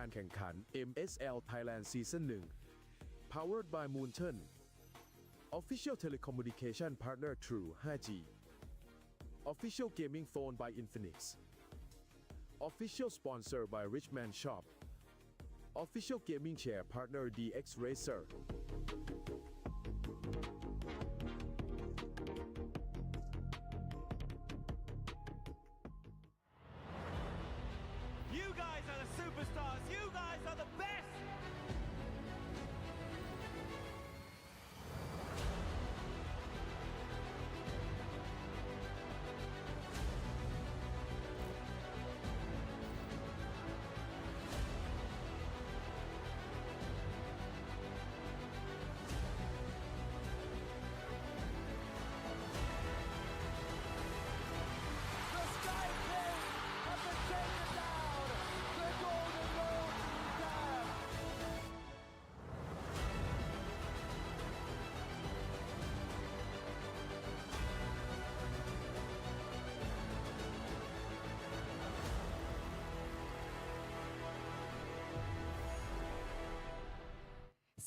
การแข่งขัน MSL Thailand Season 1 Powered by Moonton Official Telecommunication Partner True 5G Official Gaming Phone by Infinix Official Sponsor by Richman Shop Official Gaming Chair Partner DX Racer You guys are the superstars. You guys are the best. The Sky King has been taken down. The Golden Road down.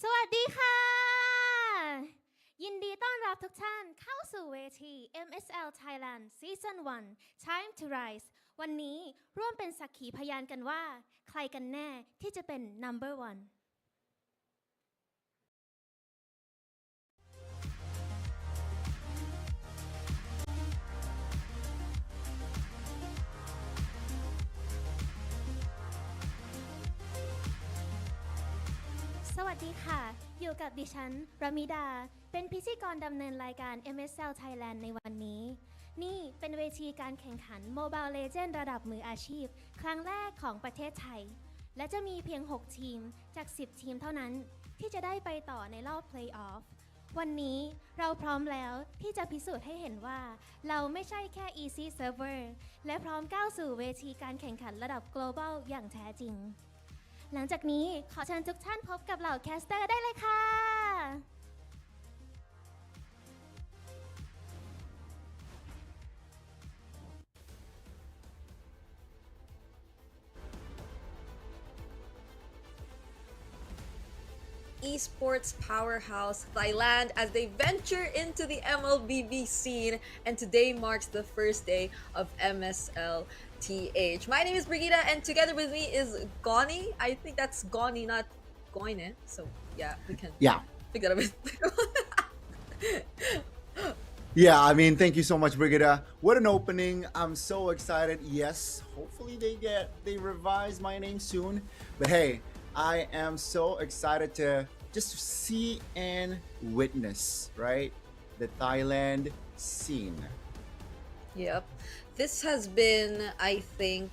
สวัสดีค่ะ ยินดีต้อนรับทุกท่านเข้าสู่เวที MSL Thailand Season 1 Time to Rise วันนี้ร่วมเป็นสักขีพยานกันว่า ใครกันแน่ที่จะเป็น Number One สวัสดีค่ะ อยู่กับดิฉันรามิดา เป็นพิธีกรดำเนินรายการ MSL Thailand ในวันนี้ นี่เป็นเวทีการแข่งขัน Mobile Legends ระดับมืออาชีพ ครั้งแรกของประเทศไทย และจะมีเพียง 6 ทีมจาก 10 ทีมเท่านั้น ที่จะได้ไปต่อในรอบ Play-off วันนี้เราพร้อมแล้วที่จะพิสูจน์ให้เห็นว่า เราไม่ใช่แค่ Easy Server และพร้อมก้าวสู่เวทีการแข่งขันระดับ Global อย่างแท้จริง หลังจากนี้ขอเชิญทุกท่านพบกับเหล่าแคสเตอร์ได้เลยค่ะ Esports powerhouse Thailand as they venture into the MLBB scene, and today marks the first day of MSLTH. My name is Brigitte, and together with me is Goni. I think that's Goni, not Goine. So yeah, we can pick that up. Yeah, I mean, thank you so much, Brigitte. What an opening. I'm so excited. Yes, hopefully they revise my name soon. But hey, I am so excited to just see and witness, right? The Thailand scene. Yep. This has been, I think,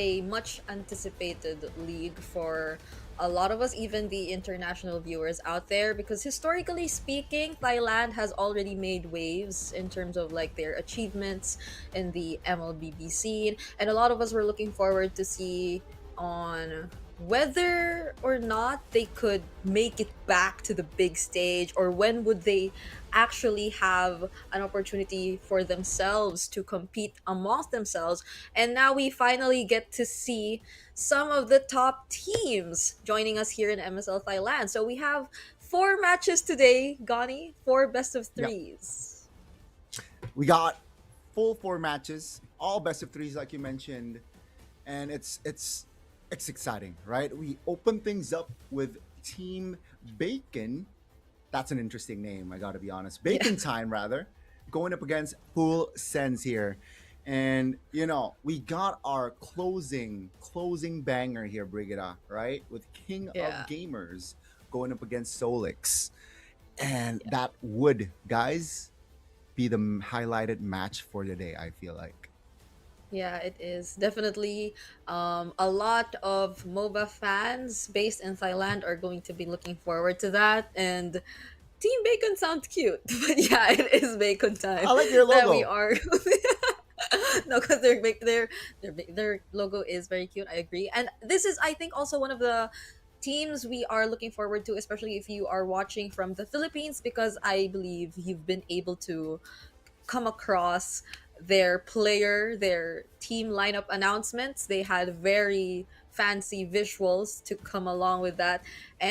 a much anticipated league for a lot of us, even the international viewers out there, because historically speaking, Thailand has already made waves in terms of like their achievements in the MLBB scene, and a lot of us were looking forward to see on whether or not they could make it back to the big stage, or when would they actually have an opportunity for themselves to compete amongst themselves. And now we finally get to see some of the top teams joining us here in MSL Thailand. So we have 4 matches today, Gani, 4 best of 3s. We got full 4 matches, all best of 3s like you mentioned, and it's exciting, right? We open things up with Team Bacon. That's an interesting name, I gotta be honest. Bacon Time, rather, going up against Full Sense here. And, you know, we got our closing banger here, Brigitte, right? With King of Gamers going up against Solix. And that would, guys, be the highlighted match for the day, I feel like. Yeah, it is definitely a lot of MOBA fans based in Thailand are going to be looking forward to that. And Team Bacon sounds cute, but yeah, it is Bacon time. I like your logo. That we are. No, because their logo is very cute. I agree, and this is, I think, also one of the teams we are looking forward to, especially if you are watching from the Philippines, because I believe you've been able to come across their team lineup announcements. They had very fancy visuals to come along with that.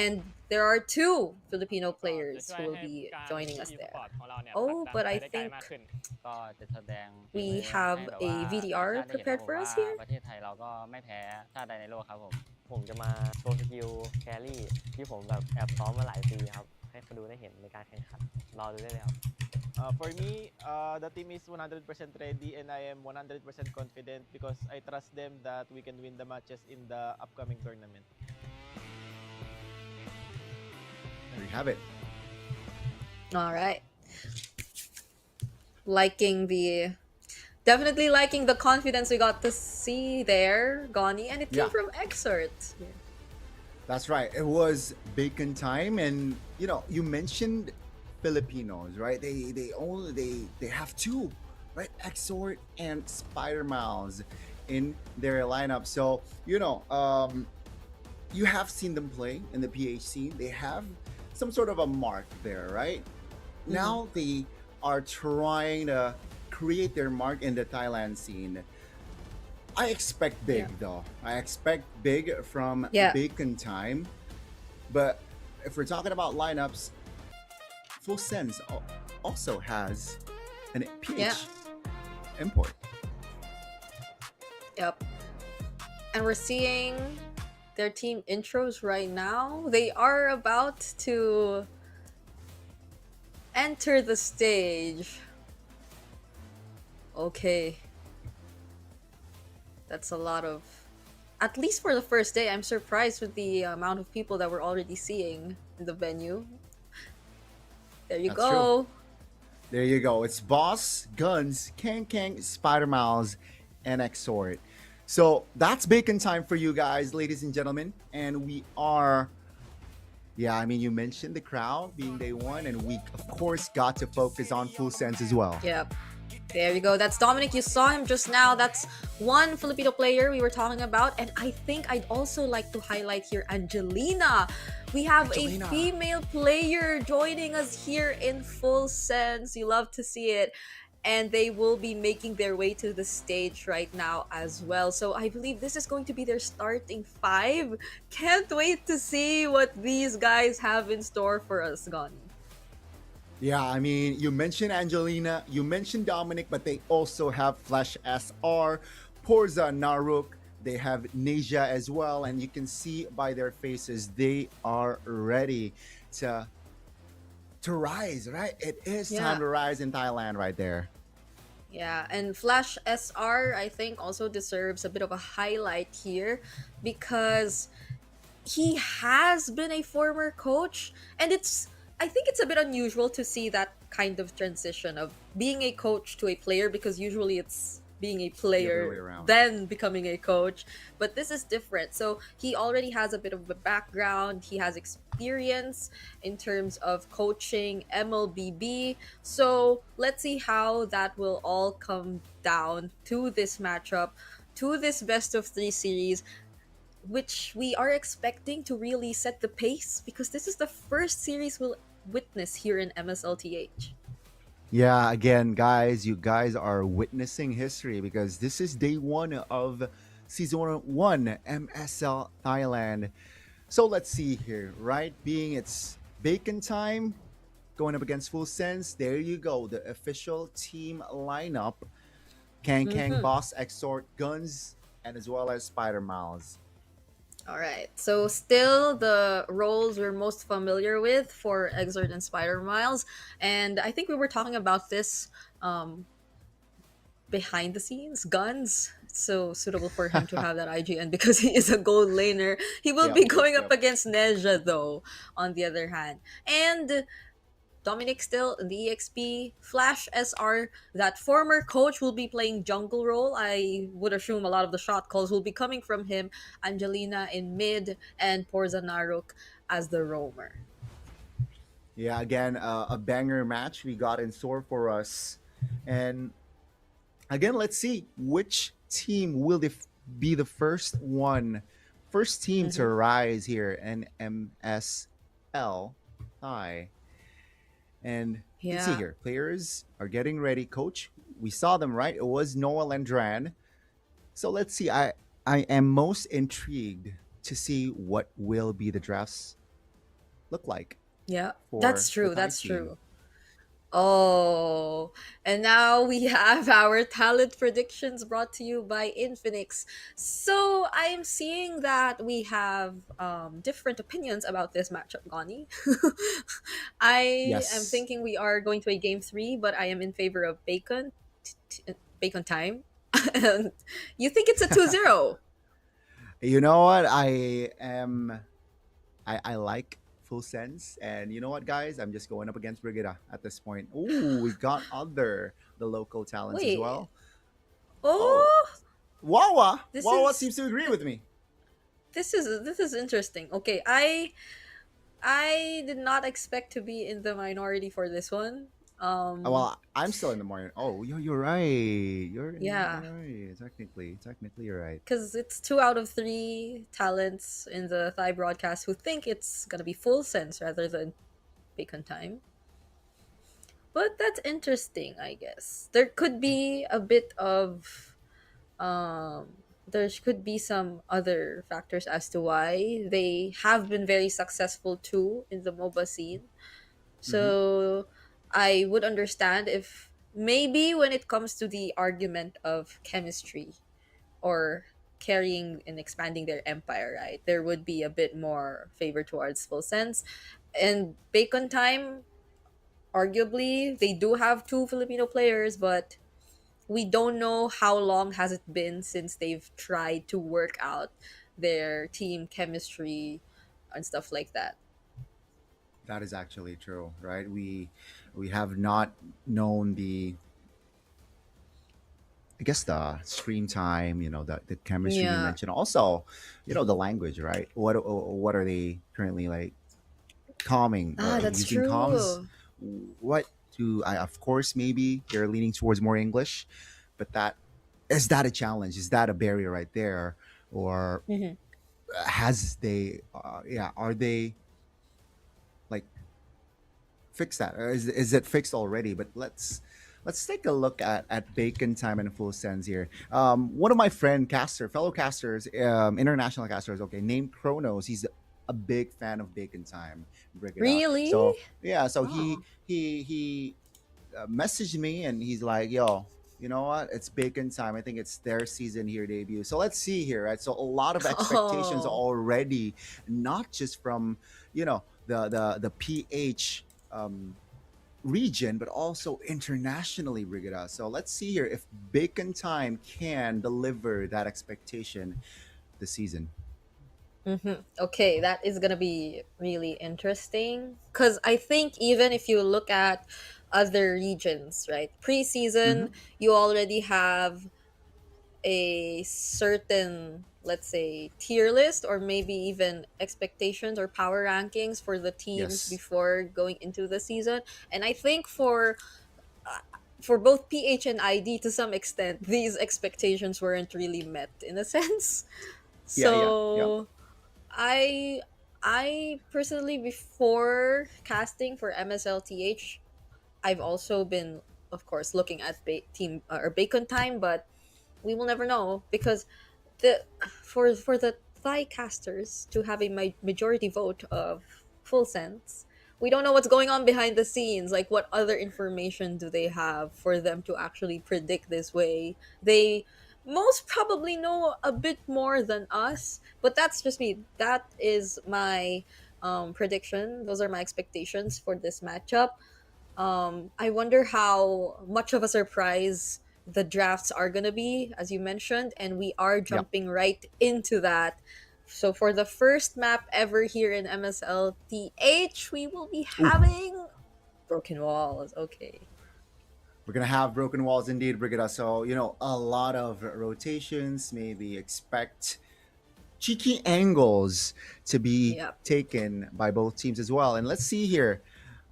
And there are two Filipino ก็จะ players ช่ว who ย will ให้ be การ joining ที่ us there. e-sport ของเราเนี่ยผลัก Oh, ดัน but ไป I ได้ไกล think มากขึ้น ก็จะแสดงฝี we มือ have ให้แบบ a ว่า VDR ต่างชาติได้เห็นนะ prepared ผม for ว่า us here. ประเทศไทยเราก็ไม่แพ้ชาติใดในโลกครับผม ผมจะมาโชว์สกิลแครี่ที่ผมแบบแอบซ้อมมาหลายปีครับ ให้คนดูได้เห็นในการแข่งขัน รอดูได้เลยครับ For me, the team is 100% ready and I am 100% confident because I trust them that we can win the matches in the upcoming tournament. There you have it. All right. Definitely liking the confidence we got to see there, Goni, and it came Yeah. from Exert. That's right. It was bacon time, and you mentioned Filipinos, right? They have two, right? Exort and Spider Miles in their lineup. So you have seen them play in the PH scene. They have some sort of a mark there, right? Now they are trying to create their mark in the Thailand scene. I expect big though. I expect big from Bacon Time. But if we're talking about lineups, Full Sense also has an PH import. Yep. And we're seeing their team intros right now. They are about to enter the stage. Okay. That's a lot of... At least for the first day, I'm surprised with the amount of people that we're already seeing in the venue. There you That's go. true. There you go. It's Boss, Guns, Kang, Spider Miles, and Exort. So that's Bacon Time for you guys, ladies and gentlemen. And we are... Yeah, I mean, you mentioned the crowd being day one, and we, of course, got to focus on Full Sense as well. Yep. There you go. That's Dominic. You saw him just now. That's one Filipino player we were talking about. And I think I'd also like to highlight here Angelina. We have a female player joining us here in Full Sense. You love to see it. And they will be making their way to the stage right now as well. So I believe this is going to be their starting five. Can't wait to see what these guys have in store for us, Goni. Yeah, I mean, you mentioned Angelina, you mentioned Dominic, but they also have Flash SR, Porza Naruk, they have Neja as well, and you can see by their faces, they are ready to rise, right? It is time to rise in Thailand right there. Yeah, and Flash SR, I think, also deserves a bit of a highlight here because he has been a former coach, and I think it's a bit unusual to see that kind of transition of being a coach to a player, because usually it's being a player then becoming a coach, but this is different. So he already has a bit of a background, he has experience in terms of coaching MLBB, so let's see how that will all come down to this matchup, to this best of 3 series, which we are expecting to really set the pace, because this is the first series we'll witness here in MSLTH. Yeah, again, guys, you guys are witnessing history because this is day one of season 1 MSL Thailand. So let's see here, right? Being it's Bacon Time, going up against Full Sense. There you go, the official team lineup. Kang, Boss, Exort, Guns, and as well as Spider Miles. All right, so still the roles we're most familiar with for Exert and Spider Miles, and I think we were talking about this behind the scenes. Guns, it's so suitable for him to have that IGN because he is a gold laner. He will be going up against Neja though, on the other hand. And Dominic still in the EXP. Flash SR, that former coach, will be playing jungle role. I would assume a lot of the shot calls will be coming from him. Angelina in mid, and Porza Naruk as the roamer. Yeah, again, a banger match we got in store for us. And again, let's see which team will be the first team to rise here in MSL Thai. And you can see here, players are getting ready. Coach, we saw them, right? It was Noel and Dran. So let's see. I am most intrigued to see what will be the drafts look like Yeah, for that's the true. Thai That's team. true. Oh, and now we have our talent predictions brought to you by Infinix. So I'm seeing that we have different opinions about this matchup, Gani. I am Yes. thinking we are going to a game three, but I am in favor of Bacon time. And you think it's a 2-0? You know what? I like full sense, and you know what, guys? I'm just going up against Brigida at this point. Ooh, we got the local talents as Wait. well. Oh, Oh, this Wawa is seems to agree with me. this is interesting. Okay, I did not expect to be in the minority for this one. Um, Well, I'm still in the morning. Oh, you're right. yeah, You're right. Technically, you're right. because it's 2 out of 3 talents in the Thai broadcast who think it's gonna be full sense rather than bacon time. But that's interesting, I guess. There could be a bit of there could be some other factors as to why they have been very successful too in the MOBA scene. Mm-hmm. So I would understand if maybe when it comes to the argument of chemistry or carrying and expanding their empire, right, there would be a bit more favor towards full sense. And Bacon Time, arguably, they do have 2 Filipino players, but we don't know how long has it been since they've tried to work out their team chemistry and stuff like that. That is actually true, right? We have not known the, I guess, the screen time, the chemistry you Yeah. mentioned. Also, the language, right? What are they currently like calming Ah, that's using comms? true. What do I? Of course, maybe they're leaning towards more English, but that a challenge? Is that a barrier right there, or Mhm. has they? Yeah, are they like fix that, or is it fixed already? But let's take a look at bacon time and full sense here. One of my fellow casters, international casters, okay, named Kronos. He's a big fan of bacon time, Brigada. Really? So yeah, so Oh. he messaged me and he's like, "Yo, you know what? It's bacon time. I think it's their season here debut. So let's see here, right? So a lot of expectations Oh. already, not just from the PH region, but also internationally, Brigada. So let's see here if Bacon Time can deliver that expectation this season. Okay, that is gonna be really interesting. Because I think even if you look at other regions, right, Mm-hmm. preseason, you already have a certain, let's say, tier list or maybe even expectations or power rankings for the teams Yes. before going into the season. And I think for both PH and ID, to some extent, these expectations weren't really met in a sense. Yeah. Yeah. Yeah. So I I personally, before casting for MSLTH, I've also been, of course, looking at team or Bacon Time, but we will never know because the for the Thai casters to have a majority vote of full sense, we don't know what's going on behind the scenes. Like, what other information do they have for them to actually predict this way? They most probably know a bit more than us, but that's just me. That is my prediction. Those are my expectations for this matchup. I wonder how much of a surprise the drafts are going to be, as you mentioned, and we are Yeah. jumping right into that. So, for the first map ever here in MSLTH, we will be Ooh, having Broken Walls. Okay. we're gonna have broken walls indeed, Brigada. So a lot of rotations. Maybe expect cheeky angles to be Yep. taken by both teams as well. And let's see here.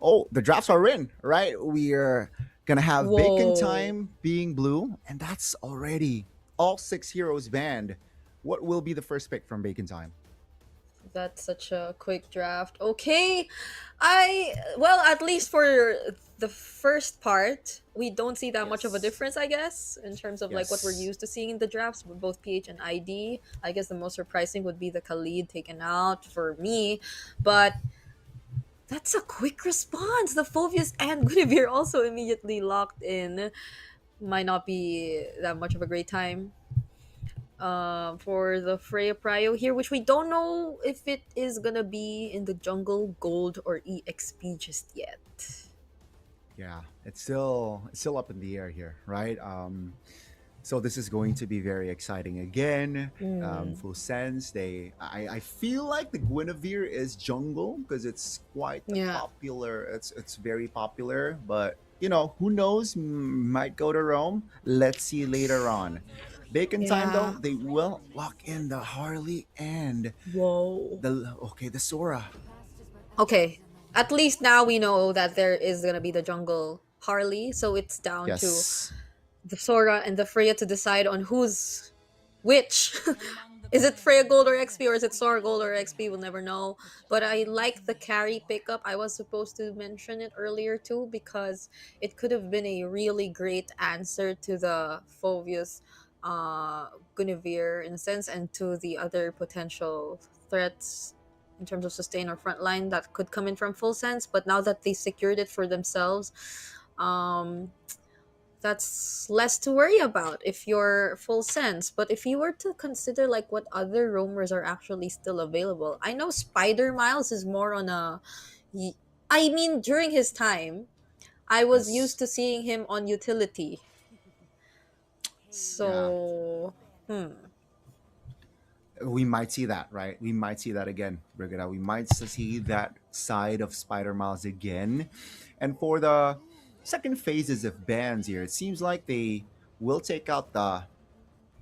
Oh, the drafts are in, right? We are gonna have Bacon Whoa. Time being blue, and that's already all 6 heroes banned. What will be the first pick from Bacon Time? That's such a quick draft. Okay. At least for the first part, we don't see that much of a Yes. difference, I guess, in terms of like what we're Yes. used to seeing in the drafts with both PH and ID. I guess the most surprising would be the Khalid taken out for me, but that's a quick response. The Phobius and Guinevere also immediately locked in. Might not be that much of a great time for the Freya Prio here, which we don't know if it is gonna be in the jungle, gold, or EXP just yet. Yeah, it's still up in the air here, right? So this is going to be very exciting again. Mm. Full sense. I feel like the Guinevere is jungle because it's quite the Yeah. popular. It's very popular, but who knows? Might go to Rome. Let's see later on. Bacon time though, Yeah. they will lock in the Harley and Whoa. the Sora. Okay. At least now we know that there is gonna be the jungle Harley, so it's down to Yes. the Sora and the Freya to decide on who's which. Is it Freya Gold or XP, or is it Sora Gold or XP? We'll never know. But I like the carry pickup. I was supposed to mention it earlier too because it could have been a really great answer to the Phobius Guinevere in a sense, and to the other potential threats in terms of sustain or frontline that could come in from Full Sense. But now that they secured it for themselves, um, that's less to worry about if you're Full Sense. But if you were to consider like what other roamers are actually still available, I know Spider Miles is more on a y- I mean, during his time I was Yes. used to seeing him on utility. Yeah. So We might see that, right? We might see that again, Brigada. We might see that side of Spider Miles again. And for the second phases of bans here, it seems like they will take out the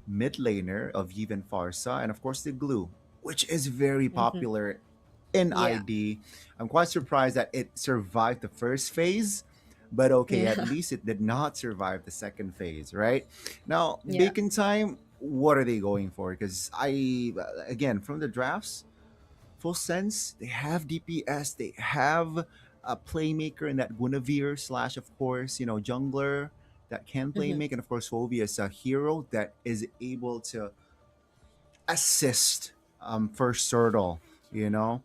mid laner of Yves Farsa and of course the glue, which is very mhm. popular in Yeah. ID. I'm quite surprised that it survived the first phase, but okay, at Yeah. least it did not survive the second phase, right? Now, Yeah. Bacon Time, what are they going for? Because again, from the drafts, full sense, they have DPS, they have a playmaker in that Guinevere slash, of course, jungler that can play Mhm. make, and of course, Phoebe is a hero that is able to assist first Turtle, you know.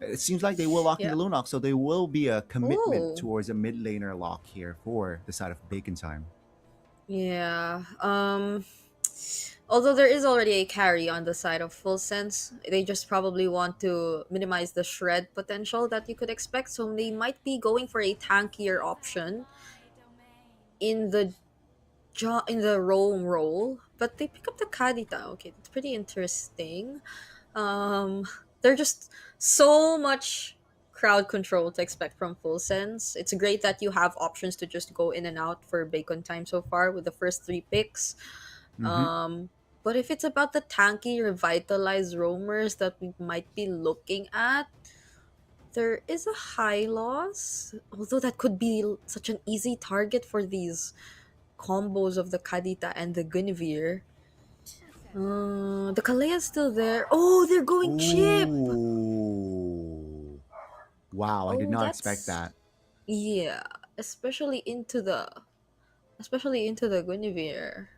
It seems like they will lock in Yeah. the Lunox, so there will be a commitment Oh. towards a mid laner lock here for the side of Bacon Time. Yeah. Although there is already a carry on the side of Full Sense, they just probably want to minimize the shred potential that you could expect. So they might be going for a tankier option in the in the roam role. But they pick up the Kadita. Okay, it's pretty interesting. Um, they're just so much crowd control to expect from Full Sense. It's great that you have options to just go in and out for Bacon Time so far with the first three picks. Mm-hmm. Um, but if it's about the tanky, revitalized roamers that we might be looking at, there is a high loss. Although that could be such an easy target for these combos of the Kadita and the Guinevere. The Kalea's still there. Oh, they're going chip. Ooh. Wow, I did Oh, not expect that's that. yeah. Especially into the Guinevere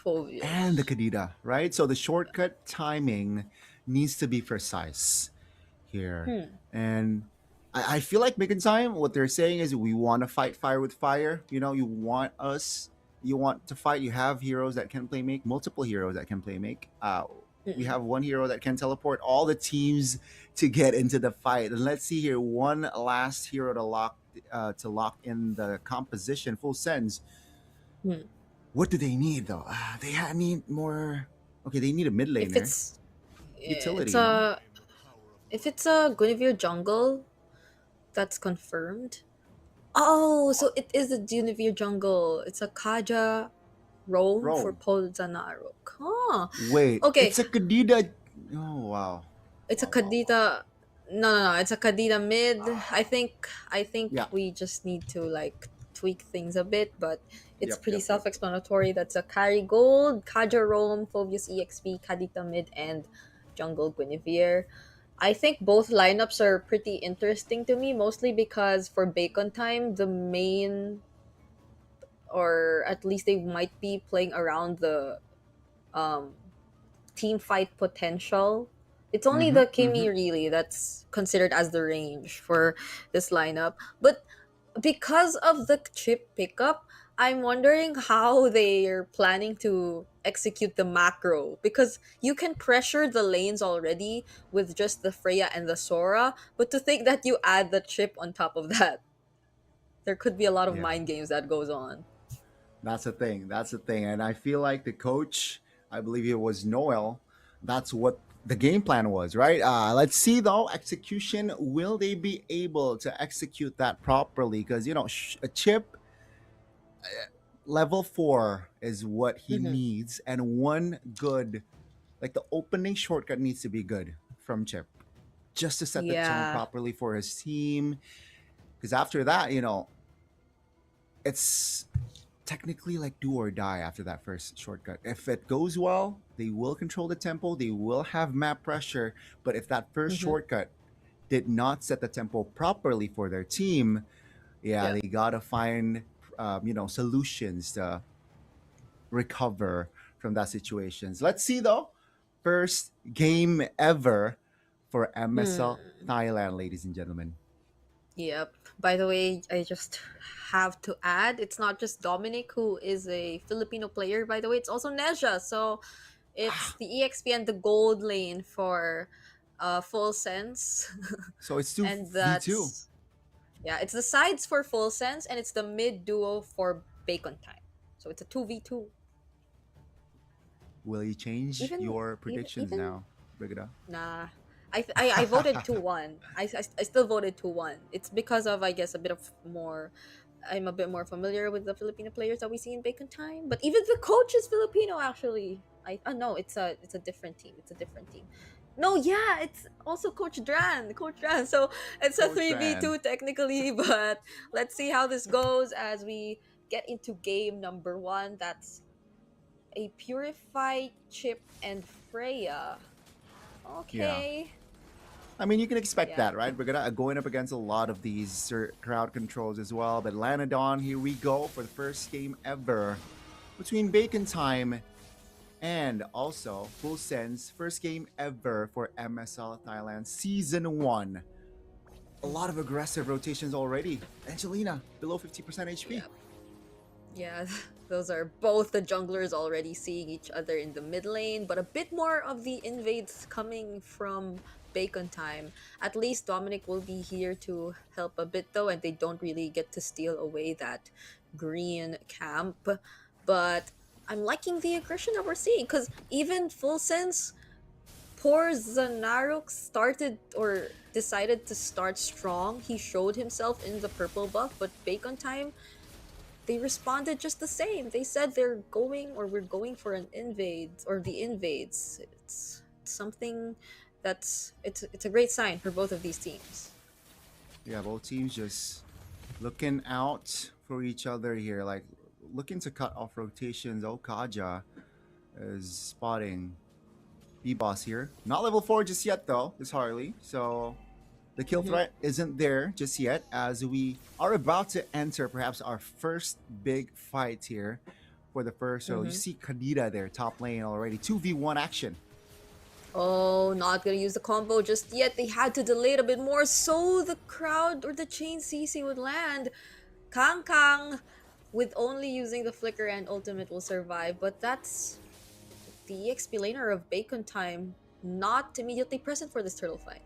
And the Phobius. Kadita, right? So the shortcut timing needs to be precise here. Hmm. And I feel like Big in Time, what they're saying is we want to fight fire with fire. You want to fight. You have heroes that can play make, multiple heroes that can play make. We Mm-mm. have one hero that can teleport all the teams to get into the fight. And let's see here, one last hero to lock in the composition. Full Sends. Hmm. What do they need though? Need more. Okay, they need a mid If laner it's utility. it's a if it's a Guinevere jungle, that's confirmed. Oh, so it is a Guinevere jungle. It's a Kaja roam for Rome. Polzanarok. Huh. Wait, Okay, it's a Kadida. Oh wow. it's a Wow, wow, wow. Kadita. No. It's a Kadita mid. I think Yeah. we just need to like tweak things a bit, but it's Yep. pretty Yep. Yep. self-explanatory. That's a carry gold, Kaja roam, Phobius EXP, Kadita mid, and jungle Guinevere. I think both lineups are pretty interesting to me, mostly because for Bacon Time, the main, or at least they might be playing around the um, team fight potential. It's only Mm-hmm. the Mm-hmm. Kimi really that's considered as the range for this lineup. But because of the chip pickup, I'm wondering how they're planning to execute the macro, because you can pressure the lanes already with just the Freya and the Sora, but to think that you add the chip on top of that, there could be a lot of Yeah. mind games that goes on. That's the thing. That's the thing. And I feel like the coach, I believe it was Noel, that's what the game plan was, right? Let's see though, execution. Will they be able to execute that properly? Because, a chip level 4 is what he Hmm. needs. And one good, like the opening shortcut needs to be good from chip just to set the tone Yeah. properly for his team. Because after that, it's technically like do or die after that first shortcut. If it goes well, they will control the tempo, they will have map pressure. But if that first Hmm. shortcut did not set the tempo properly for their team, yeah, Yeah. they gotta find solutions to recover from that situations. Let's see though. First game ever for MSL Hmm. Thailand, ladies and gentlemen. Yep. By the way, I just have to add, it's not just Dominic who is a Filipino player, by the way, it's also Neja. So it's Ah, the EXP and the gold lane for Full Sense. so it's two And v2. that's, yeah, it's the sides for Full Sense and it's the mid duo for Bacon Time. So it's a 2v2. Will you change Even, your even, predictions even now, Brigada? Nah. I voted 2-1. I still voted 2-1. It's because of, I guess, a bit of more. I'm a bit more familiar with the Filipino players that we see in Bacon Time. But even the coach is Filipino, actually. No, it's a different team. It's a different team. No, yeah, it's also Coach Dran. Coach Dran. So it's a Coach Ran. 3v2 technically, but let's see how this goes as we get into game number 1. That's a Purified Chip and Freya. Yeah. Okay. I mean, you can expect Yeah. that, right? We're gonna going up against a lot of these crowd controls as well. But Lanadon, here we go for the first game ever between Bacon Time and also Full Sense. First game ever for MSL Thailand Season 1. A lot of aggressive rotations already. Angelina, below 50% HP. Yeah. Yeah. Those are both the junglers already seeing each other in the mid lane, but a bit more of the invades coming from Bacon Time. At least Dominic will be here to help a bit though, and they don't really get to steal away that green camp. But I'm liking the aggression that we're seeing, because even Full Sense, poor Zanaruk started or decided to start strong. He showed himself in the purple buff, but Bacon Time, they responded just the same. They said they're going, or we're going for an invade, or the invades. It's something that's, it's a great sign for both of these teams. Yeah, both teams just looking out for each other here, like looking to cut off rotations. Oh, Kaja is spotting B-Boss here. Not level 4 just yet, though, is Harley. So the kill Mhm. threat isn't there just yet, as we are about to enter perhaps our first big fight here for the first. So you Mhm. see Kadira there, top lane already. 2v1 action. Oh, not gonna use the combo just yet. They had to delay it a bit more so the crowd or the chain CC would land. Kang Kang, with only using the flicker and ultimate, will survive, but that's the EXP laner of Bacon Time not immediately present for this turtle fight.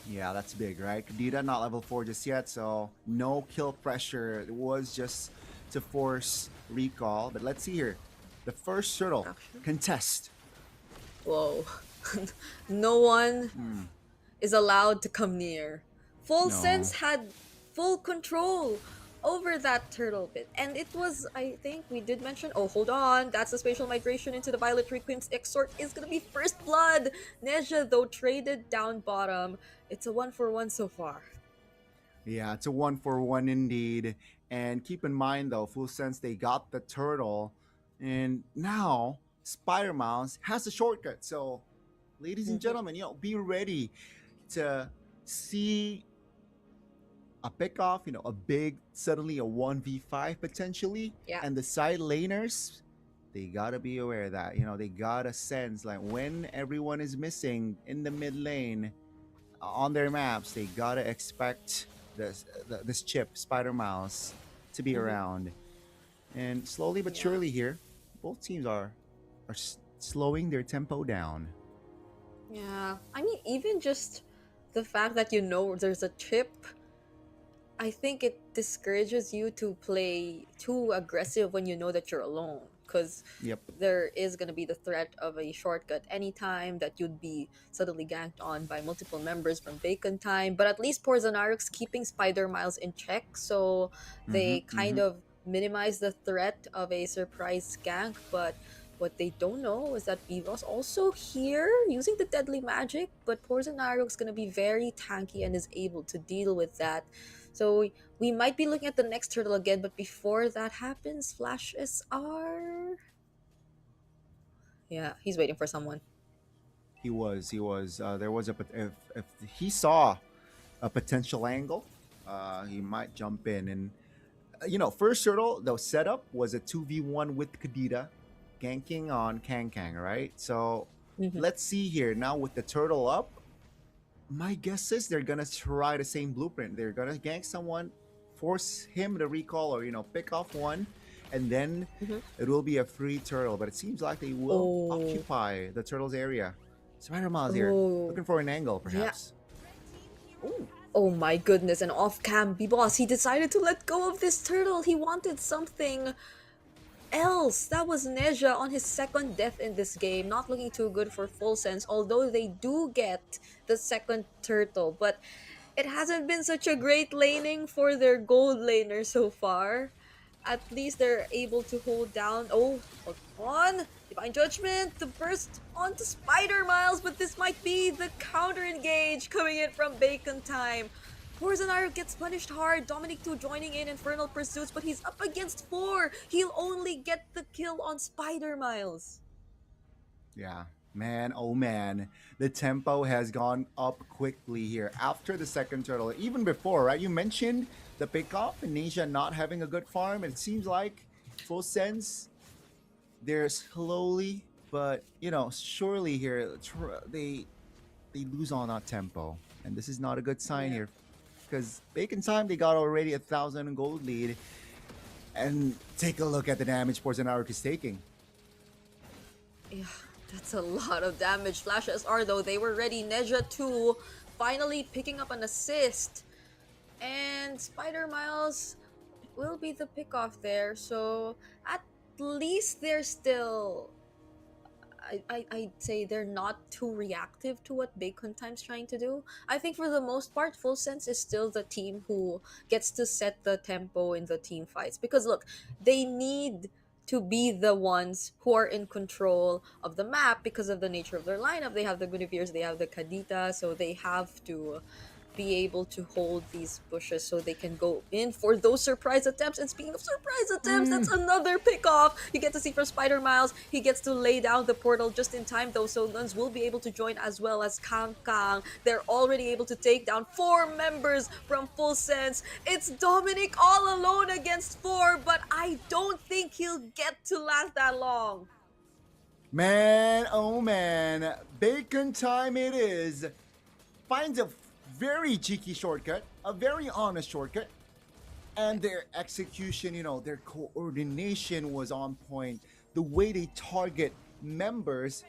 Yeah, that's big, right? Kadira not level 4 just yet, so no kill pressure. It was just to force recall. But let's see here. The first turtle Action. contest. Whoa. No one Hmm. is allowed to come near. Full No. Sense had full control over that turtle pit. And it was, I think we did mention, oh, hold on, that's the spatial migration into the Violet Requiem's Exort is gonna be first blood. Neja, though, traded down bottom. It's a 1-for-1 so far. Yeah, it's a 1-for-1 indeed. And keep in mind, though, full sense they got the turtle. And now Spider Mouse has a shortcut. So ladies and gentlemen, be ready to see a pick off, a big, suddenly a 1v5 potentially. Yeah. And the side laners, they gotta be aware that, they gotta sense like when everyone is missing in the mid lane on their maps, they gotta expect this chip, Spider Mouse, to be around. And slowly but surely here, both teams are slowing their tempo down. Yeah. I mean, even just the fact that there's a chip, I think it discourages you to play too aggressive when you know that you're alone. Because Yep. there is going to be the threat of a shortcut anytime that you'd be suddenly ganked on by multiple members from Bacon Time. But at least Porzonaruk's keeping Spider Miles in check, so they kind of minimize the threat of a surprise gank. But what they don't know is that Vivo's also here using the deadly magic, but Porzonaruk's going to be very tanky and is able to deal with that. So we might be looking at the next turtle again, but before that happens, Flash SR. Yeah, he's waiting for someone. He was. There was if he saw a potential angle, he might jump in. And first turtle, the setup was a 2v1 with Kadita, ganking on Kang, right? So let's see here now with the turtle up. My guess is they're gonna try the same blueprint. They're gonna gank someone, force him to recall or pick off one, and then it will be a free turtle. But it seems like they will occupy the turtle's area. Spider Miles here, looking for an angle, perhaps. Yeah. Oh my goodness! And off cam, B-Boss, he decided to let go of this turtle. He wanted something else. That was Neja on his second death in this game, not looking too good for Full Sense, although they do get the second turtle. But it hasn't been such a great laning for their gold laner so far. At least they're able to hold down. Oh, hold on. Divine Judgment, the burst onto Spider Miles, but this might be the counter engage coming in from Bacon Time. Porzonaruk gets punished hard. Dominic 2 joining in Infernal Pursuits, but he's up against 4. He'll only get the kill on Spider Miles. Yeah, man, oh man. The tempo has gone up quickly here after the second turtle. Even before, right? You mentioned the pickoff and Neja not having a good farm. It seems like Full Sense, they're slowly, but surely here, they lose on that tempo. And this is not a good sign here. Because Bacon Time, they got already 1,000 gold lead. And take a look at the damage Porzonaruk is taking. Yeah, that's a lot of damage. Flash SR though, they were ready. Neja 2 finally picking up an assist. And Spider Miles will be the pickoff there. So at least they're still... I'd say they're not too reactive to what Bacon Time's trying to do. I think for the most part, Full Sense is still the team who gets to set the tempo in the team fights. Because look, they need to be the ones who are in control of the map because of the nature of their lineup. They have the Guinevere's, they have the Kadita, so they have to be able to hold these bushes so they can go in for those surprise attempts. And speaking of surprise attempts, that's another pickoff. You get to see from Spider Miles. He gets to lay down the portal just in time though, so Guns will be able to join as well as Kang. They're already able to take down 4 members from Full Sense. It's Dominic all alone against 4, but I don't think he'll get to last that long. Man, oh man. Bacon Time it is. Finds a very cheeky shortcut, a very honest shortcut, and their execution, their coordination was on point. The way they target members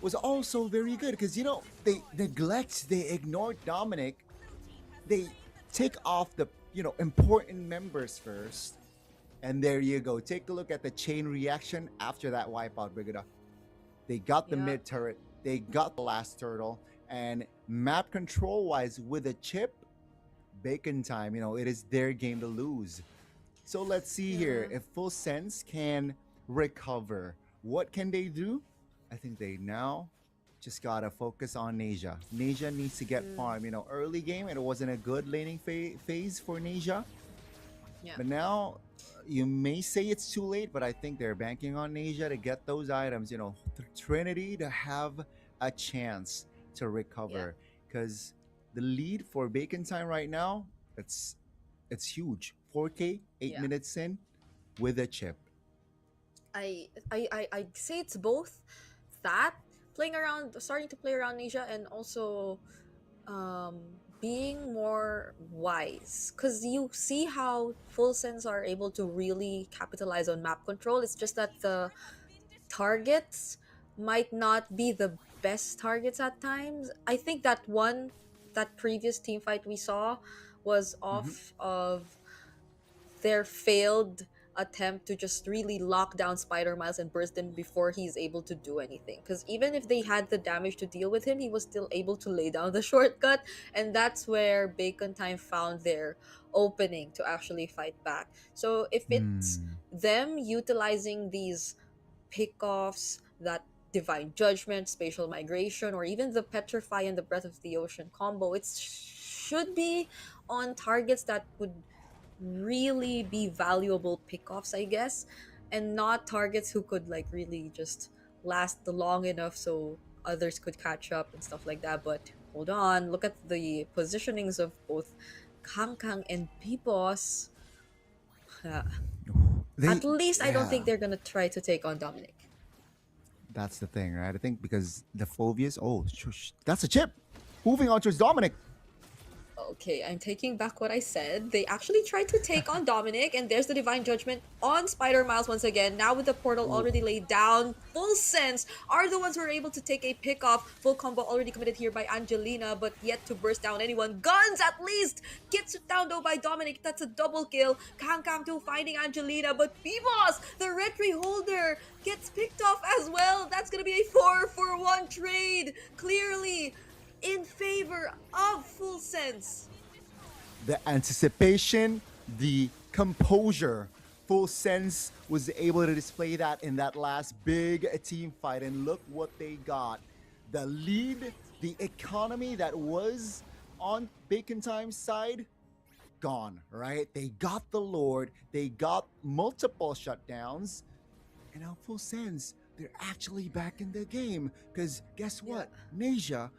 was also very good because, they ignore Dominic. They take off the, important members first. And there you go. Take a look at the chain reaction after that wipeout, Brigada. They got the mid turret. They got the last turtle. And map control wise with a chip, Bacon Time, it is their game to lose. So let's see here if Full Sense can recover. What can they do? I think they now just gotta focus on Neja. Neja needs to get farm. Early game it wasn't a good laning phase for Neja. But now you may say it's too late, but I think they're banking on Neja to get those items. Trinity to have a chance to recover because the lead for Bacon Time right now, it's it's huge. 4K, 8 minutes in with a chip. I say it's both that playing around, starting to play around Asia, and also um being more wise, because you see how full sense are able to really capitalize on map control. It's just that the targets might not be the best targets at times. I think that previous team fight we saw was Mhm. off of their failed attempt to just really lock down Spider Miles and burst him before he's able to do anything. Because even if they had the damage to deal with him, he was still able to lay down the shortcut, and that's where Bacon Time found their opening to actually fight back. So if it's Hmm. them utilizing these pickoffs, that divine judgment, spatial migration, or even the petrify and the breath of the ocean combo, it should be on targets that would really be valuable pickoffs, I guess, and not targets who could like really just last long enough so others could catch up and stuff like that. But hold on, look at the positionings of both Kang Kang and Bibos. They At least I don't think yeah. they're gonna try to take on Dominic. That's the thing, right? I think because the Phobias. Oh, that's a chip. Moving on towards Dominic. Okay, I'm taking back what I said. They actually tried to take on Dominic, and there's the Divine Judgment on Spider Miles once again. Now with the portal Ooh. already laid down, Full Sense are the ones who are able to take a pick off. Full combo already committed here by Angelina, but yet to burst down anyone. Guns at least gets down though by Dominic. That's a double kill. Kang Kang too finding Angelina, but Bibos, the retry holder, gets picked off as well. That's gonna be a 4-for-1 trade. Clearly in favor of Full Sense. The anticipation, the composure. Full Sense was able to display that in that last big team fight, and look what they got. The lead, the economy that was on Bacon Time's side, gone, right? They got the Lord, they got multiple shutdowns, and now Full Sense, they're actually back in the game. Because guess what? Nasia,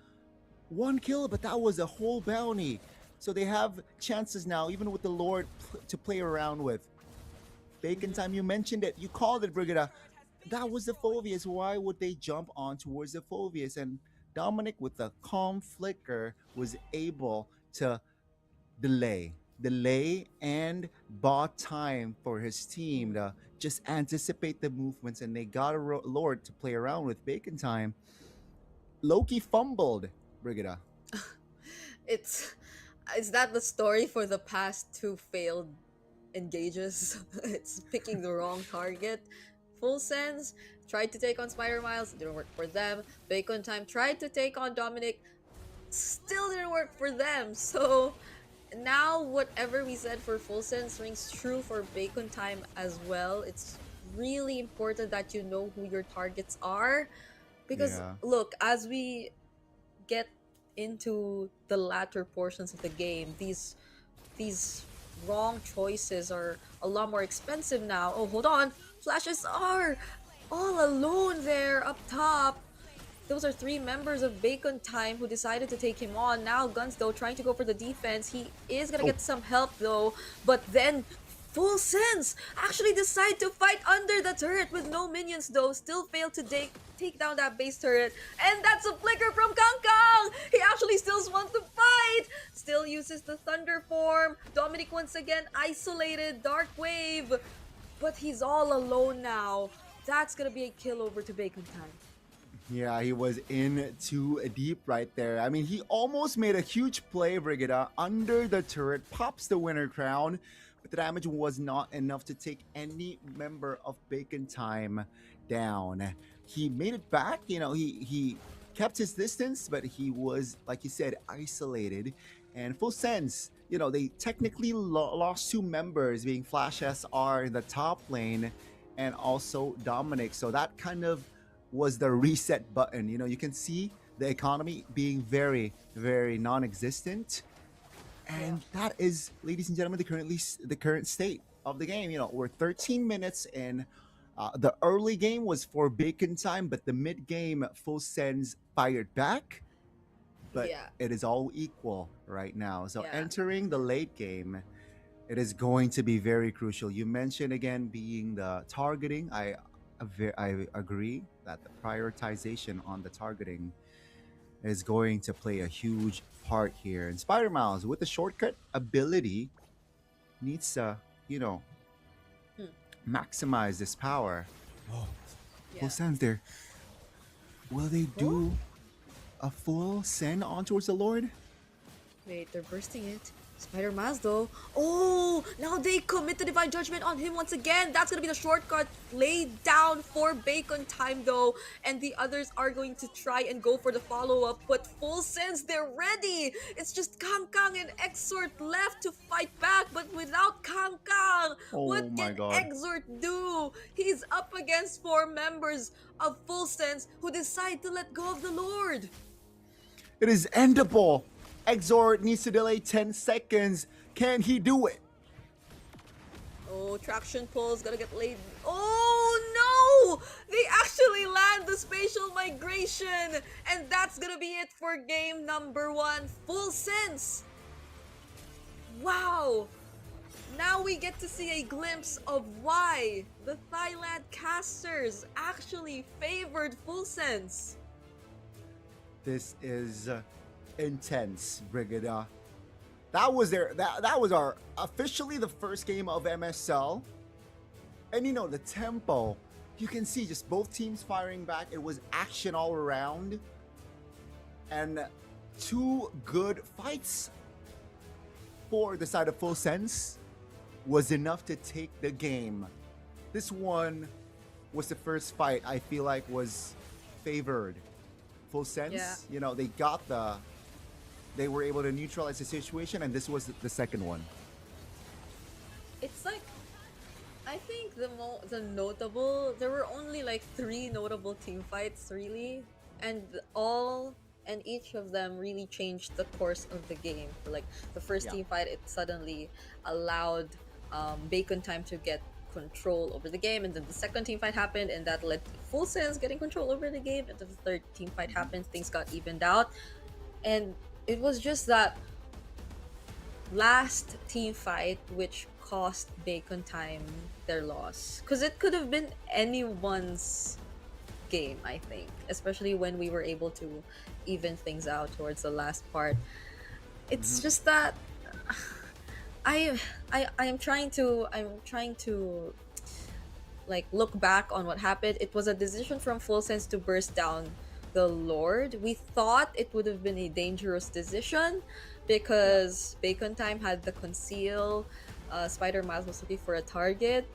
one kill, but that was a whole bounty. So they have chances now, even with the Lord, to play around with. Bacon Time, you mentioned it. You called it, Brigida. That was the Phobias. Why would they jump on towards the Phobias? And Dominic, with the calm flicker, was able to delay and bought time for his team to just anticipate the movements, and they got a Lord to play around with. Bacon Time. Loki fumbled, Brigida. It's is that the story for the past two failed engages? It's picking the wrong target. Full Sense tried to take on Spider Miles, didn't work for them. Bacon Time tried to take on Dominic, still didn't work for them. So now whatever we said for Full Sense rings true for Bacon Time as well. It's really important that you know who your targets are, because Yeah. look, as we get into the latter portions of the game, these wrong choices are a lot more expensive now. Oh, hold on. Flashes are all alone there up top. Those are three members of Bacon Time who decided to take him on. Now Guns though trying to go for the defense. He is gonna get some help though, but then Full Sense actually decide to fight under the turret with no minions though. Still failed to take down that base turret. And that's a flicker from Kang Kang! He actually still wants to fight! Still uses the Thunder form. Dominic once again isolated. Dark Wave. But he's all alone now. That's gonna be a kill over to Bacon Time. Yeah, he was in too deep right there. I mean, he almost made a huge play, Brigida, under the turret, pops the winner crown, but the damage was not enough to take any member of Bacon Time down. He made it back, he kept his distance, but he was, like you said, isolated. And Full Sense, they technically lost two members, being Flash SR in the top lane and also Dominic. So that kind of was the reset button. You can see the economy being very, very non-existent, and that is, ladies and gentlemen, the current state of the game. We're 13 minutes in. The early game was for bacon time, but the mid game, Full Sends fired back. But Yeah. it is all equal right now. So Yeah. entering the late game, it is going to be very crucial. You mentioned again being the targeting. I agree that the prioritization on the targeting is going to play a huge part here. And Spider Miles with the shortcut ability needs to, you know, Hmm. maximize this power. Oh, Yeah. full sends there. Will they do a full send on towards the Lord? Wait, they're bursting it. Spider Miles though. Oh, now they commit the divine judgment on him once again. That's gonna be the shortcut laid down for bacon time though. And the others are going to try and go for the follow-up. But full sense, they're ready. It's just Kang Kang and Exort left to fight back, but without Kang Kang. Oh What my can god. Exort do? He's up against 4 members of Full Sense who decide to let go of the Lord. It is endable. Exort needs to delay 10 seconds. Can he do it? Oh, traction pull's gonna get laid. Oh no! They actually land the spatial migration! And that's gonna be it for game number 1. Full sense! Wow! Now we get to see a glimpse of why the Thailand casters actually favored Full Sense. This is intense, Brigada. That was our officially the first game of MSL. And you know, the tempo, you can see just both teams firing back. It was action all around. And 2 good fights for the side of Full Sense was enough to take the game. This one was the first fight I feel like was favored Full Sense. Yeah. You know, they were able to neutralize the situation, and this was the second one. It's like, I think the notable, there were only like 3 notable team fights really, and each of them really changed the course of the game. Like the first Yeah. team fight, it suddenly allowed Bacon Time to get control over the game, and then the second team fight happened, and that led to Full Sense getting control over the game, and then the third team fight happened, things got evened out, and it was just that last team fight which cost Bacon Time their loss, because it could have been anyone's game, I think, especially when we were able to even things out towards the last part. It's just that I'm trying to like look back on what happened. It was a decision from Full Sense to burst down the Lord. We thought it would have been a dangerous decision because Bacon Time had the conceal. Spider Miles was looking for a target,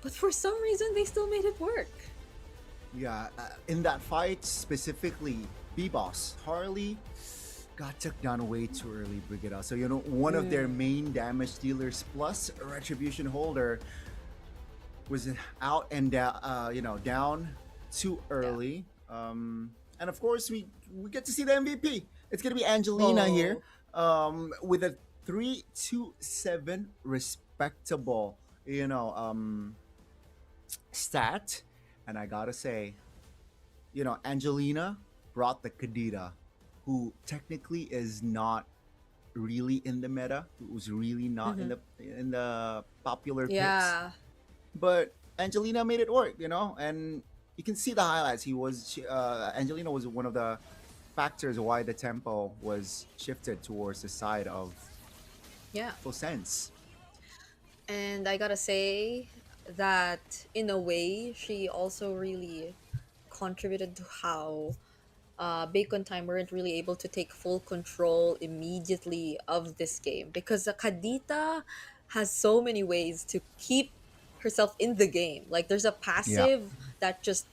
but for some reason they still made it work. Yeah, in that fight specifically, B-Boss, Harley got took down way too early, Brigada. So, you know, one of their main damage dealers plus a retribution holder was out and down, down too early. And of course, we get to see the MVP. It's gonna be Angelina here, with a 3-2-7 respectable, stat. And I gotta say, Angelina brought the Kadita, who technically is not really in the meta, who's really not in the popular picks. Yeah. But Angelina made it work, and you can see the highlights. Angelina was one of the factors why the tempo was shifted towards the side of Yeah. Full Sense. And I gotta say that in a way, she also really contributed to how Bacon Time weren't really able to take full control immediately of this game, because the Kadita has so many ways to keep herself in the game. Like there's a passive that just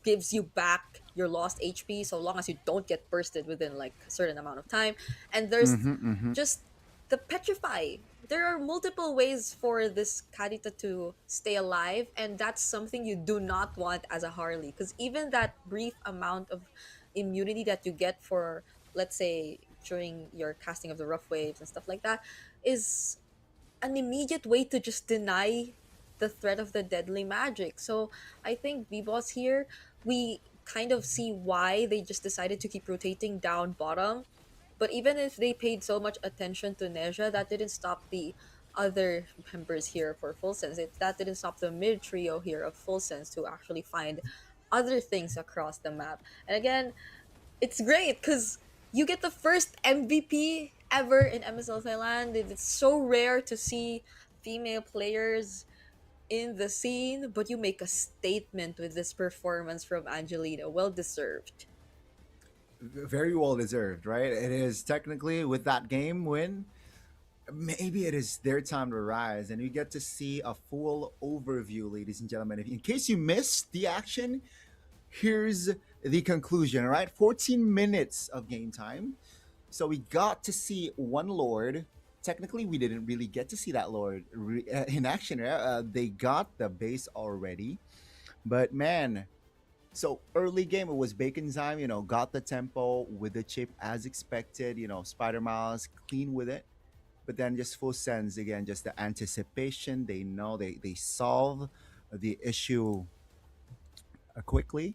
gives you back your lost HP so long as you don't get bursted within like a certain amount of time. And there's just the petrify. There are multiple ways for this Kadita to stay alive, and that's something you do not want as a Harley, because even that brief amount of immunity that you get for, let's say, during your casting of the rough waves and stuff like that, is an immediate way to just deny the threat of the deadly magic. So I think B-Boss here, we kind of see why they just decided to keep rotating down bottom. But even if they paid so much attention to Neja, that didn't stop the other members here for Full Sense. That didn't stop the mid trio here of Full Sense to actually find other things across the map. And again, it's great because you get the first MVP ever in MSL Thailand. It's so rare to see female players in the scene, but you make a statement with this performance from Angelina. Well deserved. Very well deserved, right? It is technically with that game win. Maybe it is their time to rise, and you get to see a full overview, ladies and gentlemen. In case you missed the action, here's the conclusion. All right, 14 minutes of game time. So we got to see one Lord. Technically, we didn't really get to see that Lord in action. They got the base already, but man, so early game it was bacon time. Got the tempo with the chip as expected. Spider Miles clean with it, but then just Full Sense again, just the anticipation. They know they solve the issue quickly,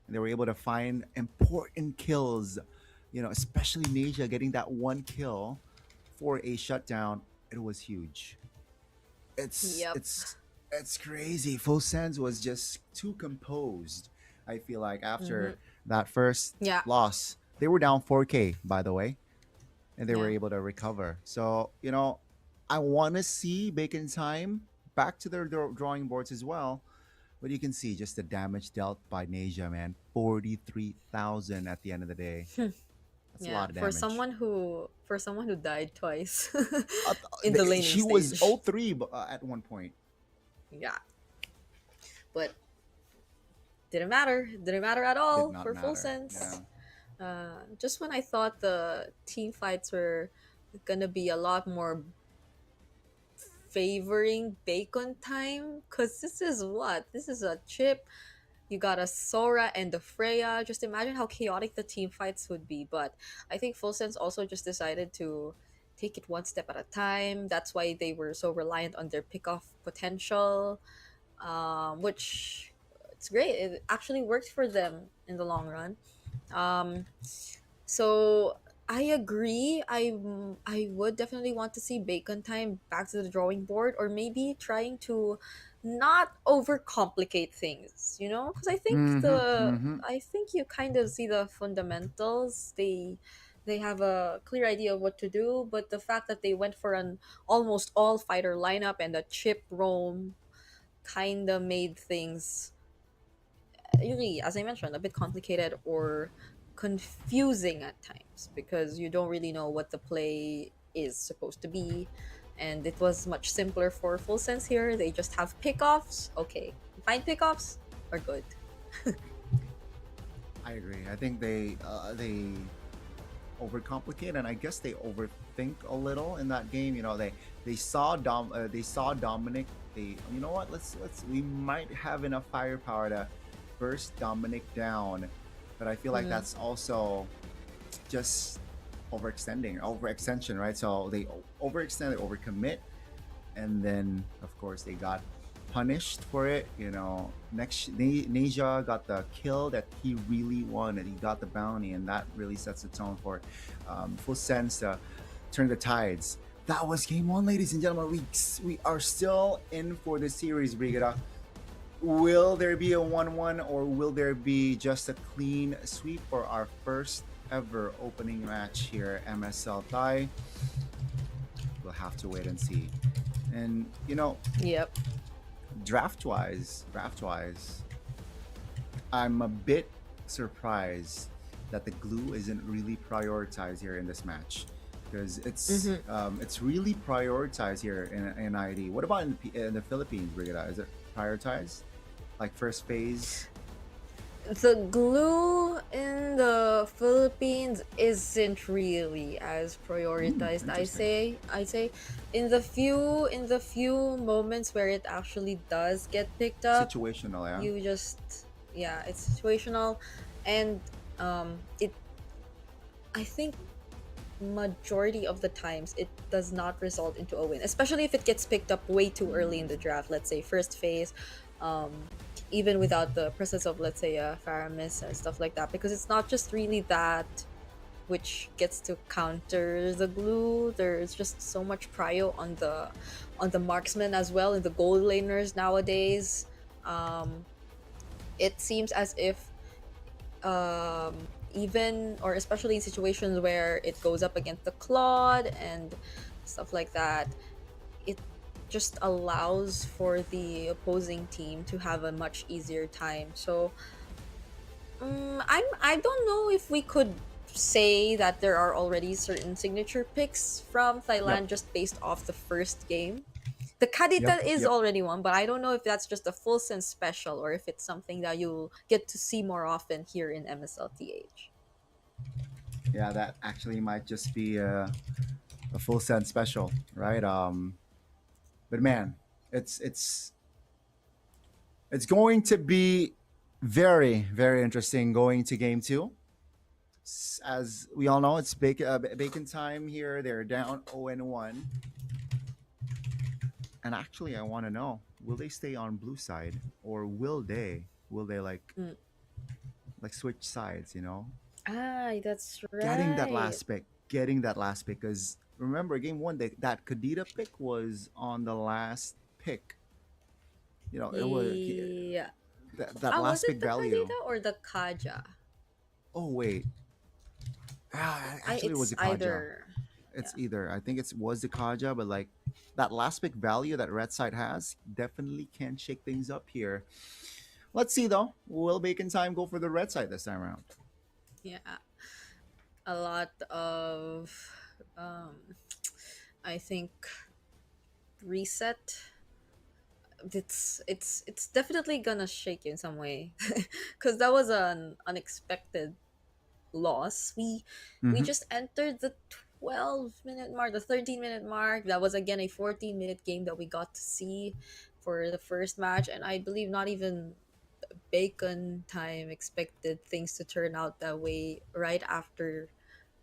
and they were able to find important kills. Especially Neja getting that one kill for a shutdown. It was huge. It's Yep. it's it's crazy. Full Sense was just too composed. I feel like after that first Yeah. loss, they were down 4K by the way, and they were Yeah. able to recover. So I want to see Bacon Time back to their drawing boards as well. But you can see just the damage dealt by Neja, man. 43,000 at the end of the day. That's a lot of damage. For someone who died twice Uh, in the laning she stage. was 0-3 at one point. Yeah. But didn't matter. Didn't matter at all Did not for Full matter. Sense. Yeah. Just when I thought the team fights were gonna be a lot more favoring Bacon Time, because this is a chip. You got a Sora and a Freya. Just imagine how chaotic the team fights would be. But I think Full Sense also just decided to take it one step at a time. That's why they were so reliant on their pick-off potential, which it's great. It actually worked for them in the long run. Um, so I agree. I would definitely want to see Bacon Time back to the drawing board, or maybe trying to not overcomplicate things. Because I think you kind of see the fundamentals. They have a clear idea of what to do, but the fact that they went for an almost all fighter lineup and a chip roam kind of made things really, as I mentioned, a bit complicated or confusing at times, because you don't really know what the play is supposed to be. And it was much simpler for Full Sense here. They just have pickoffs. Okay, find pickoffs, we're good. I agree. I think they overcomplicate, and I guess they overthink a little in that game. They saw Dominic. You know what? We might have enough firepower to burst Dominic down, but I feel like that's also just overextension, right? So they overextend, they overcommit, and then of course they got punished for it. Next, Neja got the kill that he really wanted. He got the bounty, and that really sets the tone for Full Sense to turn the tides. That was game one, ladies and gentlemen. We are still in for the series, Brigada. Will there be a 1-1, or will there be just a clean sweep for our first ever opening match here at MSL Thai? We'll have to wait and see. And Yep. draft-wise, I'm a bit surprised that the glue isn't really prioritized here in this match, because it's really prioritized here in ID. What about in the Philippines, Brigada? Is it prioritized, like first phase? The glue in the Philippines isn't really as prioritized. I'd say in the few moments where it actually does get picked up, Situational, yeah. It's situational, and it I think majority of the times it does not result into a win, especially if it gets picked up way too early in the draft. Let's say first phase, um, even without the presence of, let's say, a Faramis and stuff like that, because it's not just really that which gets to counter the glue. There's just so much prio on the marksman as well, and the gold laners nowadays. It seems as if even, or especially in situations where it goes up against the Claude and stuff like that, it just allows for the opposing team to have a much easier time. So I don't know if we could say that there are already certain signature picks from Thailand Yep. just based off the first game. The Kadita is Yep. already one, but I don't know if that's just a full sense special or if it's something that you'll get to see more often here in MSLTH. Yeah, that actually might just be a full set special, right? But man, it's it's it's going to be very interesting going to game two. As we all know, it's bacon time here. They're down 0-1. And actually, I want to know: will they stay on blue side, or will they Mm. like switch sides? Ah, that's Getting that right. last pick, because remember, game one, that Kadita pick was on the last pick. It was Yeah. that Ah, was last it pick the value. Kadita or the Kaja? Oh wait, actually, it was It's the Kaja. either. It's Yeah. either. I think it was the Kaja, but like that last pick value that red side has definitely can shake things up here. Let's see though. Will Bacon Time go for the red side this time around? Yeah. A lot of, um, I think, reset. It's definitely gonna shake you in some way, because that was an unexpected loss. We Mm-hmm. just entered the 12-minute mark, the 13-minute mark. That was again a 14-minute game that we got to see for the first match, and I believe not even Bacon Time expected things to turn out that way right after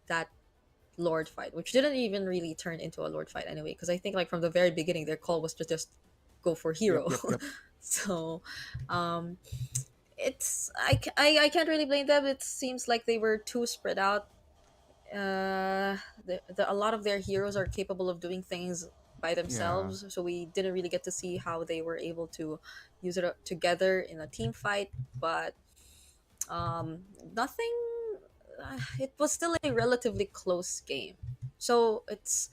that Lord fight, which didn't even really turn into a Lord fight anyway, because I think like from the very beginning their call was to just go for Yep. hero. Yep. Yep. So um I can't really blame them. It seems like they were too spread out. A lot of their heroes are capable of doing things by Yeah. themselves, so we didn't really get to see how they were able to use it together in a team fight. But nothing. It was still a relatively close game, so it's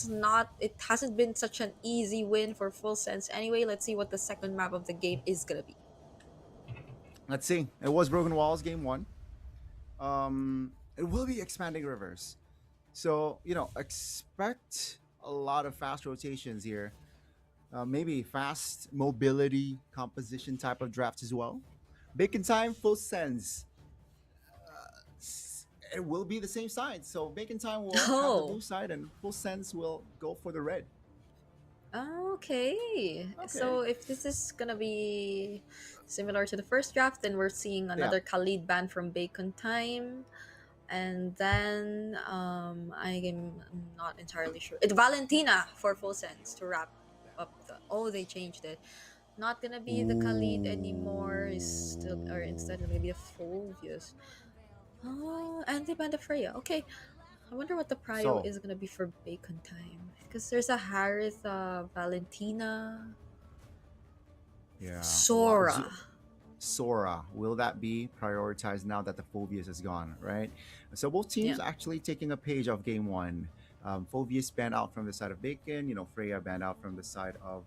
not. It hasn't been such an easy win for Full Sense anyway. Let's see what the second map of the game is gonna be. Let's see. It was Broken Walls game one. It will be expanding rivers. So, expect a lot of fast rotations here. Maybe fast mobility composition type of draft as well. Bacon time, full sense. It will be the same side. So Bacon time will have the Oh, blue side, and full sense will go for the red. okay. Okay. So if this is gonna be similar to the first draft, then we're seeing Yeah. another Khalid ban from Bacon Time. And then I'm not entirely sure. It's Valentina for Full Sense to wrap up the. Oh, they changed it. Not gonna be the Khalid anymore. Is still, or instead gonna be the Fulvius. Oh, and they banned the Freya. Okay, I wonder what the prio So, is gonna be for Bacon Time, because there's a Harith, Valentina, yeah. Sora. Sora, will that be prioritized now that the Phobius is gone, right? So both Yeah. teams actually taking a page of game one. Phobius banned out from the side of Bacon, Freya banned out from the side of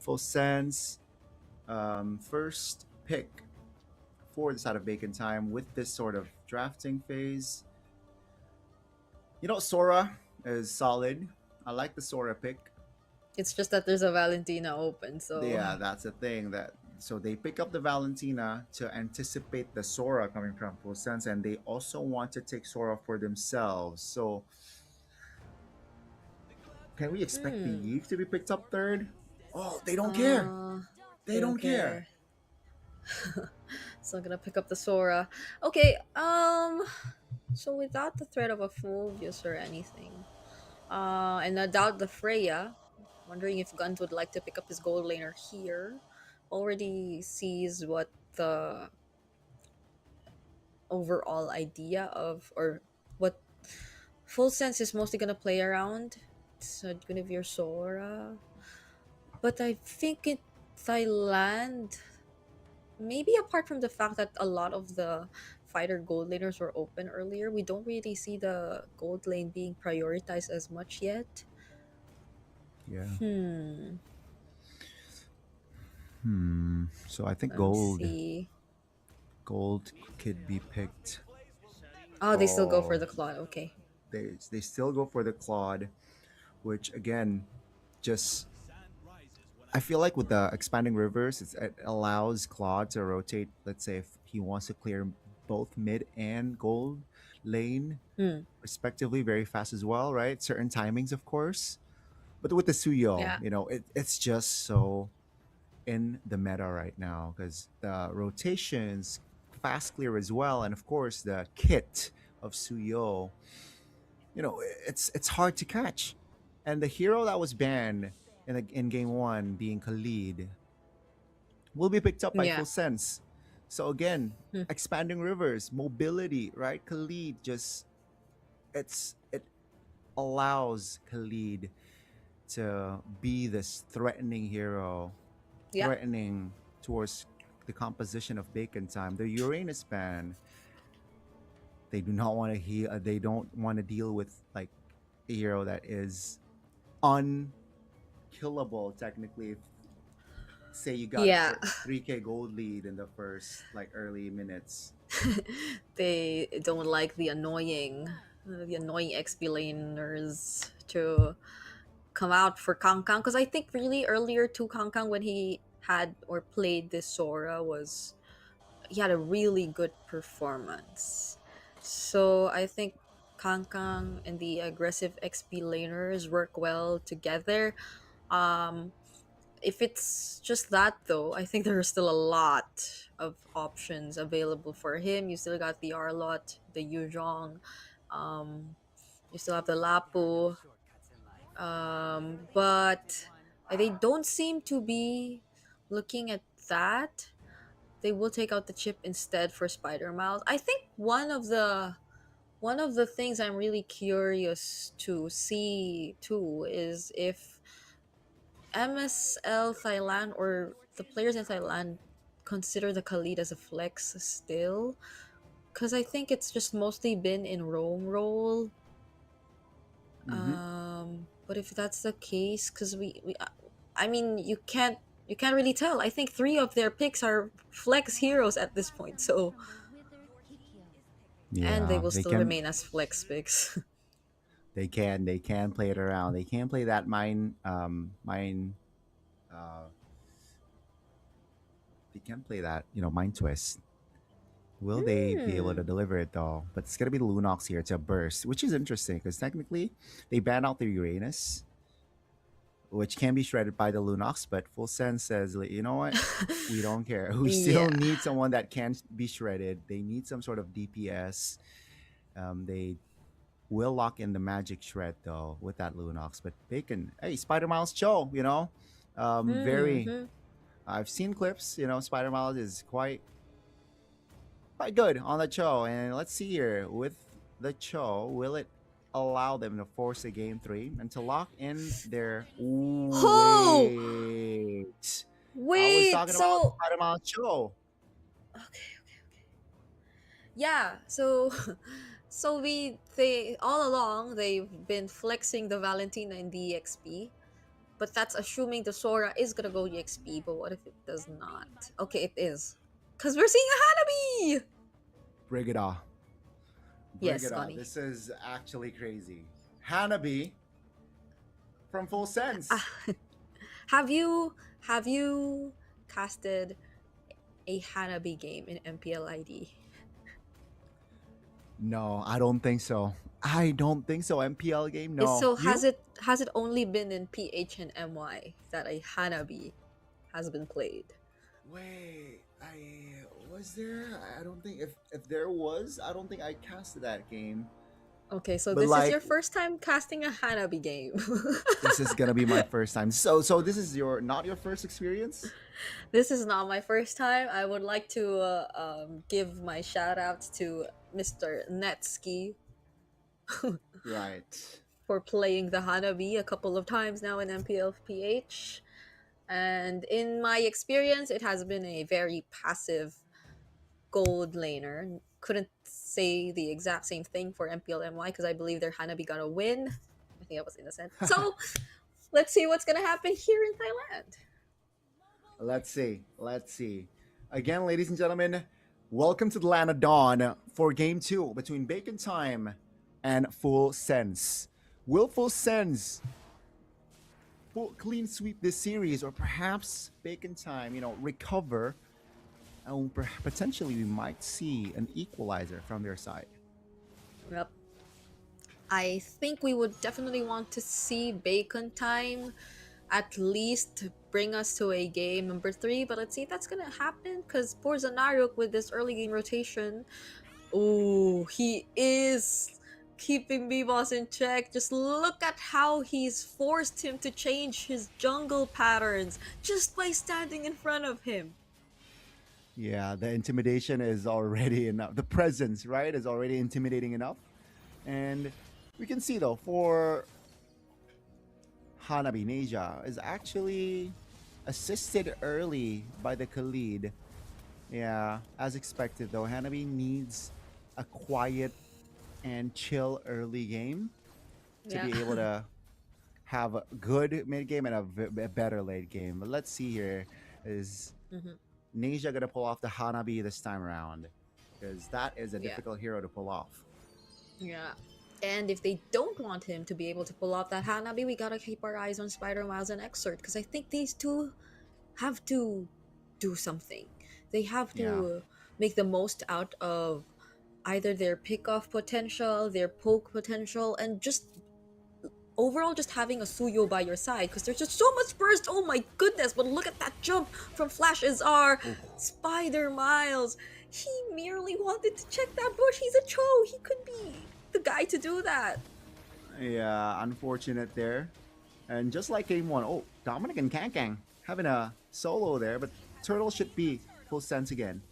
Full Sense. First pick for the side of Bacon time with this sort of drafting phase. Sora is solid. I like the Sora pick. It's just that there's a Valentina open, so Yeah, that's the thing. So they pick up the Valentina to anticipate the Sora coming from Full Sense, and they also want to take Sora for themselves. So can we expect the hmm. Yeek to be picked up third? Oh, they don't care. Uh, They they don't don't care. care. So I'm gonna pick up the Sora. Okay. So without the threat of a Fulvius or anything, and I doubt the Freya. Wondering if Guns would like to pick up his gold laner here. Already sees what the overall idea of, or what Full Sense is mostly gonna play around. It's gonna be your Sora. But I think in Thailand, maybe apart from the fact that a lot of the fighter gold laners were open earlier, we don't really see the gold lane being prioritized as much yet. Yeah. Hmm. So I think Let me gold see. could be picked. Oh, they still go for Oh, the Claude. Okay. they still go for the Claude, which again, just I feel like with the expanding rivers, it allows Claude to rotate. Let's say if he wants to clear both mid and gold lane Hmm. respectively very fast as well, right? Certain timings, of course. But with the Suyo, Yeah. it's just so in the meta right now because the rotations fast clear as well, and of course the kit of Suyo, it's hard to catch. And the hero that was banned in game one, being Khalid, will be picked up by Yeah. Full Sense. So again, Hmm. expanding rivers, mobility, right? Khalid just it allows Khalid to be this threatening hero, Yeah. threatening towards the composition of Bacon Time. The Uranus ban, they do not want to heal. They don't want to deal with like a hero that is unkillable technically. If say you got Yeah. 3K gold lead in the first like early minutes. They don't like the annoying XP laners to come out for Kang Kang, because I think really earlier to Kang Kang, when he had or played this Sora, was he had a really good performance. So I think Kang Kang and the aggressive XP laners work well together. Um, if it's just that though, I think there are still a lot of options available for him. You still got the Arlot, the Yuzhong, um, you still have the Lapu, but they don't seem to be looking at that. They will take out the chip instead for Spider Mouth. I think one of the things I'm really curious to see too is if MSL Thailand or the players in Thailand consider the Khalid as a flex still, because I think it's just mostly been in roam role. Mm-hmm. But if that's the case, because I mean, you can't really tell. I think three of their picks are flex heroes at this point, so and they Yeah, will still remain as flex picks. they can play it around. They can play that mine uh they can play that, mind twist. Will they be able to Hmm. deliver it though? But it's gonna be the Lunox here to burst, which is interesting because technically they ban out the Uranus, which can be shredded by the Lunox, but Full Sense says, like, you know what? We don't care. We Yeah. still need someone that can be shredded. They need some sort of DPS. They will lock in the magic shred though with that Lunox. But Bacon, hey, Spider Miles Cho, very. Hmm. I've seen clips. Spider Miles is quite good on the Cho. And let's see here with the Cho, will it allow them to force a game 3 and to lock in their. Ooh, Oh, wait. I was wait. talking about So Spider Miles Cho. okay, yeah. So so they all along they've been flexing the Valentina and the EXP. But that's assuming the Sora is gonna go EXP. But what if it does not? Okay, it is. Because we're seeing a Hanabi! Bring it on. Bring Yes, it on. Connie. This is actually crazy. Hanabi from Full Sense. Ah, have you casted a Hanabi game in MPL ID? No, I don't think so. I don't think so. MPL game, no. So You? has it only been in PH and MY that a Hanabi has been played? Wait, Was there? I don't think if there was, I don't think I casted that game. Okay, so But this is like your first time casting a Hanabi game. this is gonna be my first time. So this is not your first experience? This is not my first time. I would like to give my shout outs to Mr. Netsky Right. for playing the Hanabi a couple of times now in MPLPH. And in my experience, it has been a very passive gold laner. Couldn't say the exact same thing for MPLMY because I believe their Hanabi got a win. I think I was innocent. So let's see what's gonna happen here in Thailand. Let's see. Let's see. Again, ladies and gentlemen, welcome to the Land of Dawn for Game 2 between Bacon Time and Full Sense. Will Full Sense clean sweep this series, or perhaps Bacon Time, recover, and potentially we might see an equalizer from their side? Yep. I think we would definitely want to see Bacon Time at least bring us to a game number 3, but let's see if that's gonna happen because poor Zanaruk with this early game rotation. Oh, he is keeping B-Boss in check. Just look at how he's forced him to change his jungle patterns just by standing in front of him. Yeah, the intimidation is already enough. The presence, right, is already intimidating enough. And we can see, though, for Hanabi, Neja is actually assisted early by the Khalid. Yeah, as expected, though, Hanabi needs a quiet and chill early game to be able to have a good mid game and a better late game. But let's see here. Is Neja gonna pull off the Hanabi this time around? Because that is a difficult hero to pull off. Yeah. And if they don't want him to be able to pull off that Hanabi, we gotta keep our eyes on Spider Miles and Exert because I think these two have to do something. They have to make the most out of either their pick-off potential, their poke potential, and just overall just having a Suyo by your side because there's just so much burst. Oh my goodness, but look at that jump from Flash Azar. Spider Miles. He merely wanted to check that bush. He's a Cho. He could be the guy to do that. Yeah, unfortunate there. And just like game 1, Dominic and Kankang having a solo there, but Turtle should be Full Sense again.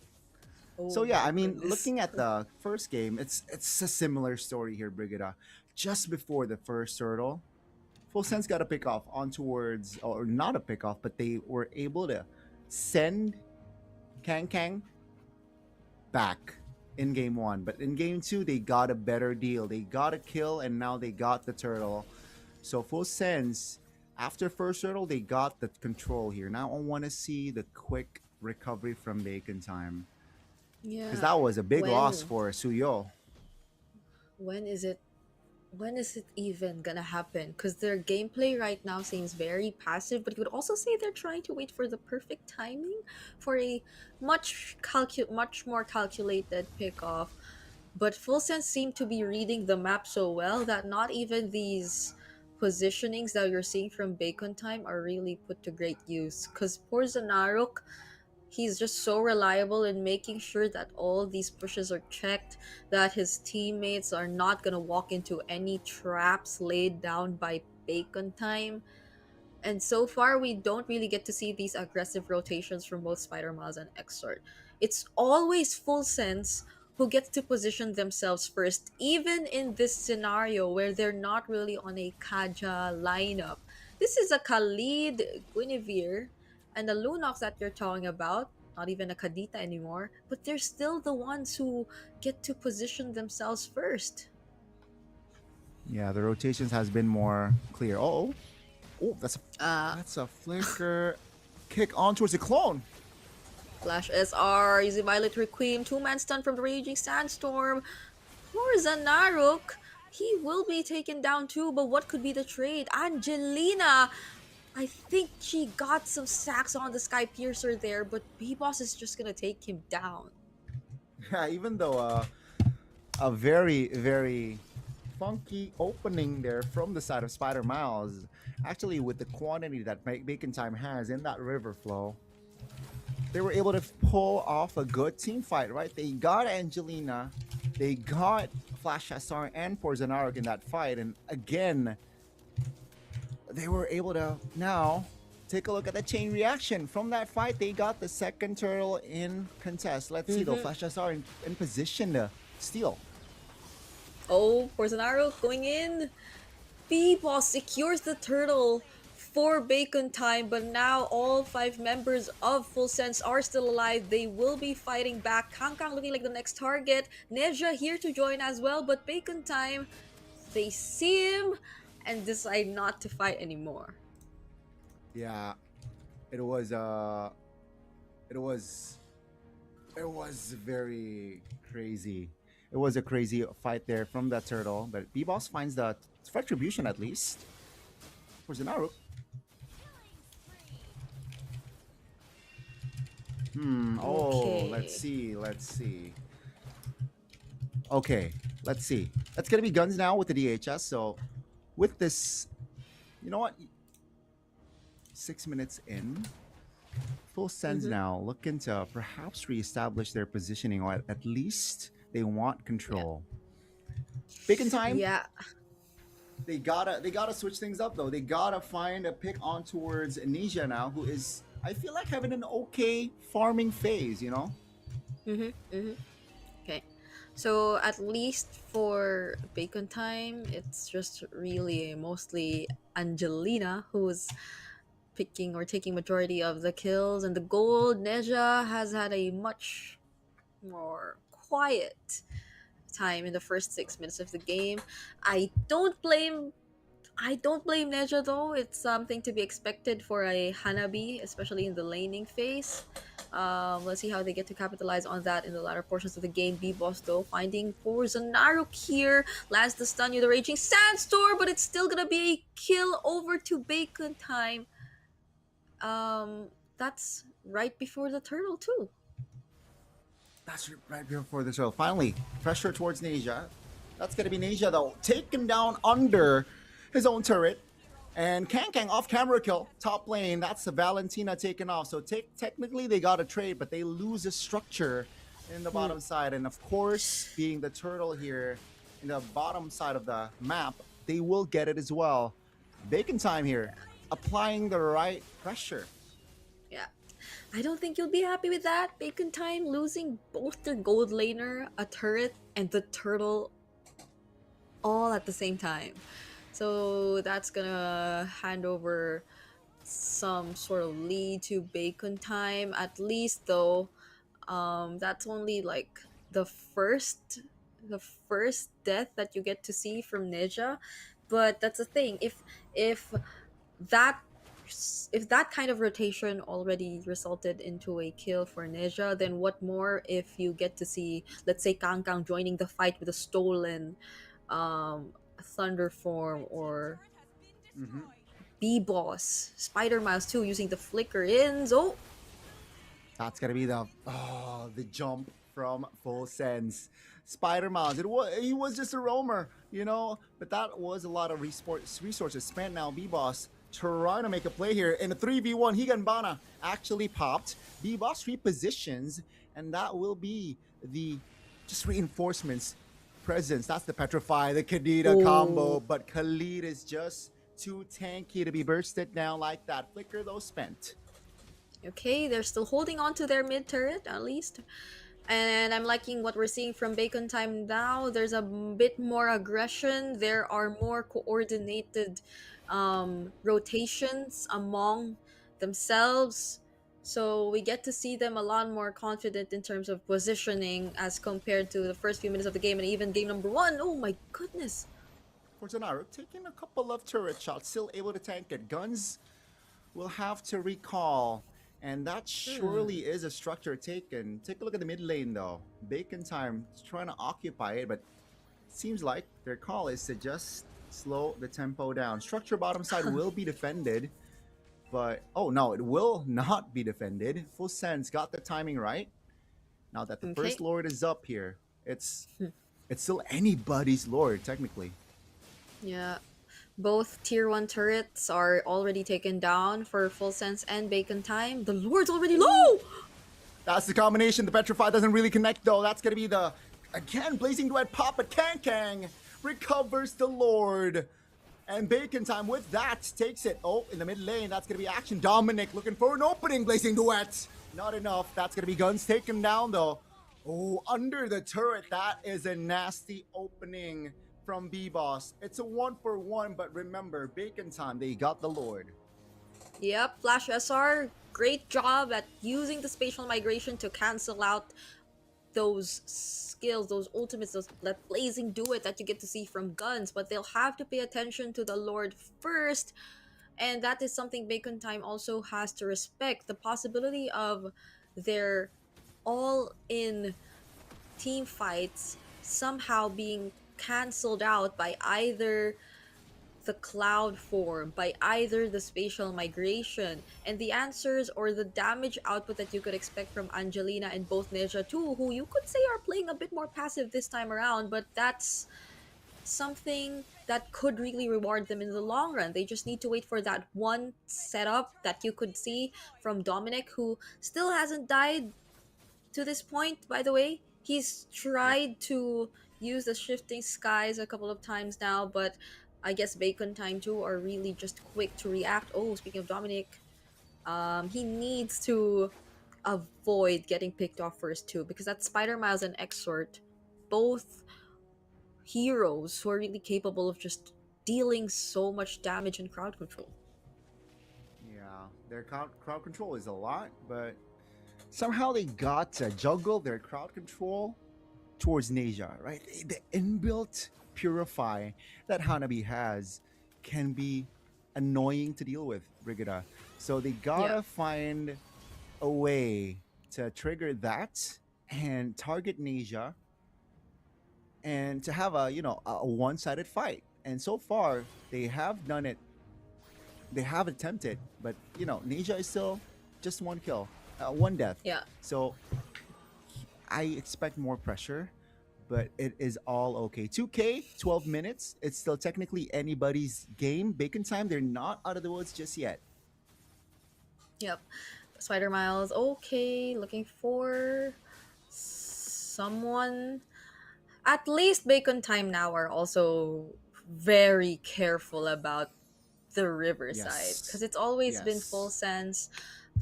So yeah, I mean, looking at the first game, it's a similar story here, Brigida. Just before the first Turtle, Full Sense got a pick off on towards, or not a pick off, but they were able to send Kankang back in game 1. But in game 2, they got a better deal. They got a kill, and now they got the Turtle. So Full Sense, after first Turtle, they got the control here. Now I want to see the quick recovery from Bacon Time. Yeah. Because that was a big loss for Suyo. When is it even gonna happen? Because their gameplay right now seems very passive, but you would also say they're trying to wait for the perfect timing for a much more calculated pickoff. But Full Sense seem to be reading the map so well that not even these positionings that you're seeing from Bacon Time are really put to great use. Because poor Zanaruk, he's just so reliable in making sure that all these pushes are checked, that his teammates are not going to walk into any traps laid down by Bacon Time. And so far, we don't really get to see these aggressive rotations from both Spider Miles and Exort. It's always Full Sense who gets to position themselves first, even in this scenario where they're not really on a Kaja lineup. This is a Khalid, Guinevere, and the Lunox that you're talking about, not even a Kadita anymore, but they're still the ones who get to position themselves first. Yeah, the rotations has been more clear. Oh, that's a flicker kick on towards the clone. Flash SR, Easy Violet Requiem, 2-man stun from the Raging Sandstorm. Poor Zanaruk, he will be taken down too, but what could be the trade? Angelina, I think she got some sacks on the Sky Piercer there, but B-Boss is just gonna take him down. Yeah, even though a very, very funky opening there from the side of Spider Miles, actually with the quantity that Bacon Time has in that river flow, they were able to pull off a good team fight, right? They got Angelina, they got Flash SR and Porzanarok in that fight, and again, they were able to now take a look at the chain reaction from that fight. They got the second turtle in contest. Let's see though, Flash SR in position to steal. Oh, Porzanaro going in. B-Boss secures the turtle for Bacon Time, but now all 5 members of Full Sense are still alive. They will be fighting back. Kang Kang looking like the next target. Neja here to join as well, but Bacon Time, they see him and decide not to fight anymore. Yeah, it was very crazy. It was a crazy fight there from that turtle, but B-Boss finds the retribution at least. Porzanarok. Oh, Okay. let's see. Okay, let's see. That's gonna be guns now with the DHS. So, with this, you know what? 6 minutes in, Full Sense now looking to perhaps reestablish their positioning, or at least they want control. Bacon Time. Yeah. They gotta switch things up though. They gotta find a pick on towards Anisha now, who is, I feel like, having an okay farming phase, you know? Okay. So at least for Bacon Time, it's just really mostly Angelina who's picking or taking majority of the kills, and the gold. Neja has had a much more quiet time in the first 6 minutes of the game. I don't blame Neja though. It's something to be expected for a Hanabi, especially in the laning phase. Let's see how they get to capitalize on that in the latter portions of the game. B-Boss though finding Porzanarok here, lands the stun with the Raging Sandstorm, but it's still gonna be a kill over to Bacon Time. That's right before the turtle too. That's right before the show. Finally, pressure towards Neja. That's gonna be Neja though, taken down under his own turret. And Kang Kang off camera kill, top lane. That's the Valentina taken off. So technically they got a trade, but they lose a structure in the bottom side. And of course, being the turtle here in the bottom side of the map, they will get it as well. Bacon Time here, applying the right pressure. Yeah. I don't think you'll be happy with that. Bacon Time losing both their gold laner, a turret, and the turtle all at the same time. So that's gonna hand over some sort of lead to Bacon Time. At least though, that's only like the first death that you get to see from Neja. But that's the thing. If that kind of rotation already resulted into a kill for Neja, then what more if you get to see, let's say, Kang Kang joining the fight with a stolen Thunder form, or B-Boss, Spider Miles too, using the flicker ins. Oh, That's gonna be the jump from Full Sense. Spider Miles. He was just a roamer, you know, but that was a lot of resources spent. Now B-Boss trying to make a play here in a 3v1. Higanbana actually popped. B-Boss repositions, and that will be the just reinforcements presence. That's the Petrify, the Kadita combo, but Khalid is just too tanky to be bursted down like that. Flicker though spent. okay, they're still holding on to their mid turret at least. And I'm liking what we're seeing from Bacon Time now. There's a bit more aggression. There are more coordinated rotations among themselves. So we get to see them a lot more confident in terms of positioning as compared to the first few minutes of the game and even game number 1. Oh my goodness. Porzanarok taking a couple of turret shots, still able to tank it. Guns will have to recall, and that surely is a structure taken. Take a look at the mid lane though. Bacon Time is trying to occupy it, but it seems like their call is to just slow the tempo down. Structure bottom side will be defended, but oh no, it will not be defended. Full Sense got the timing right. Now that the first Lord is up here, it's still anybody's Lord technically. Yeah. Both tier 1 turrets are already taken down for Full Sense and Bacon Time. The Lord's already low! That's the combination. The Petrify doesn't really connect though. That's gonna be the, again, Blazing Duet pop, but Kang recovers the Lord. And Bacon Time with that takes it. Oh, in the mid lane, that's gonna be action. Dominic looking for an opening. Blazing Duet. Not enough. That's gonna be Guns taken down though. Oh, under the turret. That is a nasty opening from B-Boss. It's a 1-for-1, but remember, Bacon Time, they got the Lord. Yep, Flash SR, great job at using the spatial migration to cancel out those skills, those ultimates, that blazing duet that you get to see from Guns, but they'll have to pay attention to the Lord first, and that is something Bacon Time also has to respect. The possibility of their all-in team fights somehow being cancelled out by either the cloud form, by either the spatial migration, and the answers or the damage output that you could expect from Angelina and both Ninja too, who you could say are playing a bit more passive this time around, but that's something that could really reward them in the long run. They just need to wait for that one setup that you could see from Dominic, who still hasn't died to this point, by the way. He's tried to use the shifting skies a couple of times now, but I guess Bacon Time too are really just quick to react. Oh, speaking of Dominic, he needs to avoid getting picked off first too, because that's Spider Miles and Exort, both heroes who are really capable of just dealing so much damage and crowd control. Yeah, their crowd control is a lot, but somehow they got to juggle their crowd control towards Neja, right? The inbuilt Purify that Hanabi has can be annoying to deal with, Brigida. So they gotta find a way to trigger that and target Neja and to have a, you know, a one-sided fight. And so far, they have done it. They have attempted, but, you know, Neja is still just one kill, one death. Yeah. So I expect more pressure, but it is all okay. 2K, 12 minutes. It's still technically anybody's game. Bacon Time, they're not out of the woods just yet. Yep. Spider Miles, okay. Looking for someone. At least Bacon Time now are also very careful about the riverside, because it's always been full sense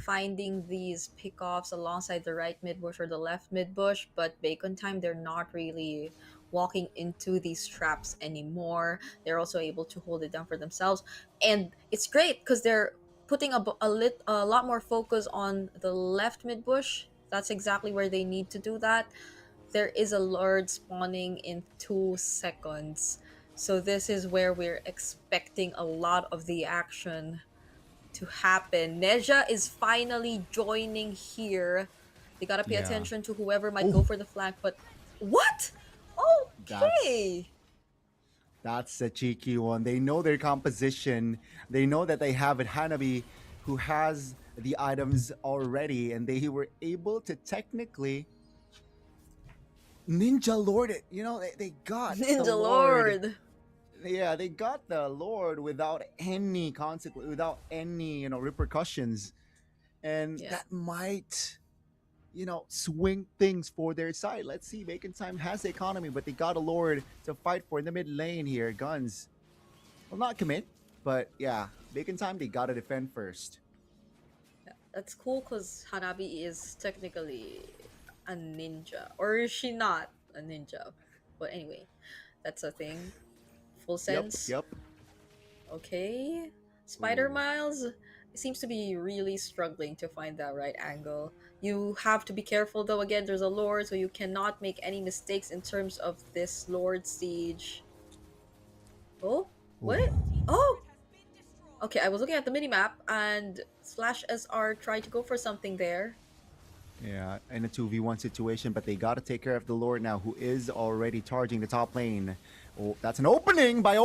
finding these pickoffs alongside the right mid bush or the left mid bush, but Bacon Time, they're not really walking into these traps anymore. They're also able to hold it down for themselves, and it's great because they're putting a lot more focus on the left mid bush. That's exactly where they need to do that. There is a Lord spawning in 2 seconds, so this is where we're expecting a lot of the action to happen. Neja is finally joining here. They gotta pay attention to whoever might go for the flank, but what? Okay. That's a cheeky one. They know their composition. They know that they have it Hanabi, who has the items already, and they were able to technically Ninja Lord it. You know, they got Ninja the Lord. Yeah, they got the Lord without any consequence, without any, you know, repercussions. And that might, you know, swing things for their side. Let's see. Bacon Time has the economy, but they got a Lord to fight for in the mid lane here. Guns will not commit, but yeah, Bacon Time, they gotta defend first. Yeah, that's cool because Hanabi is technically a ninja. Or is she not a ninja? But anyway, that's a thing. Full sense. Yep. Okay. Spider Miles seems to be really struggling to find that right angle. You have to be careful though. Again, there's a Lord, so you cannot make any mistakes in terms of this Lord siege. Oh, what? Oh! Okay, I was looking at the minimap and /SR tried to go for something there. Yeah, in a 2v1 situation, but they got to take care of the Lord now, who is already charging the top lane. Oh, that's an opening by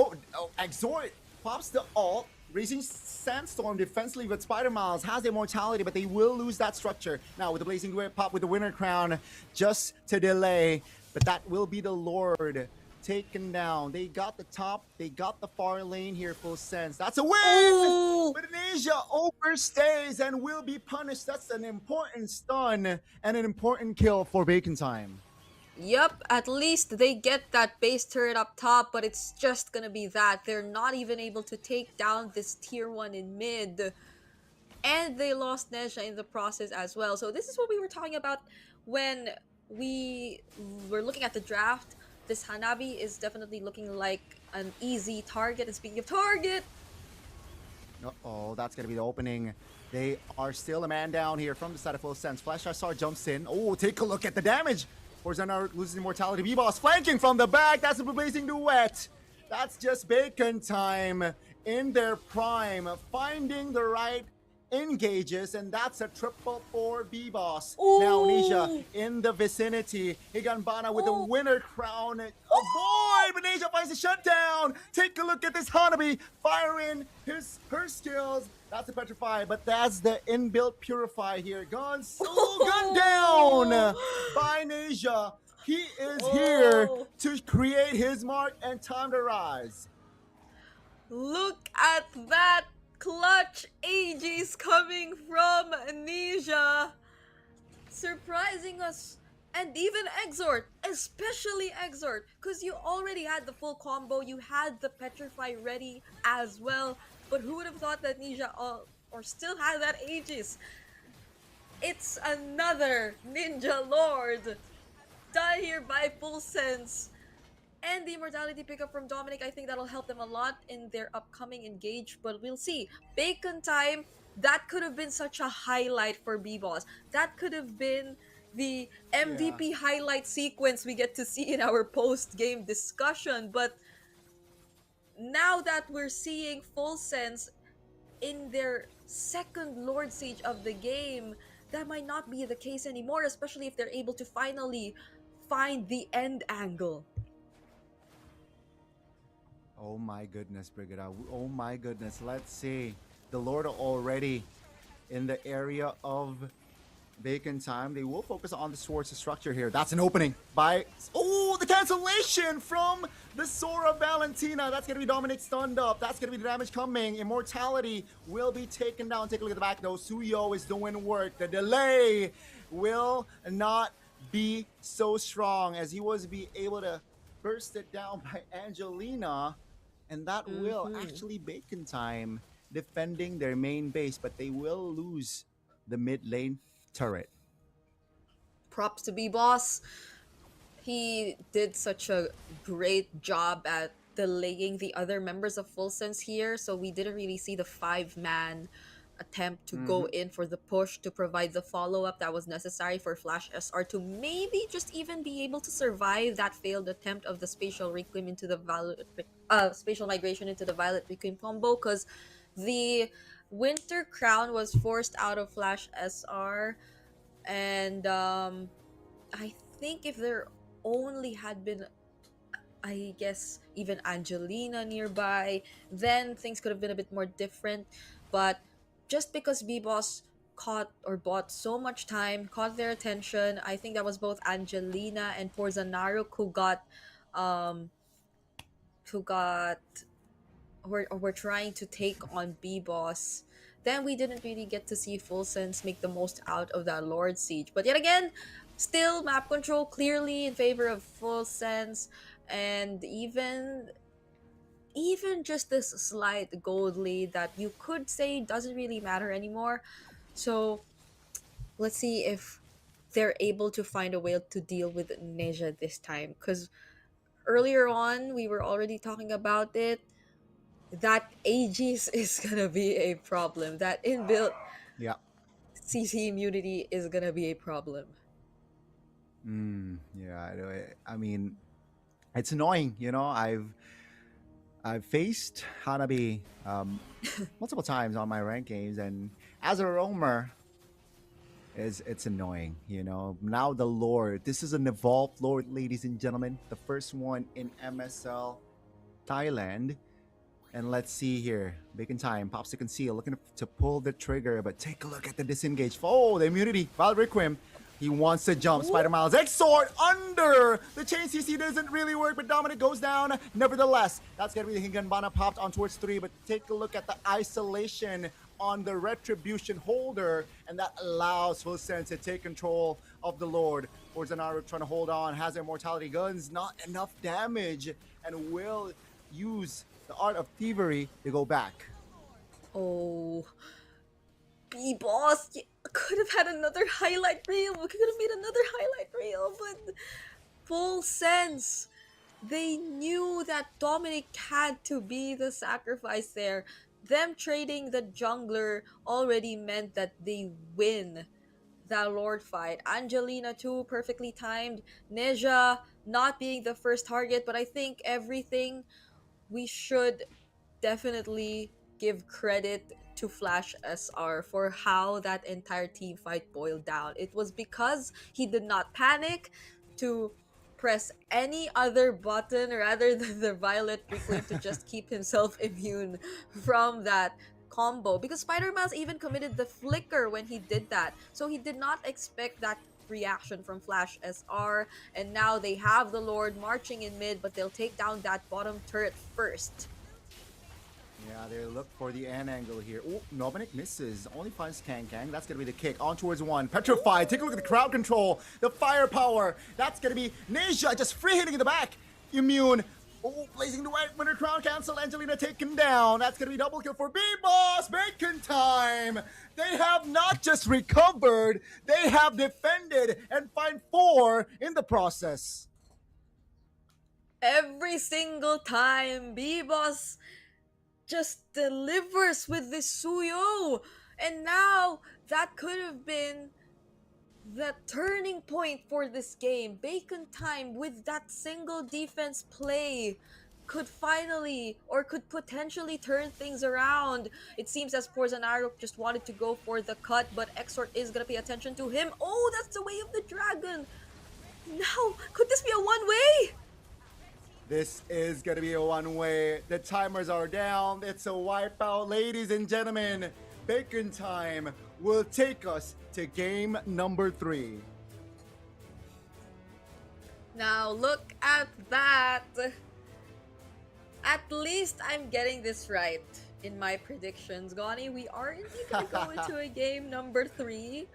Exort. Pops the ult. Raising Sandstorm defensively with Spider Miles has immortality, but they will lose that structure. Now with the Blazing Duet pop with the winner crown just to delay, but that will be the Lord taken down. They got the top, they got the far lane here, full sense. That's a win! Oh! But Asia overstays and will be punished. That's an important stun and an important kill for Bacon Time. Yep, at least they get that base turret up top, but it's just gonna be that. They're not even able to take down this tier 1 in mid. And they lost Neja in the process as well. So this is what we were talking about when we were looking at the draft. This Hanabi is definitely looking like an easy target. And speaking of target, Uh-oh, that's going to be the opening. They are still a man down here from the side of Full Sense. Flash SR jumps in. Oh, take a look at the damage. Forzanar loses immortality. B-Boss flanking from the back. That's a blazing duet. That's just Bacon Time in their prime, finding the right engages, and that's a triple for B-Boss. Now Nisha in the vicinity. Higanbana with the winner crown. Avoid, but Nisha finds a shutdown. Take a look at this Hanabi firing her skills. That's a petrify, but that's the inbuilt purify here. Gone down by Nisha. He is here to create his mark and time to rise. look at that clutch AGs coming from Nisha, surprising us. And even Exort, especially Exort, because you already had the full combo, you had the Petrify ready as well. But who would have thought that Nisha or still had that Aegis? It's another Ninja Lord done here by Full Sense. And the immortality pickup from Dominic, I think that'll help them a lot in their upcoming engage, but we'll see. Bacon Time, that could have been such a highlight for B-Boss. That could have been the MVP highlight sequence we get to see in our post-game discussion, but now that we're seeing Full Sense in their second Lord Siege of the game, that might not be the case anymore, especially if they're able to finally find the end angle. Oh my goodness, Brigida. Oh my goodness. Let's see. The Lord already in the area of Bacon Time. They will focus on the Swords structure here. That's an opening by... Oh, the cancellation from the Sora Valentina. That's going to be Dominic stunned up. That's going to be the damage coming. Immortality will be taken down. Take a look at the back though. Suyo is doing work. The delay will not be so strong as he was be able to burst it down by Angelina. And that will actually Bacon Time defending their main base, but they will lose the mid lane turret. Props to B-Boss. He did such a great job at delaying the other members of Full Sense here, so we didn't really see the 5-man attempt to go in for the push to provide the follow-up that was necessary for Flash SR to maybe just even be able to survive that failed attempt of the spatial requiem into the spatial migration into the Violet Requiem combo, because the Winter Crown was forced out of Flash SR, and I think if there only had been, I guess, even Angelina nearby, then things could have been a bit more different. But just because B-Boss caught or bought so much time, caught their attention, I think that was both Angelina and Porzanaruk who were trying to take on B-Boss. Then we didn't really get to see Full Sense make the most out of that Lord Siege. But yet again, still map control clearly in favor of Full Sense, and even just this slight gold lead that you could say doesn't really matter anymore. So let's see if they're able to find a way to deal with Neja this time, because earlier on we were already talking about it. That Aegis is gonna be a problem. That inbuilt CC immunity is gonna be a problem. I mean, it's annoying, you know. I've faced Hanabi multiple times on my rank games, and as a roamer, it's annoying, you know. Now the Lord, this is an evolved Lord, ladies and gentlemen, the first one in MSL Thailand. And let's see here, Bacon Time pops to conceal, looking to pull the trigger, but take a look at the disengage. Oh, the immunity, Violet Requiem. He wants to jump. Spider Miles X sword under the chain. CC doesn't really work, but Dominic goes down. Nevertheless, that's gonna be the Higanbana popped on towards 3. But take a look at the isolation on the retribution holder, and that allows Full Sense to take control of the Lord. Orzanaro trying to hold on, has immortality guns, not enough damage, and will use the art of thievery to go back. Oh, B-Boss could have had another highlight reel. We could have made another highlight reel, but Full Sense. They knew that Dominic had to be the sacrifice there. Them trading the jungler already meant that they win that Lord fight. Angelina too, perfectly timed. Neja not being the first target, but I think everything we should definitely give credit to Flash SR for how that entire team fight boiled down. It was because he did not panic to press any other button rather than the Violet Reclaim to just keep himself immune from that combo. Because Spider-Miles even committed the flicker when he did that. So he did not expect that reaction from Flash SR, and now they have the Lord marching in mid, but they'll take down that bottom turret first. Yeah, they look for the N angle here. Oh, Dominic misses. Only finds Kang. That's going to be the kick. On towards 1. Petrified. Take a look at the crowd control. The firepower. That's going to be Neja just free hitting in the back. Immune. Oh, blazing the white winner crown cancel. Angelina taken down. That's going to be double kill for B-Boss. Bacon time. They have not just recovered. They have defended and find 4 in the process. Every single time, B-Boss just delivers with this Suyo. And now that could have been the turning point for this game. Bacon time with that single defense play could finally or could potentially turn things around. It seems as Porzanaro just wanted to go for the cut, but Exort is gonna pay attention to him. Oh, that's the way of the dragon. Now, could this be a one-way? This is going to be a one-way. The timers are down. It's a wipeout. Ladies and gentlemen, Bacon time will take us to game number 3. Now, look at that. At least I'm getting this right in my predictions. Gani, we are indeed going to go into a game number 3,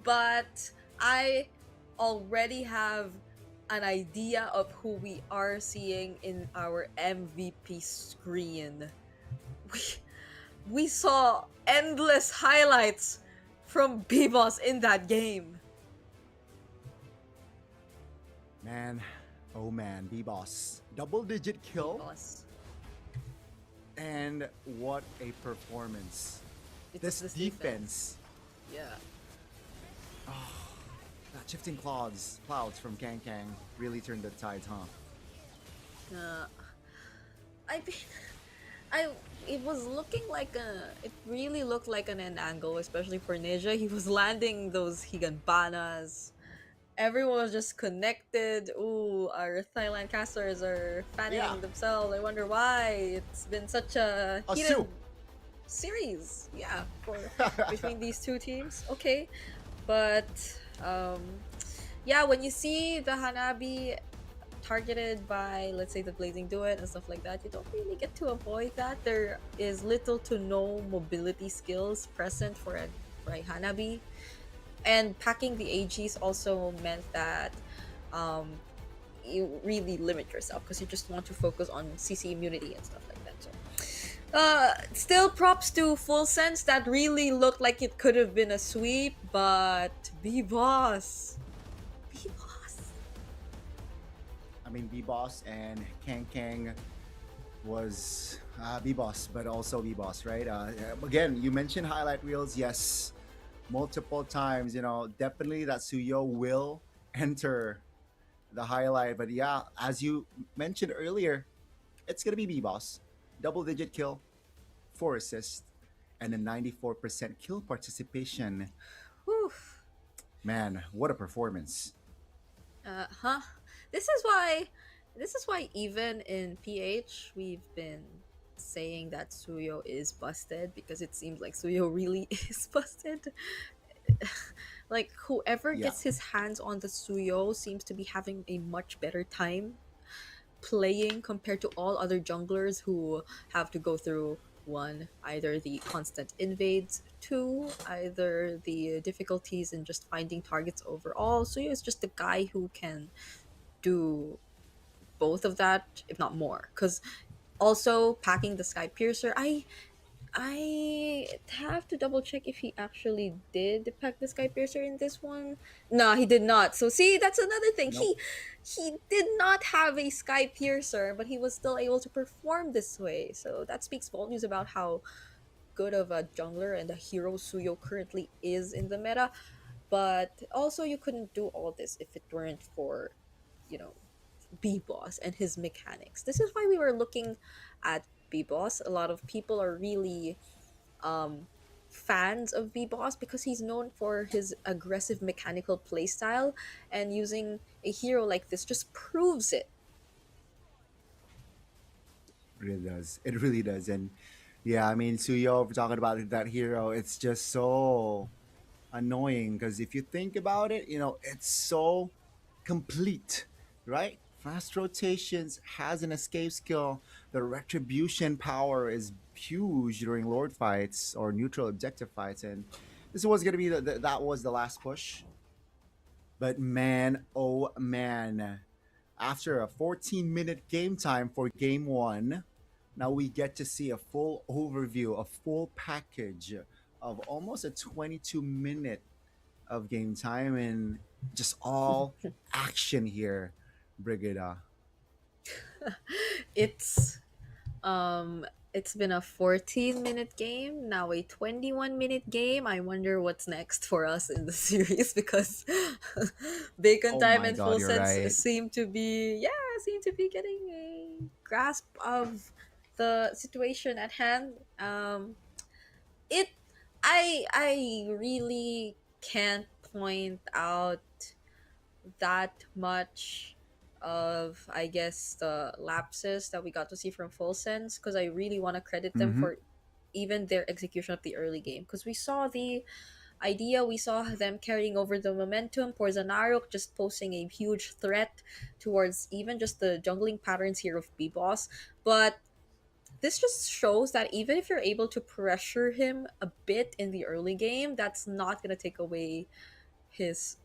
but I already have an idea of who we are seeing in our MVP screen. We saw endless highlights from B-Boss in that game. Man, oh man, B-Boss. Double-digit kill. B-Boss. And what a performance. It This was defense. Yeah. That shifting clouds from Kang really turned the tides, huh? I mean, it was looking like it really looked like an end angle, especially for Neja. He was landing those Higanbanas. Everyone was just connected. Ooh, our Thailand casters are fanning themselves. I wonder why. It's been such a heated series, between these two teams. Okay, but when you see the Hanabi targeted by, let's say, the Blazing Duet and stuff like that, you don't really get to avoid that. There is little to no mobility skills present for a Hanabi. And packing the AGs also meant that you really limit yourself because you just want to focus on CC immunity and stuff like that. So, still props to Full Sense. That really looked like it could have been a sweep, but B-Boss. I mean, B-Boss and Kang was B-Boss, but also B-Boss, right? Again, you mentioned highlight reels. Yes, multiple times. Definitely that Suyo will enter the highlight. But yeah, as you mentioned earlier, it's gonna be B-Boss. Double-digit kill, 4 assists, and a 94% kill participation. Whew. Man, what a performance! This is why even in PH we've been saying that Suyo is busted, because it seems like Suyo really is busted. Like whoever Yeah. gets his hands on the Suyo seems to be having a much better time playing compared to all other junglers who have to go through one, either the constant invades, two, either the difficulties in just finding targets overall. Suyo is just the guy who can do both of that, if not more. Because also packing the Sky Piercer, I have to double check if he actually did pack the Sky Piercer in this one. No, he did not. So see, that's another thing. Nope. He did not have a Sky Piercer, but he was still able to perform this way. So that speaks volumes about how good of a jungler and a hero Suyo currently is in the meta. But also, you couldn't do all this if it weren't for, you know, B Boss and his mechanics. This is why we were looking at B Boss. A lot of people are really fans of B Boss because he's known for his aggressive mechanical playstyle, and using a hero like this just proves it. It really does. It really does. And yeah, I mean, Suyo, if we're talking about that hero, it's just so annoying because if you think about it, it's so complete, right? Fast rotations has an escape skill. The retribution power is huge during Lord fights or neutral objective fights, and this was gonna be that was the last push. But man, oh man, after a 14-minute game time for game one, now we get to see a full overview, a full package of almost a 22-minute of game time and just all action here, Brigida. It's been a 14-minute game, now a 21-minute game. I wonder what's next for us in the series because Bacon Oh Time my and God, Full you're Sense right. seem to be getting a grasp of the situation at hand. It I really can't point out that much of, I guess, the lapses that we got to see from Full Sense, because I really want to credit them Mm-hmm. for even their execution of the early game, because we saw the idea, we saw them carrying over the momentum. Porzanarok just posing a huge threat towards even just the jungling patterns here of B-Boss. But this just shows that even if you're able to pressure him a bit in the early game, that's not going to take away his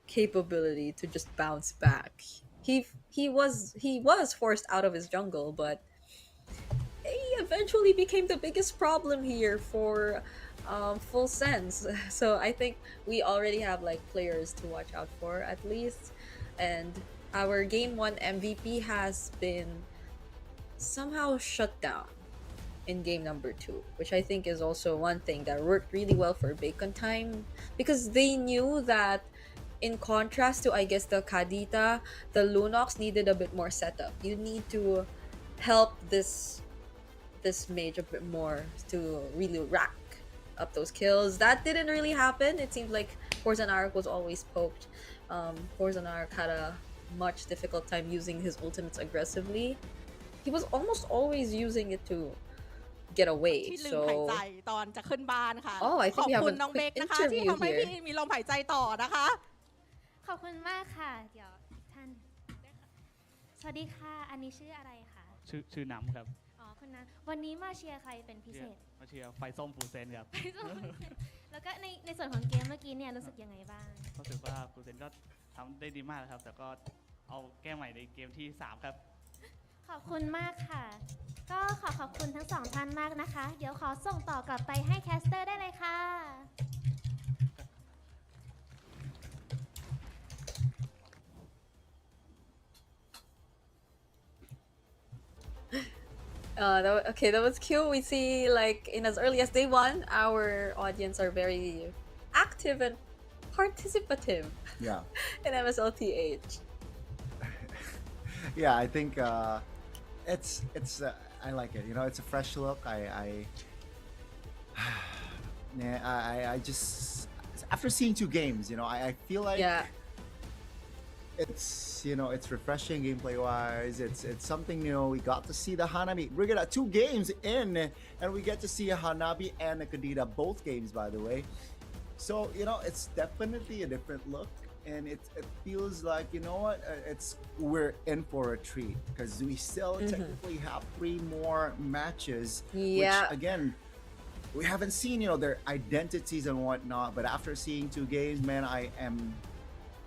capability to just bounce back. He was forced out of his jungle, but he eventually became the biggest problem here for Full Sense. So I think we already have like players to watch out for at least, and our game one MVP has been somehow shut down in game number two, which I think is also one thing that worked really well for Bacon Time, because they knew that in contrast to, I guess, the Kadita, the Lunox needed a bit more setup. You need to help this mage a bit more to really rack up those kills. That didn't really happen. It seems like Porzanarok was always poked. Porzanarok had a much difficult time using his ultimates aggressively. He was almost always using it to get away. ที่ลืมหายใจ ตอนจะขึ้นบ้านค่ะ Oh, I ขอบ think we have คุ a ณน้องเบ quick คนะคะ ที่ interview ทำให้ here. พี่มีลมหายใจต่อนะคะ ขอบคุณมากค่ะ เดี๋ยวท่านสวัสดีค่ะ อันนี้ชื่ออะไรคะ ชื่อน้ำครับ อ๋อคุณนัทวันนี้มาเชียร์ใครเป็นพิเศษ มาเชียร์ไฟส้มฟูเซนครับ แล้วก็ในส่วนของเกมเมื่อกี้เนี่ยรู้สึกยังไงบ้าง รู้สึกว่าฟูเซนก็ทำได้ดีมากนะครับ แต่ก็เอาแก้ใหม่ในเกมที่ 3 ครับ ขอบคุณมากค่ะ ก็ขอบคุณทั้งสองท่านมากนะคะ เดี๋ยวขอส่งต่อกลับไปให้แคสเตอร์ได้เลยค่ะ That was cute. We see, like, in as early as day one, our audience are very active and participative Yeah. in MSLTH. Yeah, I think it's I like it. It's a fresh look. I just after seeing 2 games, I feel like Yeah. it's refreshing gameplay wise. It's something new. We got to see the Hanabi. We're gonna 2 games in, and we get to see a Hanabi and a Kadita, both games, by the way. So it's definitely a different look, and it feels like it's we're in for a treat because we still technically have three more matches, which Yeah. again we haven't seen their identities and whatnot. But after seeing two games, man, I am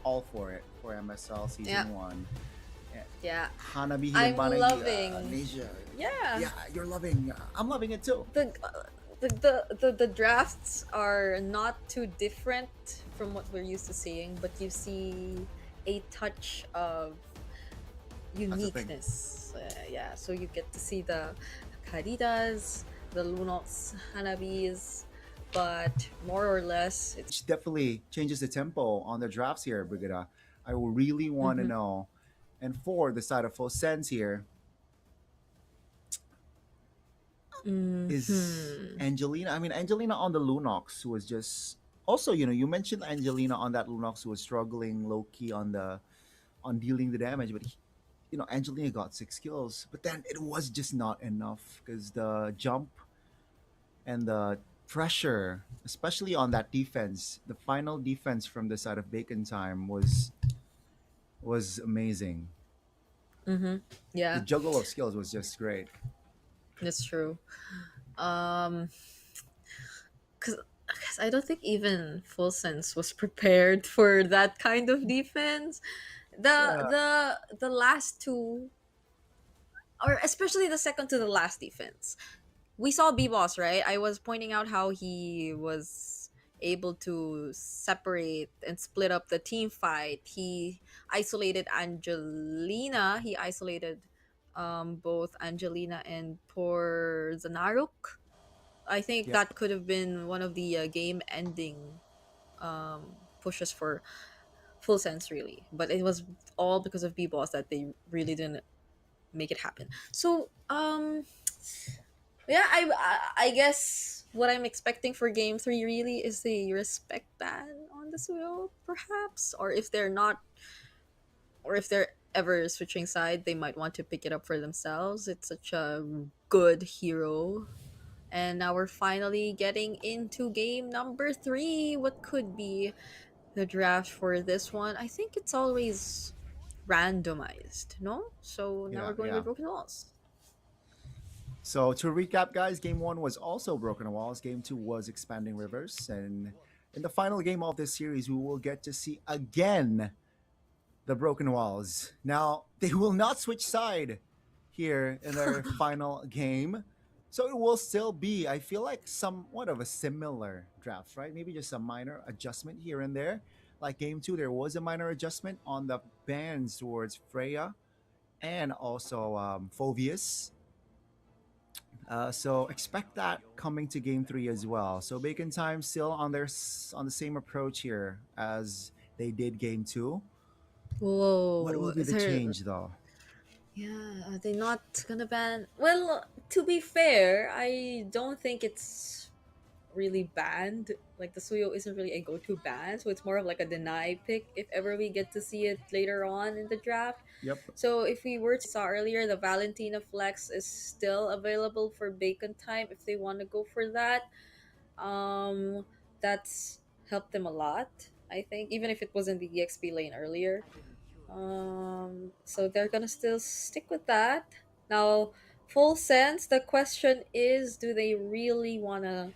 all for it for MSL Yeah. season one. Yeah. Hanabi I'm Hilimbanagi, loving. Asia. Yeah. Yeah, you're loving. I'm loving it too. The drafts are not too different from what we're used to seeing, but you see a touch of the thing. uniqueness. Yeah, so you get to see the Karitas, the Lunox, Hanabis, but more or less, it's Which definitely changes the tempo on the drafts here, Brigida. I will really want to know. And for the side of full sense here, is Angelina. I mean, Angelina on the Lunox was just also, you mentioned Angelina on that Lunox who was struggling low key on dealing the damage, but Angelina got 6 kills, but then it was just not enough because the jump and the pressure, especially on that defense, the final defense from the side of Bacon Time was amazing. The yeah, juggle of skills was just great. that's true. Um, because I don't think even Full Sense was prepared for that kind of defense. The Yeah, the last two, or especially the second to the last defense, we saw B-Boss, right? I was pointing out how he was able to separate and split up the team fight. He isolated Angelina. He isolated both Angelina and poor Zanaruk. I think yep. that could have been one of the game-ending pushes for Full Sense, really. But it was all because of B-Boss that they really didn't make it happen. So, yeah, I guess what I'm expecting for game 3 really is the respect ban on the Suyo, perhaps, or if they're not, or if they're ever switching side, they might want to pick it up for themselves. It's such a good hero. And now we're finally getting into game number 3. What could be the draft for this one? I think it's always randomized, no? So now Yeah, we're going yeah. with Broken Walls. So to recap, guys, game one was also Broken Walls. Game two was Expanding Rivers, and in the final game of this series, we will get to see again the Broken Walls. Now they will not switch side here in their final game, so it will still be, I feel like, somewhat of a similar draft, right? Maybe just a minor adjustment here and there. Like game two, there was a minor adjustment on the bans towards Freya and also Phovius. So expect that coming to game three as well. So Bacon Time still on the same approach here as they did game two. What will Whoa, be the change though? yeah, are they not gonna ban? Well, to be fair, I don't think it's really banned. Like the Suyo isn't really a go-to ban, so it's more of like a deny pick if ever we get to see it later on in the draft. Yep. So if we were to saw earlier, the Valentina Flex is still available for Bacon Time if they want to go for that. Um, that's helped them a lot, I think, even if it was in the EXP lane earlier. So they're gonna still stick with that. Now, Full Sense, the question is, do they really wanna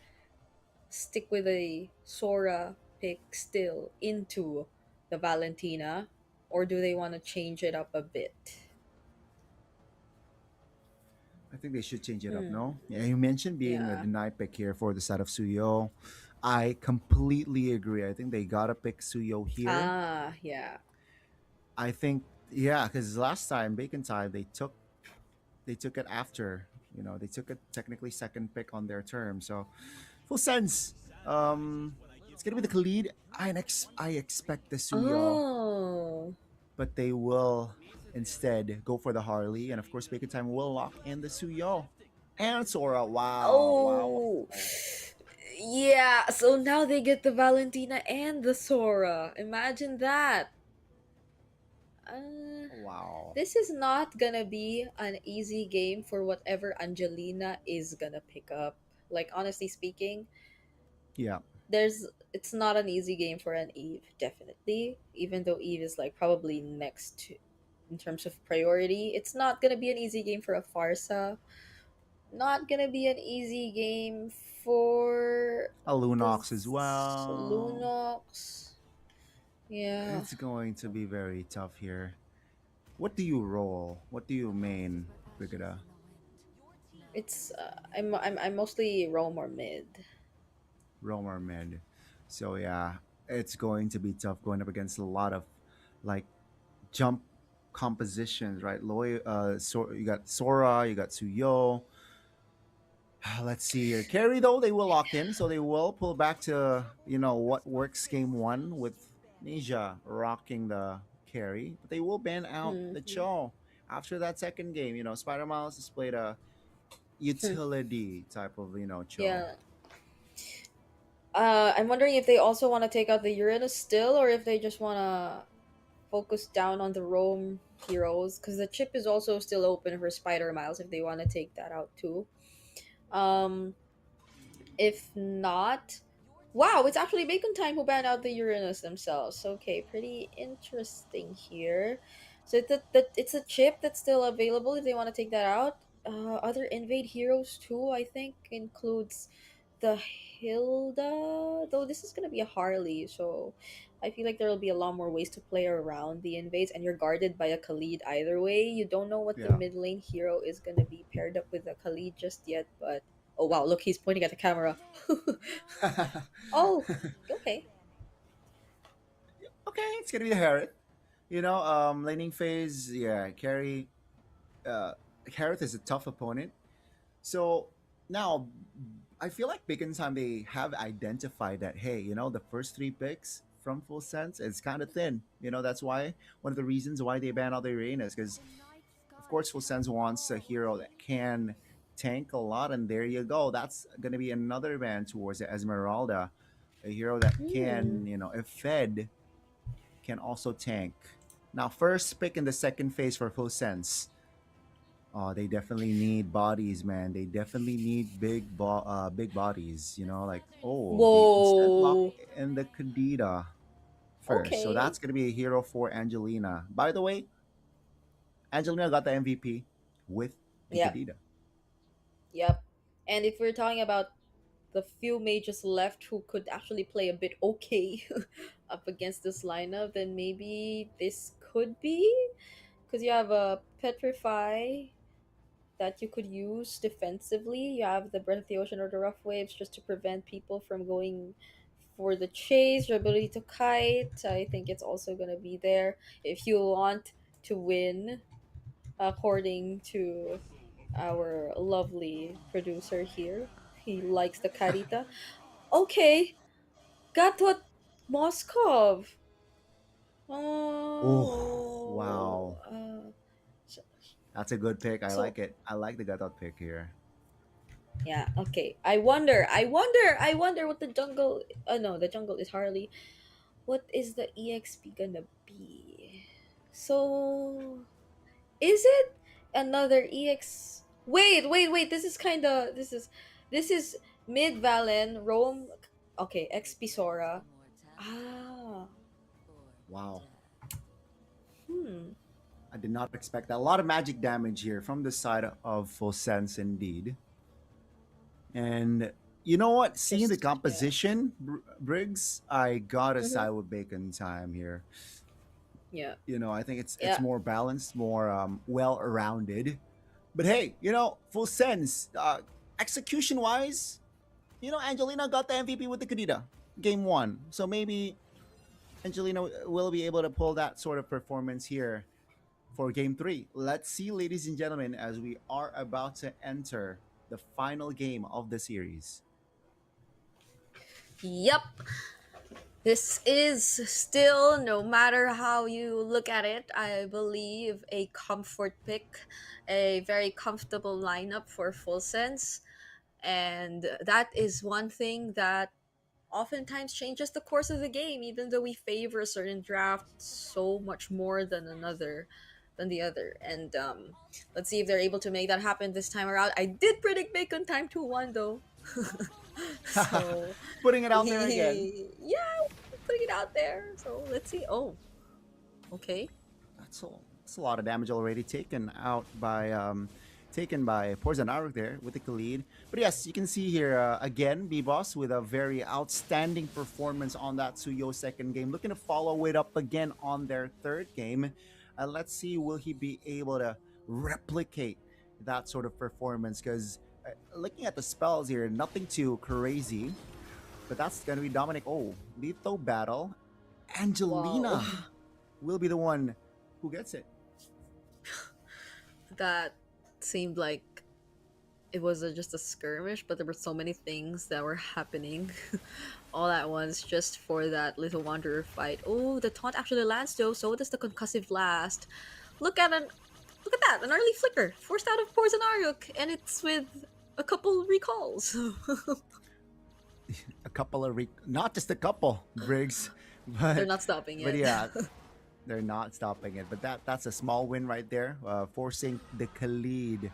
stick with a Sora pick still into the Valentina, or do they want to change it up a bit? I think they should change it up, no? Yeah, you mentioned being a Yeah. deny pick here for the side of Suyo. I completely agree. I think they gotta pick Suyo here. Ah, yeah. I think yeah, because last time Bacon Time they took it after. They took it technically second pick on their term. So full sense. It's gonna be the Khalid. I expect the Suyo, Oh. but they will instead go for the Harley, and of course Bacon Time will lock in the Suyo and Sora. Wow, wow. Oh. Yeah, so now they get the Valentina and the Sora. Imagine that. Wow. This is not gonna be an easy game for whatever Angelina is gonna pick up. Like, honestly speaking, Yeah. there's it's not an easy game for an Eve, definitely. Even though Eve is like probably next to, in terms of priority, it's not gonna be an easy game for a Farsa. Not gonna be an easy game for A the Lunox as well. Lunox. Yeah, It's going to be very tough here. What do you roll? What do you main, Brigada? it's I'm mostly roam or mid. Roamer mid. So yeah, it's going to be tough going up against a lot of like jump compositions, right? You got Sora, you got Suyo. Let's see here. Carry though, they will lock in, so they will pull back to what works game one with Ninja rocking the carry, but they will ban out the Mhm. Cho after that second game. Spider Miles displayed a utility type of Cho. Yeah. I'm wondering if they also want to take out the Uranus still, or if they just want to focus down on the Rome heroes, because the chip is also still open for Spider Miles if they want to take that out too. Um, if not, wow, it's actually Bacon Time who banned out the Uranus themselves. Okay, pretty interesting here. So it's a chip that's still available if they want to take that out. Other invade heroes too, I think, includes the Hilda. Though this is gonna be a Harley, so I feel like there will be a lot more ways to play around the invades, and you're guarded by a Khalid either way. You don't know what the Yeah. mid lane hero is gonna be paired up with a Khalid just yet, but oh wow, look, he's pointing at the camera. Oh, okay. Okay, it's gonna be the Harriet. Laning phase, yeah, uh Harriet is a tough opponent. So now I feel like big in time they have identified that, hey, the first three picks from Full Sense is kind of thin. That's why one of the reasons why they ban all the arenas, because of course Full Sense wants a hero that can tank a lot, and there you go. That's gonna be another ban towards the Esmeralda, a hero that Hmm. can, if fed, can also tank. Now, first pick in the second phase for Full Sense. Oh, they definitely need bodies, man. They definitely need big bodies. Like, oh, they instead lock Whoa. in the Kadita first. So Okay. that's gonna be a hero for Angelina. By the way, Angelina got the MVP with the Yep. Kadita. Yep. And if we're talking about the few mages left who could actually play a bit okay up against this lineup, then maybe this could be, because you have a Petrify that you could use defensively. You have the Breath of the Ocean or the Rough Waves just to prevent people from going for the chase. Your ability to kite, I think it's also going to be there if you want to win, according to our lovely producer here. He likes the carita. Okay, got what? Moskov. Oh, Oh, wow. That's a good pick. I so like it. I like the Gatot pick here. yeah, okay. I wonder what the jungle. No, the jungle is Harley. What is the EXP gonna be? So, is it another EX? Wait. This is mid Valen Rome. Okay, XP Sora. Ah, Wow. hmm. I did not expect that. A lot of magic damage here from the side of Full Sense indeed. And you know what? Seeing the Just yeah. composition, Briggs, I gotta Mm-hmm. side with Bacon Time here. Yeah. I think it's Yeah. more balanced, more well rounded. But hey, Full Sense, execution wise, Angelina got the MVP with the Kadita game one. So maybe Angelina will be able to pull that sort of performance here for game three. Let's see, ladies and gentlemen, as we are about to enter the final game of the series. Yep. This is still, no matter how you look at it, I believe a comfort pick, a very comfortable lineup for Full Sense. And that is one thing that oftentimes changes the course of the game, even though we favor a certain draft so much more than the other. And let's see if they're able to make that happen this time around. I did predict Bacon Time 2-1 though. So Putting it out there again. yeah, putting it out there. So let's see. Oh, okay. That's a lot of damage already taken by Porzanaruk there with the Khalid. But yes, you can see here again B-Boss with a very outstanding performance on that Suyo second game, looking to follow it up again on their third game. Let's see, will he be able to replicate that sort of performance? Because looking at the spells here, nothing too crazy. But that's gonna be Dominic. Oh, lethal battle. Angelina Wow. will be the one who gets it. That seemed like it was just a skirmish, but there were so many things that were happening all at once just for that little wanderer fight. Oh, the taunt actually lands though, so does the concussive blast. Look at that, an early flicker forced out of Porzan Ariuk, and it's with a couple recalls. A couple of not just a couple, Briggs, but They're not stopping it. But yeah, they're not stopping it. But that's a small win right there, forcing the Khalid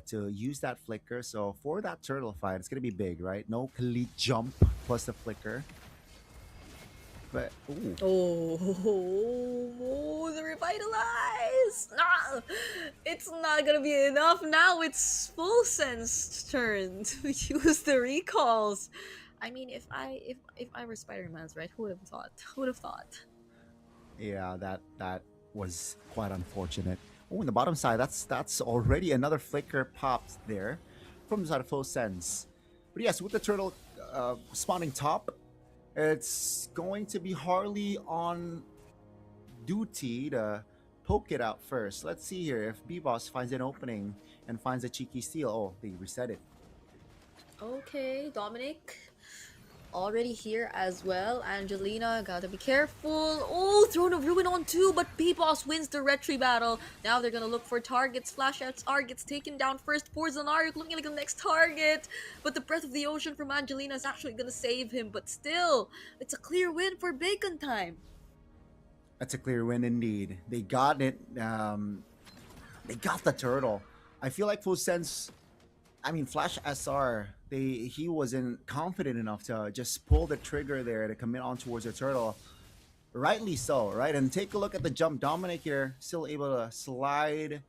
to use that flicker. So for that turtle fight, it's gonna be big, right? No Khalid jump plus the flicker. But ooh. Oh, the revitalize! Nah, it's not gonna be enough now. It's Full Sense turn to use the recalls. I mean, if I were Spider-Man's, right? Who would have thought? Who would have thought? Yeah, that was quite unfortunate. Oh, in the bottom side, that's already another flicker popped there from the side of Full Sense. But yes, with the turtle spawning top, it's going to be Harley on duty to poke it out first. Let's see here if B-Boss finds an opening and finds a cheeky steal. Oh, they reset it. Okay, Dominic already here as well. Angelina, gotta be careful. Oh, Throne of Ruin on 2, but B-Boss wins the retry battle. Now they're gonna look for targets. Flash R gets taken down first. Porzanariuk looking like the next target. But the Breath of the Ocean from Angelina is actually gonna save him. But still, it's a clear win for Bacon Time. That's a clear win indeed. They got it. They got the turtle. I feel like Full Sense, Flash SR, he wasn't confident enough to just pull the trigger there to commit on towards the turtle. Rightly so, right? And take a look at the jump. Dominic here still able to slide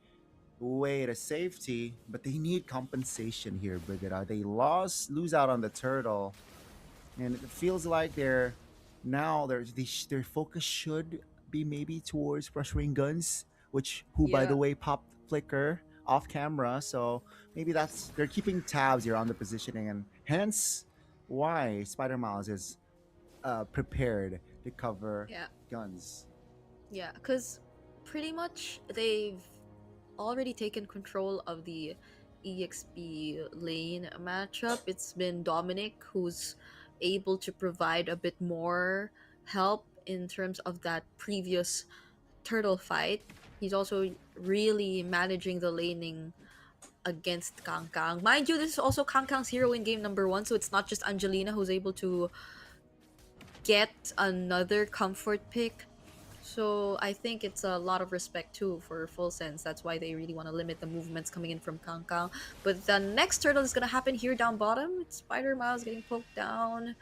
away to safety, but they need compensation here, Brigada. They lose out on the turtle, and it feels like their focus should be maybe towards pressuring guns, by the way popped flicker off camera, so maybe they're keeping tabs here on the positioning, and hence why Spider Miles is prepared to cover guns. Yeah, because pretty much they've already taken control of the EXP lane matchup. It's been Dominic who's able to provide a bit more help in terms of that previous turtle fight. He's also really managing the laning against Kang Kang. Mind you, this is also Kang Kang's hero in game number 1, so it's not just Angelina who's able to get another comfort pick. So I think it's a lot of respect too for Full Sense. That's why they really want to limit the movements coming in from Kang Kang. But the next turtle is going to happen here down bottom. It's Spider Miles getting poked down.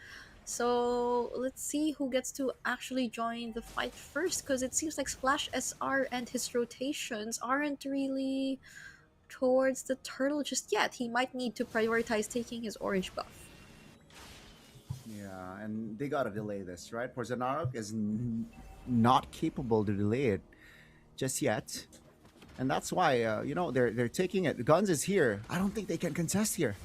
So let's see who gets to actually join the fight first, because it seems like Splash SR and his rotations aren't really towards the turtle just yet. He might need to prioritize taking his orange buff. Yeah, and they gotta delay this, right? Porzanaruk is not capable to delay it just yet, and that's why they're taking it. Guns is here. I don't think they can contest here.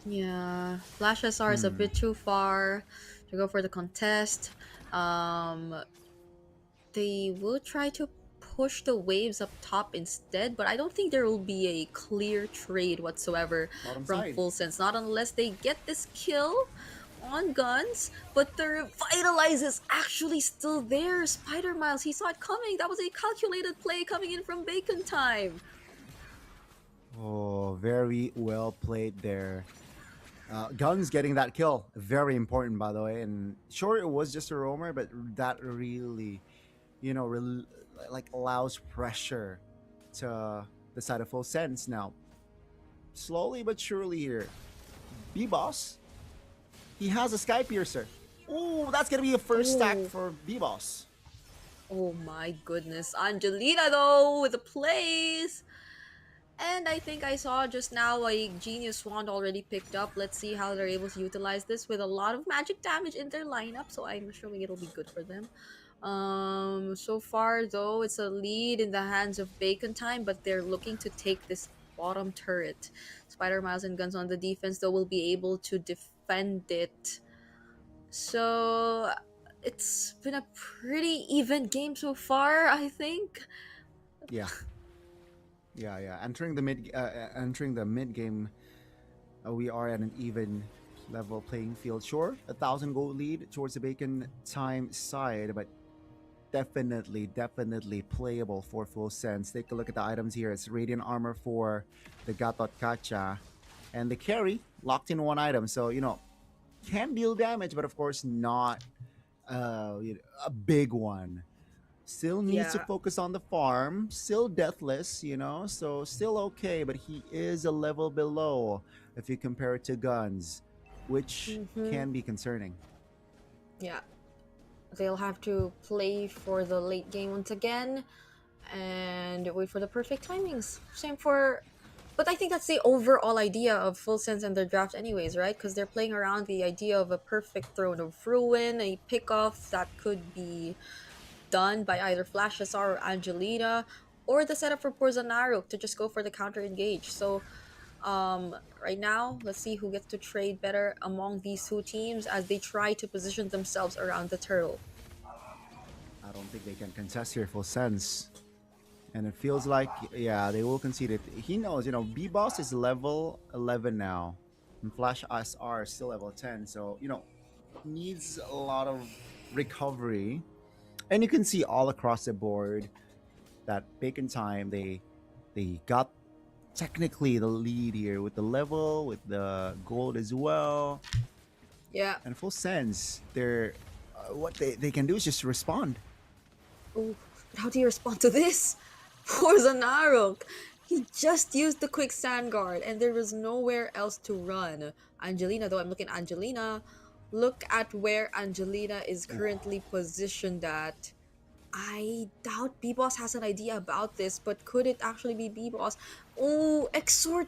Yeah, Flash SR is a bit too far to go for the contest. They will try to push the waves up top instead, but I don't think there will be a clear trade whatsoever from Full Sense. Not unless they get this kill on guns, but the Revitalize is actually still there. Spider Miles, he saw it coming. That was a calculated play coming in from Bacon Time. Oh, very well played there. Guns getting that kill, very important, by the way. And sure, it was just a roamer, but that really, allows pressure to the side of Full Sense. Now, slowly but surely here, B-Boss, he has a Sky Piercer. Ooh, that's gonna be a first stack Ooh. for B-Boss. Oh my goodness. Angelina though with the plays. And I think I saw just now a Genius Wand already picked up. Let's see how they're able to utilize this with a lot of magic damage in their lineup. So I'm assuming it'll be good for them. So far though, it's a lead in the hands of Bacon Time, but they're looking to take this bottom turret. Spider Miles and Guns on the defense though will be able to defend it. So it's been a pretty even game so far, I think. Yeah. Yeah. Entering the mid game, we are at an even level playing field. Sure, 1,000 gold lead towards the Bacon Time side, but definitely playable for Full Sense. Take a look at the items here. It's Radiant Armor for the Gatot Kacha, and the carry locked in one item. So can deal damage, but of course not a big one. Still needs to Yeah. focus on the farm. Still deathless, so still okay, but he is a level below if you compare it to Guns, which can be concerning. Yeah. They'll have to play for the late game once again and wait for the perfect timings. Same for... But I think that's the overall idea of Full Sense and their draft anyways, right? Because they're playing around the idea of a perfect Throne of Ruin, a pick-off that could be done by either Flash SR or Angelina, or the setup for Porzanaruk to just go for the counter engage. So right now, let's see who gets to trade better among these two teams as they try to position themselves around the turtle. I don't think they can contest here, Full Sense. And it feels like, yeah, they will concede it. He knows, B-Boss is level 11 now. And Flash SR is still level 10. So, needs a lot of recovery. And you can see all across the board that Bacon Time, they got technically the lead here with the level, with the gold as well. Yeah. And Full Sense, they're what they can do is just respond. Ooh, how do you respond to this? Porzanaruk! He just used the quick sand guard and there was nowhere else to run. Angelina, though, I'm looking at Angelina. Look at where Angelina is currently positioned at. I doubt B-Boss has an idea about this, but could it actually be B-Boss? Oh, Exort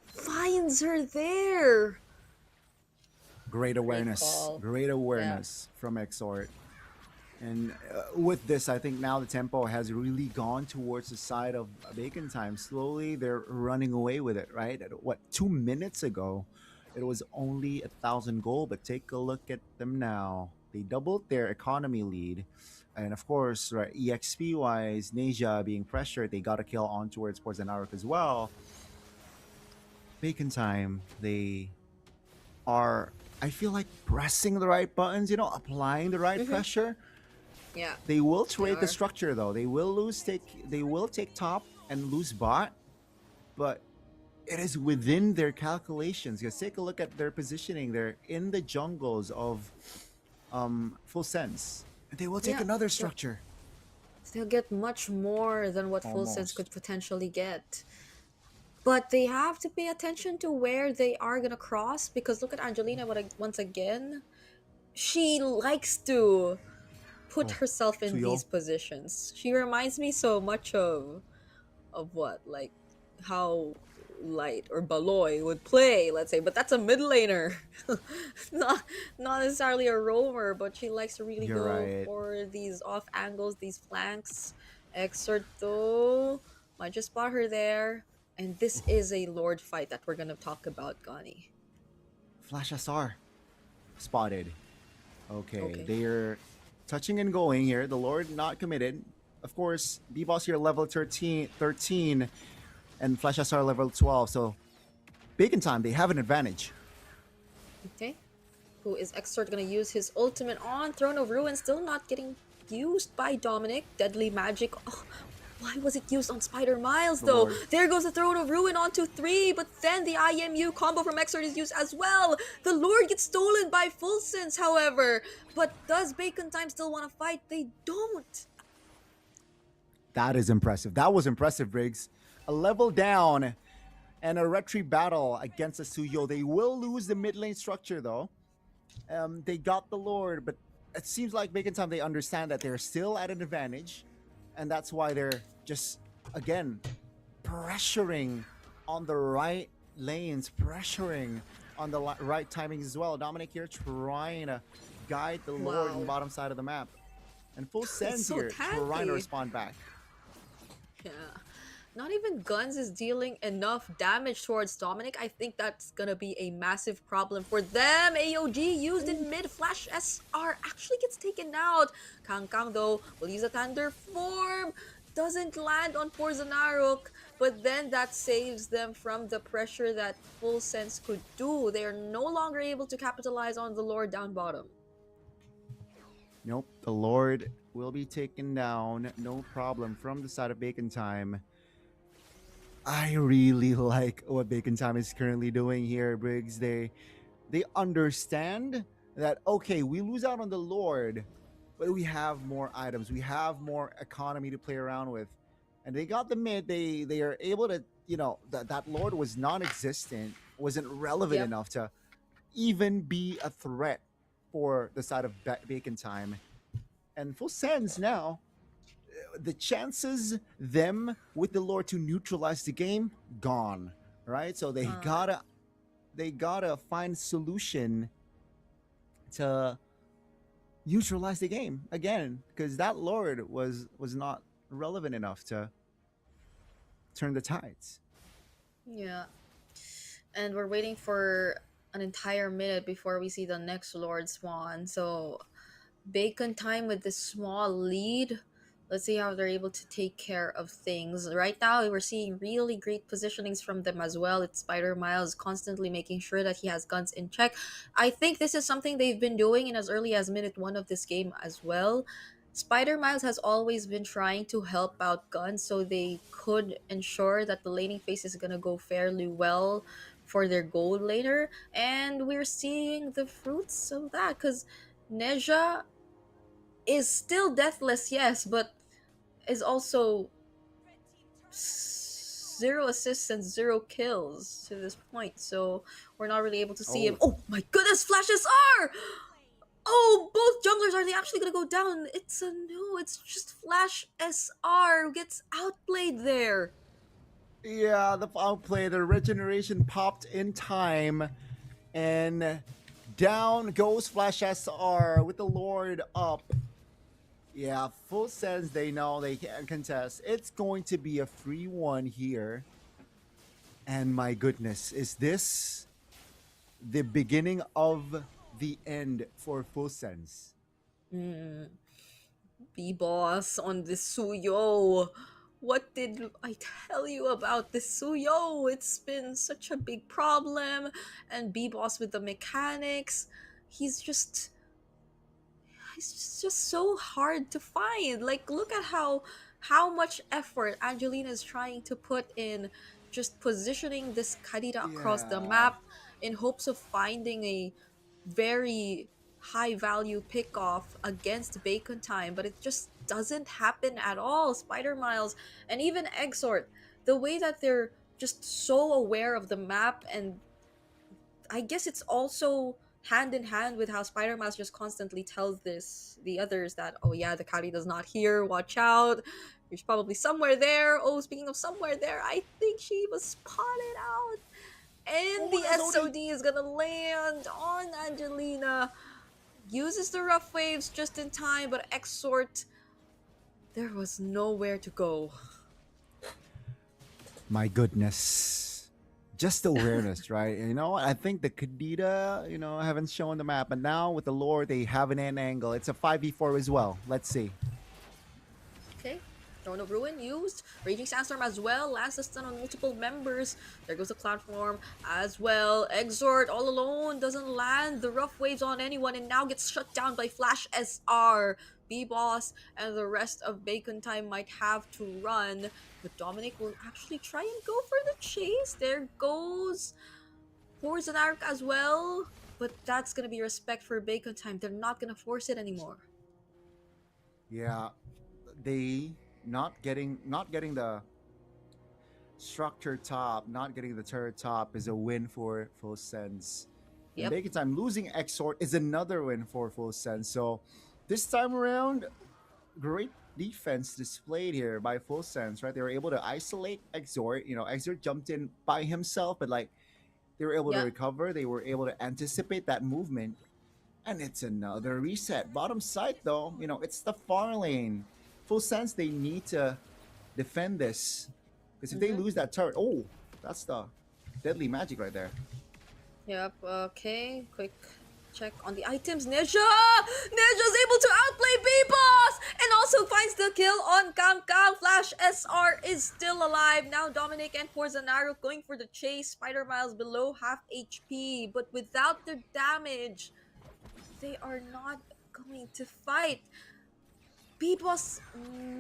finds her there. Great awareness. call. Great awareness from Exort. And with this, I think now the tempo has really gone towards the side of Bacon Time. Slowly, they're running away with it, right? At 2 minutes ago, it was only 1,000 gold, but take a look at them now. They doubled their economy lead. And of course, right, EXP-wise, Neja being pressured, they got a kill on towards Porzanaruk as well. Bacon Time, they are, I feel like, pressing the right buttons, applying the right pressure. Yeah. They will trade the are. structure though. They will take top and lose bot, but it is within their calculations. Because take a look at their positioning. They're in the jungles of Full Sense. And they will take another structure. They'll get much more than what Full Sense Almost. could potentially get. But they have to pay attention to where they are gonna cross, because look at Angelina once again. She likes to put herself in Tuyo. these positions. She reminds me so much of what? Like how Light or Baloy would play, let's say, but that's a mid laner. not necessarily a roamer, but she likes to really You're go right. for these off angles, these flanks. Exert though might just spot her there. And this is a Lord fight that we're gonna talk about, Gani. Flash SR spotted. Okay, they're touching and going here. The Lord not committed. Of course, B-Boss here level 13, and Flash SR level 12. So Bacon Time, they have an advantage. Okay. Who is Exort gonna use his ultimate on? Throne of Ruin still not getting used by Dominic. Deadly Magic. Oh, why was it used on Spider Miles though? Lord. There goes the Throne of Ruin onto 3, but then the IMU combo from Exort is used as well. The Lord gets stolen by Full Sense, however. But does Bacon Time still want to fight? They don't. That is impressive. That was impressive, Briggs. A level down, and a retreat battle against a Suyo. They will lose the mid lane structure though. They got the Lord, but it seems like Bacon Time, they understand that they're still at an advantage, and that's why they're just, again, pressuring on the right lanes, pressuring on the right timings as well. Dominic here trying to guide the Lord in the bottom side of the map. And full sense so here trying to tanky. respond back. Yeah. Not even Guns is dealing enough damage towards Dominic. I think that's gonna be a massive problem for them. AOG used in mid. Flash SR actually gets taken out. Kang Kang though will use a Thunder form. Doesn't land on Porzanaruk, but then that saves them from the pressure that Full Sense could do. They are no longer able to capitalize on the Lord down bottom. Nope, the Lord will be taken down, no problem, from the side of Bacon Time. I really like what Bacon Time is currently doing here, Briggs. They understand that, okay, we lose out on the Lord, but we have more items. We have more economy to play around with. And they got the mid. They are able to, that Lord was non-existent, wasn't relevant enough to even be a threat for the side of Bacon Time. And full sense now, the chances them with the Lord to neutralize the game gone, right? So they gotta find solution to neutralize the game again, because that Lord was not relevant enough to turn the tides. Yeah. And we're waiting for an entire minute before we see the next Lord spawn. So Bacon Time with this small lead. Let's see how they're able to take care of things. Right now, we're seeing really great positionings from them as well. It's Spider Miles constantly making sure that he has Guns in check. I think this is something they've been doing in as early as minute 1 of this game as well. Spider Miles has always been trying to help out Guns so they could ensure that the laning phase is going to go fairly well for their gold laner. And we're seeing the fruits of that because Neja is still deathless, yes, but is also 0 assists and 0 kills to this point. So we're not really able to see him. Oh my goodness, Flash SR! Oh, both junglers, are they actually gonna go down? It's a no, it's just Flash SR who gets outplayed there. Yeah, the outplay, the regeneration popped in time, and down goes Flash SR with the Lord up. Yeah, full sense they know they can't contest. It's going to be a free one here. And my goodness, is this the beginning of the end for full sense? B-Boss on the Suyo. What did I tell you about the Suyo? It's been such a big problem. And B-Boss with the mechanics. He's just so hard to find. Like, look at how much effort Angelina is trying to put in just positioning this Kadira across the map in hopes of finding a very high value pickoff against Bacon Time, but it just doesn't happen at all. Spider Miles and even Exort, the way that they're just so aware of the map, and I guess it's also hand in hand with how Spider Miles just constantly tells the others that, oh yeah, the Karida's not here, watch out, he's probably somewhere there. Oh, speaking of somewhere there, I think she was spotted out. And the SOD is gonna land on Angelina. Uses the rough waves just in time, but Exort, there was nowhere to go. My goodness. Just awareness, right? I think the Kadita, haven't shown the map, but now with the Lord, they have an end angle. It's a 5v4 as well. Let's see. Okay. Throne of Ruin used. Raging Sandstorm as well. Lands a stun on multiple members. There goes the Cloud Form as well. Exort all alone. Doesn't land the rough waves on anyone and now gets shut down by Flash SR. B-Boss and the rest of Bacon Time might have to run. But Dominic will actually try and go for the chase. There goes Porzanaruk as well. But that's going to be respect for Bacon Time. They're not going to force it anymore. Yeah. They not getting structure top, not getting the turret top is a win for Full Sense. Yep. And Bacon Time losing Exort is another win for Full Sense. So this time around, great defense displayed here by Full Sense, right? They were able to isolate Exort. You know, Exort jumped in by himself, but like they were able to Yeah. recover. They were able to anticipate that movement. And it's another reset. Bottom side though, you know, it's the far lane. Full Sense, they need to defend this. Because if they lose that turret, oh, that's the deadly magic right there. Yep, okay. Quick check on the items. Neja! Neja's able to outplay B-Boss! And also finds the kill on Kang Kang. Flash SR is still alive. Now Dominic and Porzanaro going for the chase. Spider Miles below half HP. But without the damage, they are not going to fight. B-Boss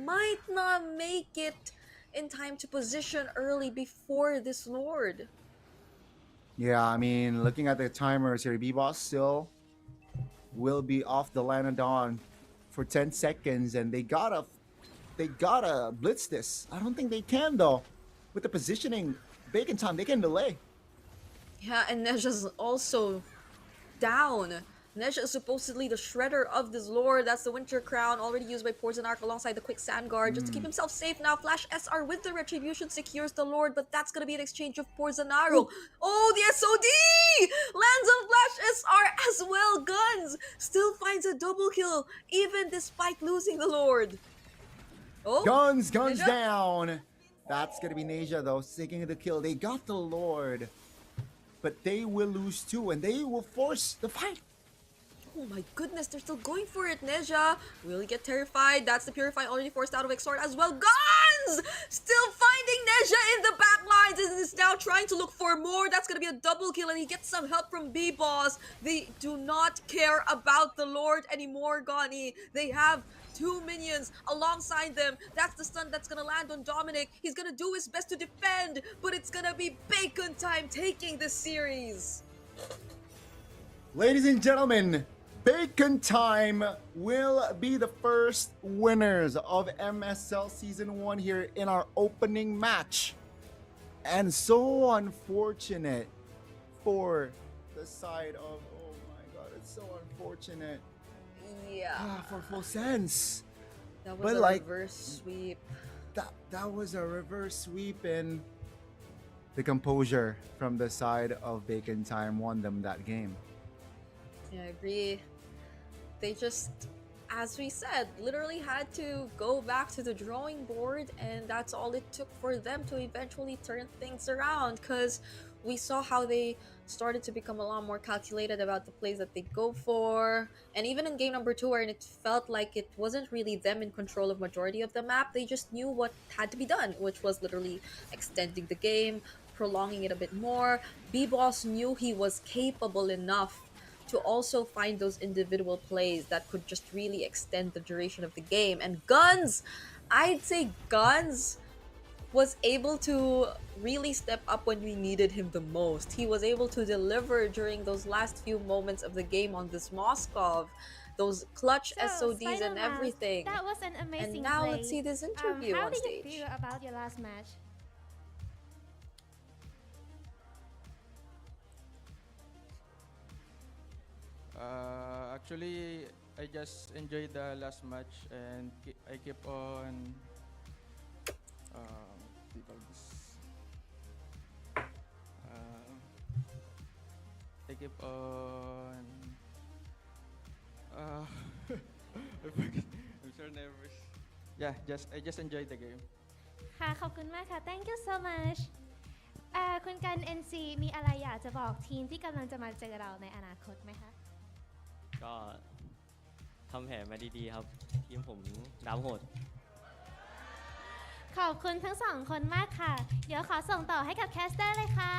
might not make it in time to position early before this Lord. Yeah, I mean, looking at the timers here, B-Boss still will be off the Lanadon for 10 seconds, and they gotta blitz this. I don't think they can though. With the positioning, Bacon Time, they can delay. Yeah, and Neja's also down. Neja is supposedly the shredder of this lord. That's the Winter Crown, already used by Porzanark alongside the Quick Sand Guard. Just to keep himself safe now, Flash SR with the Retribution secures the lord, but that's gonna be an exchange of Porzanaro. Oh, the SOD! Lands on Flash SR as well. Guns still finds a double kill, even despite losing the lord. Oh, Guns Neja? down. That's gonna be Neja though, taking the kill. They got the Lord, but they will lose too, and they will force the fight. Oh my goodness, they're still going for it, Neja. Will he get terrified? That's the Purify already forced out of Exort as well. Guns! Still finding Neja in the back lines and is now trying to look for more. That's going to be a double kill and he gets some help from B-Boss. They do not care about the Lord anymore, Gani. They have 2 minions alongside them. That's the stun that's going to land on Dominic. He's going to do his best to defend, but it's going to be Bacon Time taking this series. Ladies and gentlemen, Bacon Time will be the first winners of MSL Season 1 here in our opening match. And so unfortunate for the side of, oh my god, it's so unfortunate. Yeah. For Full Sense. That was But a like, reverse sweep. That was a reverse sweep, and the composure from the side of Bacon Time won them that game. Yeah, I agree. They just, as we said, literally had to go back to the drawing board, and that's all it took for them to eventually turn things around, because we saw how they started to become a lot more calculated about the plays that they go for. And even in game number 2, where it felt like it wasn't really them in control of majority of the map, they just knew what had to be done, which was literally extending the game, prolonging it a bit more. B-Boss knew he was capable enough to also find those individual plays that could just really extend the duration of the game. And Guns, I'd say Guns was able to really step up when we needed him the most. He was able to deliver during those last few moments of the game on this Moskov, those clutch SODs and Spider-Man, everything. That was an amazing And now play. let's see this interview How on did stage. you feel about your last match? Actually, I just enjoyed the last match and I keep on what do you call this? I keep on I forget. I'm so nervous. Yeah, I just enjoyed the game. ค่ะขอบคุณมากค่ะ thank you so much คุณกัน NC มีอะไรอยากจะบอกทีมที่กำลังจะมาเจอเราในอนาคตไหมคะ ก็ทำแผนมาดีๆครับ ทีมผมดาวโหด ขอบคุณทั้งสองคนมากค่ะ เดี๋ยวขอส่งต่อให้กับแคสเตอร์เลยค่ะ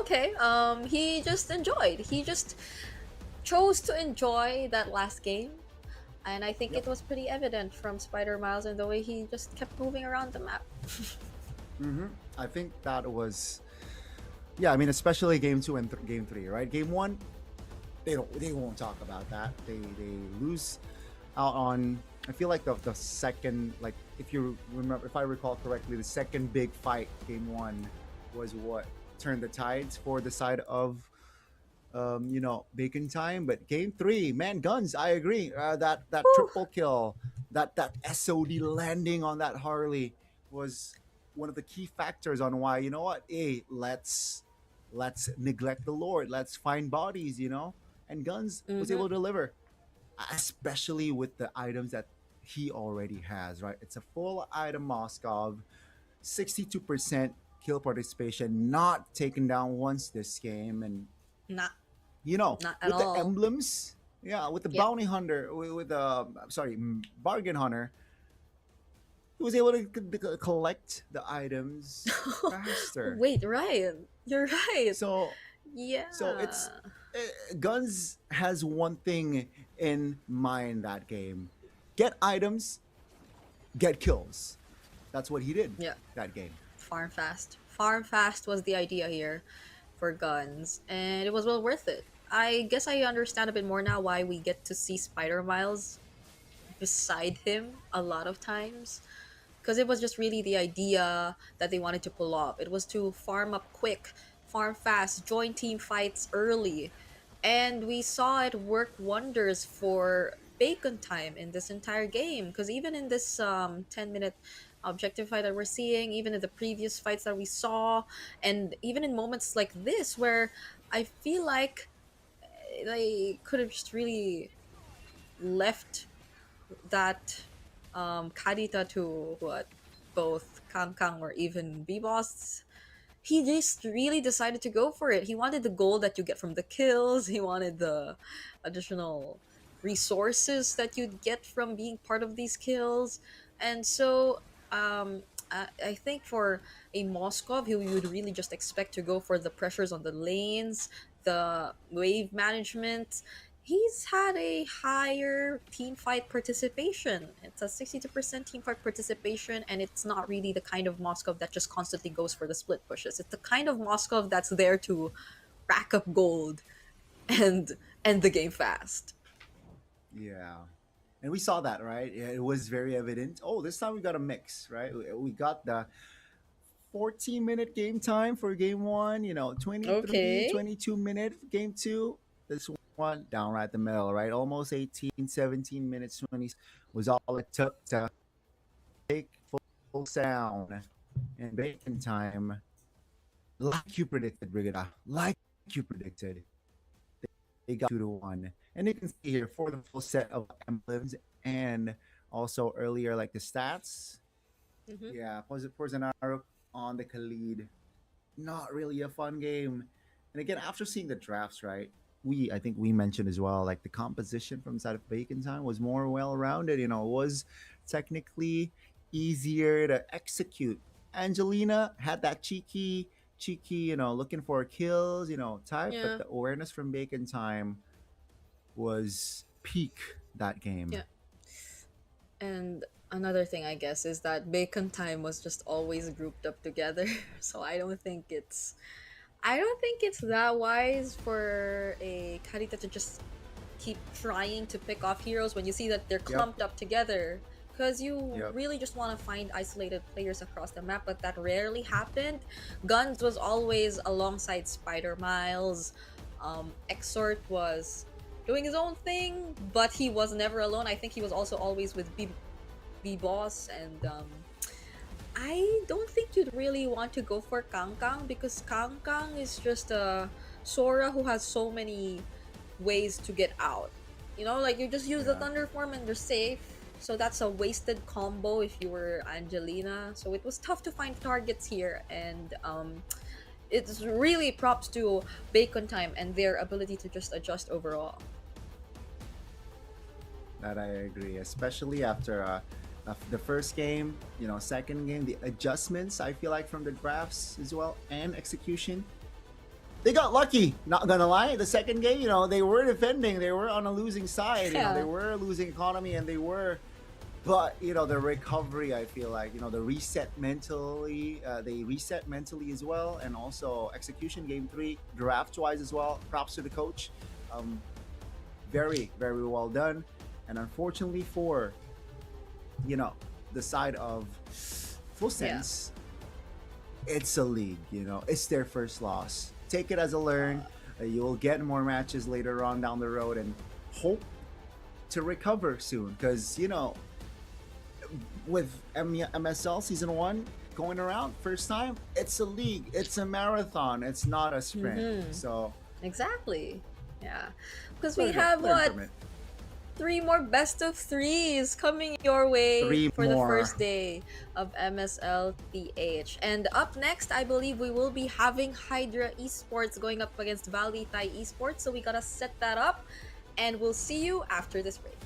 Okay. He just enjoyed. He just chose to enjoy that last game. And I think it was pretty evident from Spider Miles and the way he just kept moving around the map. I think that was yeah, I mean, especially game 2 and game 3, right? Game 1, they won't talk about that. They lose out on. I feel like the second, like, if you remember, if I recall correctly, the second big fight, game 1, was what turned the tides for the side of Bacon Time. But game 3, man, guns. I agree. That triple kill, that SOD landing on that Harley was one of the key factors on why, you know what, hey, let's neglect the Lord, let's find bodies, and guns was able to deliver, especially with the items that he already has. Right, it's a full item Moskov, 62% kill participation, not taken down once this game, and Not with at the all. emblems, with the Yep. bounty hunter, with the bargain hunter, he was able to collect the items faster. Wait, Ryan, you're right. So Yeah. it's Guns has one thing in mind that game: get items, get kills. That's what he did. Yeah. That game. Farm fast. Farm fast was the idea here for guns, and it was well worth it. I guess I understand a bit more now why we get to see Spider Miles beside him a lot of times. Because it was just really the idea that they wanted to pull off. It was to farm up quick, farm fast, join team fights early. And we saw it work wonders for Bacon Time in this entire game. Because even in this 10-minute objective fight that we're seeing, even in the previous fights that we saw, and even in moments like this where I feel like they could have just really left that Kadita to what both Kang Kang or even B-Boss. He just really decided to go for it. He wanted the gold that you get from the kills. He wanted the additional resources that you'd get from being part of these kills. And so I think for a Moskov, who you would really just expect to go for the pressures on the lanes, the wave management, he's had a higher team fight participation. It's a 62% team fight participation, and it's not really the kind of Moskov that just constantly goes for the split pushes. It's the kind of Moskov that's there to rack up gold and end the game fast. Yeah. And we saw that, right? Yeah, it was very evident. Oh, this time we got a mix, right? We got the 14-minute game time for game 1, 23, Okay. 22-minute game 2. This one down right the middle, right? Almost 18, 17 minutes, 20 was all it took to take full sound and Bacon Time. Like you predicted, Brigida. Like you predicted. They got 2-1. And you can see here for the full set of emblems and also earlier like the stats. Mhm. Yeah, Porzanaro on the Khalid. Not really a fun game. And again, after seeing the drafts, right? I think we mentioned as well, like the composition from the side of Bacon Time was more well-rounded. It was technically easier to execute. Angelina had that cheeky, looking for kills, type, Yeah. but the awareness from Bacon Time was peak that game. Yeah. And another thing, I guess, is that Bacon Time was just always grouped up together. So I don't think it's that wise for a Karita to just keep trying to pick off heroes when you see that they're clumped up together. Because you really just want to find isolated players across the map, but that rarely happened. Guns was always alongside Spider Miles. Exort was doing his own thing, but he was never alone. I think he was also always with B-Boss, and I don't think you'd really want to go for Kang Kang, because Kang Kang is just a Sora who has so many ways to get out. Like you just use the Thunder Form and you're safe. So that's a wasted combo if you were Angelina. So it was tough to find targets here, and it's really props to Bacon Time and their ability to just adjust overall. That I agree, especially after the first game, second game, the adjustments, I feel like, from the drafts as well and execution. They got lucky, not gonna lie. The second game, they were defending, they were on a losing side, Yeah. they were losing economy, and they were But the recovery, I feel like the reset mentally, they reset mentally as well, and also execution game 3 draft wise as well. Props to the coach. Very, very well done. And unfortunately for the side of Full Sense, it's a league. It's their first loss. Take it as a learn. You'll get more matches later on down the road, and hope to recover soon, because with MSL season 1 going around first time, it's a league, it's a marathon, it's not a sprint. So exactly, yeah, because we have what, 3 more best of 3s coming your way for the first day of MSLTH. And up next, I believe we will be having Hydra Esports going up against VLTH Esports, so we gotta set that up, and we'll see you after this break.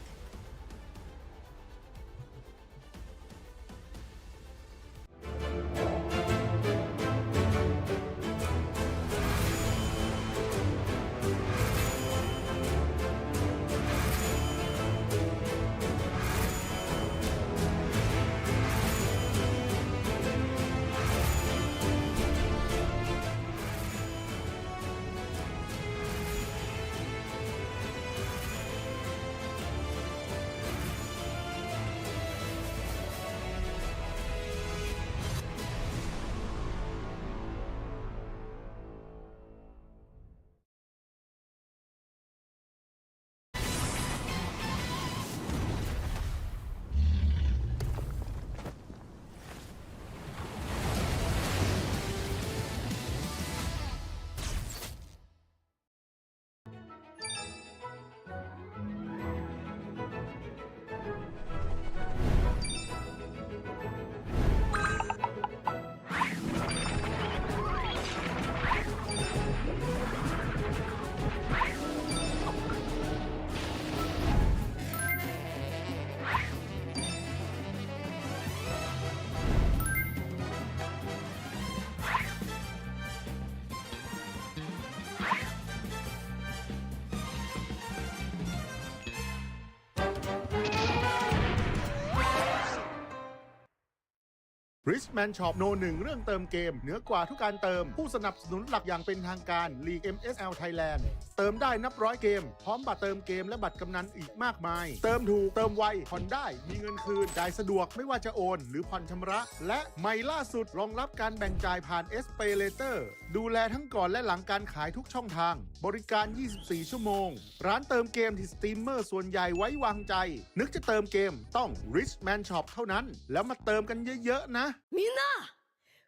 Richman Shop โน 1เรื่องเติมเกมเหนือกว่าทุกการเติมผู้สนับสนุนหลักอย่างเป็นทางการลีก MSL Thailand เติมได้นับร้อยเกมพร้อมบัตรเติมเกมและบัตรกำนันอีกมากมายเติมถูกเติมไวผ่อนได้มีเงินคืนจ่ายสะดวกไม่ว่าจะโอนหรือผ่อนชำระและใหม่ล่าสุดรองรับการแบ่งจ่ายผ่าน SPayLater ดูแลทั้งก่อนและหลังการขายทุกช่องทางบริการ 24 ชั่วโมงร้านเติมเกมที่สตรีมเมอร์ส่วนใหญ่ไว้วางใจนึกจะเติมเกมต้อง Richman Shop เท่านั้นแล้วมาเติมกันเยอะๆนะみんな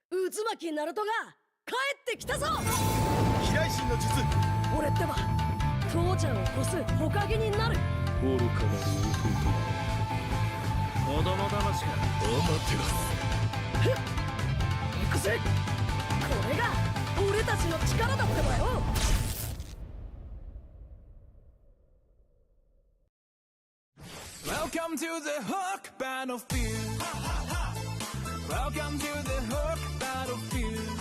渦巻きナルトが帰ってきたぞ飛来神の術俺ってば父ちゃんを越す火影になる愚かなる弟子供魂が待ってますふっ行くぜこれが俺たちの力だってばよWelcome to the Hook Battlefield. Welcome to the Hook Battlefield.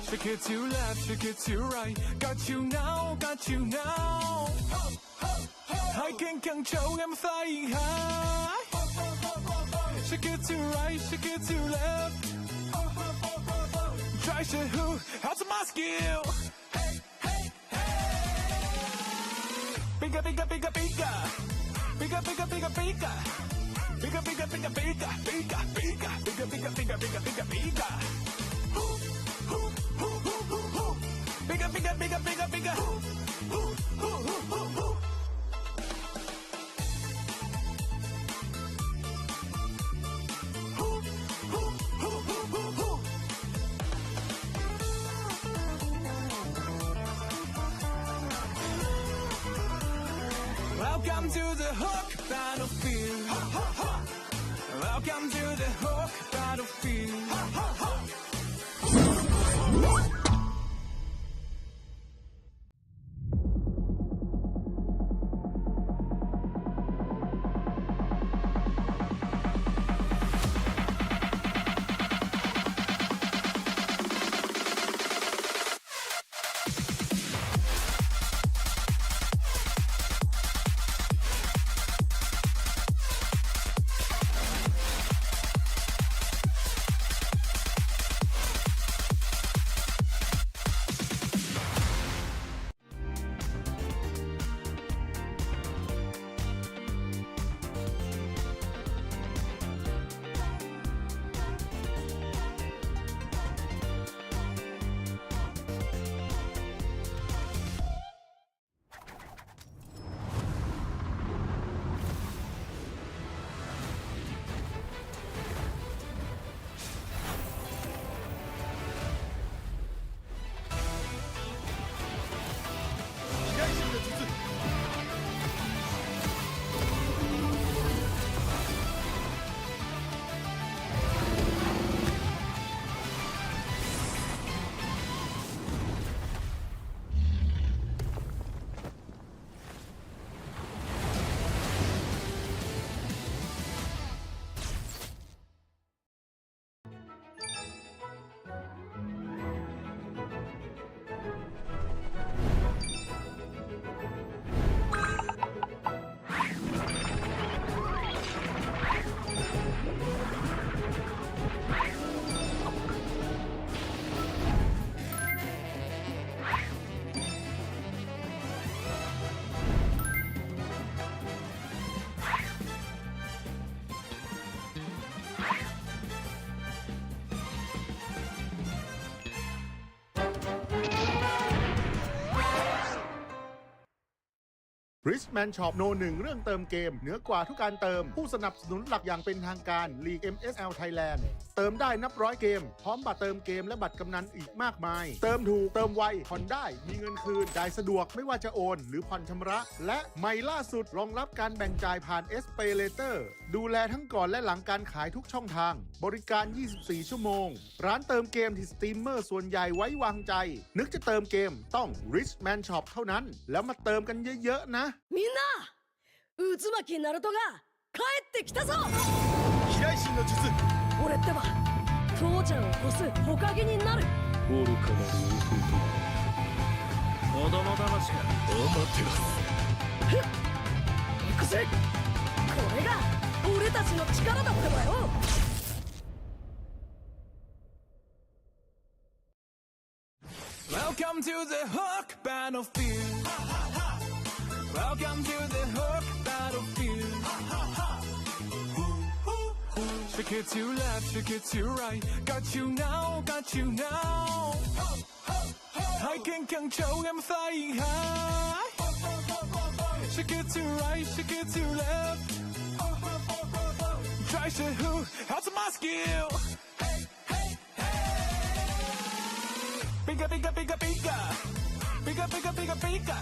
Shake it to left, shake it to right. Got you now, got you now. I can control, I'm flying high. Shake it to right, shake it to left. Try to who, how's my skill? Bigger, bigger, bigger, bigger. Bigger, bigger, bigger, bigger. Bigger, bigger, bigger, bigger, bigger, bigger, bigger, bigger, bigger, bigger, bigger, bigger. Bigger, bigger, bigger, bigger, bigger. Welcome to the Hook Battlefield. Welcome to the Hook Battlefield. Richman Shop โนหนึ่งเรื่องเติมเกมเหนือกว่าทุกการเติมผู้สนับสนุนหลักอย่างเป็นทางการ League MSL Thailand เติมได้นับร้อยเกมพร้อมบัตรเติมเกมและบัตรกำนันอีกมากมายเติมถูกเติมไวผ่อนได้มีเงินคืนจ่ายสะดวกไม่ว่าจะโอนหรือผ่อนชำระและใหม่ล่าสุดรองรับการแบ่งจ่ายผ่าน SPayLater ดูแลทั้งก่อนและหลังการขายทุกช่องทางบริการ 24 ชั่วโมงร้านเติมเกมที่สตรีมเมอร์ส่วนใหญ่ไว้วางใจนึกจะเติมเกมต้อง Richman Shop เท่านั้นแล้วมาเติมกันเยอะๆนะみんな渦巻きナルトが帰ってきたぞ飛来神の術俺ってば父ちゃんを越す火影になる愚かなる弟子供騙しがアマテラスふっ行くぜこれが俺たちの力だってばよWelcome to the Hook Battlefield. Welcome to the Hook Battlefield. Shake it to left, shake it to right. Got you now, got you now. I can control, I'm flying high. Shake it to right, shake it to left. Try to who, how's my skill? Bigger, bigger, bigger, bigger. Bigger, bigger, bigger, bigger.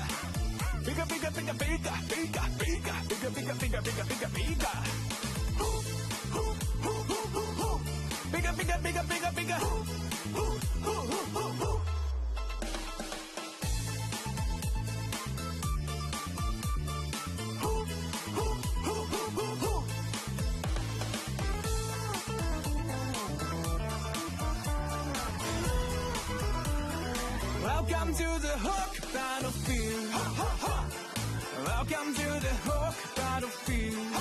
Bigger, bigger, bigger, bigger, bigger, bigger, bigger, bigger, bigger, bigger, bigger, bigger. Bigger, bigger, bigger, bigger, bigger. Welcome to the Hook Battlefield. Welcome to the Hook Battlefield.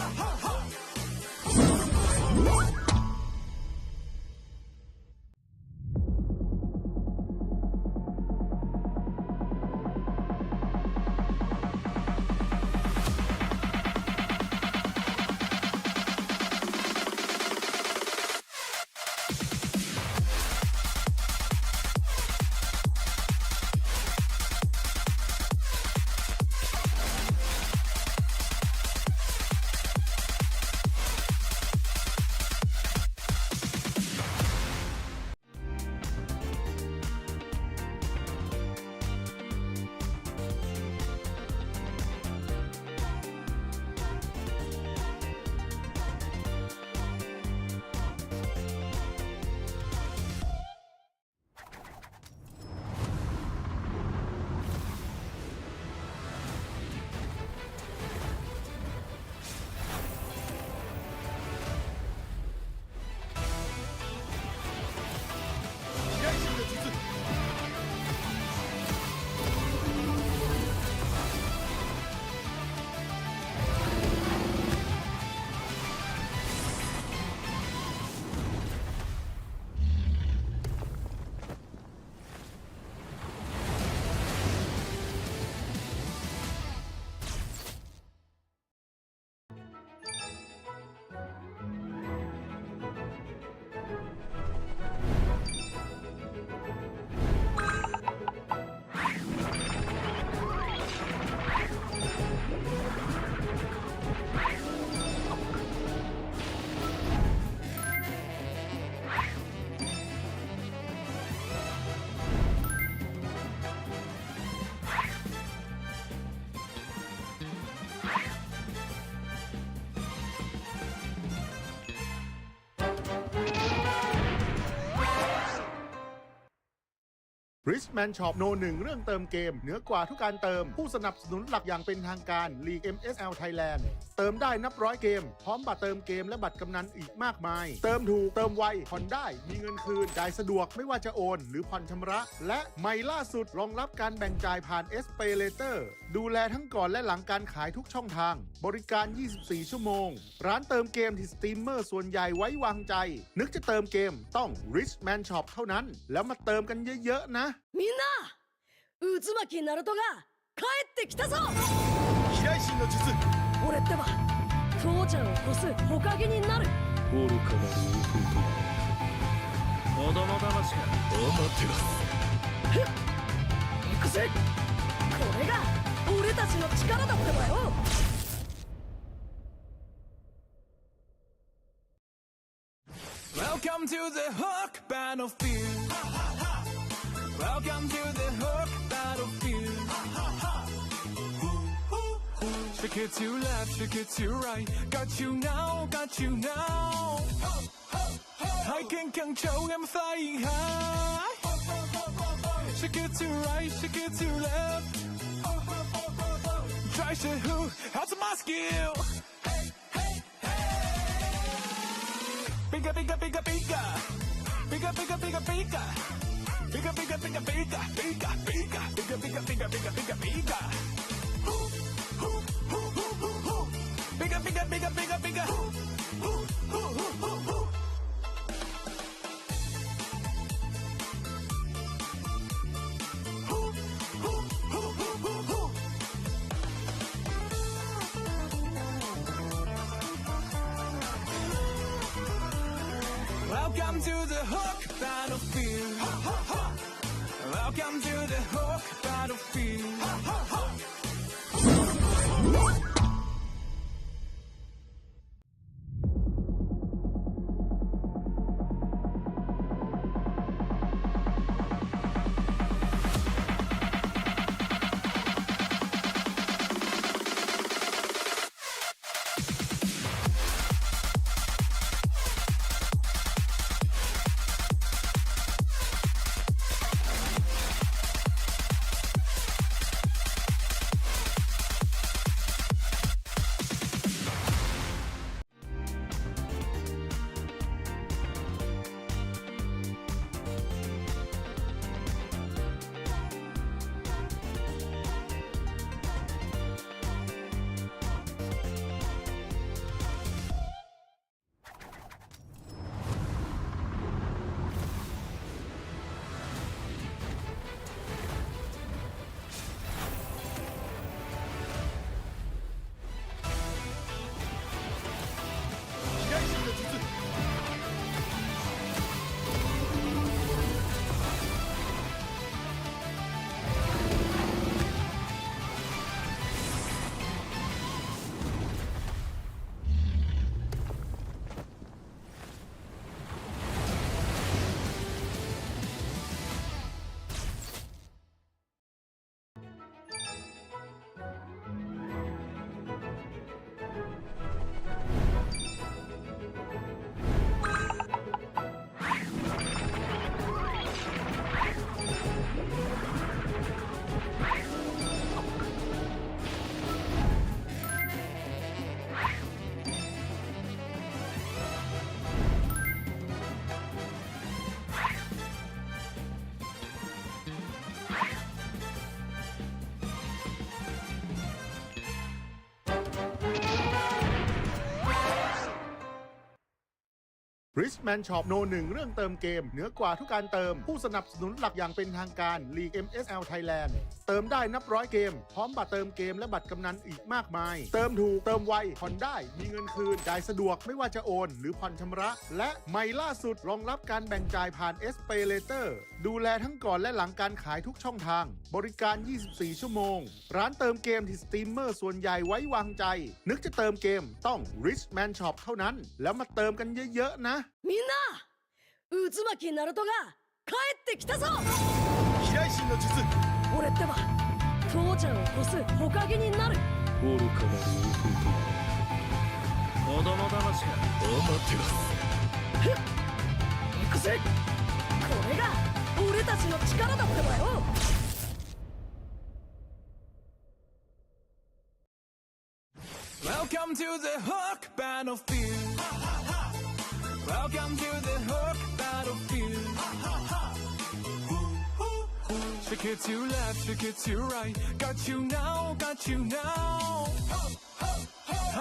Richman Shop โนหนึ่งเรื่องเติมเกมเหนือกว่าทุกการเติมผู้สนับสนุนหลักอย่างเป็นทางการ League MSL Thailand เติมได้นับร้อยเกมพร้อมบัตรเติมเกมและบัตรกำนันอีกมากมายเติมถูกเติมไวผ่อนได้มีเงินคืนจ่ายสะดวกไม่ว่าจะโอนหรือผ่อนชำระและใหม่ล่าสุดรองรับการแบ่งจ่ายผ่าน SPayLater ดูแลทั้งก่อนและหลังการขายทุกช่องทางบริการ 24 ชั่วโมงร้านเติมเกมที่สตรีมเมอร์ส่วนใหญ่ไว้วางใจนึกจะเติมเกมต้อง Richman Shop เท่านั้นแล้วมาเติมกันเยอะๆนะみんな渦巻きナルトが帰ってきたぞ飛来神の術俺ってば父ちゃんを越す火影になる愚かなる弟子供騙しがアマテラスふっ行くぜこれが俺たたちの力だってばよ。Welcome to the Hook Battlefield. Welcome to the Hook Battlefield. Shake it to left, shake it to right. Got you now, got you now. I can control, I'm flying high. Shake it to right, shake it to left. Try to who, how's my skill? Bigger, bigger, bigger, bigger. Bigger, bigger, bigger, bigger. Bigger, bigger, bigger, bigger, bigger, bigger. Bigger, bigger, bigger, bigger, bigger, bigger. Bigger, bigger, bigger, bigger, bigger. Welcome to the Hook Battlefield. Welcome to the Hook Battlefield. Richman Shop โน 1 เรื่องเติมเกมเหนือกว่าทุกการเติมผู้สนับสนุนหลักอย่างเป็นทางการ League MSL Thailand เติมได้นับร้อยเกมพร้อมบัตรเติมเกมและบัตรกำนันอีกมากมายเติมถูกเติมไวผ่อนได้มีเงินคืนจ่ายสะดวกไม่ว่าจะโอนหรือผ่อนชำระและใหม่ล่าสุดรองรับการแบ่งจ่ายผ่าน SPay Later ดูแลทั้งก่อนและหลังการขายทุกช่องทางบริการ 24 ชั่วโมงร้านเติมเกมที่สตรีมเมอร์ส่วนใหญ่ไว้วางใจนึกจะเติมเกมต้อง Richman Shop เท่านั้นแล้วมาเติมกันเยอะๆนะみんな渦巻きナルトが帰ってきたぞ飛来神の術俺ってば父ちゃんを越す火影になる愚かなる王子供騙しがお待ってますふっ行くぜこれが俺たちの力だってばよWelcome to the Hook Battlefield. Welcome to the Hook Battlefield. Shake it to left, shake it to right. Got you now, got you now.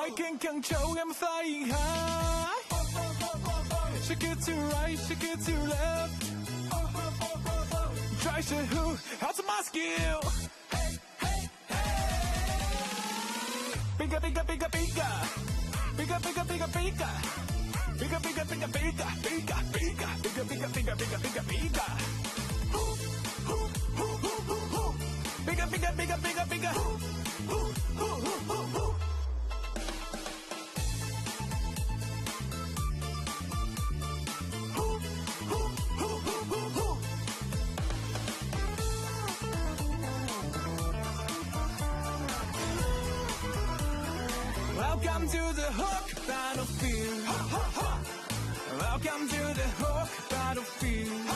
I can control, I'm flying high. Shake it to right, shake it to left. Try to who, how's my skill? Bigger, bigger, bigger, bigger. Bigger, bigger, bigger, bigger. Bigger, bigger, bigger, bigger, bigger, bigger. Bigger, bigger, bigger, bigger, bigger, bigger. Bigger, bigger, bigger, bigger, bigger. Welcome to the Hook Battlefield. Welcome to the Hook Battlefield.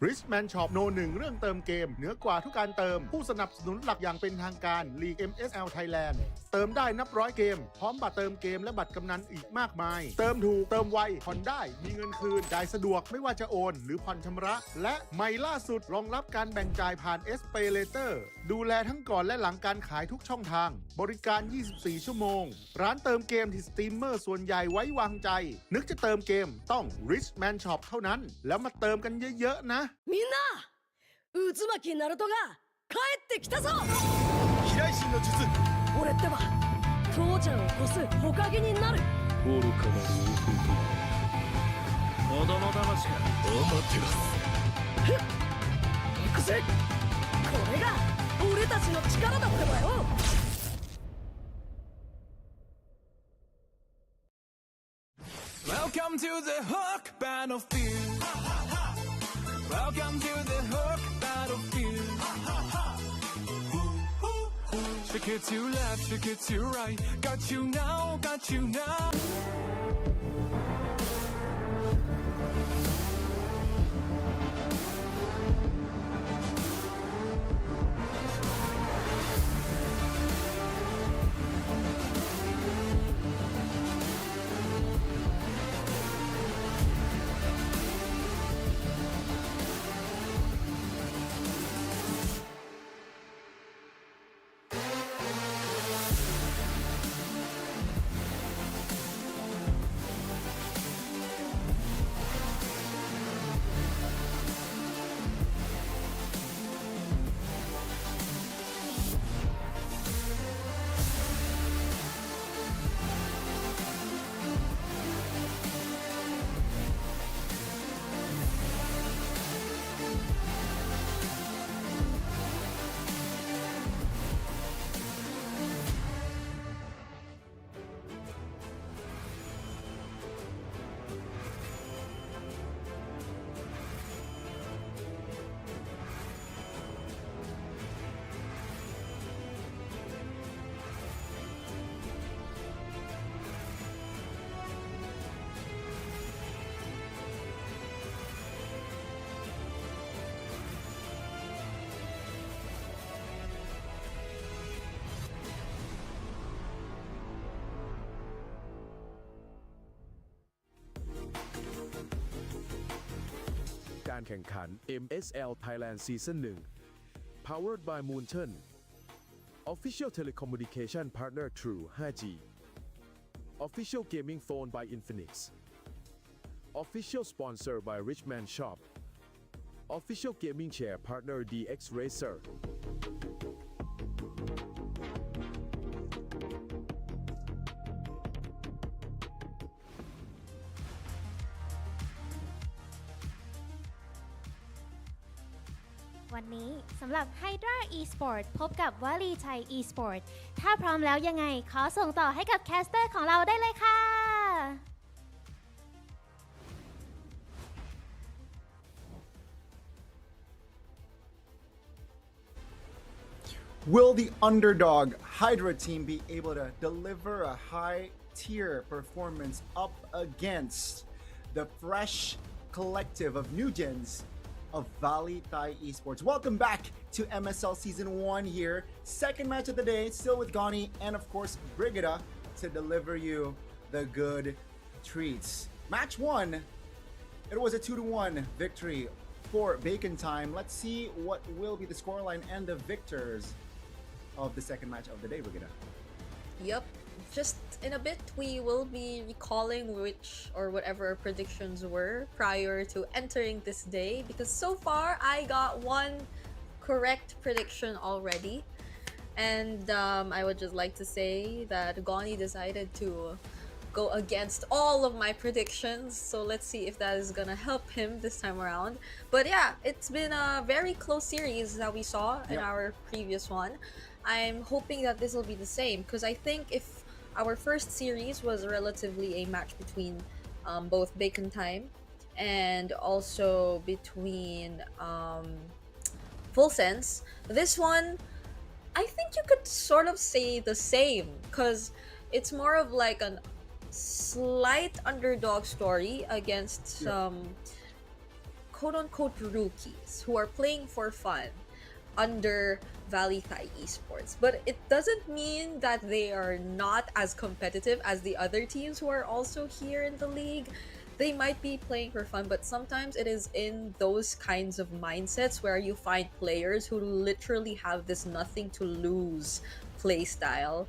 Richman Shop โน 1 เรื่องเติมเกมเหนือกว่าทุกการเติมผู้สนับสนุนหลักอย่างเป็นทางการ League MSL Thailand เติมได้นับร้อยเกมพร้อมบัตรเติมเกมและบัตรกำนันอีกมากมายเติมถูกเติมไวผ่อนได้มีเงินคืนจ่ายสะดวกไม่ว่าจะโอนหรือผ่อนชำระและใหม่ล่าสุดรองรับการแบ่งจ่ายผ่าน SPay Later ดูแลทั้งก่อนและหลังการขายทุกช่องทางบริการ 24 ชั่วโมงร้านเติมเกมที่สตรีมเมอร์ส่วนใหญ่ไว้วางใจนึกจะเติมเกมต้อง Richman Shop เท่านั้นแล้วมาเติมกันเยอะๆนะみんな渦巻きナルトが帰ってきたぞ飛来神の術俺ってば父ちゃんを越す火影になる愚かなる王国子供騙しかアマテラスふっ行くぜこれが俺たちの力だってばよWelcome to the Hook Battlefield. Welcome to the Hook Battlefield. Shake it to left, shake it to right. Got you now, got you now. การแข่งขัน MSL Thailand Season 1 Powered by Moonton Official Telecommunication Partner True 5G Official Gaming Phone by Infinix Official Sponsor by Richman Shop Official Gaming Chair Partner DX Racerวันนี้สำหรับ Hydra Esport พบกับวลีชัย Esport ถ้าพร้อมแล้วยังไง ขอส่งต่อให้กับแคสเตอร์ของเราได้เลยค่ะ Will the underdog Hydra team be able to deliver a high tier performance up against the fresh collective of new gens of Valley Thai Esports? Welcome back to MSL Season 1 here. Second match of the day, still with Gani and of course Brigida to deliver you the good treats. Match 1, it was a 2-1 victory for Bacon Time. Let's see what will be the scoreline and the victors of the second match of the day, Brigida. Yep. Just in a bit, we will be recalling which or whatever our predictions were prior to entering this day, because so far I got one correct prediction already, and I would just like to say that Gani decided to go against all of my predictions, so let's see if that is gonna help him this time around. But yeah, it's been a very close series that we saw in our previous one. I'm hoping that this will be the same, because I think if our first series was relatively a match between both Bacon Time and also between Full Sense, this one, I think you could sort of say the same, because it's more of like a slight underdog story against some quote-unquote rookies who are playing for fun under Valley Thai Esports. But it doesn't mean that they are not as competitive as the other teams who are also here in the league. They might be playing for fun, but sometimes it is in those kinds of mindsets where you find players who literally have this nothing to lose play style,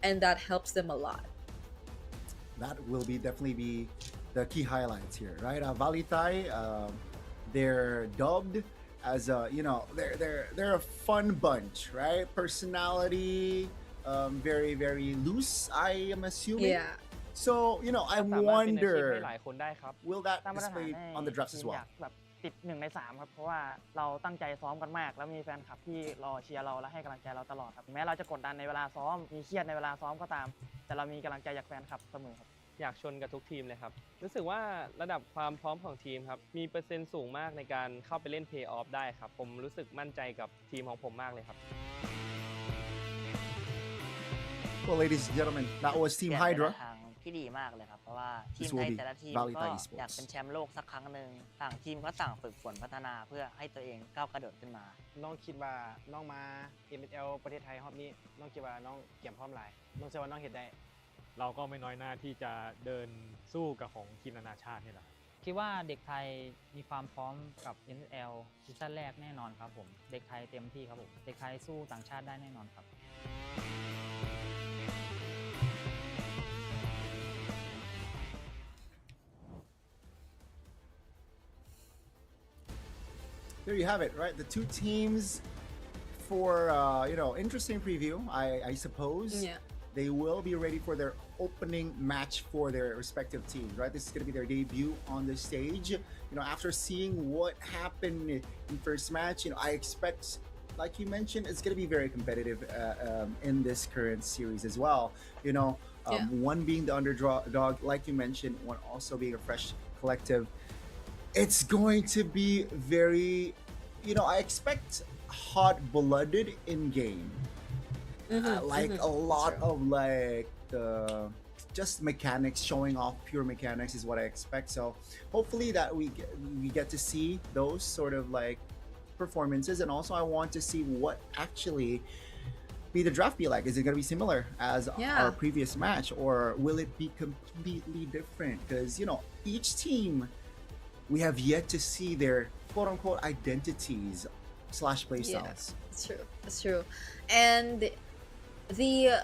and that helps them a lot. That will definitely be the key highlights here, right? Valley Thai, they're dubbed as a, they're a fun bunch, right? Personality, very very loose, I am assuming. Yeah. So I สามารถเป็นอาชีพ wonder ให้หลายคนได้ครับ will that ตามมาตรฐาน display ให้ on the drafts ที as มอ well? ยากแบบติด1 ใน 3ครับเพราะว่าเราตั้งใจซ้อมกันมากแล้วมีแฟนคลับที่รอเชียร์เราและให้กำลังใจเราตลอดครับแม้เราจะกดดันในเวลาซ้อมมีเครียดในเวลาซ้อมก็ตามแต่เรามีกำลังใจจากแฟนคลับเสมอครับอยากชนกับทุกทีมเลยครับรู้สึกว่าระดับความพร้อมของทีมครับมีเปอร์เซ็นต์สูงมากในการเข้าไปเล่นเพลย์ออฟได้ครับผมรู้สึกมั่นใจกับทีมของผมมากเลยครับ Well, ladies and gentlemen, that was Team เปลี่ยนไป Hydra. ในทางที่ดีมากเลยครับเพราะว่าทีม This ไท will ย be แต่ละทีม Valley ก็ Thai อยาก Esports. เป็นแชมป์โลกสักครั้งหนึ่งต่างทีมก็ต่างฝึกฝนพัฒนาเพื่อให้ตัวเองก้าวกระโดดขึ้นมา น้องคิดว่าน้องมา MSL ประเทศไทยรอบนี้น้องคิดว่าน้องเกี่ยมพร้อมหลายน้องเชื่อว่าน้องเห็นได้ เราก็ไม่น้อยหน้าที่จะเดินสู้กับของทีมนานาชาตินี่แหละ คิดว่าเด็กไทยมีความพร้อมกับ MSL ซีซั่นแรกแน่นอนครับผมเด็กไทยเต็มที่ครับผมเด็กไทยสู้ต่างชาติได้แน่นอนครับ There you have it, right? The two teams for interesting preview, I suppose. Yeah. They will be ready for their opening match for their respective teams, right? This is going to be their debut on the stage. After seeing what happened in first match, I expect, like you mentioned, it's going to be very competitive in this current series as well. One being the underdog, like you mentioned, one also being a fresh collective. It's going to be very, I expect hot-blooded in game. A lot of just mechanics, showing off pure mechanics is what I expect. So hopefully that we get to see those sort of performances, and also I want to see what actually be the draft be like. Is it going to be similar as our previous match, or will it be completely different? Because each team we have yet to see their quote unquote identities slash playstyles. It's true. It's true. And the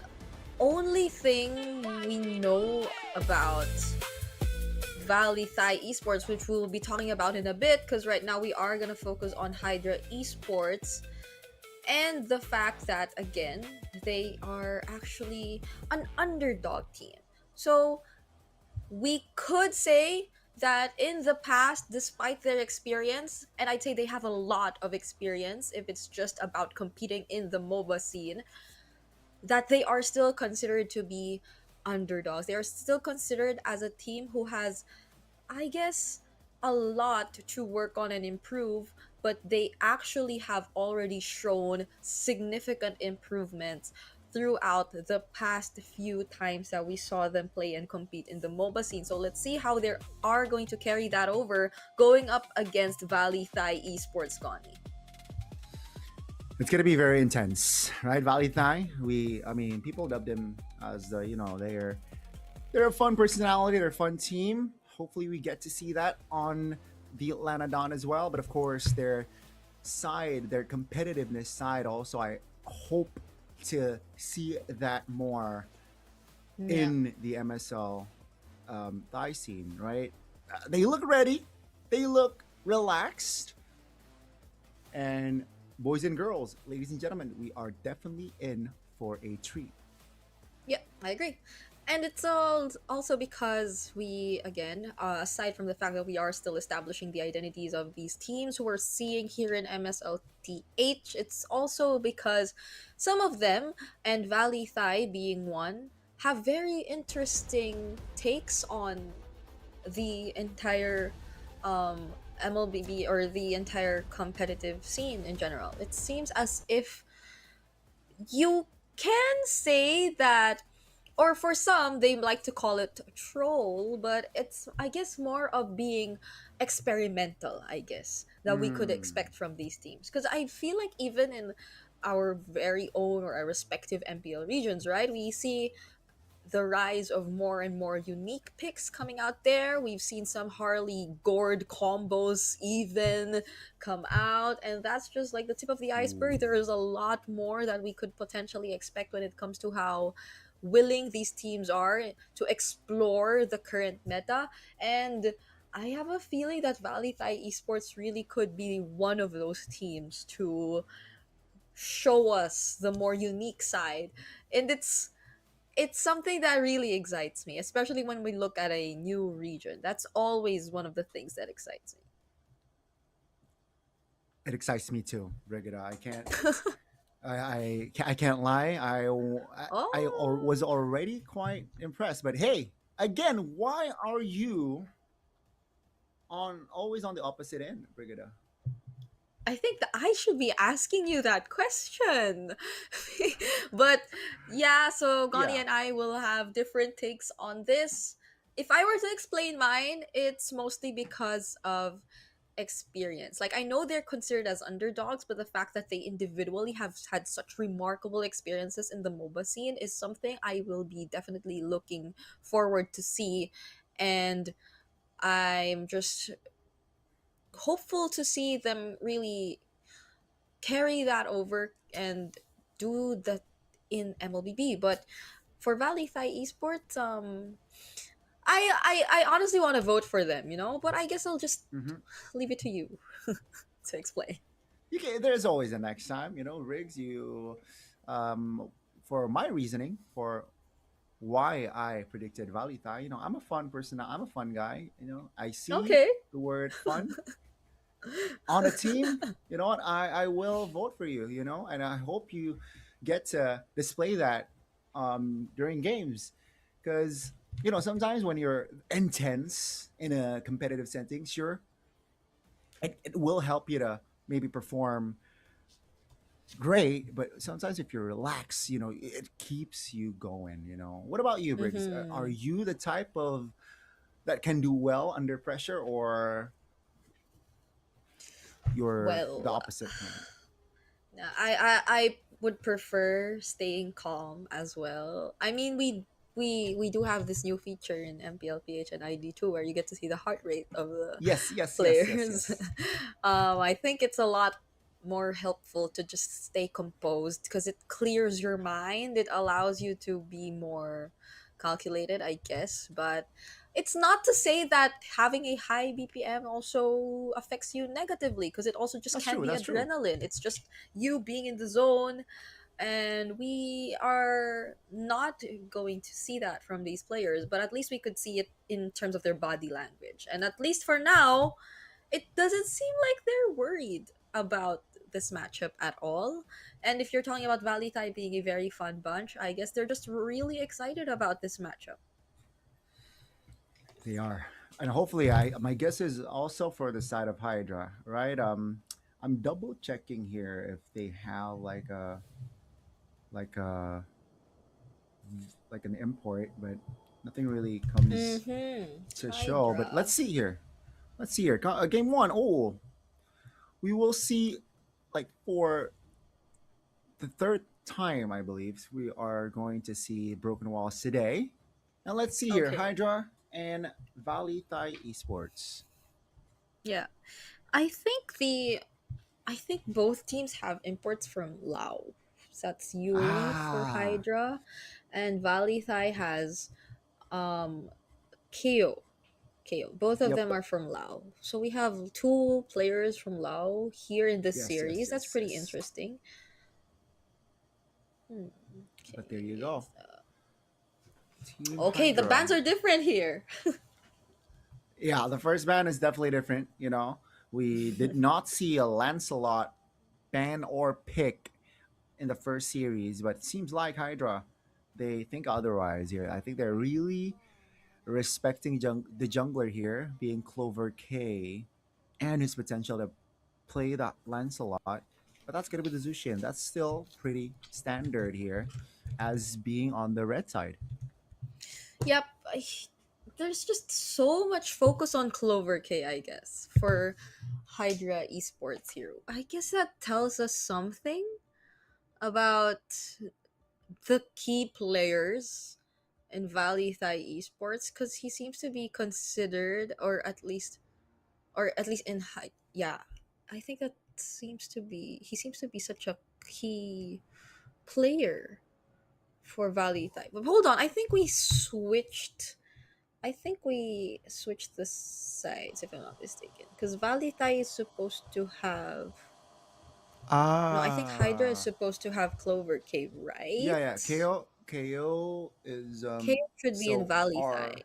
only thing we know about Valley Thai Esports, which we'll be talking about in a bit, because right now we are going to focus on Hydra Esports, and the fact that, again, they are actually an underdog team. So we could say that in the past, despite their experience, and I'd say they have a lot of experience if it's just about competing in the MOBA scene, that they are still considered to be underdogs. They are still considered as a team who has, I guess, a lot to work on and improve, but they actually have already shown significant improvements throughout the past few times that we saw them play and compete in the MOBA scene. So let's see how they are going to carry that over going up against Valley Thai Esports, Connie. It's gonna be very intense, right? Valley Thai. People dubbed them as they're a fun personality, they're a fun team. Hopefully, we get to see that on the Atlanta Dawn as well. But of course, their competitiveness side, also, I hope to see that more in the MSL Thai scene, right? They look ready, they look relaxed, and boys and girls, ladies and gentlemen, we are definitely in for a treat. Yeah, I agree. And it's also because we, again, aside from the fact that we are still establishing the identities of these teams who we're seeing here in MSLTH, it's also because some of them, and Valley Thai being one, have very interesting takes on the entire MLBB or the entire competitive scene in general. It seems as if you can say that, or for some they like to call it troll, but it's, I guess, more of being experimental, I guess, that we could expect from these teams, because I feel like even in our very own or our respective MPL regions, right, we see the rise of more and more unique picks coming out there. We've seen some Harley gourd combos even come out, and that's just like the tip of the iceberg. There is a lot more that we could potentially expect when it comes to how willing these teams are to explore the current meta. And I have a feeling that Valley Thai Esports really could be one of those teams to show us the more unique side. And it's something that really excites me, especially when we look at a new region. That's always one of the things that excites me. It excites me too, Brigida. I can't lie. Was already quite impressed. But hey, again, why are you always on the opposite end, Brigida? I think that I should be asking you that question. But yeah, so Gani and I will have different takes on this. If I were to explain mine, it's mostly because of experience. Like, I know they're considered as underdogs, but the fact that they individually have had such remarkable experiences in the MOBA scene is something I will be definitely looking forward to see. And I'm just hopeful to see them really carry that over and do that in MLBB. But for Valley Thai Esports, I honestly want to vote for them, but I guess I'll just leave it to you to explain. There's always a next time, Riggs. For my reasoning for why I predicted Valley Thai, I'm a fun person. I'm a fun guy. I see the word fun on a team. You know what? I will vote for you. And I hope you get to display that during games, because sometimes when you're intense in a competitive setting, sure, it will help you to maybe perform great, but sometimes if you relax, it keeps you going. What about you, Briggs? Are you the type of that can do well under pressure, or you're the opposite? I would prefer staying calm as well. I mean, we we do have this new feature in MPLPH and ID2 where you get to see the heart rate of the Yes. players. I think it's a lot more helpful to just stay composed because it clears your mind. It allows you to be more calculated, I guess. But it's not to say that having a high BPM also affects you negatively because it also just That's can true. be That's true. adrenaline. It's just you being in the zone, and we are not going to see that from these players, but at least we could see it in terms of their body language. And at least for now, it doesn't seem like they're worried about this matchup at all. And if you're talking about Valley Thai being a very fun bunch, I guess they're just really excited about this matchup. They are, and hopefully, I my guess is also for the side of Hydra, right? I'm double checking here if they have like a like an import, but nothing really comes to show. But let's see here. Let's see here. Game one. Oh, we will see, like, for the third time, I believe, we are going to see Broken Walls today. Now let's see here. Okay. Hydra and Valley Thai Esports. Yeah. I think both teams have imports from Lao. So that's Yuri for Hydra, and Valley Thai has KO. KO. Both of them are from Lao. So we have two players from Lao here in this series. That's pretty interesting. But there you go. Okay, the bands are different here. Yeah, the first ban is definitely different. We did not see a Lancelot ban or pick in the first series, but it seems like Hydra, they think otherwise here. I think they're really respecting the jungler here, being Clover K, and his potential to play that Lancelot. But that's going to be the Zushin. That's still pretty standard here as being on the red side. Yep. There's just so much focus on Clover K, I guess, for Hydra Esports here. I guess that tells us something about the key players in Valley Thai Esports, because he seems to be considered, or at least in high. Yeah, I think that he seems to be such a key player for Valley Thai. But hold on, I think we switched the sides, if I'm not mistaken, because Valley Thai is supposed to have. No, I think Hydra is supposed to have Clover K, right? Yeah. KO is K should be in Valley Thai.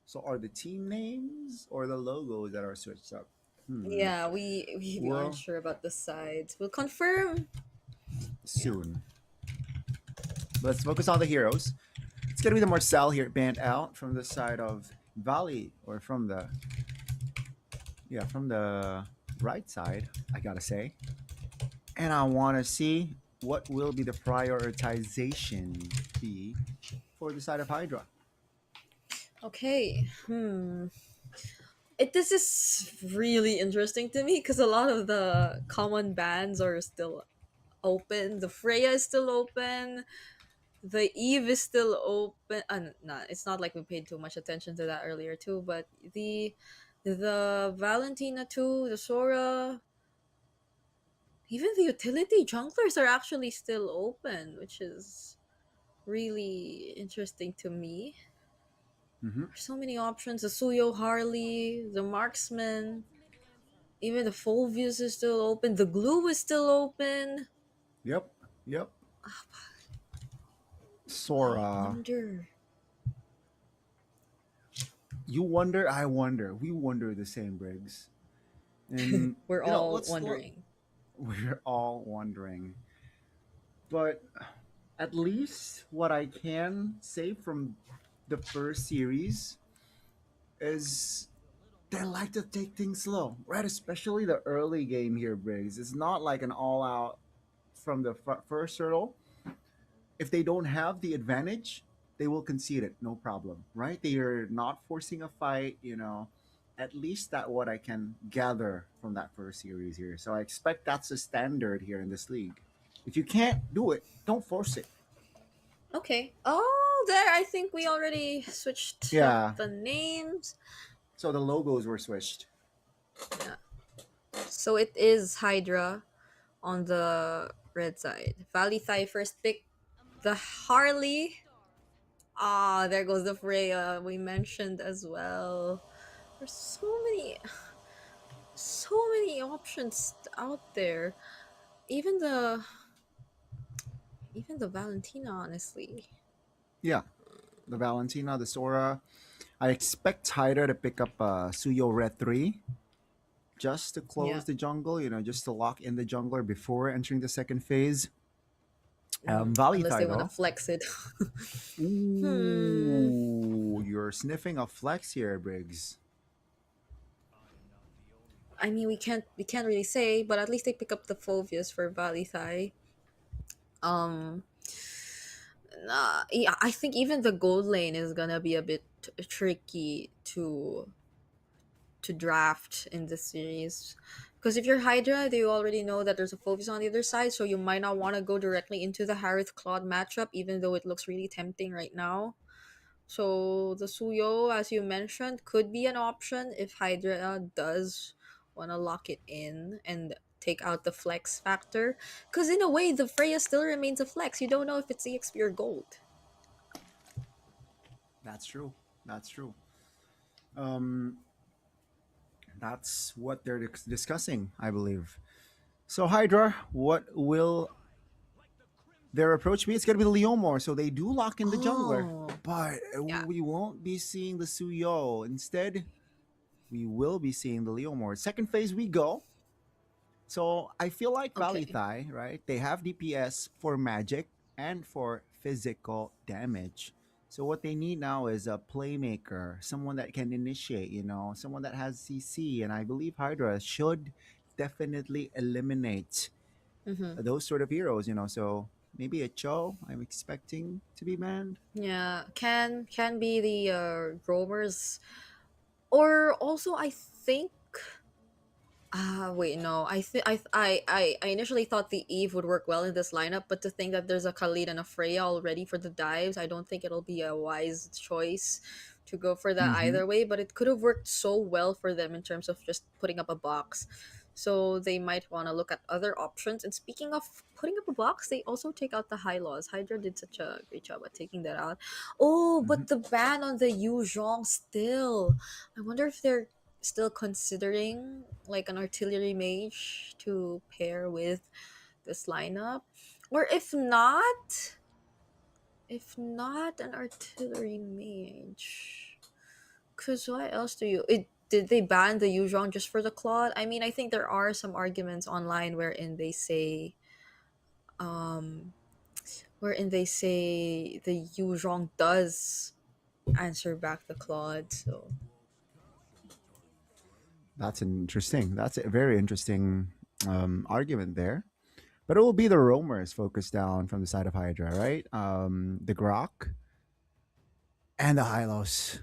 So are the team names or the logos that are switched up? Yeah, we aren't sure about the sides. We'll confirm soon. Let's focus on the heroes. It's gonna be the Marcel here banned out from the side of Valley, or from the right side, I gotta say. And I want to see what will be the prioritization be for the side of Hydra. Okay. This is really interesting to me because a lot of the common bans are still open. The Freya is still open. The Eve is still open. It's not like we paid too much attention to that earlier too. But the Valentina too, the Sora, even the utility junglers are actually still open, which is really interesting to me. There's so many options. The Suyo Harley, the Marksman, even the Fulvius is still open. The Glue is still open. Yep. Sora. I wonder. You wonder, I wonder. We wonder the same, Briggs. And we're all wondering. We're all wondering. But at least what I can say from the first series is they like to take things slow, right? Especially the early game here, Briggs. It's not like an all-out from the first hurdle. If they don't have the advantage, they will concede it, no problem, right? They are not forcing a fight, At least that what I can gather from that first series here. So I expect that's a standard here in this league. If you can't do it, don't force it. Okay. Oh, there I think we already switched Yeah. up the names. So the logos were switched. Yeah. So it is Hydra on the red side. VLTH first pick. The Harley. Ah, there goes the Freya we mentioned as well. There's so many options out there. Even the Valentina, honestly. Yeah. The Valentina, the Sora. I expect Hydra to pick up Suyo Red 3 just to close Yeah. the jungle, just to lock in the jungler before entering the second phase. Unless they Valithai, want to though. flex it. Ooh, you're sniffing a flex here, Briggs. I mean, we can't really say, but at least they pick up the Phobius for Valithai. Yeah, I think even the gold lane is gonna be a bit tricky to draft in this series. Because if you're Hydra, you already know that there's a Phobius on the other side, so you might not want to go directly into the Harith Claude matchup, even though it looks really tempting right now. So the Suyo, as you mentioned, could be an option if Hydra does want to lock it in and take out the flex factor. Because in a way, the Freya still remains a flex. You don't know if it's EXP or gold. That's true. That's true. That's what they're discussing, I believe. So Hydra, what will their approach be? It's gonna be the Leomor, so they do lock in the jungler, but we won't be seeing the Suyo. Instead, we will be seeing the Leomor. Second phase we go. So I feel like Valithai, right? They have DPS for magic and for physical damage. So what they need now is a playmaker, someone that can initiate, someone that has CC. And I believe Hydra should definitely eliminate those sort of heroes, So maybe a Cho I'm expecting to be banned. Yeah, can be the roamers, or also I think. Wait, no. I initially thought the Eve would work well in this lineup, but to think that there's a Khalid and a Freya already for the dives, I don't think it'll be a wise choice to go for that either way. But it could have worked so well for them in terms of just putting up a box. So they might want to look at other options. And speaking of putting up a box, they also take out the high laws. Hydra did such a great job at taking that out. Oh, but the ban on the Yu Zhong still. I wonder if they're still considering like an artillery mage to pair with this lineup, or if not an artillery mage, because what else did they ban the Yuzhong just for the Claude? I mean, I think there are some arguments online wherein they say the Yuzhong does answer back the Claude, so That's interesting. That's a very interesting argument there. But it will be the roamers focused down from the side of Hydra, right? The Grok and the Hylos.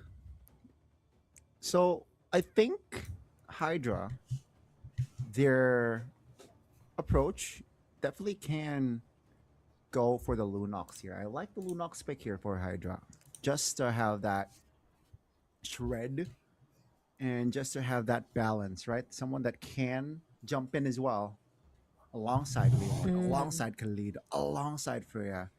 So I think Hydra, their approach definitely can go for the Lunox here. I like the Lunox pick here for Hydra. Just to have that shred and just to have that balance, right? Someone that can jump in as well alongside Leon, alongside Khalid, alongside Freya.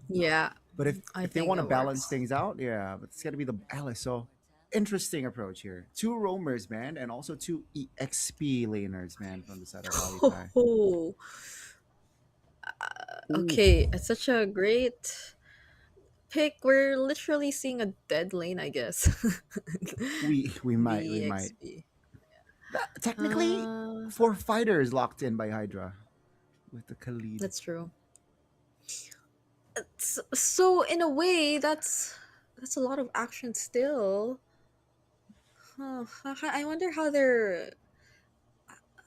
yeah. But if they think want to it balance works. things out, yeah, but it's got to be the balance. So interesting approach here. 2 roamers, man, and also 2 EXP laners, man, from the side of Valithai. Oh, okay, it's such a great pick. We're literally seeing a dead lane, I guess. We might. VXP. Technically, 4 fighters locked in by Hydra with the Khalid. That's true. So in a way, that's a lot of action still. Huh. I wonder how they're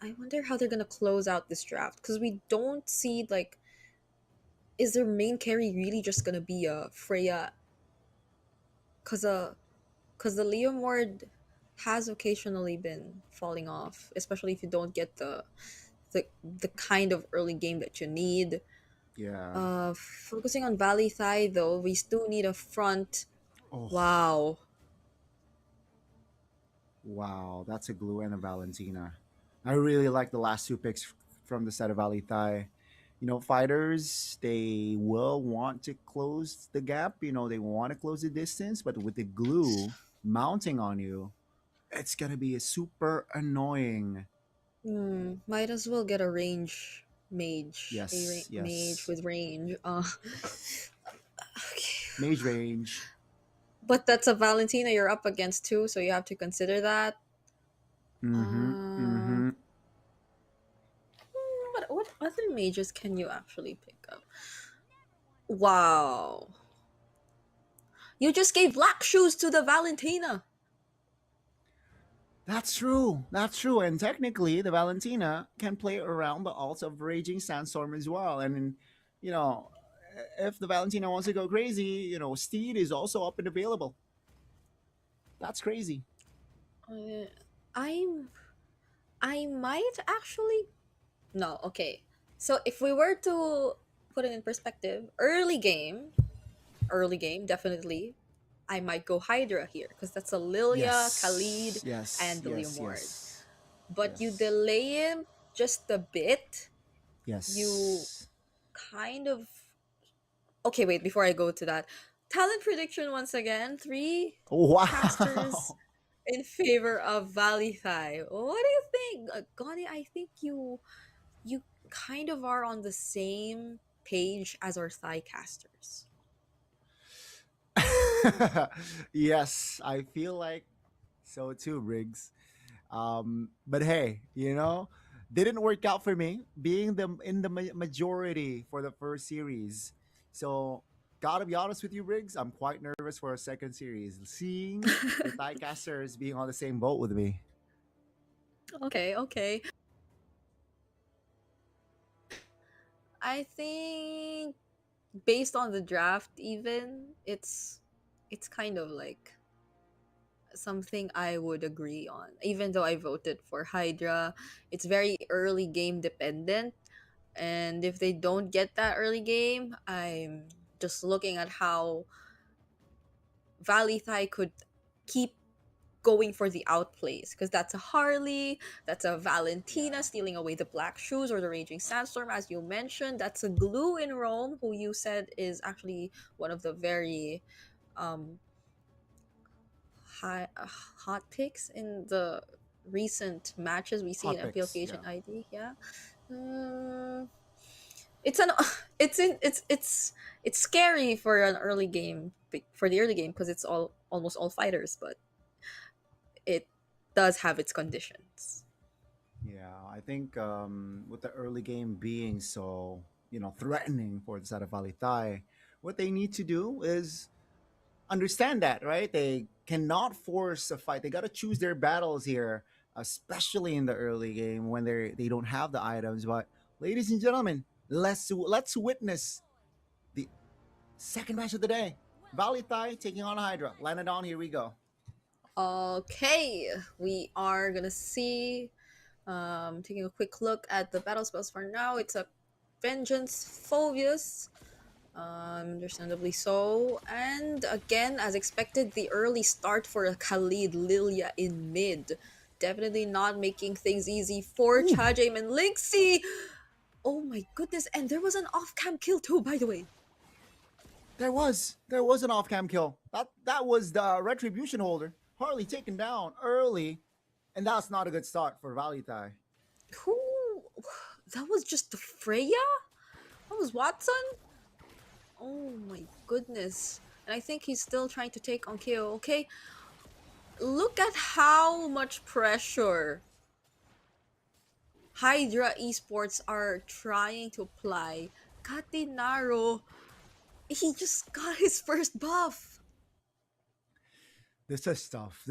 gonna close out this draft, because we don't see like, is their main carry really just gonna be a Freya? Cause the Leomord has occasionally been falling off, especially if you don't get the kind of early game that you need. Yeah. Focusing on Valley Thai though, we still need a front. Oh. Wow. Wow, that's a glue and a Valentina. I really like the last two picks from the set of Valley Thai. You know, fighters, they will want to close the gap. You know, they want to close the distance, but with the glue mounting on you, it's going to be a super annoying. Might as well get a range mage. Yes, Mage yes. with range. Mage range. But that's a Valentina you're up against too, so you have to consider that. Mm-hmm. What other mages can you actually pick up? Wow. You just gave black shoes to the Valentina. That's true. That's true. And technically, the Valentina can play around the alts of Raging Sandstorm as well. And, you know, if the Valentina wants to go crazy, you know, Steed is also up and available. That's crazy. I might actually. No, okay. So if we were to put it in perspective, early game, definitely, I might go Hydra here because that's a Lilia, Khalid, and the Leomord. But you delay him just a bit. Yes. You kind of. Okay, wait. Before I go to that, talent prediction once again. 3 Wow. casters in favor of Valley Thai. What do you think, Goni? I think you kind of are on the same page as our Thai casters. Yes, I feel like so too, Riggs. But hey, you know, didn't work out for me being in the majority for the first series. So gotta be honest with you, Riggs. I'm quite nervous for a second series, seeing the Thai casters being on the same boat with me. Okay. I think based on the draft, even it's kind of like something I would agree on. Even though I voted for Hydra, it's very early game dependent. And if they don't get that early game, I'm just looking at how Valley Thai could keep going for the outplays because that's a Harley, that's a Valentina stealing away the black shoes or the Raging Sandstorm, as you mentioned. That's a glue in Rome, who you said is actually one of the very hot picks in the recent matches we see Hot in picks, MPLTH yeah. and ID. Yeah. It's scary for an early game, for the early game, because it's almost all fighters, but it does have its conditions. Yeah, I think with the early game being so, you know, threatening for the side of Valley Thai, what they need to do is understand that, right? They cannot force a fight. They got to choose their battles here, especially in the early game when they don't have the items. But ladies and gentlemen, let's witness the second match of the day. Valley Thai taking on Hydra. Lanadon, here we go. Okay, we are gonna see. Taking a quick look at the battle spells for now. It's a Vengeance Phobius. Understandably so. And again, as expected, the early start for a Khalid Lilia in mid. Definitely not making things easy for Chajame and Lynxie. Oh my goodness, and there was an off-cam kill too, by the way. There was an off-cam kill. That was the retribution holder. Harley taken down early, and that's not a good start for Valley Thai. Who? That was just the Freya? That was Watson? Oh my goodness. And I think he's still trying to take on KO. Okay. Look at how much pressure Hydra Esports are trying to apply. Katinaro, he just got his first buff. This is tough.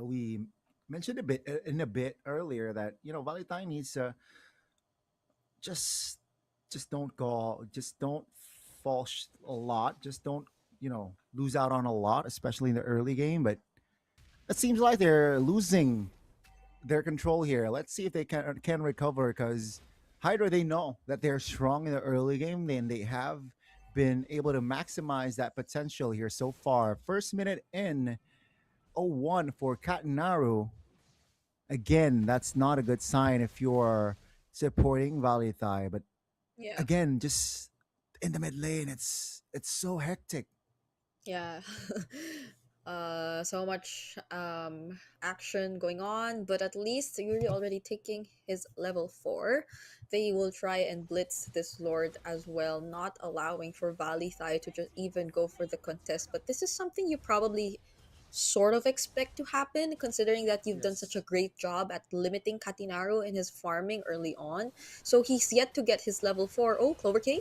We mentioned a bit earlier that, you know, Valley Thai needs to just don't fall a lot. Just don't, you know, lose out on a lot, especially in the early game. But it seems like they're losing their control here. Let's see if they can recover, because Hydra, they know that they're strong in the early game, and they have been able to maximize that potential here so far. First minute in, 0-1 for Katanaru. Again, that's not a good sign if you're supporting Valley Thai. But Yeah. again, just in the mid lane, it's so hectic. Yeah. So much action going on, but at least Yuri already taking his level 4. They will try and blitz this Lord as well, not allowing for Valley Thai to just even go for the contest. But this is something you probably sort of expect to happen, considering that you've done such a great job at limiting Katinaru in his farming early on. So he's yet to get his level 4. Oh, Clover K?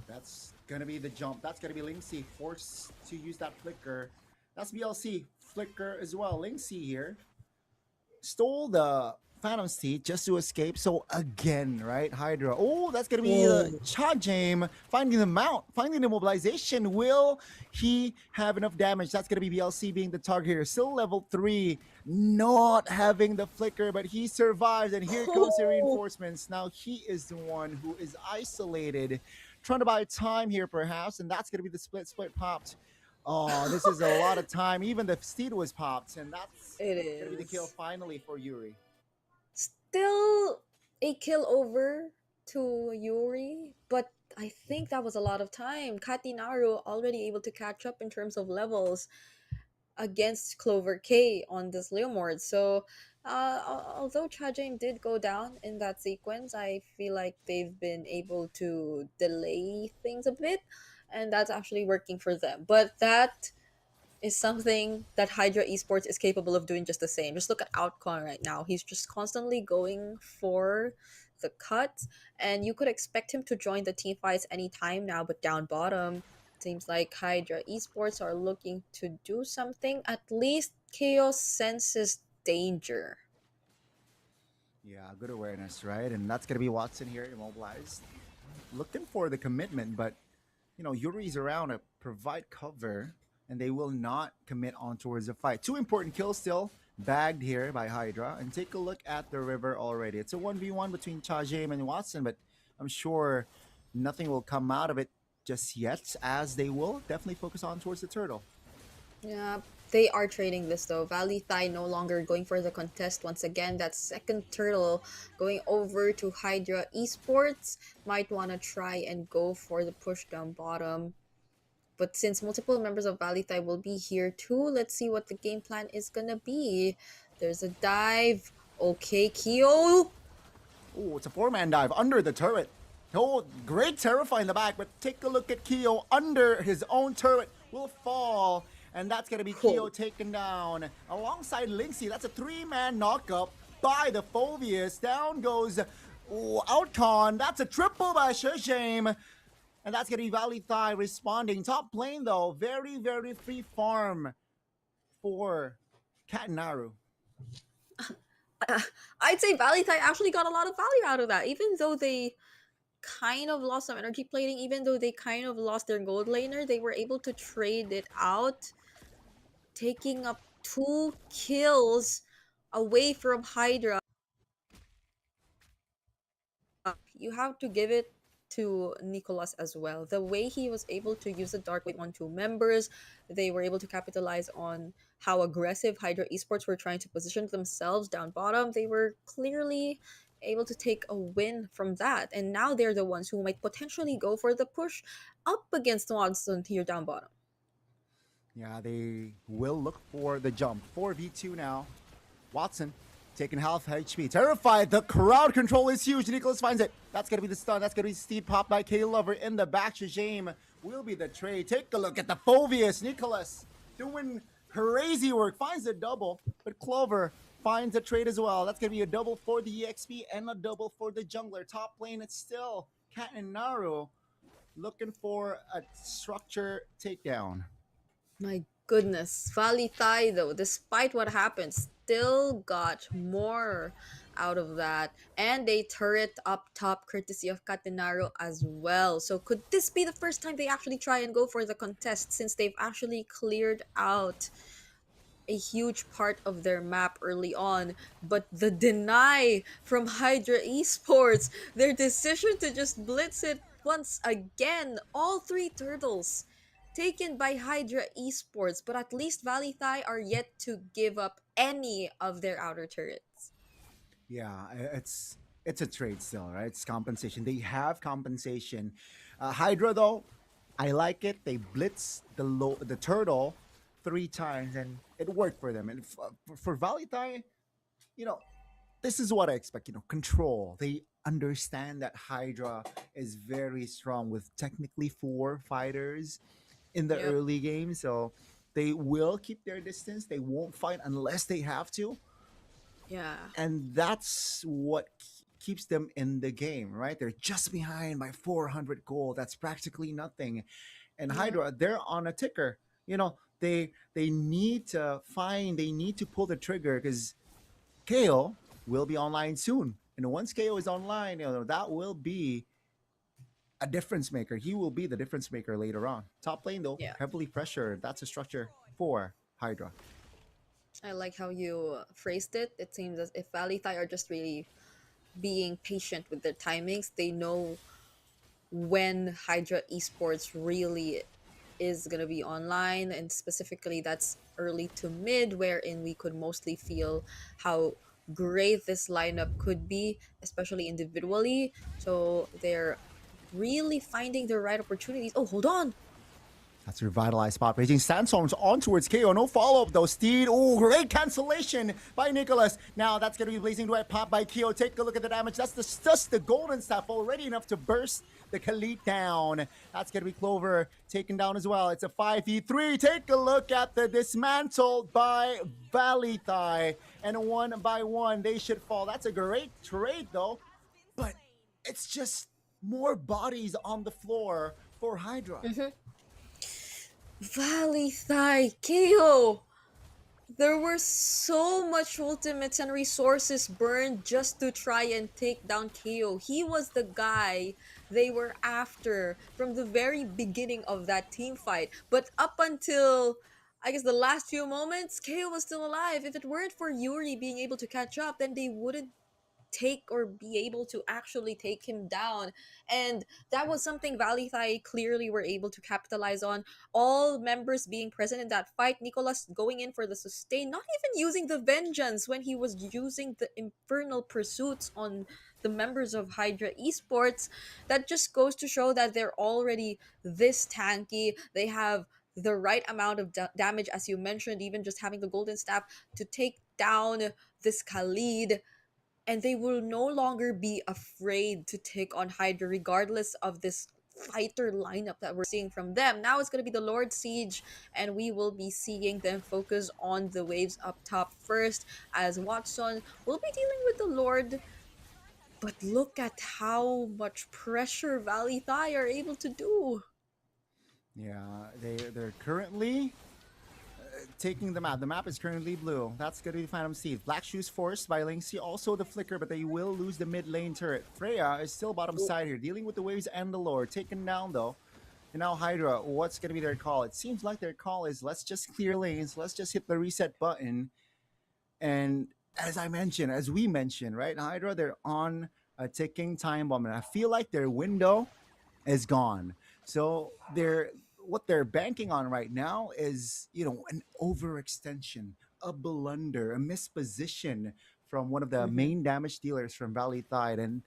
That's gonna be the jump. That's gonna be Linksy forced to use that flicker. That's BLC flicker as well. Linksy here stole the Phantom Steed just to escape. So again, right, Hydra. Oh, that's gonna be Chajame finding the mount, finding the mobilization. Will he have enough damage? That's gonna be BLC being the target here. Still level 3, not having the flicker, but he survives. And here comes the reinforcements. Now he is the one who is isolated, trying to buy time here perhaps, and that's gonna be the split popped. Oh, this is a lot of time. Even the steed was popped, and that's gonna be the kill finally for Yuri. Still a kill over to Yuri, but I think that was a lot of time. Katinaru already able to catch up in terms of levels against Clover K on this Leomord. So, although Chajame did go down in that sequence, I feel like they've been able to delay things a bit, and that's actually working for them. But that is something that Hydra Esports is capable of doing just the same. Just look at Outcon right now. He's just constantly going for the cut, and you could expect him to join the team fights anytime now, but down bottom, seems like Hydra Esports are looking to do something. At least Chaos senses danger. Yeah, good awareness, right? And that's gonna be Watson here, immobilized, looking for the commitment, but Yuri's around to provide cover, and they will not commit on towards the fight. 2 important kills still bagged here by Hydra, and take a look at the river already. It's a 1v1 between Chajame and Watson, but I'm sure nothing will come out of it just yet, as they will definitely focus on towards the turtle. Yeah, they are trading this though. Valley Thai no longer going for the contest once again. That second turtle going over to Hydra Esports. Might want to try and go for the push down bottom. But since multiple members of Valley Thai will be here too, let's see what the game plan is gonna be. There's a dive. Okay, Kyo. Ooh, it's a 4-man dive under the turret. Oh, great Terrify in the back, but take a look at Kyo under his own turret. Will fall, and that's going to be Kyo taken down alongside Linksy. That's a 3-man knockup by the Phobius. Down goes Outcon. That's a triple by Shame. And that's going to be Valley Thai responding. Top lane, though, very, very free farm for Katanaru. I'd say Valley Thai actually got a lot of value out of that, even though they kind of lost some energy plating, even though they kind of lost their gold laner, they were able to trade it out, taking up 2 kills away from Hydra. You have to give it to Nicholas as well. The way he was able to use the Dark Wave on 2 members, they were able to capitalize on how aggressive Hydra Esports were trying to position themselves down bottom. They were clearly able to take a win from that, and now they're the ones who might potentially go for the push up against Watson here down bottom. Yeah, they will look for the jump. 4v2 now. Watson taking half HP. Terrified. The crowd control is huge. Nicholas finds it. That's going to be the stun. That's going to be Steed pop by K-Lover in the back. Shajame will be the trade. Take a look at the Phobius. Nicholas doing crazy work. Finds the double, but Clover finds a trade as well. That's going to be a double for the EXP and a double for the jungler. Top lane, it's still Kat and Naru looking for a structure takedown. My goodness. Valley Thai, though, despite what happened, still got more out of that. And a turret up top courtesy of Catenaro as well. So could this be the first time they actually try and go for the contest, since they've actually cleared out a huge part of their map early on, but the deny from Hydra Esports, their decision to just blitz it once again, all three turtles taken by Hydra Esports, but at least Valley are yet to give up any of their outer turrets. Yeah, it's a trade still, right? It's compensation. They have compensation. Hydra though, I like it. They blitz the turtle 3 times and it worked for them. And for Valitai, you know, this is what I expect. You know, control. They understand that Hydra is very strong with technically 4 fighters in the Yep. early game, so they will keep their distance. They won't fight unless they have to, Yeah. and that's what keeps them in the game, right? They're just behind by 400 gold. That's practically nothing. And Yeah. Hydra, they're on a ticker. You know, they need to find, they need to pull the trigger because KO will be online soon. And once KO is online, you know, that will be a difference maker. He will be the difference maker later on. Top lane though, Yeah. heavily pressured. That's a structure for Hydra. I like how you phrased it. It seems as if Valley are just really being patient with their timings. They know when Hydra Esports really is going to be online, and specifically that's early to mid, wherein we could mostly feel how great this lineup could be, especially individually. So they're really finding the right opportunities. Oh, hold on. That's revitalized spot raging. Sandstorms on towards KO. No follow up though. Steed. Oh, great cancellation by Nicholas. Now that's going to be blazing duet pop by KO. Take a look at the damage. That's just the golden staff already enough to burst the Khalid down. That's going to be Clover taken down as well. It's a 5v3. Take a look at the dismantled by Valley Thai. And one by one, they should fall. That's a great trade though. But it's just more bodies on the floor for Hydra. Valley KO. There were so much ultimates and resources burned just to try and take down KO. He was the guy they were after from the very beginning of that team fight. But up until, I guess, the last few moments, KO was still alive. If it weren't for Yuri being able to catch up, then they wouldn't take or be able to actually take him down. And that was something Valley clearly were able to capitalize on. All members being present in that fight, Nicholas going in for the sustain, not even using the vengeance when he was using the infernal pursuits on the members of Hydra Esports. That just goes to show that they're already this tanky. They have the right amount of damage, as you mentioned, even just having the golden staff to take down this Khalid, and they will no longer be afraid to take on Hydra regardless of this fighter lineup that we're seeing from them. Now it's going to be the Lord Siege, and we will be seeing them focus on the waves up top first, as Watson will be dealing with the Lord. But look at how much pressure Valley Thai are able to do. Yeah, they're currently taking the map. The map is currently blue. That's going to be Phantom Seed. Black Shoes forced by Lingxi. Also the Flicker, but they will lose the mid lane turret. Freya is still bottom side here, dealing with the waves and the lore. Taken down though. And now Hydra, what's going to be their call? It seems like their call is let's just clear lanes. Let's just hit the reset button. And as we mentioned, right? Hydra, they're on a ticking time bomb. And I feel like their window is gone. So what they're banking on right now is, you know, an overextension, a blunder, a misposition from one of the main damage dealers from Valley Thai, and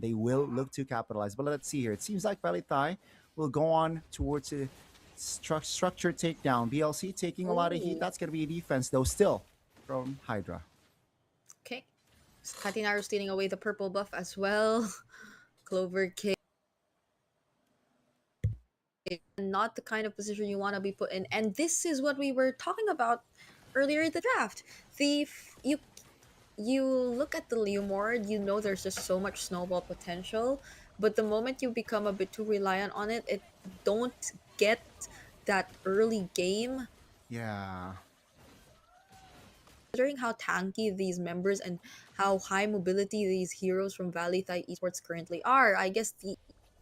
they will look to capitalize. But let's see here. It seems like Valley Thai will go on towards a structure takedown. BLC taking a lot of heat. That's going to be a defense, though, still from Hydra. Okay. Katinaru stealing away the purple buff as well. Clover King. Not the kind of position you want to be put in, and this is what we were talking about earlier in the draft. You look at the Leomord, you know there's just so much snowball potential, but the moment you become a bit too reliant on it, don't get that early game. Yeah. Considering how tanky these members and how high mobility these heroes from Valley Thai Esports currently are, I guess the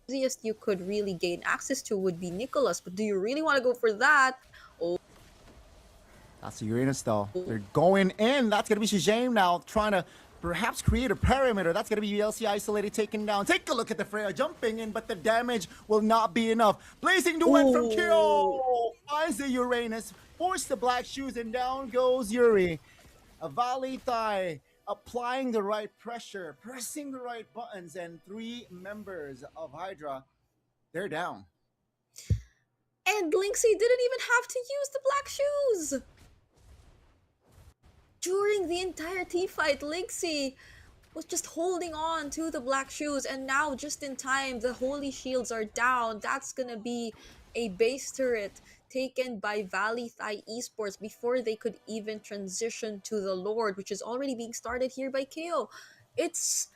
easiest you could really gain access to would be Nicholas. But do you really want to go for that? Oh, That's the Uranus though. They're going in. That's going to be Shijame now trying to perhaps create a perimeter. That's going to be VLC isolated, taken down. Take a look at the Freya jumping in, but the damage will not be enough. Blazing duet from Kyo finds the Uranus, force the black shoes, and down goes Yuri. A Valley Thai applying the right pressure, pressing the right buttons, and 3 members of Hydra, they're down. And Lynxie didn't even have to use the black shoes! During the entire team fight, Lynxie was just holding on to the black shoes, and now just in time, the holy shields are down. That's gonna be a base turret taken by Valley Thai Esports before they could even transition to the Lord, which is already being started here by KO. It's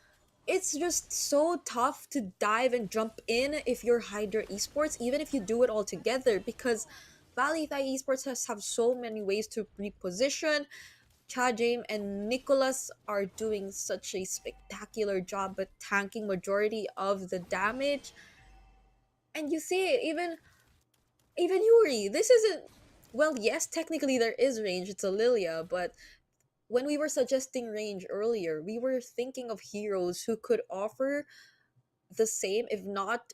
just so tough to dive and jump in if you're Hydra Esports, even if you do it all together, because Valley Thai Esports have so many ways to reposition. Chajame and Nicholas are doing such a spectacular job at tanking majority of the damage. And you see it, even Yuri, this isn't, well, yes, technically there is range, it's a Lilia, but when we were suggesting range earlier, we were thinking of heroes who could offer the same, if not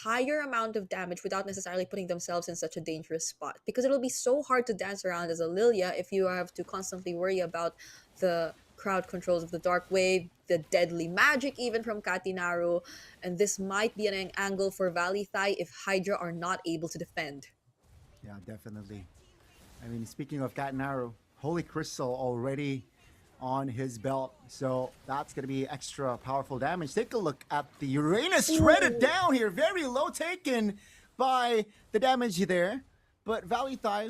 higher amount of damage without necessarily putting themselves in such a dangerous spot, because it'll be so hard to dance around as a Lilia if you have to constantly worry about the crowd controls of the Dark Wave, the deadly magic even from Katinaru, and this might be an angle for Valley Thai if Hydra are not able to defend. Yeah, definitely. I mean, speaking of Katinaru, Holy Crystal already on his belt, so that's going to be extra powerful damage. Take a look at the Uranus shredded down here, very low taken by the damage there, but Valley Thai,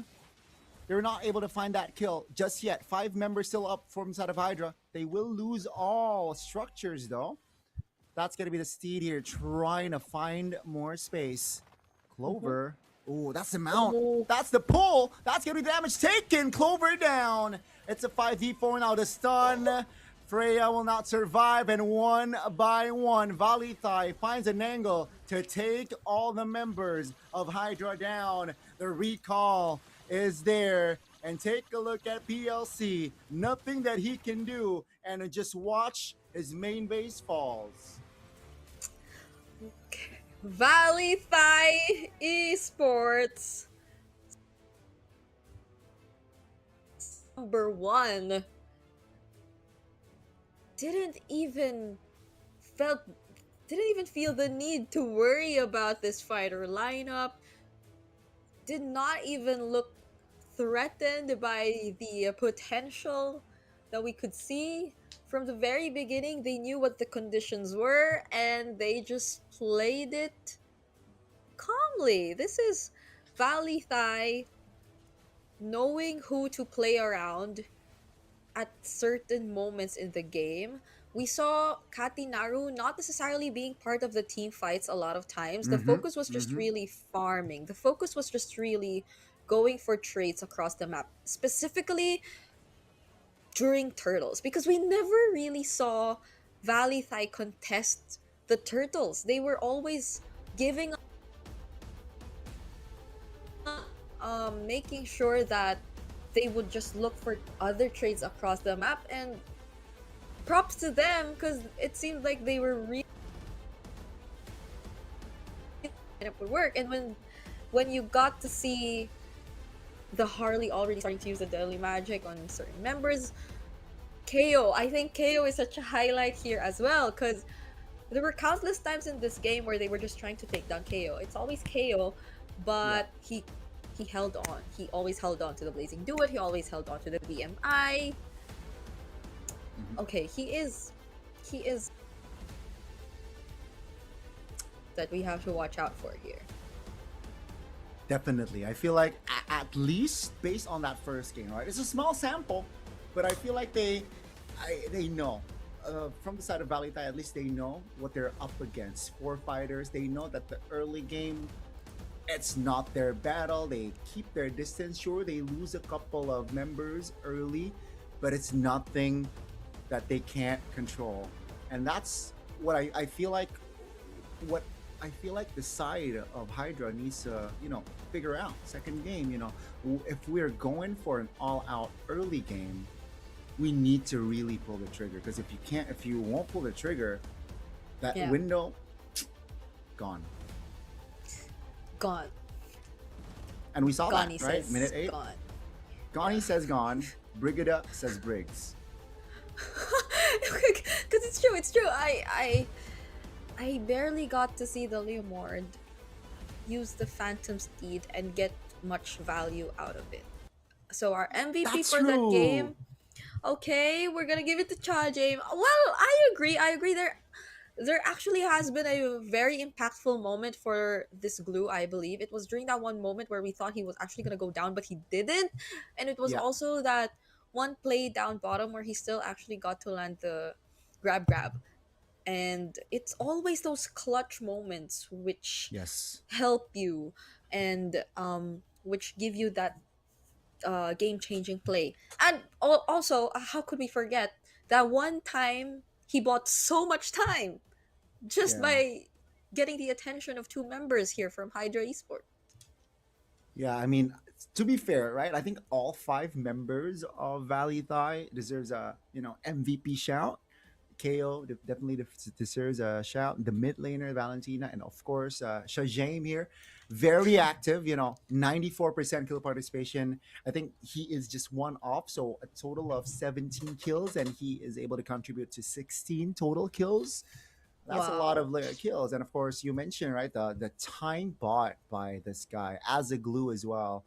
they're not able to find that kill just yet. 5 members still up from inside of Hydra. They will lose all structures though. That's going to be the Steed here trying to find more space. Clover, oh, that's the mount, that's the pull, that's going to be damage taken. Clover down. It's a 5v4 now. The stun. Freya will not survive, and one by one, Valley Thai finds an angle to take all the members of Hydra down. The recall is there, and take a look at PLC. Nothing that he can do, and just watch his main base falls. Valley Thai Esports number 1 didn't even feel the need to worry about this fighter lineup, did not even look threatened by the potential that we could see. From the very beginning, they knew what the conditions were, and they just played it calmly. This is Valley Thai knowing who to play around at certain moments in the game. We saw Katinaru not necessarily being part of the team fights a lot of times. The focus was just really farming. The focus was just really going for trades across the map, specifically during Turtles, because we never really saw Valley Thai contest the Turtles. They were always giving making sure that they would just look for other trades across the map, and props to them, because it seemed like they were really it would work. And when you got to see the Harley already starting to use the deadly magic on certain members, KO, I think KO is such a highlight here as well, because there were countless times in this game where they were just trying to take down KO. It's always KO, but he held on. He always held on to the Blazing Duet. He always held on to the BMI. Okay, he is that we have to watch out for here. Definitely. I feel like at least based on that first game, right? It's a small sample, but I feel like they know. From the side of Valley Thai, at least they know what they're up against. 4 fighters, they know that the early game, it's not their battle. They keep their distance. Sure, they lose a couple of members early, but it's nothing that they can't control. And that's what I feel like what I feel like the side of Hydra needs to, figure out second game. If we're going for an all-out early game, we need to really pull the trigger. Because if you won't pull the trigger, that Yeah. window gone. Gone. And we saw Gone, he that, right? says, Minute 8. gone. Gone says gone. Brigida says Briggs. Because it's true. I barely got to see the Leomord use the Phantom Steed and get much value out of it. So our MVP That's for that true. game. Okay, we're gonna give it to Chajame. Well, I agree. There actually has been a very impactful moment for this glue, I believe. It was during that one moment where we thought he was actually gonna go down, but he didn't. And it was Yeah. also that one play down bottom where he still actually got to land the grab. And it's always those clutch moments which Yes. help you and which give you that game-changing play. And also, how could we forget that one time he bought so much time just Yeah. by getting the attention of 2 members here from Hydra Esports. Yeah, I mean, to be fair, right? I think all 5 members of Valley Thai deserves a MVP shout. KO definitely deserves a shout. The mid laner Valentina, and of course Shajame here, very active. 94% kill participation. I think he is just one off, so a total of 17 kills, and he is able to contribute to 16 total kills. That's a lot of kills. And of course, you mentioned, right, the time bought by this guy as a glue as well.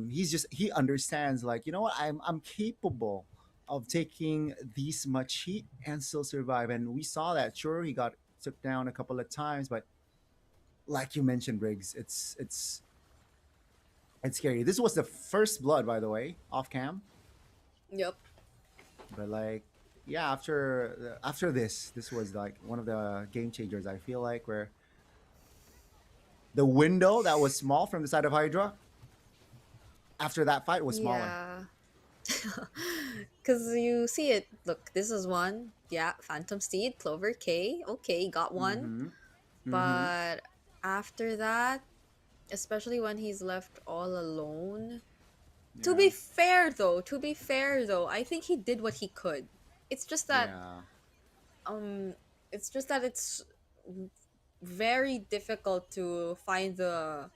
He understands, like, you know what, I'm capable of taking these much heat and still survive. And we saw that. Sure, he got took down a couple of times, but like you mentioned, Briggs, it's scary. This was the first blood, by the way, off cam. Yep. But like, yeah, after this was like one of the game changers, I feel like, where the window that was small from the side of Hydra after that fight was smaller. Yeah. Because you see it. Look, this is one. Yeah, Phantom Steed, Clover K. Okay, got one. But after that, especially when he's left all alone. To be fair though, I think he did what he could. It's just that it's very difficult to find the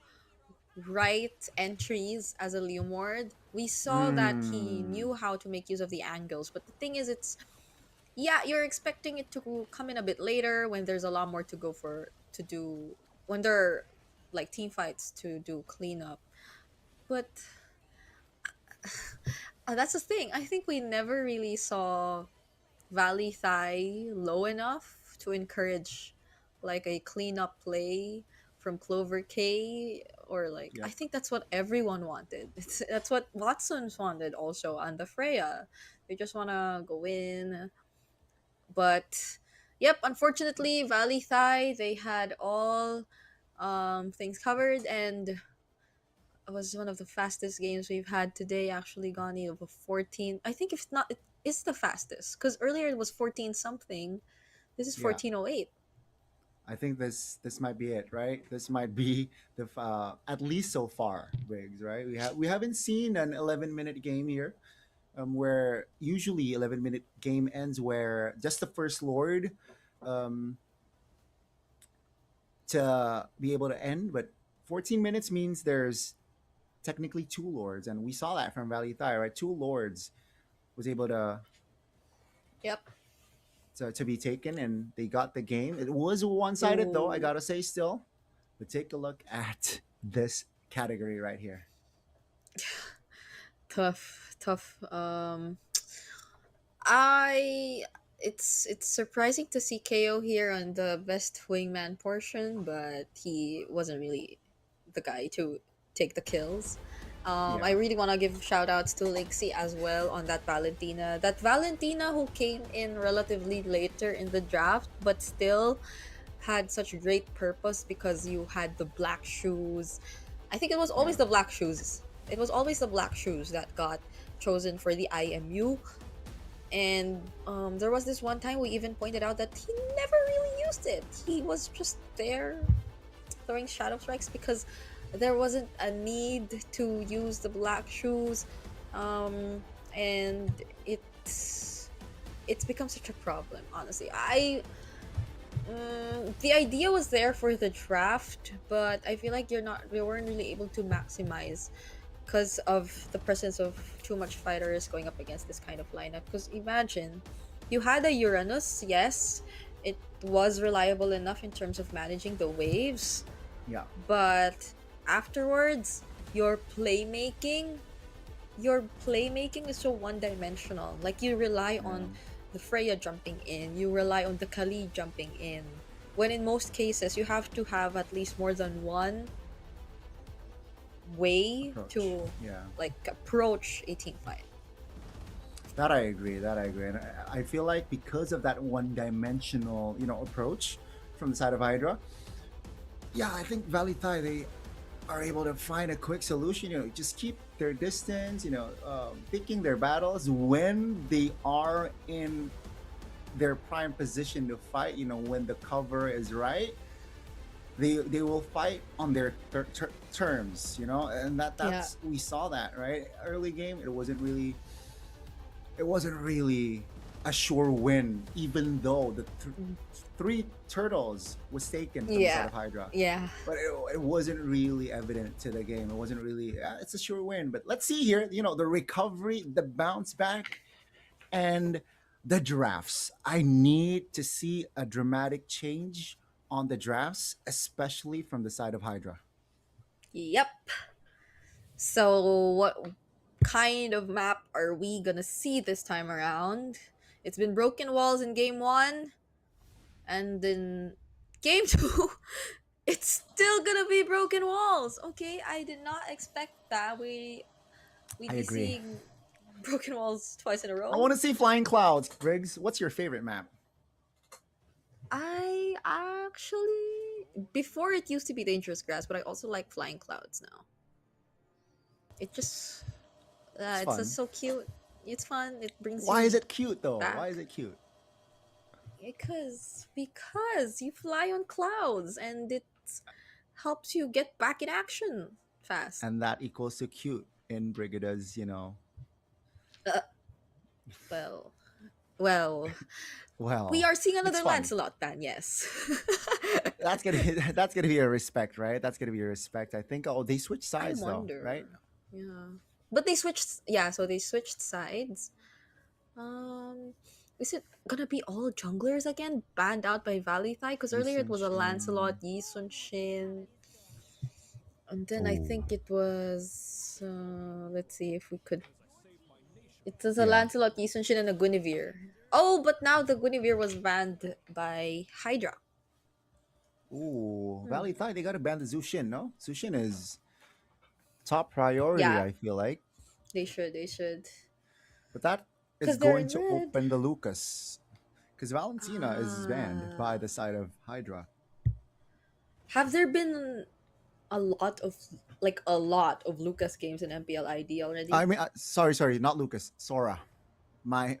right entries as a Leomord. We saw that he knew how to make use of the angles, but the thing is, you're expecting it to come in a bit later when there's a lot more to go to do, when there are like team fights to do cleanup. But that's the thing. I think we never really saw Valley Thai low enough to encourage like a cleanup play from Clover K, or like, I think that's what everyone wanted. That's what Watson's wanted also on the Freya. They just want to go in. But yep, unfortunately, Valley Thai, they had all things covered, and it was one of the fastest games we've had today. Actually, Gani, of a 14. I think if not, it is the fastest, because earlier it was 14 something. This is 14:08. I think this might be it, right? This might be the at least so far, Briggs, right? We haven't seen an 11-minute game here, where usually 11-minute game ends where just the first Lord to be able to end, but 14 minutes means there's technically 2 Lords, and we saw that from Valley Thai, right? 2 Lords was able to to be taken, and they got the game. It was one-sided though, I gotta say still. But take a look at this category right here. Tough. It's surprising to see KO here on the best wingman portion, but he wasn't really the guy to take the kills. I really want to give shout outs to Lixie as well on that Valentina. That Valentina who came in relatively later in the draft, but still had such great purpose, because you had the black shoes. I think it was always the black shoes. It was always the black shoes that got chosen for the IMU. And there was this one time we even pointed out that he never really used it. He was just there throwing shadow strikes because there wasn't a need to use the black shoes, and it's become such a problem. Honestly, the idea was there for the draft, but I feel like we weren't really able to maximize because of the presence of too much fighters going up against this kind of lineup. Because imagine, you had a Uranus, yes, it was reliable enough in terms of managing the waves, Yeah. but afterwards, your playmaking is so one-dimensional. Like, you rely on the Freya jumping in, you rely on the Kali jumping in, when in most cases you have to have at least more than one way to approach a team fight. That I agree. And I feel like because of that one-dimensional, approach from the side of Hydra, I think VLTH, they are able to find a quick solution. Just keep their distance. Picking their battles when they are in their prime position to fight. When the cover is right, they will fight on their terms. And that's we saw that right early game. It wasn't really a sure win, even though the three turtles was taken from the side of Hydra. Yeah. But it wasn't really evident to the game. It wasn't really, it's a sure win. But let's see here, the recovery, the bounce back, and the drafts. I need to see a dramatic change on the drafts, especially from the side of Hydra. Yep. So what kind of map are we gonna see this time around? It's been broken walls in game 1, and in game 2 it's still gonna be broken walls. Okay, I did not expect that we'd I be agree. seeing broken walls twice in a row. I want to see flying clouds. Briggs, what's your favorite map? I actually, before it used to be dangerous grass, but I also like flying clouds now. It just it's just so cute. It's fun. It brings Why you is it cute though? back. Why is it cute? Because you fly on clouds and it helps you get back in action fast. And that equals to cute in Brigida's, Well, well, we are seeing another it's fun. Lancelot ban, yes. That's gonna be a respect, right? That's gonna be a respect. I think. Oh, they switched sides though, wonder. right? Yeah, but they switched. Yeah, so they switched sides. Is it gonna be all junglers again, banned out by VLTH? Because earlier it was a Lancelot, Yi Sun Shin, and then I think it was. Let's see if we could. It was a Lancelot, Yi Sun Shin, and a Guinevere. Oh, but now the Guinevere was banned by Hydra. Ooh, VLTH, they gotta ban the Zushin, no? Zushin is top priority, I feel like. They should. But that is going to open the Lucas. Because Valentina is banned by the side of Hydra. Have there been a lot of Lucas games in MPL ID already? I mean, sorry, not Lucas, Sora. My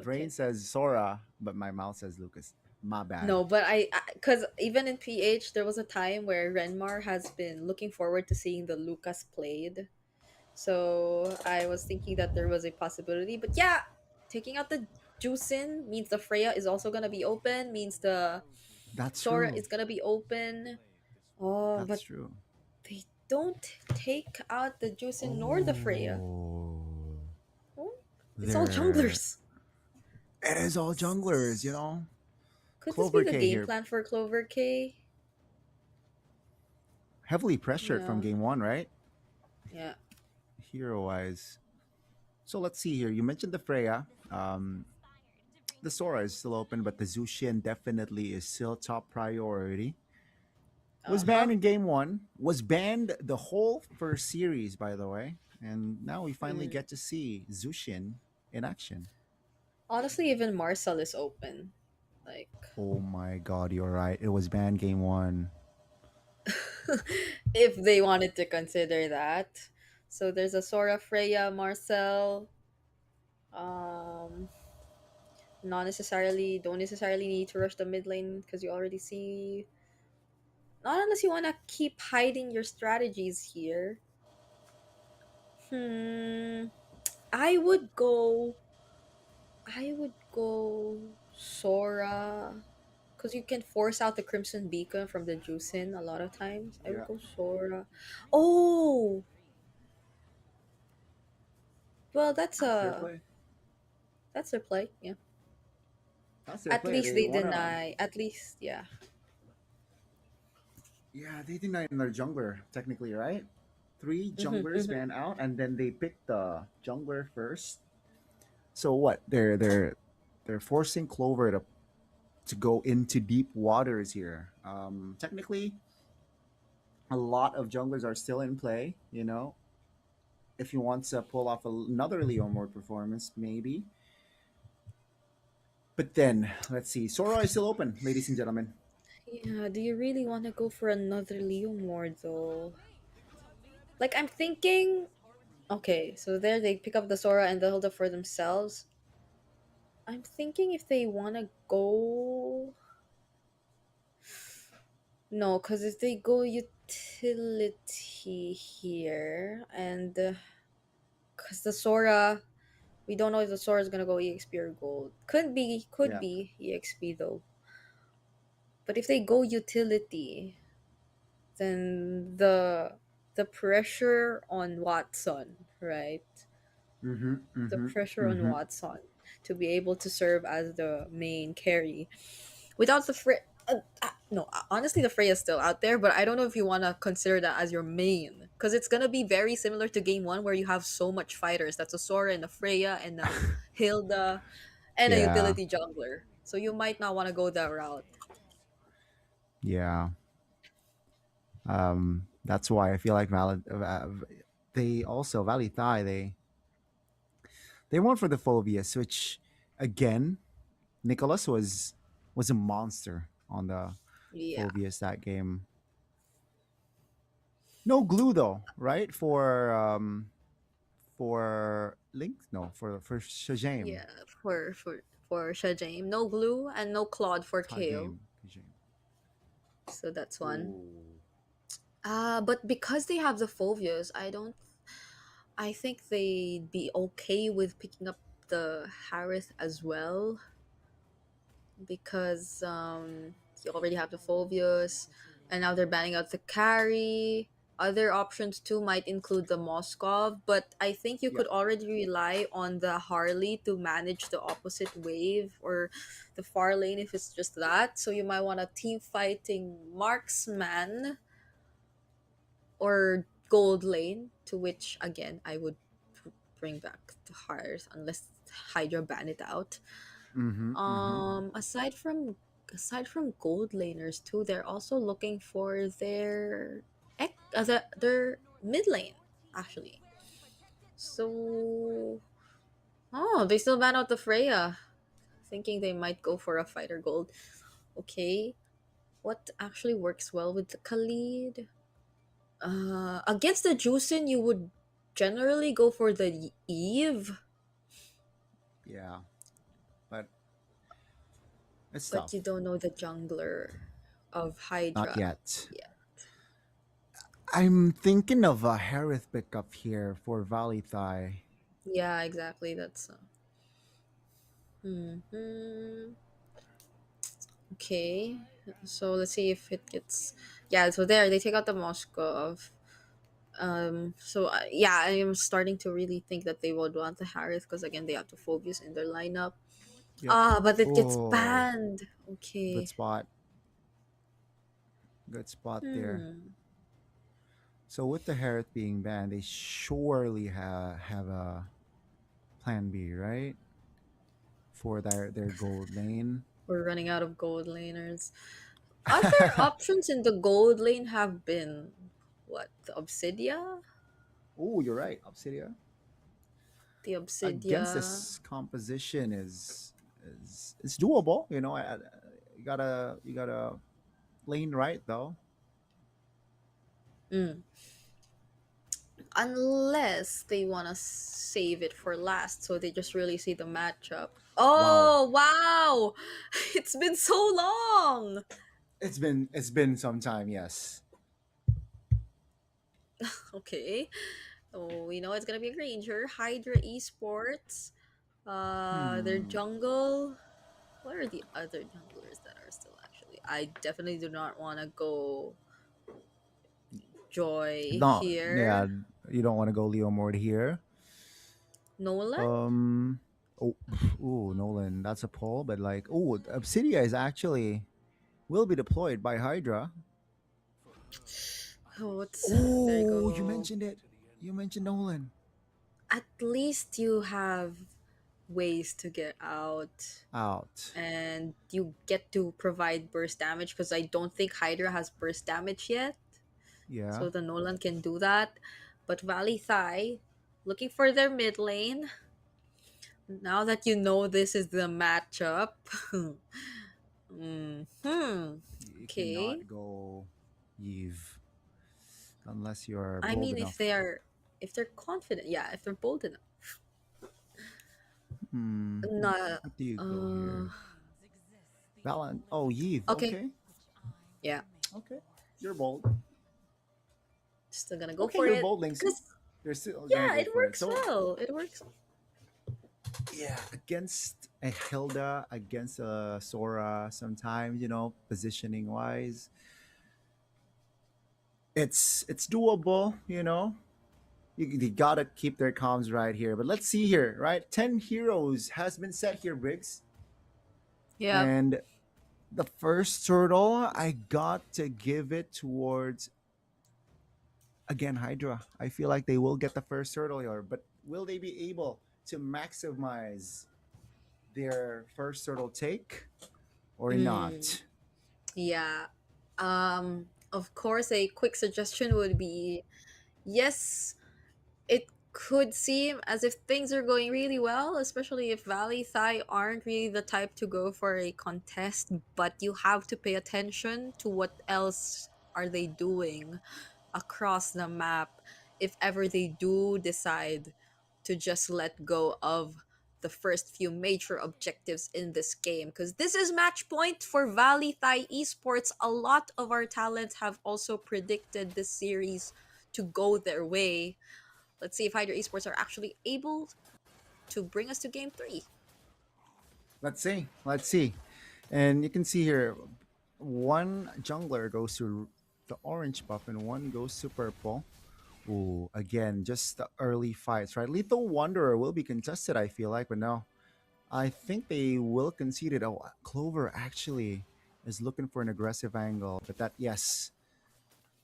brain says Sora, but my mouth says Lucas. My bad. No, but because even in PH, there was a time where Renmar has been looking forward to seeing the Lucas played. So I was thinking that there was a possibility. But yeah, taking out the Juicin means the Freya is also going to be open, means the Sora is going to be open. Oh, that's true. They don't take out the Juicin nor the Freya. It's all junglers. It is all junglers, Could Clover this be the K game here. plan for Clover K? Heavily pressured from game 1, right? Yeah. Hero-wise. So let's see here. You mentioned the Freya. The Sora is still open, but the Zushin definitely is still top priority. Was banned in game 1. Was banned the whole first series, by the way. And now we finally get to see Zushin in action. Honestly, even Marcel is open. Like, oh my god, you're right. It was banned game 1. If they wanted to consider that. So there's a Sora, Freya, Marcel. don't necessarily need to rush the mid lane because you already see. Not unless you want to keep hiding your strategies here. I would go Sora, because you can force out the Crimson Beacon from the Juicin a lot of times. I would Yeah. go Sora. Oh, well, that's Fair a play. that's their play. Yeah. That's their At play. least They they wanna. deny. At least, yeah. Yeah, they denied another jungler technically, right? Three Mhm, junglers mhm. ban out, and then they picked the jungler first. So what? They're forcing Clover to go into deep waters here. Technically, a lot of junglers are still in play. You know, if you want to pull off another Leo mode performance, maybe. But then let's see. Sora is still open, ladies and gentlemen. Yeah. Do you really want to go for another Leo Mord though? Like I'm thinking. Okay, so there they pick up the Sora and they hold up for themselves. I'm thinking if they want to go. No, because if they go utility here, and because the Sora, we don't know if the Sora is gonna go EXP or gold. Could Yeah. be EXP though. But if they go utility, then the pressure on Watson, right? Mm-hmm. The Mm-hmm. pressure on Mm-hmm. Watson to be able to serve as the main carry without the Frey. No, honestly, the Frey is still out there, but I don't know if you want to consider that as your main because it's gonna be very similar to game one where you have so much fighters. That's a Sora and a Freya and a Hilda and a Yeah. utility jungler. So you might not want to go that route. Yeah. That's why I feel like they also Valley Thai they went for the Phobius, which again Nicholas was a monster on the Yeah. Phobius that game. No glue though, right? For Link, no, for Shajame. Yeah, for Shajame, no glue and no Claude for Card Kale. game. Shajame. So that's one. Ooh. But because they have the Phobias, I think they'd be okay with picking up the Harith as well because you already have the Phobias, and now they're banning out the carry. Other options too might include the Moskov, but I think you Yeah. could already rely on the Harley to manage the opposite wave or the far lane if it's just that. So you might want a team fighting marksman or gold lane, to which again I would bring back the Hearth unless Hydra ban it out. Mm-hmm. Mm-hmm. Aside from gold laners too, they're also looking for their mid lane actually. So they still ban out the Freya, thinking they might go for a fighter gold. Okay, what actually works well with the Khalid? Against the Juicin, you would generally go for the Eve, Yeah. But it's but tough. you don't know the jungler of Not Hydra. yet. Yeah. I'm thinking of a Harith pickup here for Valley Thai. Yeah, exactly. That's mhm. Okay. So let's see if it gets. Yeah. So there they take out the Moskov. So yeah, I am starting to really think that they would want the Harith because again they have the Phobius in their lineup. Yep. But it gets Oh, banned. good Okay. spot. Good spot there. Hmm. So with the Harith being banned, they surely have a plan B, right? For their gold lane. We're running out of gold laners. Other options in the gold lane have been what? The Obsidia? Oh, you're right. Obsidia The against Obsidia. this composition is it's doable. You know, you gotta lane right though. Mm. Unless they want to save it for last, so they just really see the matchup. Oh, wow! It's been so long! It's been some time, yes. Okay. Oh, we know it's gonna be a Granger. Hydra Esports. Their jungle. What are the other junglers that are still actually? I definitely do not want to go Joy No, yeah, here. you don't want to go Leo Mord here. Nolan? Oh, ooh, Nolan, that's a pull, but like, oh, Obsidia is actually will be deployed by Hydra. Oh, there you Oh, go. you mentioned it. You mentioned Nolan. At least you have ways to get out. And you get to provide burst damage because I don't think Hydra has burst damage yet. Yeah. So the Nolan can do that. But Valley Thai, looking for their mid lane. Now that you know this is the matchup. You Okay. cannot go Eve unless you're I bold mean, enough. if they're confident, yeah, if they're bold enough. What do you go here? Oh, Eve. Okay. Yeah. Okay. You're bold. Still gonna go Okay, for you're it. bold, Linksy. Because You're still yeah, gonna go it for works So, well. It works. yeah, against a Hilda, against a Sora, sometimes positioning wise, it's doable. You gotta keep their comms right here. But let's see here, right? 10 heroes has been set here, Briggs. Yeah. And the first turtle, I got to give it towards again Hydra. I feel like they will get the first turtle here, but will they be able to maximize their first turtle take or not? Yeah. Of course, a quick suggestion would be yes, it could seem as if things are going really well, especially if Valley Thai aren't really the type to go for a contest, but you have to pay attention to what else are they doing across the map if ever they do decide to just let go of the first few major objectives in this game, because this is match point for Valley Thai Esports. A lot of our talents have also predicted this series to go their way. Let's see if Hydra Esports are actually able to bring us to game 3. Let's see. And you can see here, one jungler goes to the orange buff and one goes to purple. Ooh, again, just the early fights, right? Lethal Wanderer will be contested, I feel like, but no. I think they will concede it. Oh, Clover actually is looking for an aggressive angle, but yes.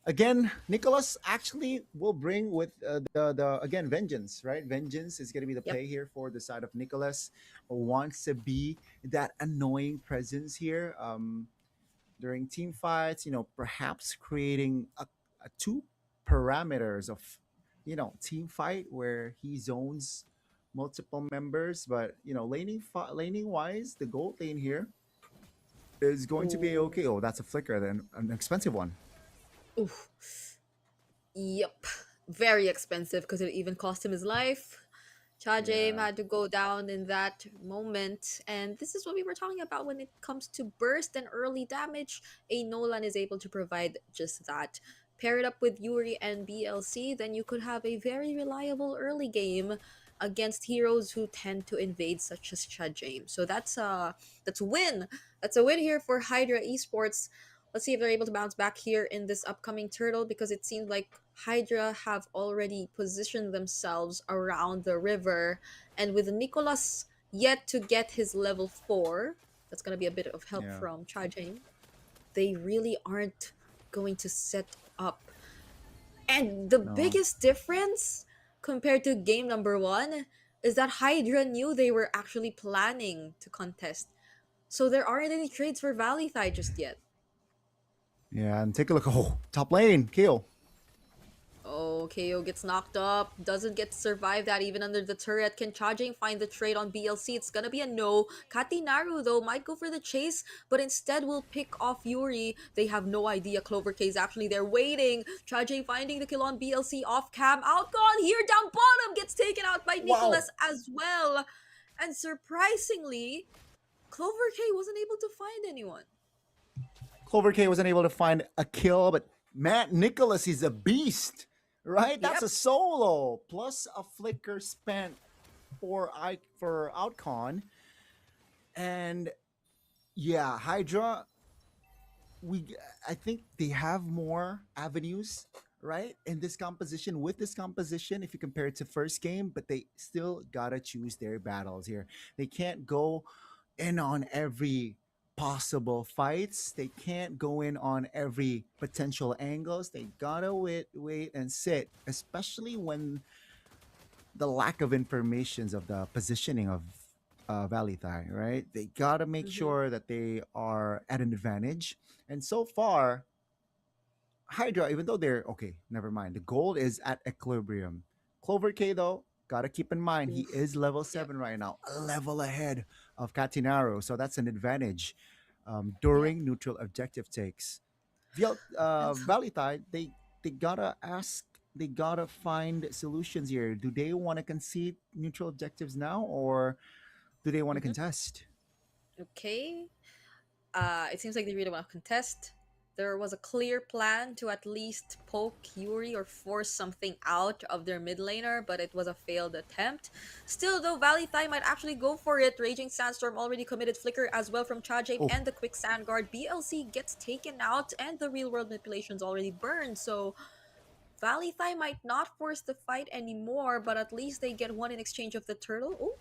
Again, Nicholas actually will bring with the again Vengeance, right? Vengeance is going to be the play here for the side of Nicholas. Wants to be that annoying presence here during team fights. Perhaps creating a two parameters of team fight where he zones multiple members, but laning wise, the gold lane here is going to be okay. Oh, that's a flicker, then an expensive one. Oof. Yep. Very expensive because it even cost him his life. Chajame had to go down in that moment. And this is what we were talking about when it comes to burst and early damage. A Nolan is able to provide just that. Pair it up with Yuri and BLC, then you could have a very reliable early game against heroes who tend to invade, such as Chajame. So that's a win. That's a win here for Hydra Esports. Let's see if they're able to bounce back here in this upcoming turtle, because it seems like Hydra have already positioned themselves around the river. And with Nicholas yet to get his level 4, that's going to be a bit of help from Chajame. They really aren't going to set up. And the biggest difference compared to game number 1 is that Hydra knew they were actually planning to contest. So there aren't any trades for Valley Thai just yet. Yeah, and take a look. Oh, top lane, kill. Oh, KO gets knocked up, doesn't get to survive that even under the turret. Can Chajing find the trade on BLC? It's gonna be a no. Katinaru though might go for the chase, but instead will pick off Yuri. They have no idea Clover K is actually there waiting. Chajing finding the kill on BLC off cam. Outgone here down bottom gets taken out by Wow. Nicholas as well. And surprisingly, Clover K wasn't able to find anyone. Clover K wasn't able to find a kill, but Matt Nicholas is a beast, right? That's Yep. a solo plus a flicker spent for Outcon. And yeah, Hydra, I think they have more avenues, right? In this composition, with this composition, if you compare it to first game, but they still gotta choose their battles here. They can't go in on every possible fights. They can't go in on every potential angles. They gotta wait and sit, especially when the lack of informations of the positioning of Valitai, right? They gotta make sure that they are at an advantage. And so far, Hydra, even though they're okay, never mind. The gold is at equilibrium. Clover K though, gotta keep in mind he is level 7 right now, a level ahead of Katinaru, so that's an advantage during neutral objective takes. Valitai, they gotta ask, they gotta find solutions here. Do they want to concede neutral objectives now, or do they want to contest? Okay. It seems like they really want to contest. There was a clear plan to at least poke Yuri or force something out of their mid laner, but it was a failed attempt. Still, though, Valitai might actually go for it. Raging Sandstorm already committed Flicker as well from Chajame and the Quick Sand Guard. BLC gets taken out and the real world manipulation's already burned, so Valitai might not force the fight anymore, but at least they get one in exchange of the turtle. Oh,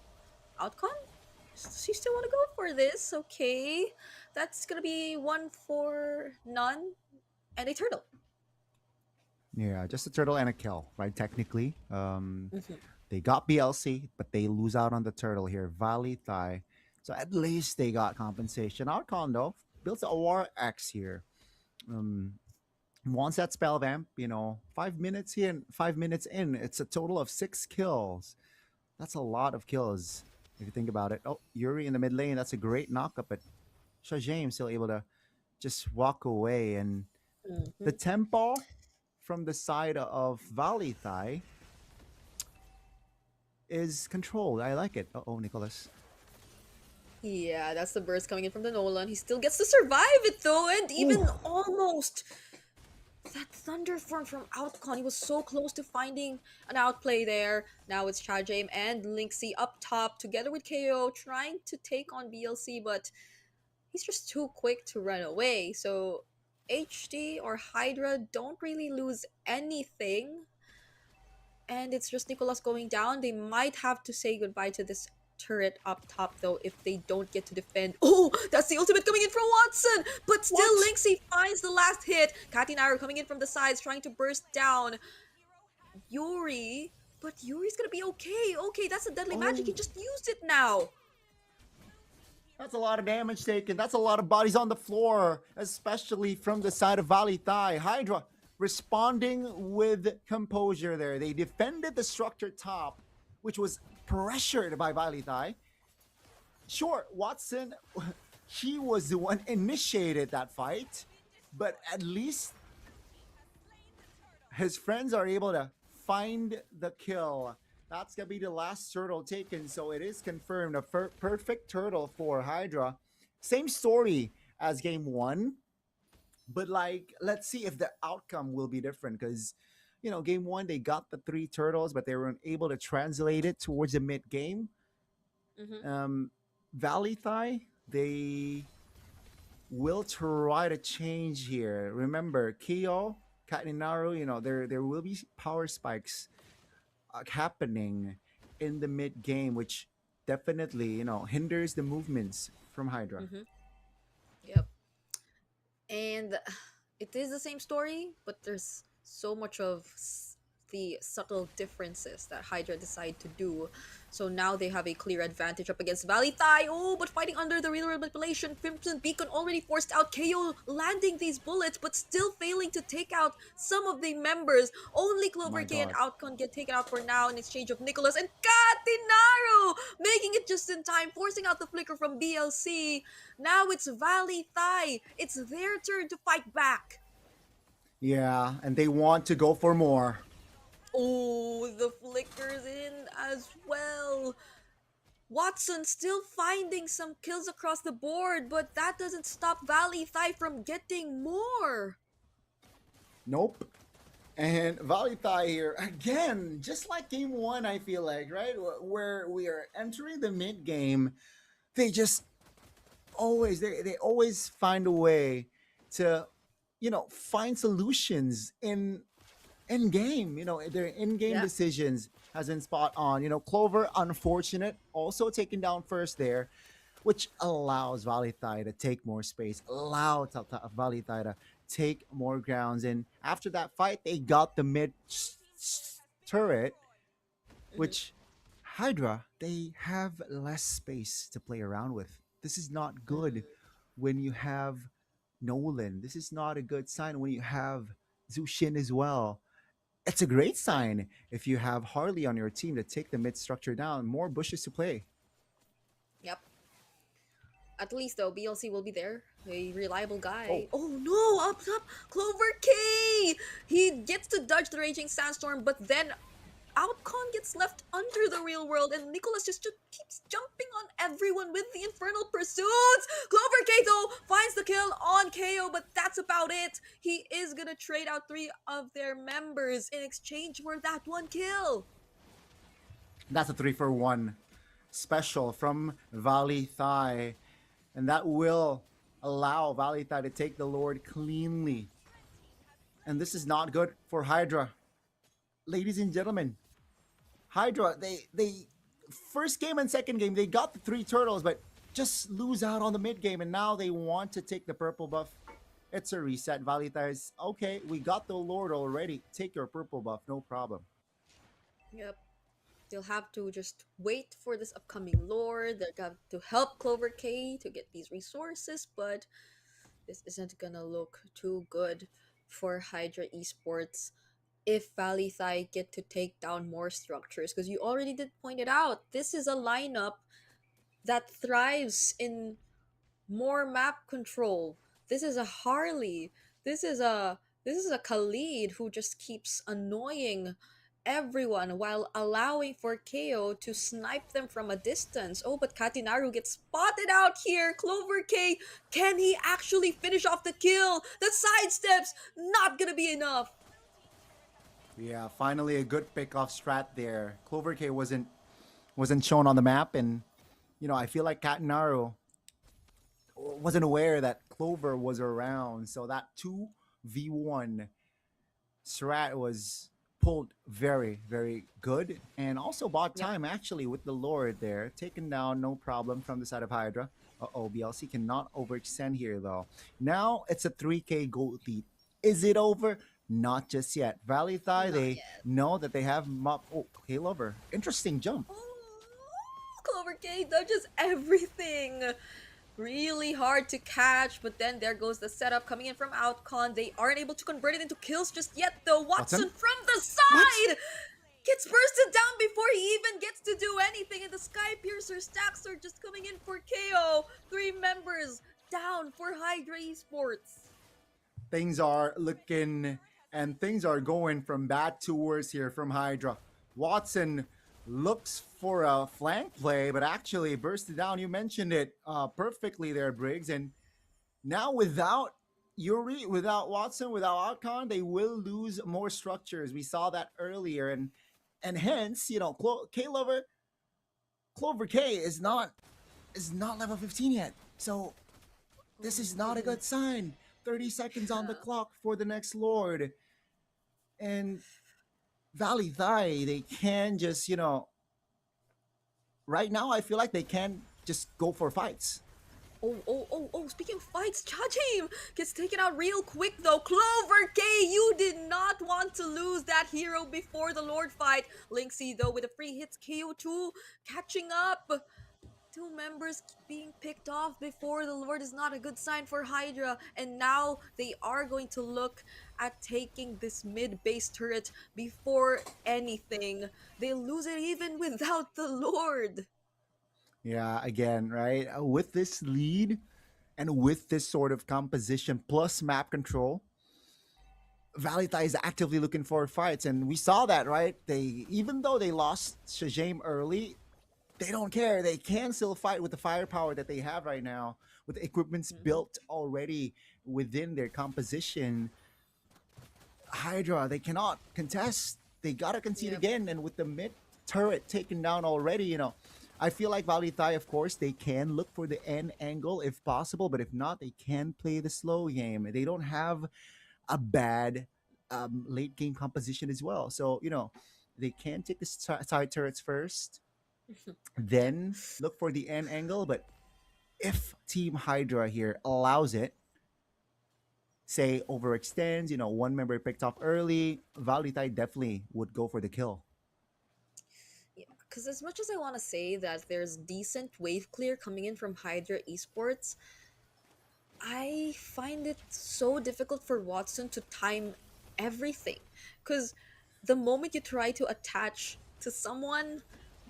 Outcon? She still want to go for this. Okay, that's gonna be 1 for none and a turtle. Yeah, just a turtle and a kill, right? Technically, they got BLC, but they lose out on the turtle here. Valitai, so at least they got compensation. Outcon though builds a War X here. Wants that spell vamp, 5 minutes here and 5 minutes in, it's a total of 6 kills. That's a lot of kills if you think about it. Oh, Yuri in the mid lane, that's a great knockup, but Shajame still able to just walk away. And the tempo from the side of Valitai is controlled. I like it. Oh, Nicholas. Yeah, that's the burst coming in from the Nolan. He still gets to survive it though, and even almost that Thunderform from Outcon. He was so close to finding an outplay there. Now it's Chajame and Linksy up top together with KO trying to take on BLC, but he's just too quick to run away. So HD or Hydra don't really lose anything. And it's just Nicholas going down. They might have to say goodbye to this turret up top though if they don't get to defend. Oh, that's the ultimate coming in from Watson, but still Linksy finds the last hit. Katinaru coming in from the sides trying to burst down Yuri, but Yuri's gonna be okay. Okay, that's a deadly magic. He just used it now. That's a lot of damage taken. That's a lot of bodies on the floor, especially from the side of Valitai. Hydra responding with composure there. They defended the structure top, which was pressured by Valitai. Sure, Watson, he was the one initiated that fight, but at least his friends are able to find the kill. That's gonna be the last turtle taken, so it is confirmed a perfect turtle for Hydra. Same story as game 1, but let's see if the outcome will be different, because game 1 they got the 3 turtles, but they weren't able to translate it towards the mid game. Valitai, they will try to change here. Remember, Kyo, Katinaru, there will be power spikes happening in the mid game, which definitely hinders the movements from Hydra. Yep. And it is the same story, but there's so much of the subtle differences that Hydra decide to do. So now they have a clear advantage up against Valley Thai. Oh, but fighting under the real world manipulation. Crimson Beacon already forced out. KO landing these bullets, but still failing to take out some of the members. Only Clover My K and God. Outcon get taken out for now in exchange of Nicholas and Katinaru, making it just in time, forcing out the flicker from BLC. Now it's Valley Thai. It's their turn to fight back. Yeah, and they want to go for more. Oh, the flicker's in as well. Watson still finding some kills across the board, but that doesn't stop Valley Thai from getting more. Nope. And Valley Thai here again, just like game one, I feel like, right? Where we are entering the mid game, they just always they always find a way to, find solutions in game. Their in-game Yeah. decisions has been spot on. Clover, unfortunate, also taken down first there, which allows Valley Thai to take more space, Valley Thai to take more grounds. And after that fight, they got the mid turret, which Hydra, they have less space to play around with. This is not good when you have Nolan. This is not a good sign when you have Zushin as well. It's a great sign if you have Harley on your team to take the mid structure down. More bushes to play. Yep. At least though, BLC will be there. A reliable guy. Oh, no! Up top! Clover K! He gets to dodge the Raging Sandstorm, but then Outcon gets left under the real world, and Nicholas just keeps jumping on everyone with the Infernal Pursuits! Clover K, though, finds the kill on KO, but that's about it. He is gonna trade out 3 of their members in exchange for that 1 kill. That's a 3-for-1 special from Valley Thai. And that will allow Valley Thai to take the Lord cleanly. And this is not good for Hydra. Ladies and gentlemen, Hydra, they first game and second game, they got the 3 turtles, but just lose out on the mid game. And now they want to take the purple buff. It's a reset. Valley Thai is, okay, we got the Lord already. Take your purple buff, no problem. Yep. They'll have to just wait for this upcoming Lord. They'll have to help Clover K to get these resources, but this isn't gonna look too good for Hydra Esports if Valley Thai get to take down more structures. Because you already did point it out, this is a lineup that thrives in more map control. This is a Harley. This is a Khalid who just keeps annoying everyone while allowing for KO to snipe them from a distance. Oh, but Katinaru gets spotted out here. Clover K, can he actually finish off the kill? The sidesteps, not gonna be enough. Yeah, finally a good pick-off strat there. Clover K wasn't shown on the map, and I feel like Katinaru wasn't aware that Clover was around. So that 2v1 strat was pulled very, very good. And also bought time actually with the Lord there. Taken down, no problem from the side of Hydra. Uh-oh, BLC cannot overextend here though. Now it's a 3k gold lead. Is it over? Not just yet. Valley Thai, they know that they have mop. Oh, K-Lover. Interesting jump. Clover K dodges everything. Really hard to catch, but then there goes the setup coming in from Outcon. They aren't able to convert it into kills just yet though. Watson from the side gets bursted down before he even gets to do anything, and the Sky Piercer stacks are just coming in for KO. 3 members down for Hydra Esports. Things are looking and things are going from bad to worse here from Hydra. Watson looks for a flank play, but actually bursted down. You mentioned it perfectly there, Briggs. And now without Yuri, without Watson, without Outcon, they will lose more structures. We saw that earlier, and hence, K-Lover, Clover K is not level 15 yet. So this is not a good sign. 30 seconds on the clock for the next Lord. And Valley Thai, they can just, right now I feel like they can just go for fights. Oh, speaking of fights, Chajim gets taken out real quick though. Clover K, you did not want to lose that hero before the Lord fight. Linksy though with a free hits, KO2 catching up. Two members being picked off before the Lord is not a good sign for Hydra, and now they are going to look at taking this mid base turret before anything. They lose it even without the Lord. Yeah, again, right? With this lead and with this sort of composition plus map control, Valita is actively looking for fights, and we saw that, right? They, even though they lost Shajame early, they don't care. They can still fight with the firepower that they have right now, with the equipments built already within their composition. Hydra, they cannot contest. They gotta concede again, and with the mid turret taken down already, I feel like Valita, of course, they can look for the end angle if possible, but if not, they can play the slow game. They don't have a bad late game composition as well. So, they can take the side turrets first, then look for the end angle. But if Team Hydra here allows it, say overextends, one member picked off early, Valita definitely would go for the kill. Because as much as I want to say that there's decent wave clear coming in from Hydra Esports, I find it so difficult for Watson to time everything. Because the moment you try to attach to someone,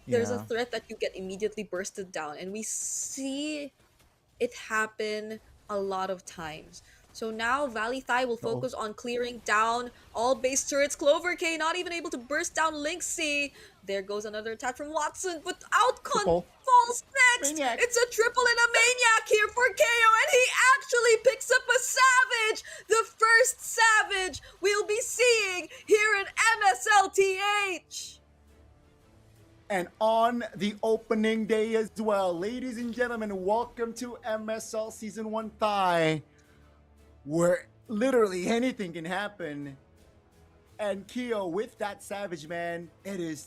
there's a Yeah. threat that you get immediately bursted down. And we see it happen a lot of times. So now Valley Thai will focus on clearing down all base turrets. Clover K not even able to burst down Linksy. There goes another attack from Watson, but Outcon falls next. Maniac. It's a triple and a Maniac here for KO, and he actually picks up a Savage. The first Savage we'll be seeing here in MSLTH. And on the opening day as well, ladies and gentlemen, welcome to MSL Season 1 Thai, where literally anything can happen. And Keo, with that Savage, man, it is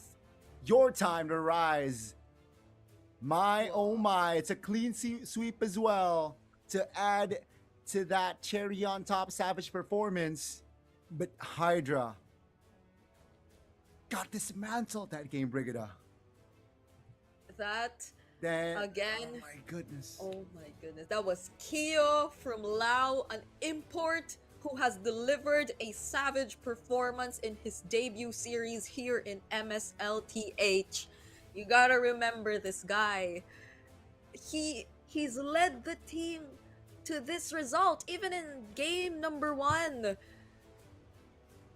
your time to rise. My, oh my, it's a clean sweep as well to add to that cherry on top Savage performance. But Hydra got dismantled that game, Brigida. That Then, again. oh my goodness. Oh my goodness. That was Keo from Lao, an import who has delivered a savage performance in his debut series here in MSLTH. You gotta remember this guy. He's led the team to this result, even in game number 1.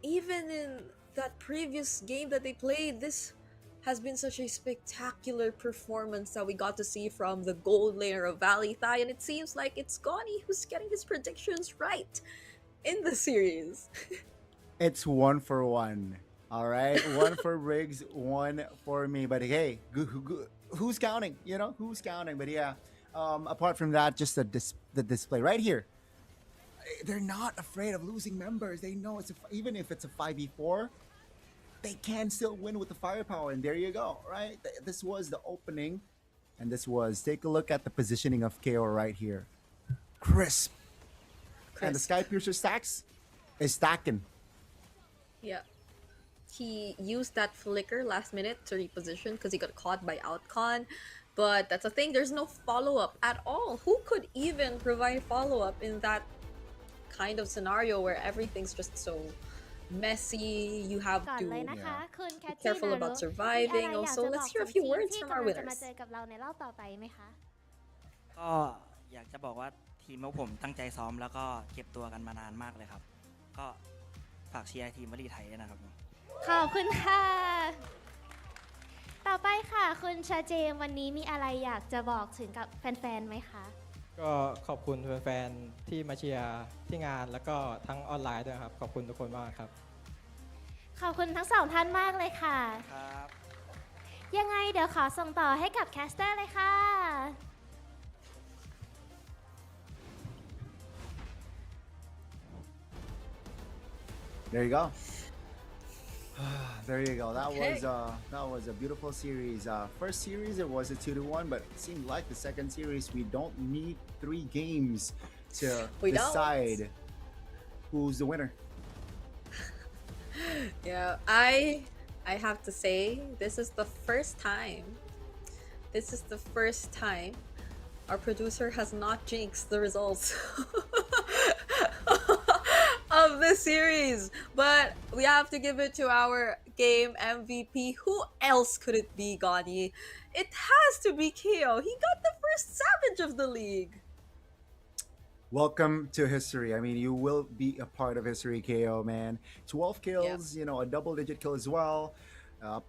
Even in that previous game that they played, this has been such a spectacular performance that we got to see from the gold laner of Valley Thai, and it seems like it's Goni who's getting his predictions right in the series. It's 1-for-1. All right, 1 for Riggs, 1 for me. But hey, who's counting? Who's counting? But yeah, apart from that, just the display right here. They're not afraid of losing members. They know even if it's a 5v4, they can still win with the firepower. And there you go, right? This was the opening, and take a look at the positioning of KO right here. Crisp. And the Sky Piercer stacks is stacking. Yeah. He used that flicker last minute to reposition because he got caught by Outcon. But that's the thing, there's no follow-up at all. Who could even provide follow-up in that kind of scenario where everything's just so messy? You have ก่อน to เลยนะคะ คุณแค be ทจี้ careful นารุ about มี surviving. อะไรอยาก Also, จะบ let's อก hear ถึ a ง few ทีม words ที่ from กำ our ลังจะมา winners. เจอกับเราในรอบต่อไปไหมคะ ก็อยากจะบอกว่าทีมพวกผมตั้งใจซ้อมแล้วก็เก็บตัวกันมานานมากเลยครับ ก็ฝากเชียร์ทีมวลีไทยด้วยนะครับ ขอบคุณค่ะ ต่อไปค่ะ คุณชาเจมวันนี้มีอะไรอยากจะบอกถึงกับแฟนๆไหมคะ ก็ขอบคุณแฟนๆที่มาเชียร์ที่งานแล้วก็ทั้งออนไลน์ด้วยครับ ขอบคุณทุกคนมากครับ ขอบคุณทั้งสองท่านมากเลยค่ะ ครับ ยังไงเดี๋ยวขอส่งต่อให้กับแคสเตอร์เลยค่ะ There you go. There you go. Okay. That was a beautiful series. First series it was a 2-1, but it seemed like the second series we don't need 3 games to We don't. decide who's the winner. Yeah, I have to say this is the first time. This is the first time our producer has not jinxed the results of this series. But we have to give it to our game MVP. Who else could it be, Gani? It has to be KO. He got the first Savage of the league. Welcome to history. I mean, you will be a part of history, KO, man. 12 kills, you know, a double-digit kill as well.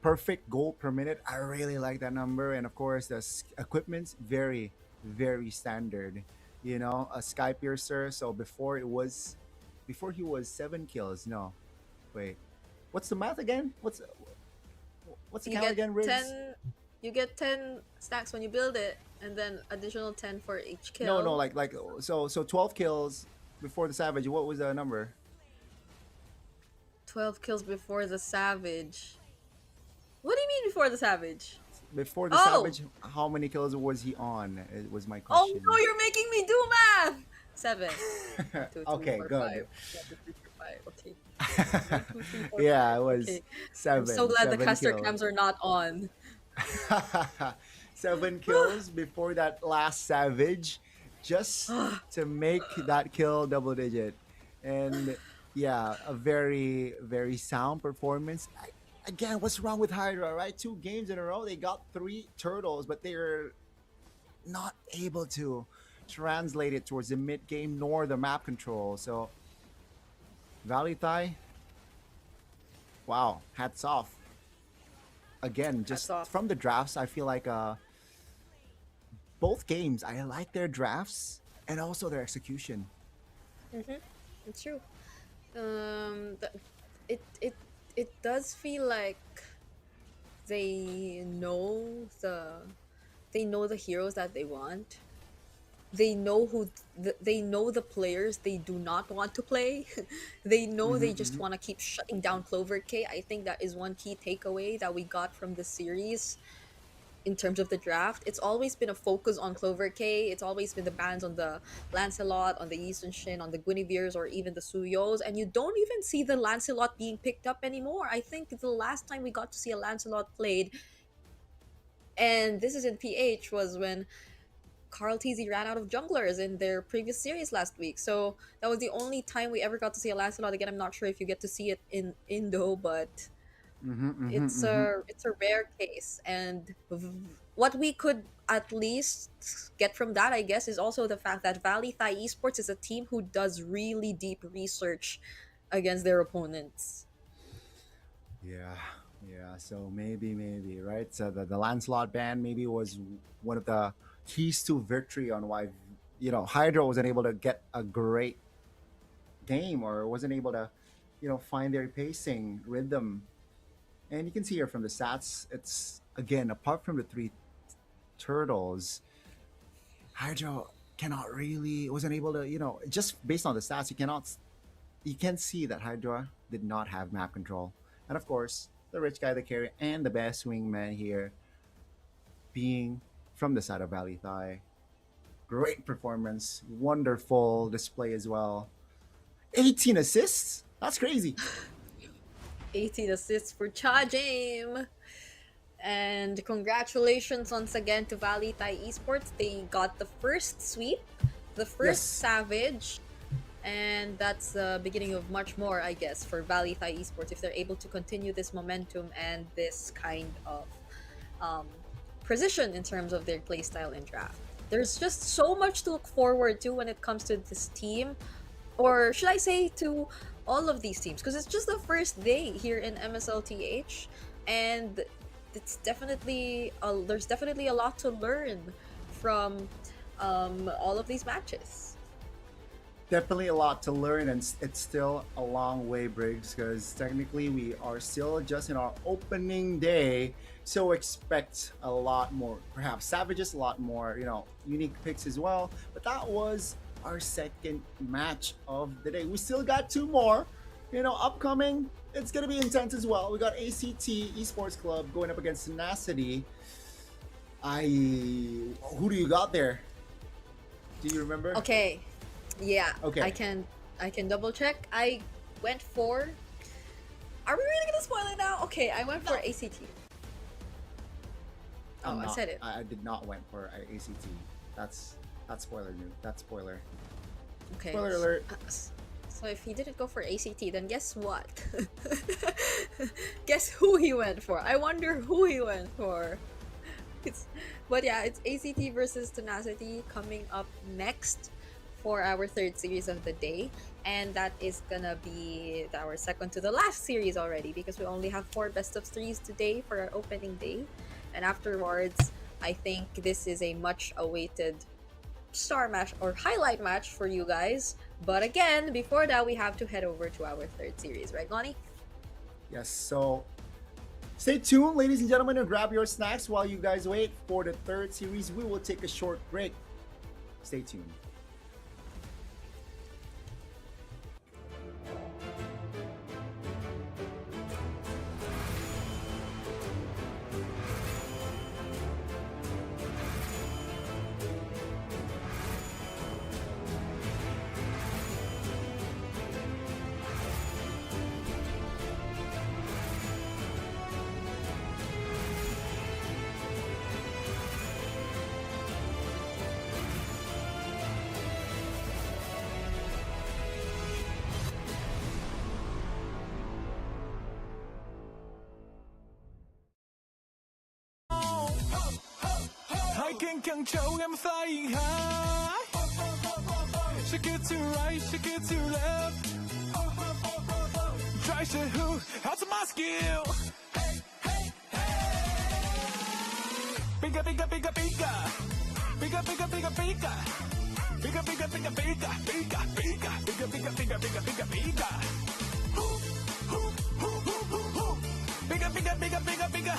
Perfect goal per minute. I really like that number. And of course, the equipment's very, very standard. You know, a Sky Piercer. So before he was 7 kills. No, wait. What's the math again? What's the count again, Riggs? You get 10 stacks when you build it, and then additional 10 for each kill. No, like so 12 kills before the Savage. What was the number? 12 kills before the Savage. What do you mean before the Savage? Before the Savage, how many kills was he on? It was my Oh question. no, you're making me do math! 7. 2, Okay, 4, good. 5. 1, 2, 3, 4, 5. Okay. 1, 2, 3, 4, Yeah, 5. it was Okay. 7. I'm so glad the 7 caster kills. cams are not on. 7 kills before that last Savage, just to make that kill double digit. And yeah, a very, very sound performance. Again, what's wrong with Hydra, right? 2 games in a row, they got 3 turtles, but they're not able to translate it towards the mid game nor the map control. So, VLTH, wow, hats off. Again, just from the drafts, I feel like both games, I like their drafts and also their execution. It's true. It does feel like they know the heroes that they want. They know they know the players they do not want to play. They know they just want to keep shutting down Clover K. I think that is one key takeaway that we got from the series. In terms of the draft, it's always been a focus on Clover K. It's always been the bans on the Lancelot, on the Eastern Shin, on the Guinevere's, or even the Suyos. And you don't even see the Lancelot being picked up anymore. I think the last time we got to see a Lancelot played, and this is in PH, was when Carl TZ ran out of junglers in their previous series last week. So that was the only time we ever got to see a Lancelot again. I'm not sure if you get to see it in Indo, but it's a rare case. And what we could at least get from that, I guess, is also the fact that VLTH Esports is a team who does really deep research against their opponents. Yeah, so maybe, right? So the Lancelot ban maybe was one of the keys to victory on why, you know, Hydra wasn't able to get a great game or wasn't able to, you know, find their pacing rhythm. And you can see here from the stats, it's, again, apart from the 3 turtles, Hydra wasn't able to, you know, just based on the stats, you can see that Hydra did not have map control. And of course, the rich guy, the carry, and the best wingman here being from the side of VLTH. Great performance, wonderful display as well. 18 assists? That's crazy. 18 assists for Cha-Jame. And congratulations once again to VLTH Esports. They got the first sweep, the first Savage, and that's the beginning of much more, I guess, for VLTH Esports if they're able to continue this momentum and this kind of precision in terms of their playstyle and draft. There's just so much to look forward to when it comes to this team, or should I say to all of these teams, because it's just the first day here in MSLTH, and it's definitely there's definitely a lot to learn from all of these matches. Definitely a lot to learn, and it's still a long way, Briggs, because technically we are still just in our opening day, so expect a lot more, perhaps Savages, a lot more, you know, unique picks as well. But that was our second match of the day. We still got 2 more, upcoming, it's gonna be intense as well. We got ACT Esports Club going up against Tenacity. Who do you got there? Do you remember? Okay, yeah. Okay. I can double check. I went for. Are we really gonna spoil it now? Okay, I went for ACT. I said it. I did not went for ACT. That's spoiler news. That's spoiler. Okay. Spoiler alert. So if he didn't go for ACT, then guess what? Guess who he went for? I wonder who he went for. But yeah, it's ACT versus Tenacity coming up next for our third series of the day, and that is gonna be our second to the last series already, because we only have 4 best of 3s today for our opening day, and afterwards I think this is a much awaited star match or highlight match for you guys. But again, before that, we have to head over to our third series, right, Lonnie? Yes, so stay tuned, ladies and gentlemen, and grab your snacks while you guys wait for the third series. We will take a short break. Stay tuned. I can control, I'm flying high. Shake it to right, shake it to left. Try to who, how's my skill? Bigger, bigger, bigger, bigger. Bigger, bigger, bigger, bigger. Bigger, bigger, bigger, bigger, bigger, bigger, bigger, bigger, bigger, bigger, bigger, bigger. Bigger, bigger, bigger, bigger, bigger.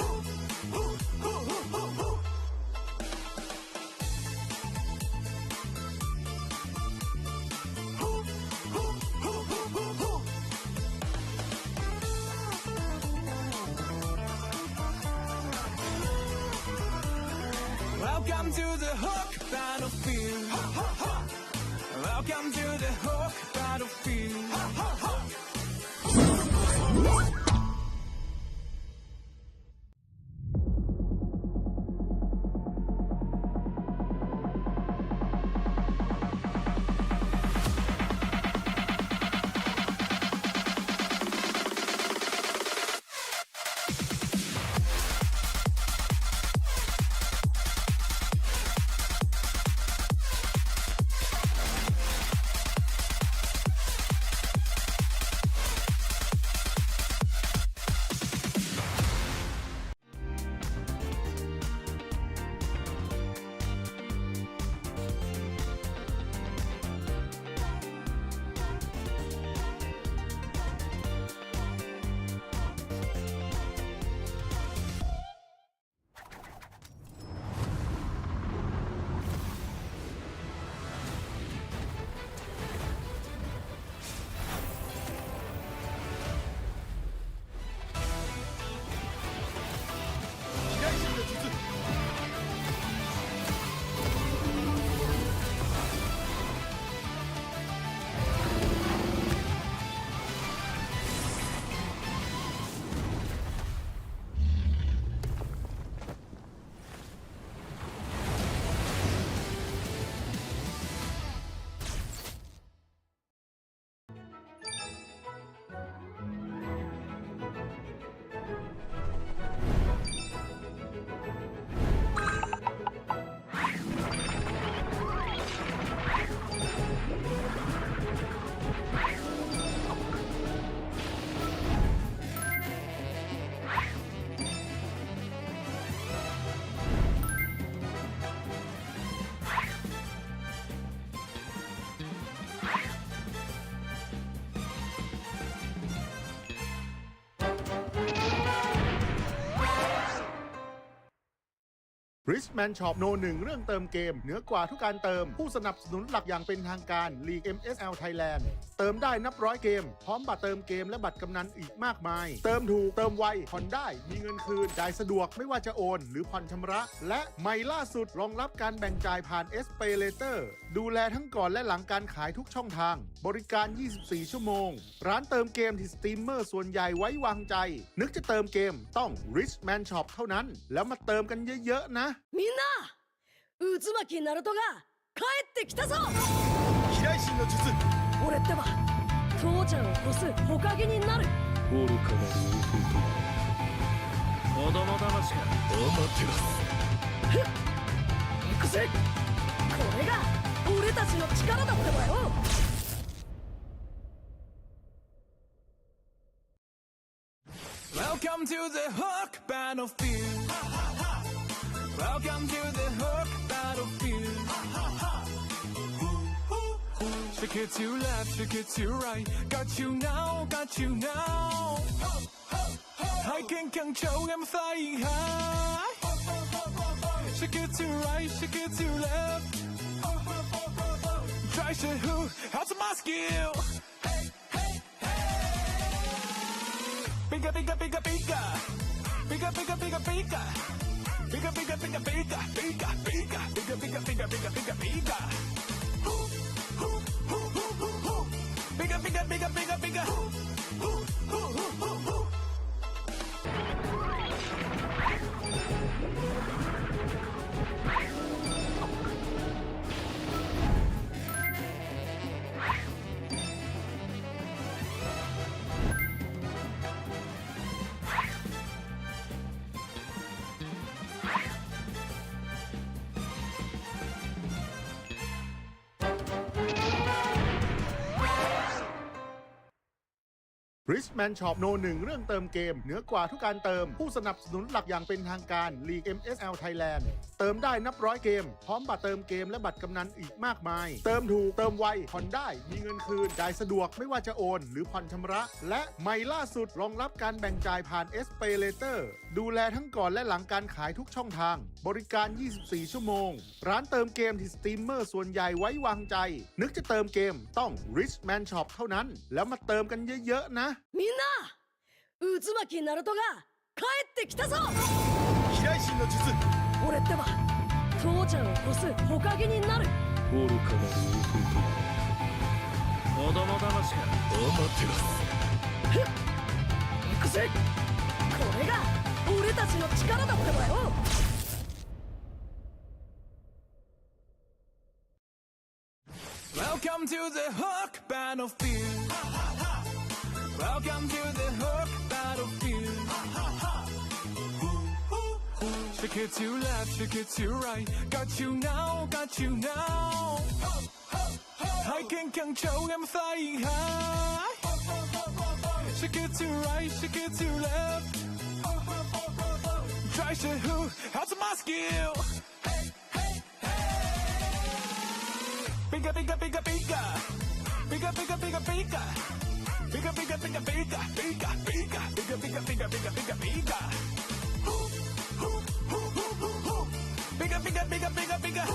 Welcome to the Hook battlefield. Welcome to the Hook battlefield. Richman Shopโน1เรื่องเติมเกมเหนือกว่าทุกการเติมผู้สนับสนุนหลักอย่างเป็นทางการ League MSL Thailand เติมได้นับร้อยเกมพร้อมบัตรเติมเกมและบัตรกำนันอีกมากมายเติมถูกเติมไวผ่อนได้มีเงินคืนจ่ายสะดวกไม่ว่าจะโอนหรือผ่อนชำระและใหม่ล่าสุดรองรับการแบ่งจ่ายผ่าน SPayLater ดูแลทั้งก่อนและหลังการขายทุกช่องทางบริการ 24 ชั่วโมงร้านเติมเกมที่สตรีมเมอร์ส่วนใหญ่ไว้วางใจนึกจะเติมเกมต้อง Richman Shop เท่านั้นแล้วมาเติมกันเยอะๆนะみんな渦巻きナルトが帰ってきたぞ飛来神の術俺ってば父ちゃんを越す火影になる愚かなる弟子供騙しかアマテラス行くぜこれが俺たちの力だってばよWelcome to the Hook Battlefield. Welcome to the Hook Battlefield. Shake it to left, shake it to right. Got you now, got you now. I can control, I'm flying high. Shake it to right, shake it to left. Try to who, how's my skill? Bigger, bigger, bigger, bigger. Bigger, bigger, bigger, bigger. Bigger, bigger, bigger, bigger. Bigger, bigger, bigger, bigger, bigger, bigger, bigger, bigger. Bigger, bigger, bigger, bigger, bigger. Richman Shop โน 1 เรื่องเติมเกมเหนือกว่าทุกการเติมผู้สนับสนุนหลักอย่างเป็นทางการ League MSL Thailand เติมได้นับร้อยเกมพร้อมบัตรเติมเกมและบัตรกำนันอีกมากมายเติมถูกเติมไวผ่อนได้มีเงินคืนจ่ายสะดวกไม่ว่าจะโอนหรือผ่อนชำระและใหม่ล่าสุดรองรับการแบ่งจ่ายผ่าน SPayLater ดูแลทั้งก่อนและหลังการขายทุกช่องทางบริการ 24 ชั่วโมงร้านเติมเกมที่สตรีมเมอร์ส่วนใหญ่ไว้วางใจนึกจะเติมเกมต้อง Richman Shop เท่านั้นแล้วมาเติมกันเยอะๆนะみんな渦巻きナルトが帰ってきたぞ飛来神の術俺ってば父ちゃんを越す火影になる愚かなる弟子供騙しかアマテラス行くぜこれが俺たちの力だってばよWelcome to the Hook Battlefield. Welcome to the Hook Battlefield. Shake it to left, shake it to right. Got you now, got you now. I can control, I'm flying high. Shake it to right, shake it to left. Try to who, how's my skill? Bigger, bigger, bigger, bigger. Bigger, bigger, bigger, bigger. Bigger, bigger, bigger, bigger. Bigger, bigger, bigger, bigger, bigger, bigger, bigger, bigger. Bigger, bigger, bigger, bigger, bigger.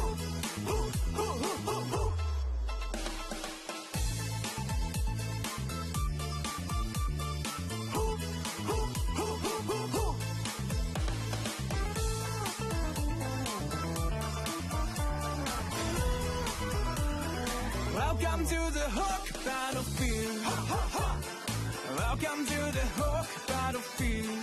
Welcome to the Hook Battlefield. Welcome to the Hook Battlefield.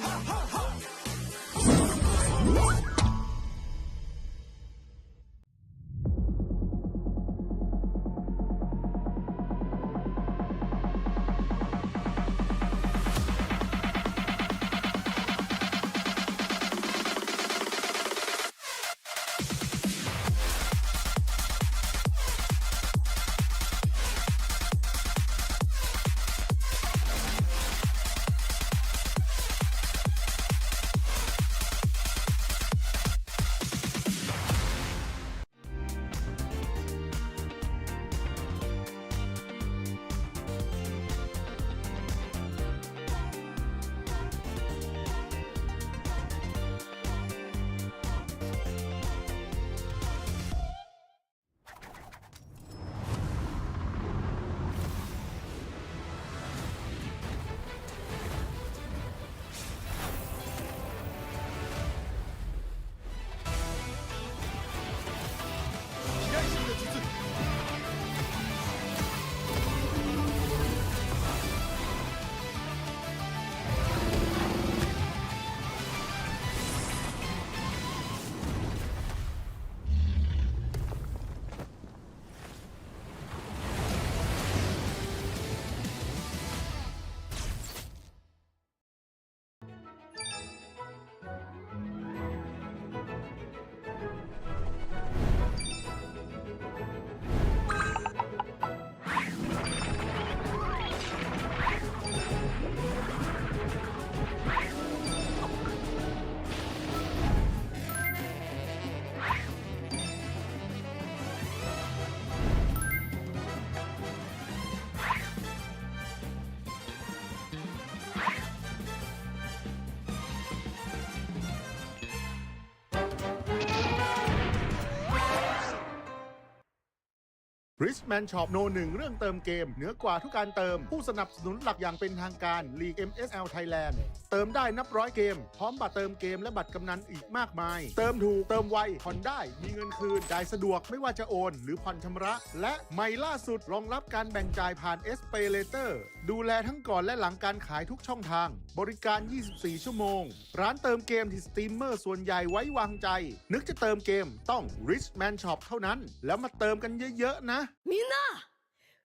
Richman Shop โนหนึ่งเรื่องเติมเกมเหนือกว่าทุกการเติมผู้สนับสนุนหลักอย่างเป็นทางการ League MSL Thailand เติมได้นับร้อยเกมพร้อมบัตรเติมเกมและบัตรกำนันอีกมากมายเติมถูกเติมไวผ่อนได้มีเงินคืนจ่ายสะดวกไม่ว่าจะโอนหรือผ่อนชำระและใหม่ล่าสุดรองรับการแบ่งจ่ายผ่าน SPay Later ดูแลทั้งก่อนและหลังการขายทุกช่องทางบริการ 24 ชั่วโมงร้านเติมเกมที่สตรีมเมอร์ส่วนใหญ่ไว้วางใจนึกจะเติมเกมต้อง Richman Shop เท่านั้นแล้วมาเติมกันเยอะๆนะみんな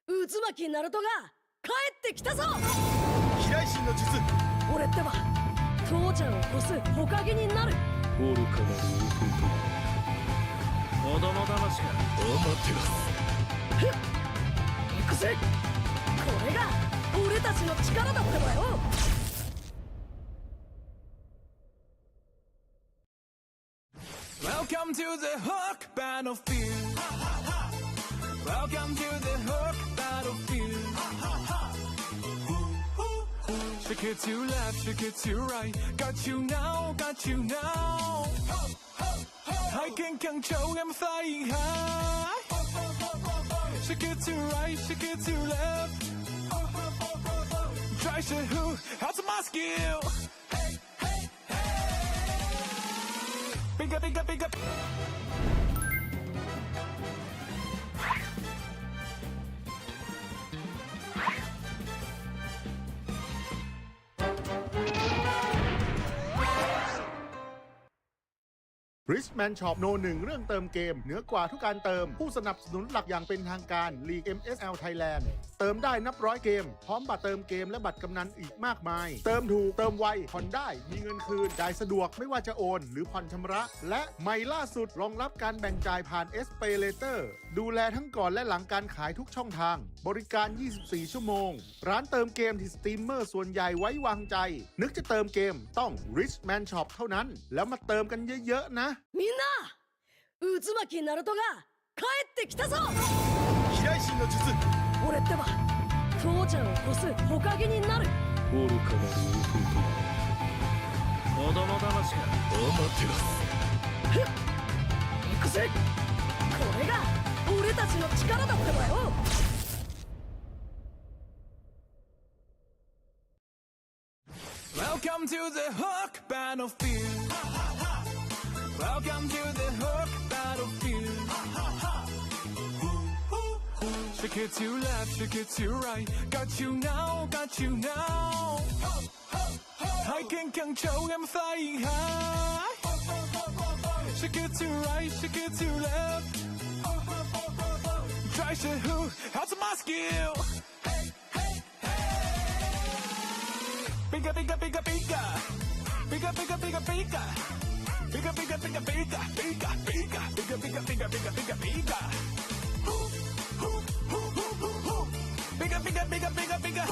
渦巻きナルトが帰ってきたぞ飛来神の術俺ってば父ちゃんを越す火影になる愚かなる弟子供騙しかお待てろ行くぜこれが俺たちの力だってばよWelcome to the Hook Battlefield. Welcome to the Hook Battlefield. Shake it to left, shake it to right. Got you now, got you now. I can control, I'm flying high. Shake it to right, shake it to left. Try to who, how's my skill? Big up, big up, big up. Richman Shop โนหนึ่งเรื่องเติมเกมเหนือกว่าทุกการเติมผู้สนับสนุนหลักอย่างเป็นทางการ League MSL Thailand เติมได้นับร้อยเกมพร้อมบัตรเติมเกมและบัตรกำนันอีกมากมายเติมถูกเติมไวผ่อนได้มีเงินคืนจ่ายสะดวกไม่ว่าจะโอนหรือผ่อนชำระและใหม่ล่าสุดรองรับการแบ่งจ่ายผ่าน SPay Later ดูแลทั้งก่อนและหลังการขายทุกช่องทางบริการ 24 ชั่วโมงร้านเติมเกมที่สตรีมเมอร์ส่วนใหญ่ไว้วางใจนึกจะเติมเกมต้อง Richman Shop เท่านั้นแล้วมาเติมกันเยอะๆนะみんな渦巻きナルトが帰ってきたぞ飛来神の術俺ってば父ちゃんを越す火影になる愚かなる弟子供騙しかお待てろ行くぜこれが俺たちの力だってばよWelcome to the Hook Battlefield. Welcome to the Hook Battlefield. Shake it to left, shake it to right. Got you now, got you now. I can control, I'm flying high. Shake it to right, shake it to left. Try to who, how's my skill? Bigger, bigger, bigger, bigger. Bigger, bigger, bigger, bigger. Bigger, bigger, bigger, bigger, bigger, bigger, bigger, bigger, bigger, bigger, bigger, bigger. Bigger, bigger, bigger, bigger, bigger.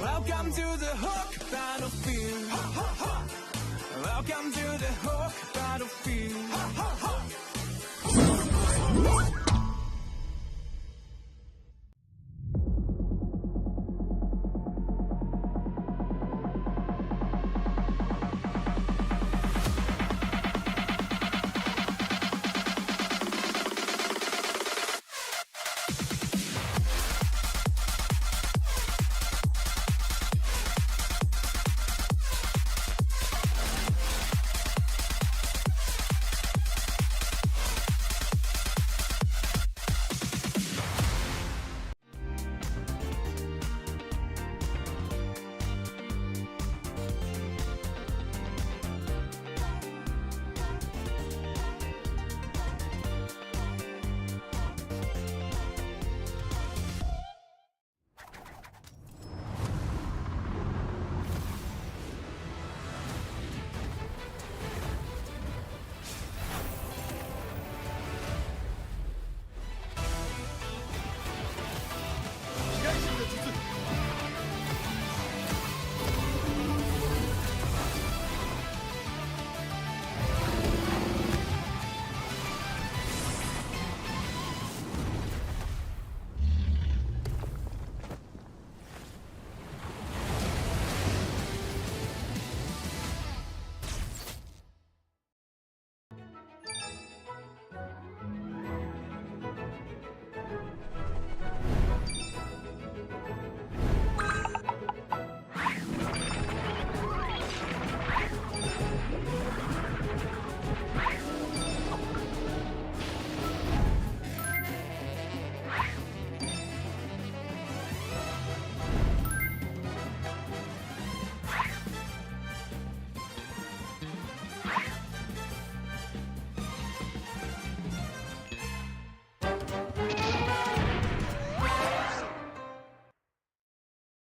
Welcome to the Hook Battlefield. Welcome to the Hook Battlefield.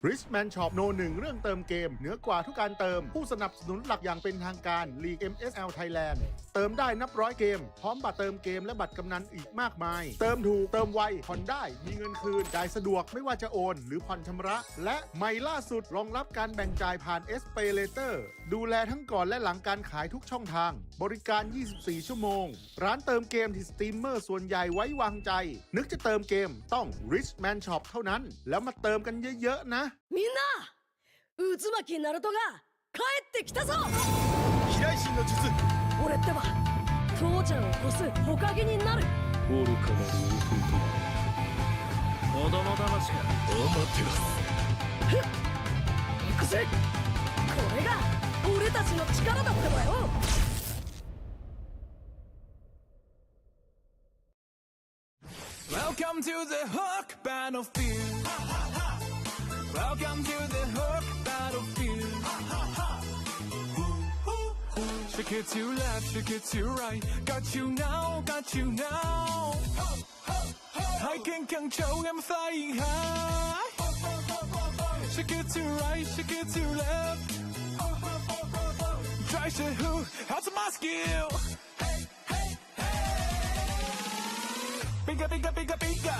Richman Shop โน 1 เรื่องเติมเกมเหนือกว่าทุกการเติมผู้สนับสนุนหลักอย่างเป็นทางการ League MSL Thailand เติมได้นับร้อยเกมพร้อมบัตรเติมเกมและบัตรกำนันอีกมากมาย เติมถูกเติมไวผ่อนได้มีเงินคืนจ่ายสะดวกไม่ว่าจะโอนหรือผ่อนชำระและใหม่ล่าสุดรองรับการแบ่งจ่ายผ่าน SPayLater ดูแลทั้งก่อนและหลังการขายทุกช่องทางบริการ 24 ชั่วโมงร้านเติมเกมที่สตรีมเมอร์ส่วนใหญ่ไว้วางใจนึกจะเติมเกมต้อง Richman Shop เท่านั้นแล้วมาเติมกันเยอะๆนะみんな渦巻きナルトが帰ってきたぞ飛来神の術俺ってば父ちゃんを越す火影になる愚かなる子供騙しかお待てろふっ行くぜこれが俺たちの力だってばよWelcome to the Hook Battlefield. Welcome to the Hook Battlefield. Shake it to left, shake it to right. Got you now, got you now. I can control, I'm flying high. Shake it to right, shake it to left. Try to who, how's my skill? Bigger, bigger, bigger, bigger.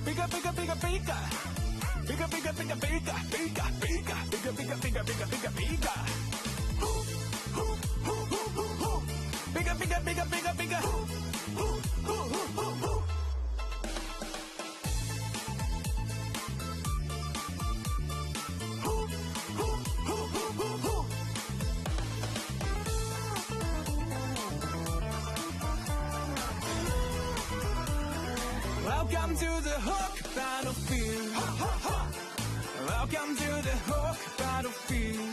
Bigger, bigger, bigger, bigger. Bigger, bigger, bigger, bigger, bigger, bigger, bigger, bigger, bigger, bigger, bigger, bigger. Bigger, bigger, bigger, bigger, bigger. Welcome to the Hook Battlefield. Welcome to the Hook Battlefield.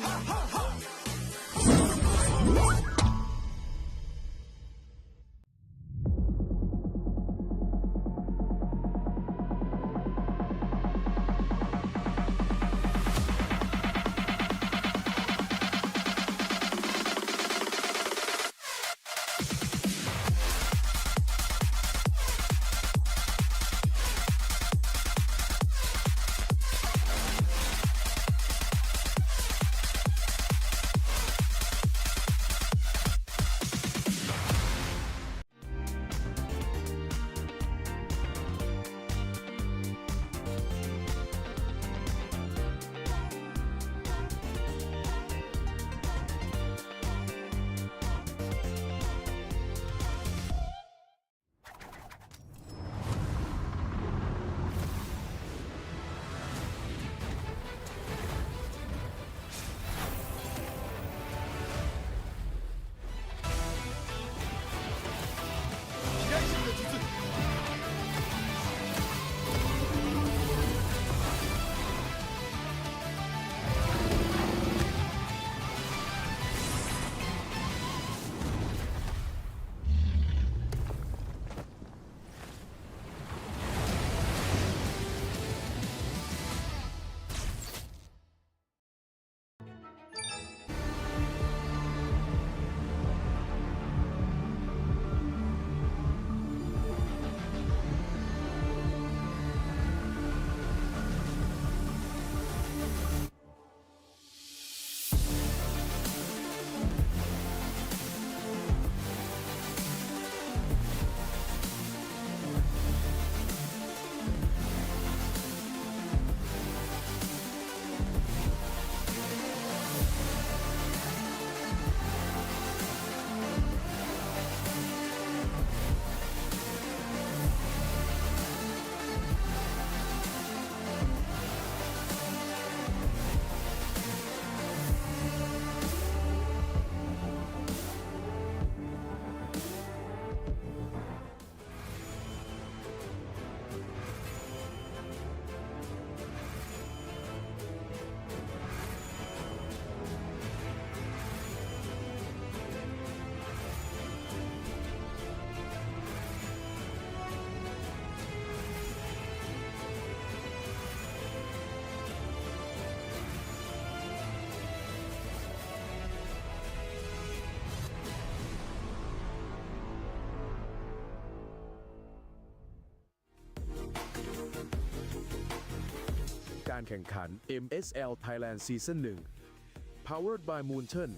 การแข่งขัน MSL Thailand Season 1 Powered by Moonton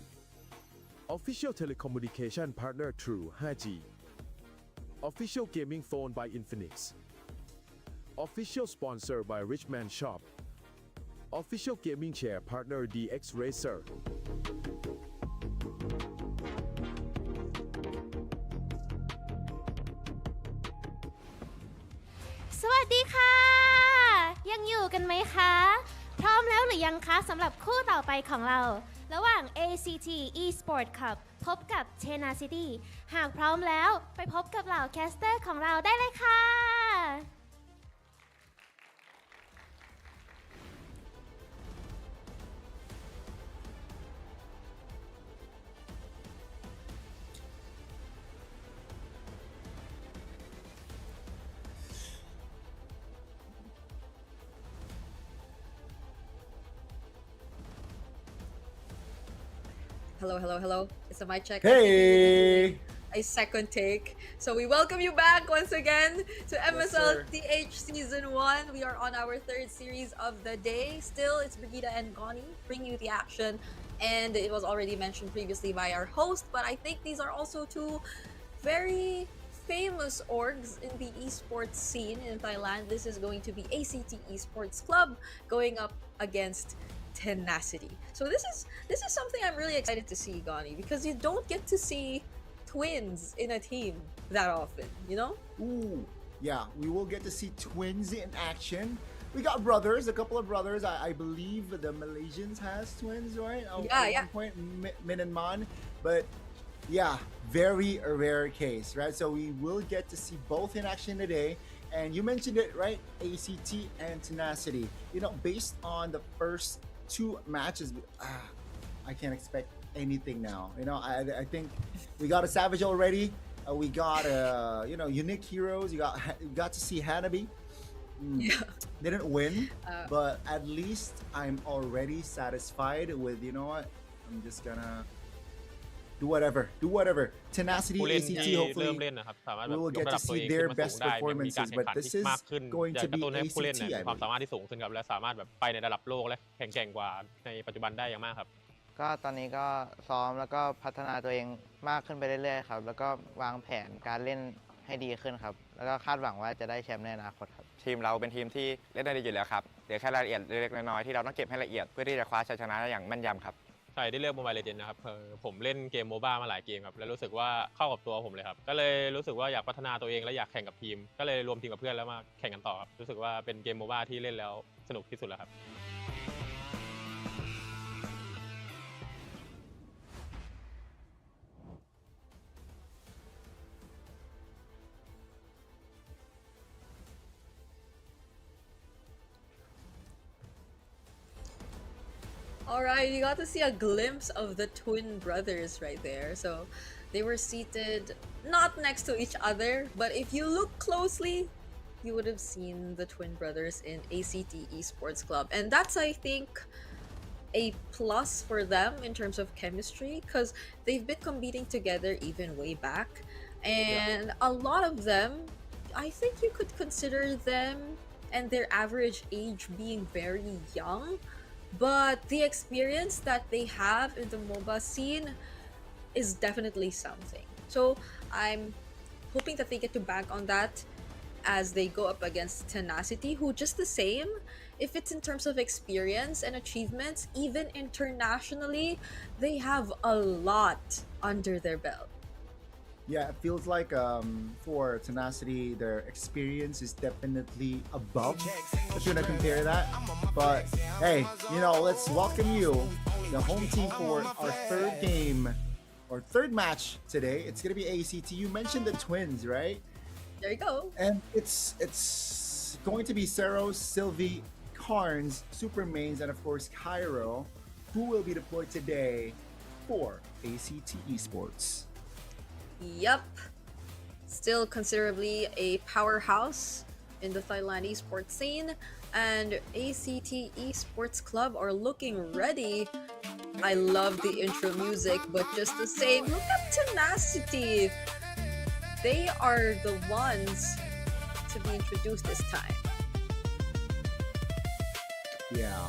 Official Telecommunication Partner True 5G Official Gaming Phone by Infinix Official Sponsor by Richman Shop Official Gaming Chair Partner DX Racer สวัสดีค่ะ ยังอยู่กันไหมคะ พร้อมแล้วหรือยังคะสำหรับคู่ต่อไปของเรา ระหว่าง ACT Esport Cup พบกับ Tenacity หากพร้อมแล้วไปพบกับเหล่าแคสเตอร์ของเราได้เลยค่ะ Hello. It's a mic check. Hey! A second take. So we welcome you back once again to MSL sir. TH Season 1. We are on our third series of the day. Still, it's Brigida and Goni bringing you the action. And it was already mentioned previously by our host, but I think these are also two very famous orgs in the esports scene in Thailand. This is going to be ACT Esports Club going up against Tenacity. So this is something I'm really excited to see, Gani, because you don't get to see twins in a team that often, you know? Ooh, yeah, we will get to see twins in action. We got brothers, a couple of brothers. I believe the Malaysians has twins, right? At one point, Min and Man. But yeah, very a rare case, right? So we will get to see both in action today. And you mentioned it, right? ACT and Tenacity. You know, based on the first two matches, I can't expect anything now. You know, I think we got a Savage already. We got unique heroes. You got to see Hanabi. Didn't win, but at least I'm already satisfied with, you know what, I'm just gonna do whatever. Tenacity, ผู้เล่น ACT, ที่เริ่ hopefully มเล่นนะครับสามารถ we แบบ will ยก get ระ to ดับตัวเอ see ง their ขึ้นมาสู best งได้เนี่ยมีการ performances, แข่ง but ขัน this ที่ is มากขึ้น going จะ to กระตุ้น be ให้ผู้เล่น ACT เนี่ยมี I ความสามารถ believe. ที่สูงขึ้นครับและสามารถแบบไปในระดับโลกและแข่งแกร่งกว่าในปัจจุบันได้อย่างมากครับ ก็ตอนนี้ก็ซ้อมแล้วก็พัฒนาตัวเองมากขึ้นไปเรื่อยๆครับแล้วก็วางแผนการเล่นให้ดีขึ้นครับแล้วก็คาดหวังว่าจะได้แชมป์ในอนาคตครับทีมเราเป็นทีมที่เล่นได้ดีอยู่แล้วครับเดี๋ยวแค่รายละเอียดเล็กๆน้อยๆที่เราต้องเก็บให้ละเอียดเพื่อที่จะคว้าชัยชนะได้อย่างแม่นยำครับใช่ได้เลือก Mobile Legends นะครับผมเล่นเกมโมบ้ามาหลายเกมครับแล้วรู้สึกว่าเข้ากับตัวผมเลยครับก็เลยรู้สึกว่าอยากพัฒนาตัวเองและอยากแข่งกับทีมก็เลยรวมทีมกับเพื่อนแล้วมาแข่งกันต่อครับรู้สึกว่าเป็นเกมโมบ้าที่เล่นแล้วสนุกที่สุดแล้วครับ Alright, you got to see a glimpse of the twin brothers right there. So they were seated not next to each other, but if you look closely, you would have seen the twin brothers in ACT Esports Club. And that's, I think, a plus for them in terms of chemistry, because they've been competing together even way back. And a lot of them, I think you could consider them and their average age being very young. But the experience that they have in the MOBA scene is definitely something. So I'm hoping that they get to bank on that as they go up against Tenacity, who just the same, if it's in terms of experience and achievements, even internationally, they have a lot under their belt. Yeah, it feels like for Tenacity, their experience is definitely above. If you're gonna compare that, but hey, you know, let's welcome you, the home team for our third game or third match today. It's gonna be ACT. You mentioned the twins, right? There you go. And it's going to be Seros, Sylvie, Carnes, Super Mains, and of course Cairo, who will be deployed today for ACT Esports. Yup. Still considerably a powerhouse in the Thailand esports scene, and ACT Esports Club are looking ready. I love the intro music, but just the same, look at Tenacity. They are the ones to be introduced this time. Yeah.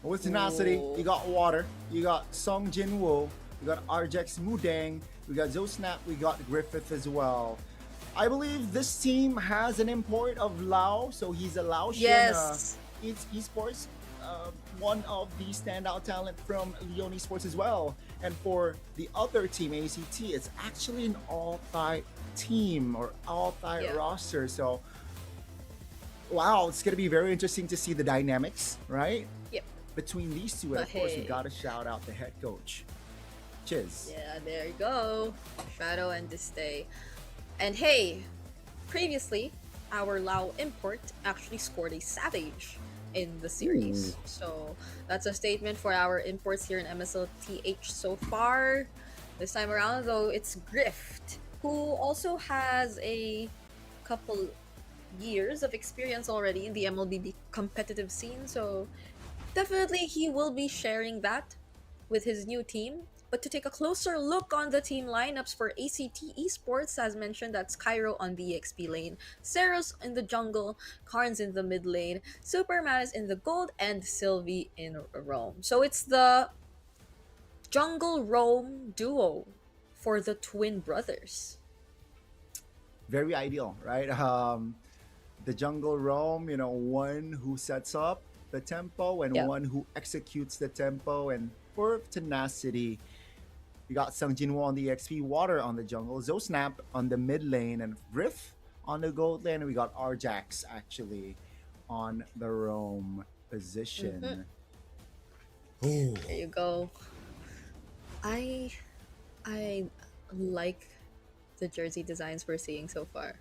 With Tenacity, Ooh. you got Water, you got Song Jinwoo, you got Arjex Mudang, we got Zosnap, we got Griffith as well. I believe this team has an import of Lao, so he's a Laotian Yes. esports, one of the standout talent from Leon Esports as well. And for the other team, ACT, it's actually an all-Thai team or all-Thai roster. So, wow, it's gonna be very interesting to see the dynamics, right? Yep. Between these two, and of course, we gotta shout out the head coach, Chiz. Yeah, there you go. Shadow and Disday. And hey, previously, our Lao import actually scored a Savage in the series. So that's a statement for our imports here in MSLTH so far. This time around, though, it's Grift, who also has a couple years of experience already in the MLB competitive scene. So definitely he will be sharing that with his new team. But to take a closer look on the team lineups for ACT Esports, as mentioned, that's Cairo on the XP lane, Ceros in the jungle, Karns in the mid lane, Superman is in the gold, and Sylvie in Rome. So it's the jungle Rome duo for the twin brothers. Very ideal, right? The jungle roam, one who sets up the tempo and one who executes the tempo. And for Tenacity, you got Sung Jinwoo on the XP, Water on the jungle, Zosnap on the mid lane, and Riff on the gold lane. And we got Arjax actually on the roam position. There you go. I like the jersey designs we're seeing so far.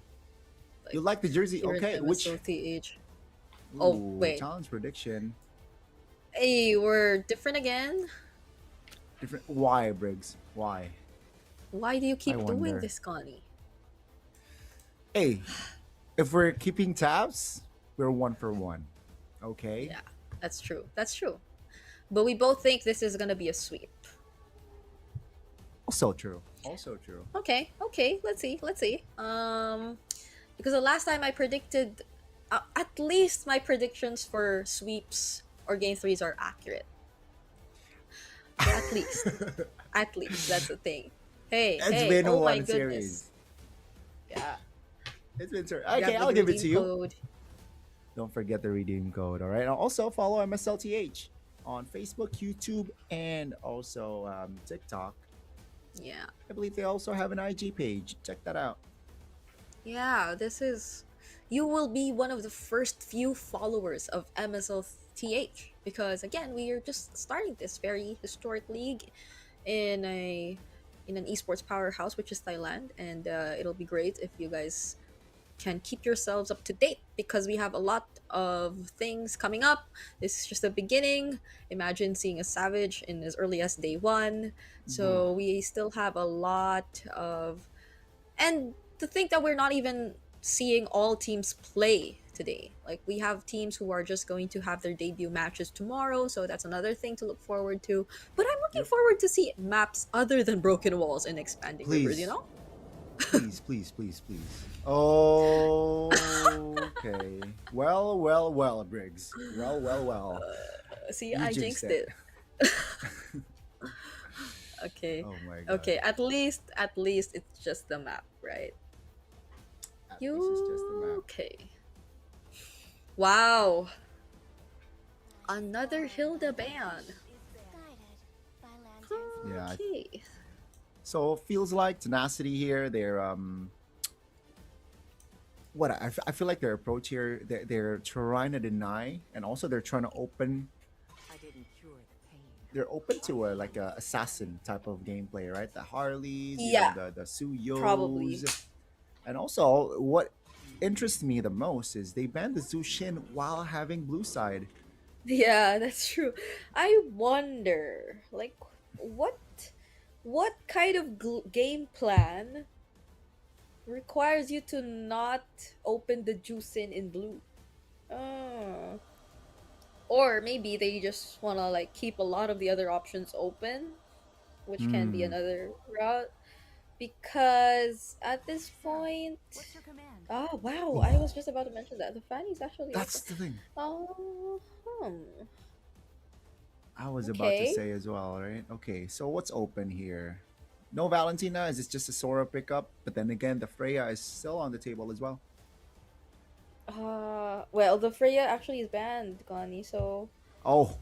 You like the jersey? Okay, which? TH. Oh, wait. Challenge prediction. Hey, we're different again. Different. Why, Briggs? Why? Why do you keep doing wonder. this, Connie? Hey, if we're keeping tabs, we're 1 for 1. Okay. Yeah, that's true. That's true. But we both think this is gonna be a sweep. Also true. Also true. Okay. Let's see. Because the last time I predicted, at least my predictions for sweeps or game threes are accurate. At least. At least. That's the thing. Hey, It's been oh my one goodness. series. Yeah. It's been Grab okay. the I'll give it to redeem you. code. Don't forget the redeem code. All right. And also follow MSLTH on Facebook, YouTube, and also TikTok. Yeah. I believe they also have an IG page. Check that out. Yeah, you will be one of the first few followers of MSLTH because again, we are just starting this very historic league in an esports powerhouse, which is Thailand, and it'll be great if you guys can keep yourselves up to date because we have a lot of things coming up. This is just the beginning. Imagine seeing a Savage in as early as day 1. So we still have a lot of, and to think that we're not even seeing all teams play today. Like we have teams who are just going to have their debut matches tomorrow, so that's another thing to look forward to. But I'm looking forward to see maps other than Broken Walls and Expanding Rivers, you know? Please. Oh, okay. Well, Briggs. Well. See, You I jinxed jinxed it. Okay. Oh my god. Okay, at least it's just the map, right? At least it's just the map. Okay. Wow. Another Hilda ban. Yeah. Okay. So feels like Tenacity here. They're I feel like their approach here. They're trying to deny, and also they're trying to open. They're open to a assassin type of gameplay, right? The Harleys, the Suyos, probably. And also what interests me the most is they banned the Zushin while having blue side. Yeah, that's true. I wonder, like, what kind of game plan requires you to not open the Juicin in blue? Or maybe they just want to like keep a lot of the other options open, which can be another route. because at this point, oh wow, I was just about to mention that the Fanny's actually That's open. the thing. Oh, I was about to okay. say as well, right? Okay, so what's open here? No Valentina. Is this just a Sora pickup? But then again, the Freya is still on the table as well. Well, the Freya actually is banned, Connie. So, Oh,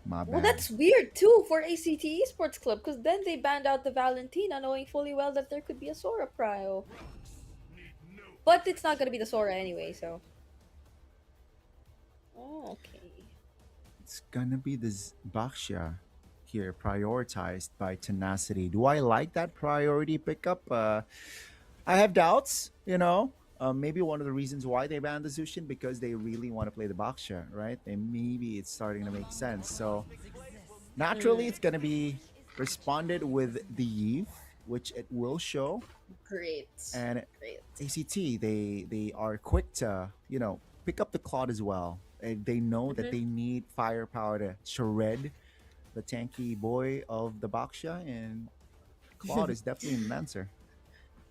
my well, bad. that's weird too for ACT Esports Club because then they banned out the Valentina, knowing fully well that there could be a Sora prio. But it's not gonna be the Sora anyway, so. Oh, okay. It's gonna be this Baxia here prioritized by Tenacity. Do I like that priority pickup? I have doubts, you know. Maybe one of the reasons why they banned the Zushin because they really want to play the Baxia, right? And maybe it's starting to make sense. So naturally, it's gonna be responded with the Eve, which it will show. Great. And Great. ACT, they are quick to pick up the Claude as well. And they know that they need firepower to shred the tanky boy of the Baxia, and Claude is definitely an answer.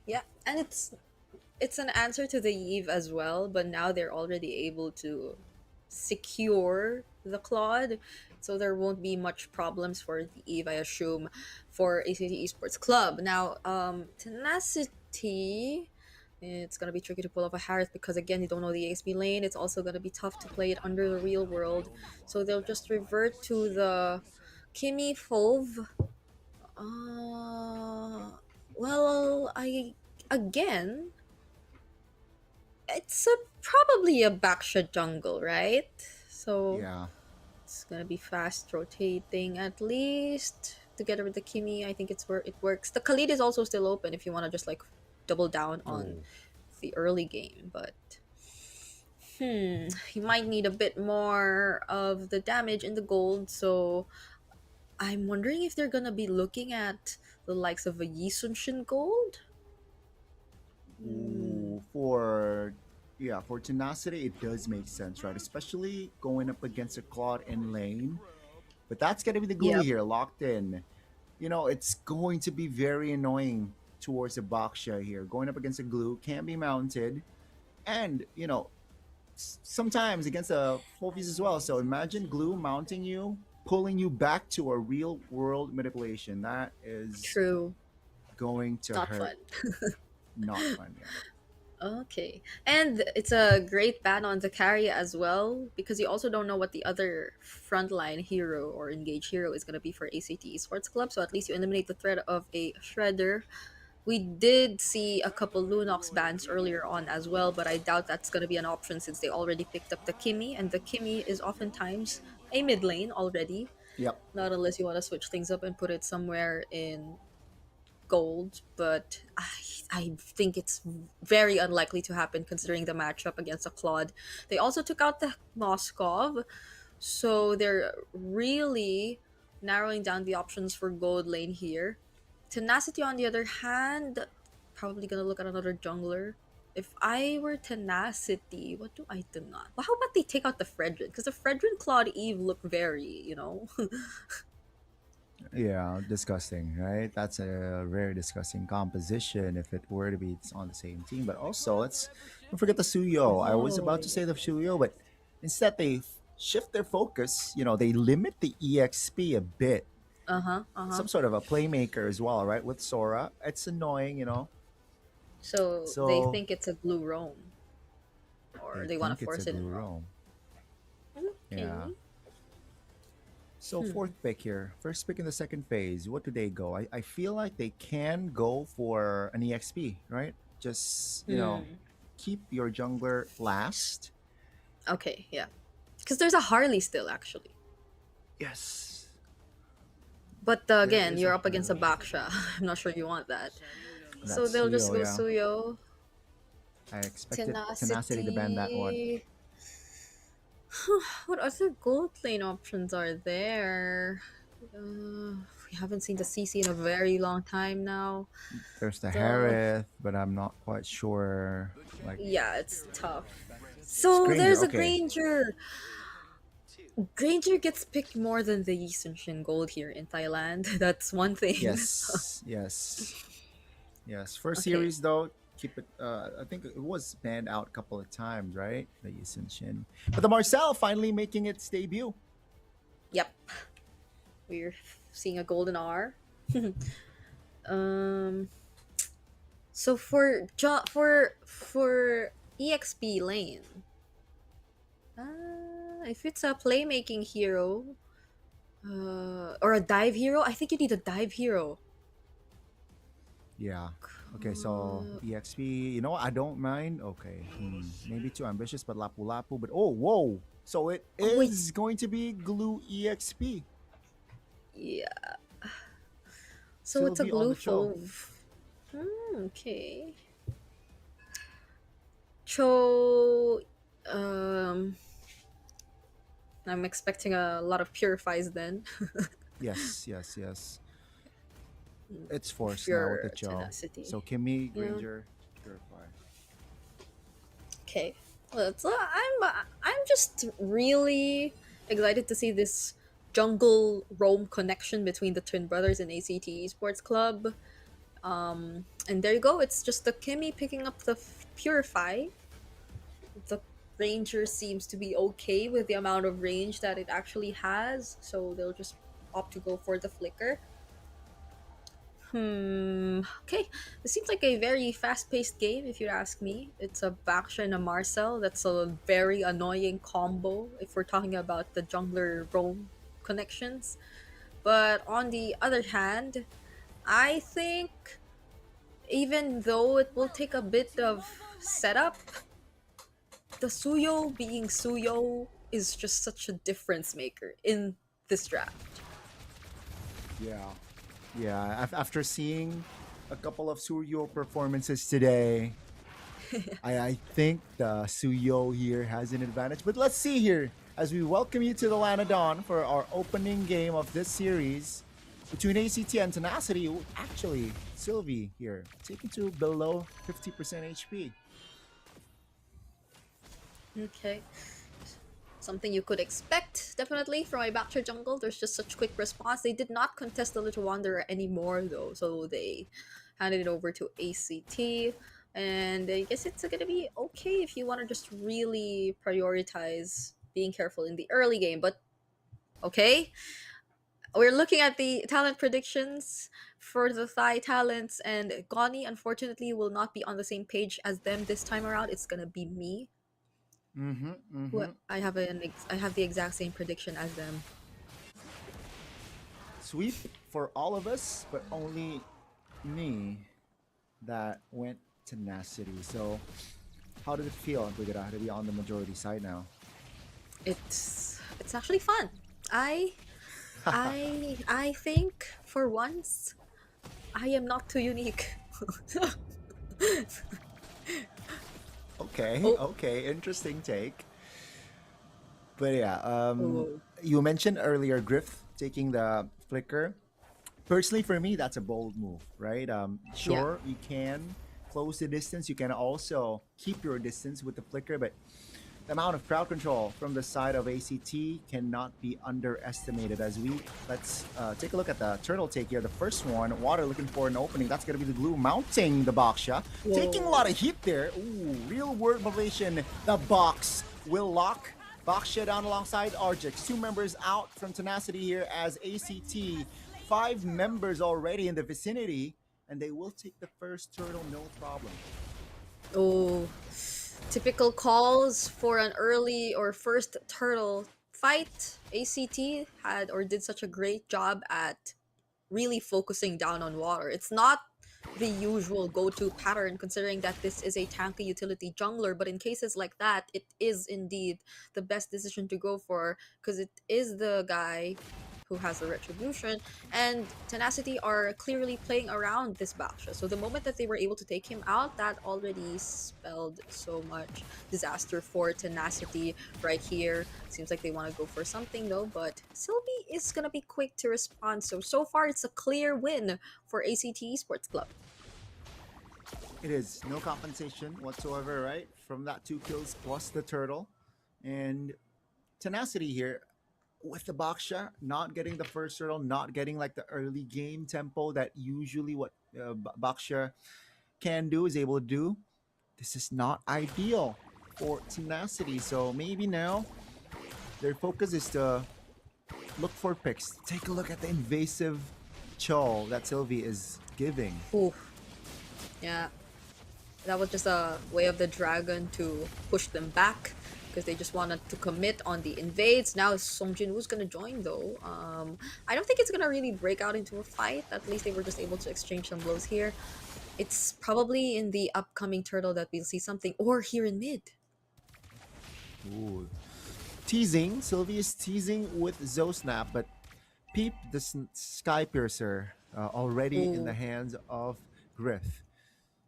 Yeah, and it's an answer to the Eve as well, but now they're already able to secure the Claude, so there won't be much problems for the Eve, I assume, for ACT Esports Club. Now, Tenacity, it's gonna be tricky to pull off a Harith because again, you don't know the EXP lane. It's also gonna be tough to play it under the real world, so they'll just revert to the Kimi Fove. Well, again, it's probably a Baksha jungle, right? So Yeah. it's gonna be fast rotating at least together with the Kimi. I think it's where it works. The Khalid is also still open if you want to just like double down on the early game, but he might need a bit more of the damage in the gold. So I'm wondering if they're gonna be looking at the likes of a Yisunshin gold. Ooh, for Tenacity, it does make sense, right? Especially going up against a Claude in lane. But that's gonna be the glue Yep. here, locked in. It's going to be very annoying towards a Baxia here. Going up against a glue can be mounted. And, sometimes against a Fofies as well. So imagine glue mounting you, pulling you back to a real world manipulation. That is True. going to Not hurt. fun. Not fun, yeah. Okay. And it's a great ban on the carry as well because you also don't know what the other frontline hero or engage hero is going to be for ACT Esports Club. So at least you eliminate the threat of a Shredder. We did see a couple Lunox bans earlier on as well, but I doubt that's going to be an option since they already picked up the Kimi, and the Kimi is oftentimes a mid lane already. Yep. Not unless you want to switch things up and put it somewhere in gold, but I think it's very unlikely to happen considering the matchup against a Claude. They also took out the Moskov, so they're really narrowing down the options for gold lane here. Tenacity, on the other hand, probably gonna look at another jungler. If I were Tenacity, what do I do not? Well, how about they take out the Fredrin? Because the Fredrin Claude Eve look very, Yeah, disgusting, right? That's a very disgusting composition if it were to be on the same team. But also, let's don't forget the Suyo. I was about to say the Suyo, but instead they shift their focus. They limit the EXP a bit. Some sort of a playmaker as well, right? With Sora, it's annoying, So they think it's a blue roam, or they want to force it in blue roam. roam. Yeah. So fourth pick here, first pick in the second phase. What do they go? I feel like they can go for an EXP, right? Just keep your jungler last. Okay, yeah, because there's a Harley still actually. Yes. But again, you're up against a Baksha. I'm not sure you want that. So That's they'll just Suyo, go yeah. Suyo. I expected Tenacity to ban that one. What other gold lane options are there? We haven't seen the CC in a very long time now. There's the Harith, but I'm not quite sure. Yeah, it's tough. So Granger, there's a okay. Granger. Granger gets picked more than the Yi Sun Shin gold here in Thailand. That's one thing. Yes, yes. Yes. First Okay. series though, keep it. I think it was banned out a couple of times, right? The Yisun Shin, but the Marcel finally making its debut. Yep. We're seeing a golden R. um. So for EXP lane, if it's a playmaking hero, or a dive hero, I think you need a dive hero. Yeah. Okay, so EXP, you know what? I don't mind. Okay. Maybe too ambitious, but Lapu Lapu. But oh, whoa. So it wait. is going to be Glue EXP. Yeah. So it's a Sylvie on glue the show. fove. Okay. Cho, I'm expecting a lot of purifies then. Yes, yes, yes. It's forced now with the Pure Cho. tenacity. So Kimmy, Yeah. Granger, Purify. Okay. Well, I'm just really excited to see this jungle roam connection between the twin brothers and ACT Esports Club. And there you go. It's just the Kimmy picking up the Purify. The Ranger seems to be okay with the amount of range that it actually has, so they'll just opt to go for the Flicker. Okay. This seems like a very fast-paced game, if you ask me. It's a Baksha and a Marcel. That's a very annoying combo if we're talking about the jungler roam connections. But on the other hand, I think even though it will take a bit of setup, the Suyo being Suyo is just such a difference maker in this draft. Yeah. Yeah. After seeing a couple of Suryo performances today, I think the Suyo here has an advantage. But let's see here as we welcome you to the Land of Dawn for our opening game of this series between ACT and Tenacity. Ooh, actually, Sylvie here taken to below 50% HP. Okay. Something you could expect, definitely, from a Baksha jungle. There's just such quick response. They did not contest the Little Wanderer anymore, though, so they handed it over to ACT. And I guess it's gonna be okay if you want to just really prioritize being careful in the early game. But okay, we're looking at the talent predictions for the Thai talents, and Goni unfortunately will not be on the same page as them this time around. It's gonna be me. I have I have the exact same prediction as them. Sweep for all of us, but only me that went Tenacity. So how did it feel, Brigada, to be on the majority side now? It's actually fun. I think for once I am not too unique. Okay, Oh. okay, interesting take. But yeah, Oh. you mentioned earlier Griff taking the flicker. Personally, for me, that's a bold move, right? Sure, you can close the distance. You can also keep your distance with the flicker, but the amount of crowd control from the side of ACT cannot be underestimated. As let's take a look at the turtle take here. The first one, Water looking for an opening. That's going to be the glue mounting the Baksha. Taking a lot of heat there. Ooh, real world motivation. The box will lock Baksha down alongside Argix. 2 members out from Tenacity here as ACT. 5 members already in the vicinity, and they will take the first turtle, no problem. Oh, typical calls for an early or first turtle fight. ACT had or did such a great job at really focusing down on water. It's not the usual go-to pattern considering that this is a tanky utility jungler, but in cases like that, it is indeed the best decision to go for because it is the guy who has the retribution, and Tenacity are clearly playing around this Baksha. So the moment that they were able to take him out, that already spelled so much disaster for Tenacity right here. Seems like they want to go for something though, but Sylvie is gonna be quick to respond. So far it's a clear win for ACT Esports Club. It is no compensation whatsoever, right? From that 2 kills plus the turtle. And Tenacity here with the Baksha, not getting the first turtle, not getting like the early game tempo that usually what Baksha can do, is able to do. This is not ideal for Tenacity. So maybe now their focus is to look for picks. Take a look at the invasive Cho that Sylvie is giving. Ooh. Yeah. That was just a way of the dragon to push them back because they just wanted to commit on the invades. Now Song Jin-woo's gonna join though. I don't think it's gonna really break out into a fight. At least they were just able to exchange some blows here. It's probably in the upcoming turtle that we'll see something, or here in mid. Ooh. Teasing. Sylvie is teasing with Zosnap, but peep the Sky Piercer already in the hands of Griff.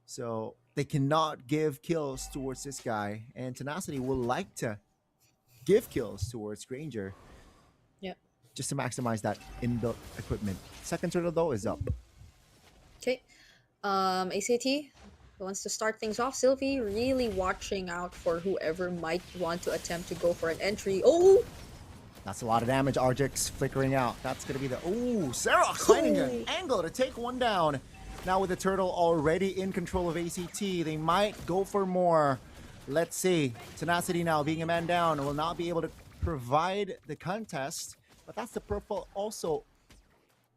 So they cannot give kills towards this guy, and Tenacity will like to give kills towards Granger. Yep. Just to maximize that inbuilt equipment. Second turtle though is up. Okay. ACT wants to start things off. Sylvie really watching out for whoever might want to attempt to go for an entry. Oh! That's a lot of damage. Argix flickering out. That's going to be the... Ooh, Sarah finding an angle to take one down. Now with the turtle already in control of ACT, they might go for more. Let's see. Tenacity now being a man down will not be able to provide the contest. But that's the purple also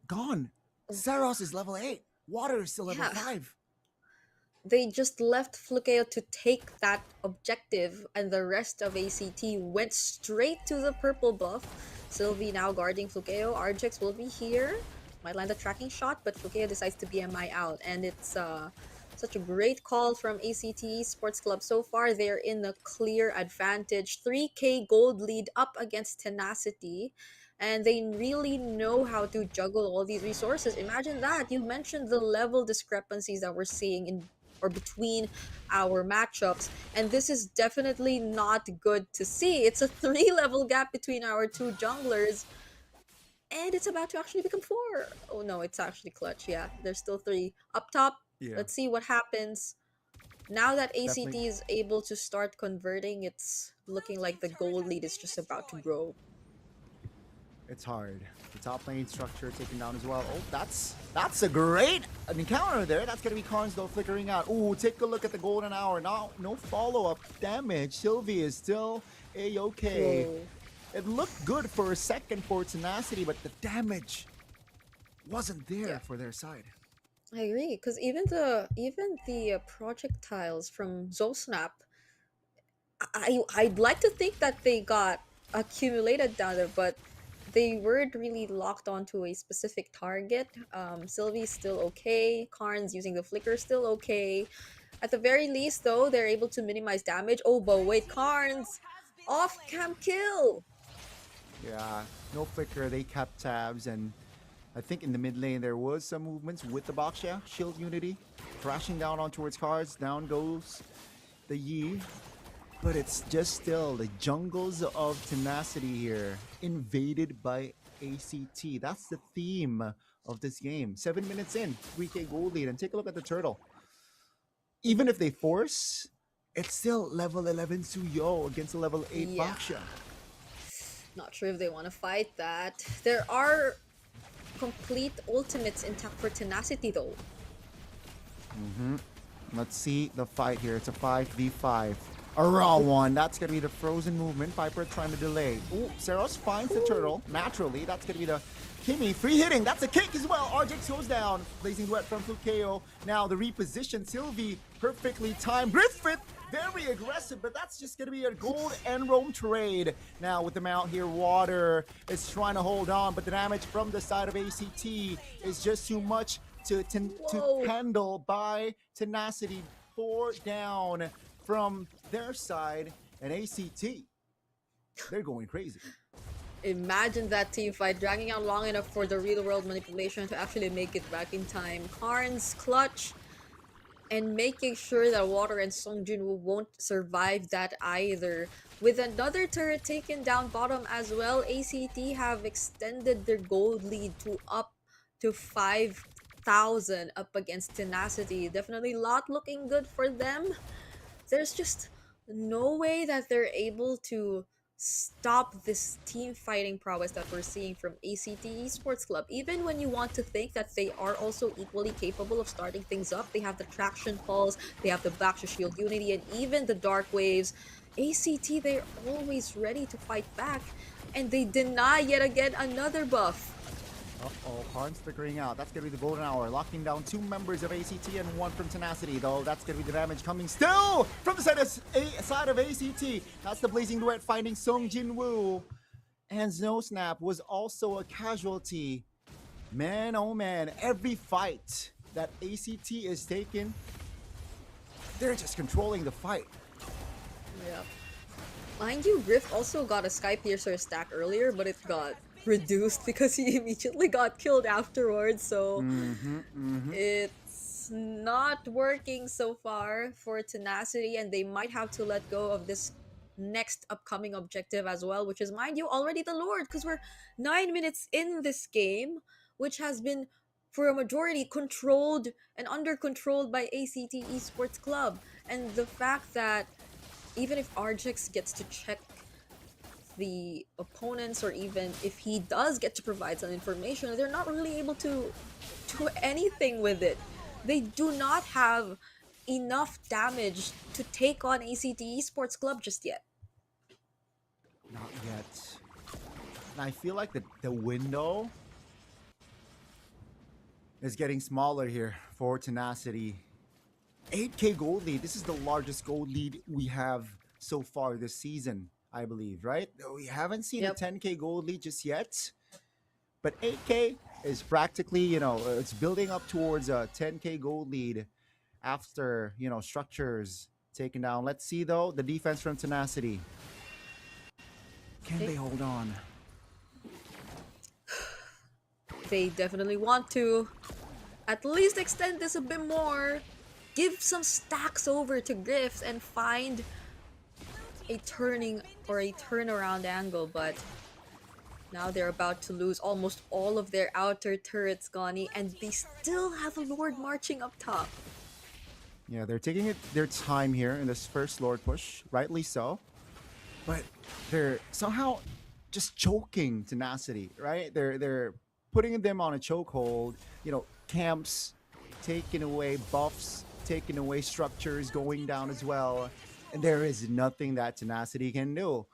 gone. Saros is level 8. Water is still level 5. They just left Flukeo to take that objective, and the rest of ACT went straight to the purple buff. Sylvie now guarding Flukeo. Argix will be here. Might land a tracking shot, but Flukeo decides to BMI out. And it's such a great call from ACT Sports Club so far. They're in the clear advantage. 3k gold lead up against Tenacity. And they really know how to juggle all these resources. Imagine that. You mentioned the level discrepancies that we're seeing in or between our matchups, and this is definitely not good to see. It's a 3-level gap between our two junglers, and it's about to actually become 4. Oh no, it's actually clutch. Yeah, there's still 3 up top. Yeah. Let's see what happens now that ACT Definitely. is able to start converting. It's looking like the gold lead is just about to grow. It's hard. The top lane structure taken down as well. Oh, that's a great encounter there. That's gonna be Karns though flickering out. Ooh, take a look at the golden hour. Now, no follow-up damage. Sylvie is still a-okay. It looked good for a second for Tenacity, but the damage wasn't there for their side. I agree, because even the projectiles from Zosnap, I'd like to think that they got accumulated down there, but they weren't really locked onto a specific target. Sylvie's still okay. Karn's using the flicker still okay. At the very least, though, they're able to minimize damage. Oh, but wait, Karn's off-cam kill. Yeah, no flicker. They kept tabs, and I think in the mid lane there was some movements with the Baksha shield unity crashing down on towards cards. Down goes the Yi. But it's just still the jungles of Tenacity here, invaded by ACT. That's the theme of this game. 7 minutes in, 3k gold lead, and take a look at the turtle. Even if they force, it's still level 11 Suyo against a level 8 Baksha. Not sure if they want to fight that. There are complete ultimates intact for Tenacity though. Let's see the fight here. It's a 5v5. A raw one. That's going to be the frozen movement. Viper trying to delay. Ooh, Saros finds the turtle. Naturally, that's going to be the Kimmy. Free hitting. That's a kick as well. Argix goes down. Blazing Wet from Flukeo. Now the reposition. Sylvie perfectly timed. Griffith very aggressive, but that's just going to be a gold and roam trade. Now with the mount here, Water is trying to hold on, but the damage from the side of ACT is just too much to handle by Tenacity. 4 down from their side, and ACT, they're going crazy. Imagine that team fight dragging out long enough for the real world manipulation to actually make it back in time. Karn's clutch and making sure that Water and Song Jin-woo won't survive that either. With another turret taken down bottom as well, ACT have extended their gold lead to up to 5,000 up against Tenacity. Definitely not looking good for them. There's just no way that they're able to stop this team fighting prowess that we're seeing from ACT Esports Club. Even when you want to think that they are also equally capable of starting things up, they have the Traction Pulse, they have the Back to Shield Unity, and even the Dark Waves. ACT, they're always ready to fight back, and they deny yet again another buff. Uh-oh, Karn's figuring out. That's going to be the golden hour. Locking down 2 members of ACT and 1 from Tenacity, though. That's going to be the damage coming still from the side of ACT. That's the Blazing Duet finding Sung Jin Woo. And Snow Snap was also a casualty. Man, oh man, every fight that ACT is taking, they're just controlling the fight. Yeah. Mind you, Rift also got a Sky Piercer stack earlier, but it got reduced because he immediately got killed afterwards, so it's not working so far for Tenacity, and they might have to let go of this next upcoming objective as well, which is, mind you, already the Lord, because we're 9 minutes in this game, which has been for a majority controlled and under controlled by ACT Esports Club. And the fact that even if Argix gets to check the opponents, or even if he does get to provide some information, they're not really able to do anything with it. They do not have enough damage to take on ACT Esports Club just yet. Not yet. And I feel like the window is getting smaller here for Tenacity. 8k gold lead. This is the largest gold lead we have so far this season, I believe, right? We haven't seen a 10k gold lead just yet, but 8k is practically, you know, it's building up towards a 10k gold lead after, you know, structures taken down. Let's see though, the defense from Tenacity. Can they hold on? They definitely want to at least extend this a bit more. Give some stacks over to Griffs and find a turning or a turnaround angle, but now they're about to lose almost all of their outer turrets, Gani, and they still have a Lord marching up top. Yeah, they're taking their time here in this first Lord push, rightly so. But they're somehow just choking Tenacity, right? They're putting them on a chokehold. You know, camps taking away buffs, taking away structures, going down as well. And there is nothing that Tenacity can do.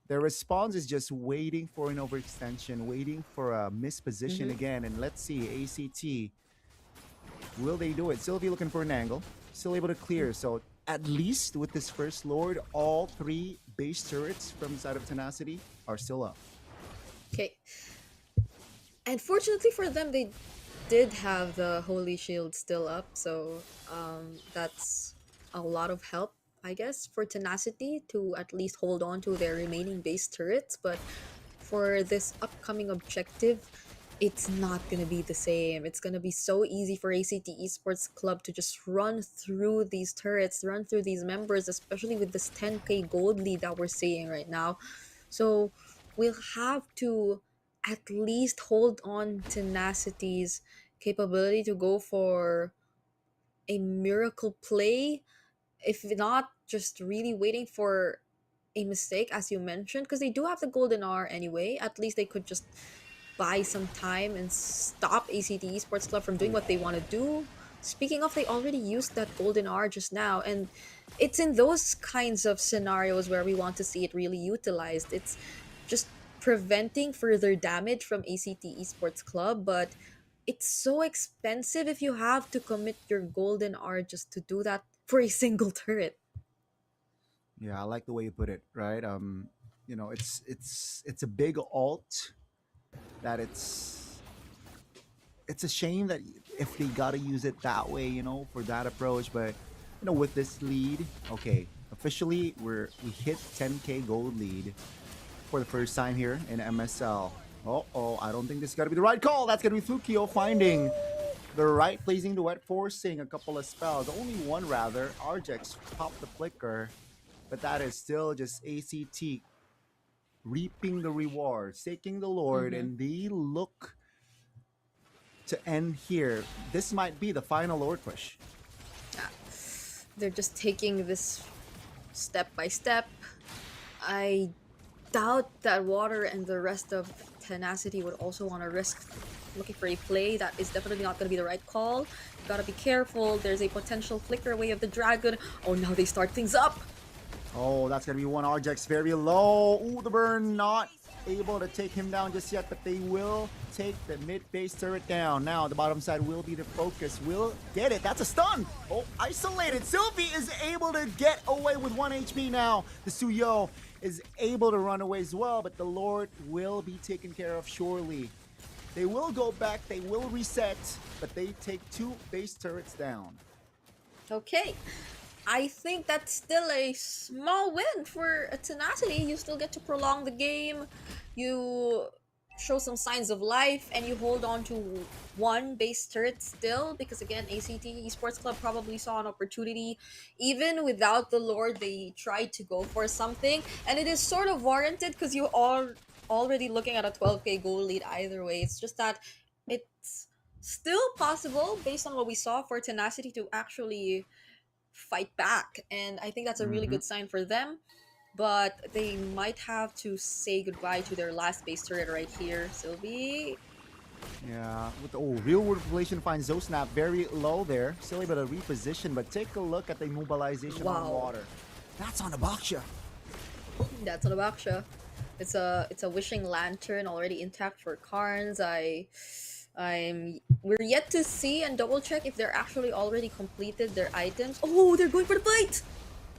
Their response is just waiting for an overextension, waiting for a misposition again. And let's see, ACT, will they do it? Sylvie looking for an angle, still able to clear. So at least with this first Lord, all 3 base turrets from the side of Tenacity are still up. Okay. And fortunately for them, they did have the Holy Shield still up, so that's a lot of help, I guess, for Tenacity to at least hold on to their remaining base turrets. But for this upcoming objective, it's not gonna be the same. It's gonna be so easy for ACT Esports Club to just run through these turrets, run through these members, especially with this 10k gold lead that we're seeing right now. So we'll have to at least hold on Tenacity's capability to go for a miracle play, if not just really waiting for a mistake, as you mentioned, because they do have the golden hour anyway. At least they could just buy some time and stop ACT Esports Club from doing what they want to do. Speaking of, they already used that golden hour just now, and it's in those kinds of scenarios where we want to see it really utilized. It's just preventing further damage from ACT Esports Club, but it's so expensive if you have to commit your golden hour just to do that for a single turret. Yeah, I like the way you put it, right? You know, it's a big alt that it's a shame that if they gotta use it that way, you know, for that approach. But you know, with this lead, okay, officially we hit 10k gold lead for the first time here in MSL. Oh, I don't think this is gonna be the right call. That's gonna be Fukio finding the right Blazing Duet, forcing a couple of spells. Only one rather. Argix popped the flicker, but that is still just ACT reaping the rewards, taking the Lord, and they look to end here. This might be the final Lord push. They're just taking this step by step. I doubt that Water and the rest of Tenacity would also want to risk looking for a play. That is definitely not going to be the right call. You gotta be careful. There's a potential flicker away of the dragon. Oh, now they start things up. Oh, that's going to be one Arjax very low. Ooh, the burn not able to take him down just yet, but they will take the mid base turret down. Now, the bottom side will be the focus. Will get it. That's a stun. Oh, isolated. Sylvie is able to get away with 1 HP now. The Suyo is able to run away as well, but the Lord will be taken care of surely. They will go back. They will reset, but they take 2 base turrets down. Okay. I think that's still a small win for Tenacity. You still get to prolong the game. You show some signs of life, and you hold on to 1 base turret still, because again, ACT Esports Club probably saw an opportunity. Even without the Lord, they tried to go for something, and it is sort of warranted because you are already looking at a 12k goal lead either way. It's just that it's still possible, based on what we saw, for Tenacity to actually fight back, and I think that's a really good sign for them. But they might have to say goodbye to their last base turret right here. Sylvie. Yeah, with real world population finds Zosnap very low there. Still able to reposition, but take a look at the immobilization on Water. That's on the Baksha. That's on the Baksha. It's a wishing lantern already intact for Carnes. We're yet to see and double check if they're actually already completed their items. Oh, they're going for the fight!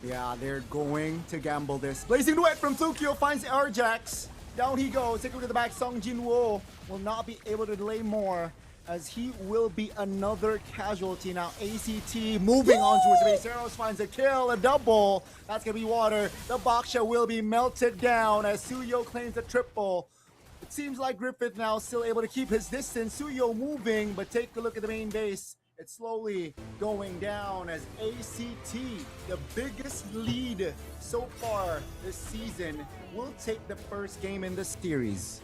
Yeah, they're going to gamble this. Blazing Duet from Tsukio finds Arjax. Down he goes. Take a look at the back. Song Jinwoo will not be able to delay more, as he will be another casualty. Now ACT moving on towards the base. Eros finds a kill, a double. That's going to be Water. The Baksha will be melted down as Suyo claims a triple. It seems like Griffith now still able to keep his distance. Suyo moving, but take a look at the main base. It's slowly going down as ACT, the biggest lead so far this season, will take the first game in the series.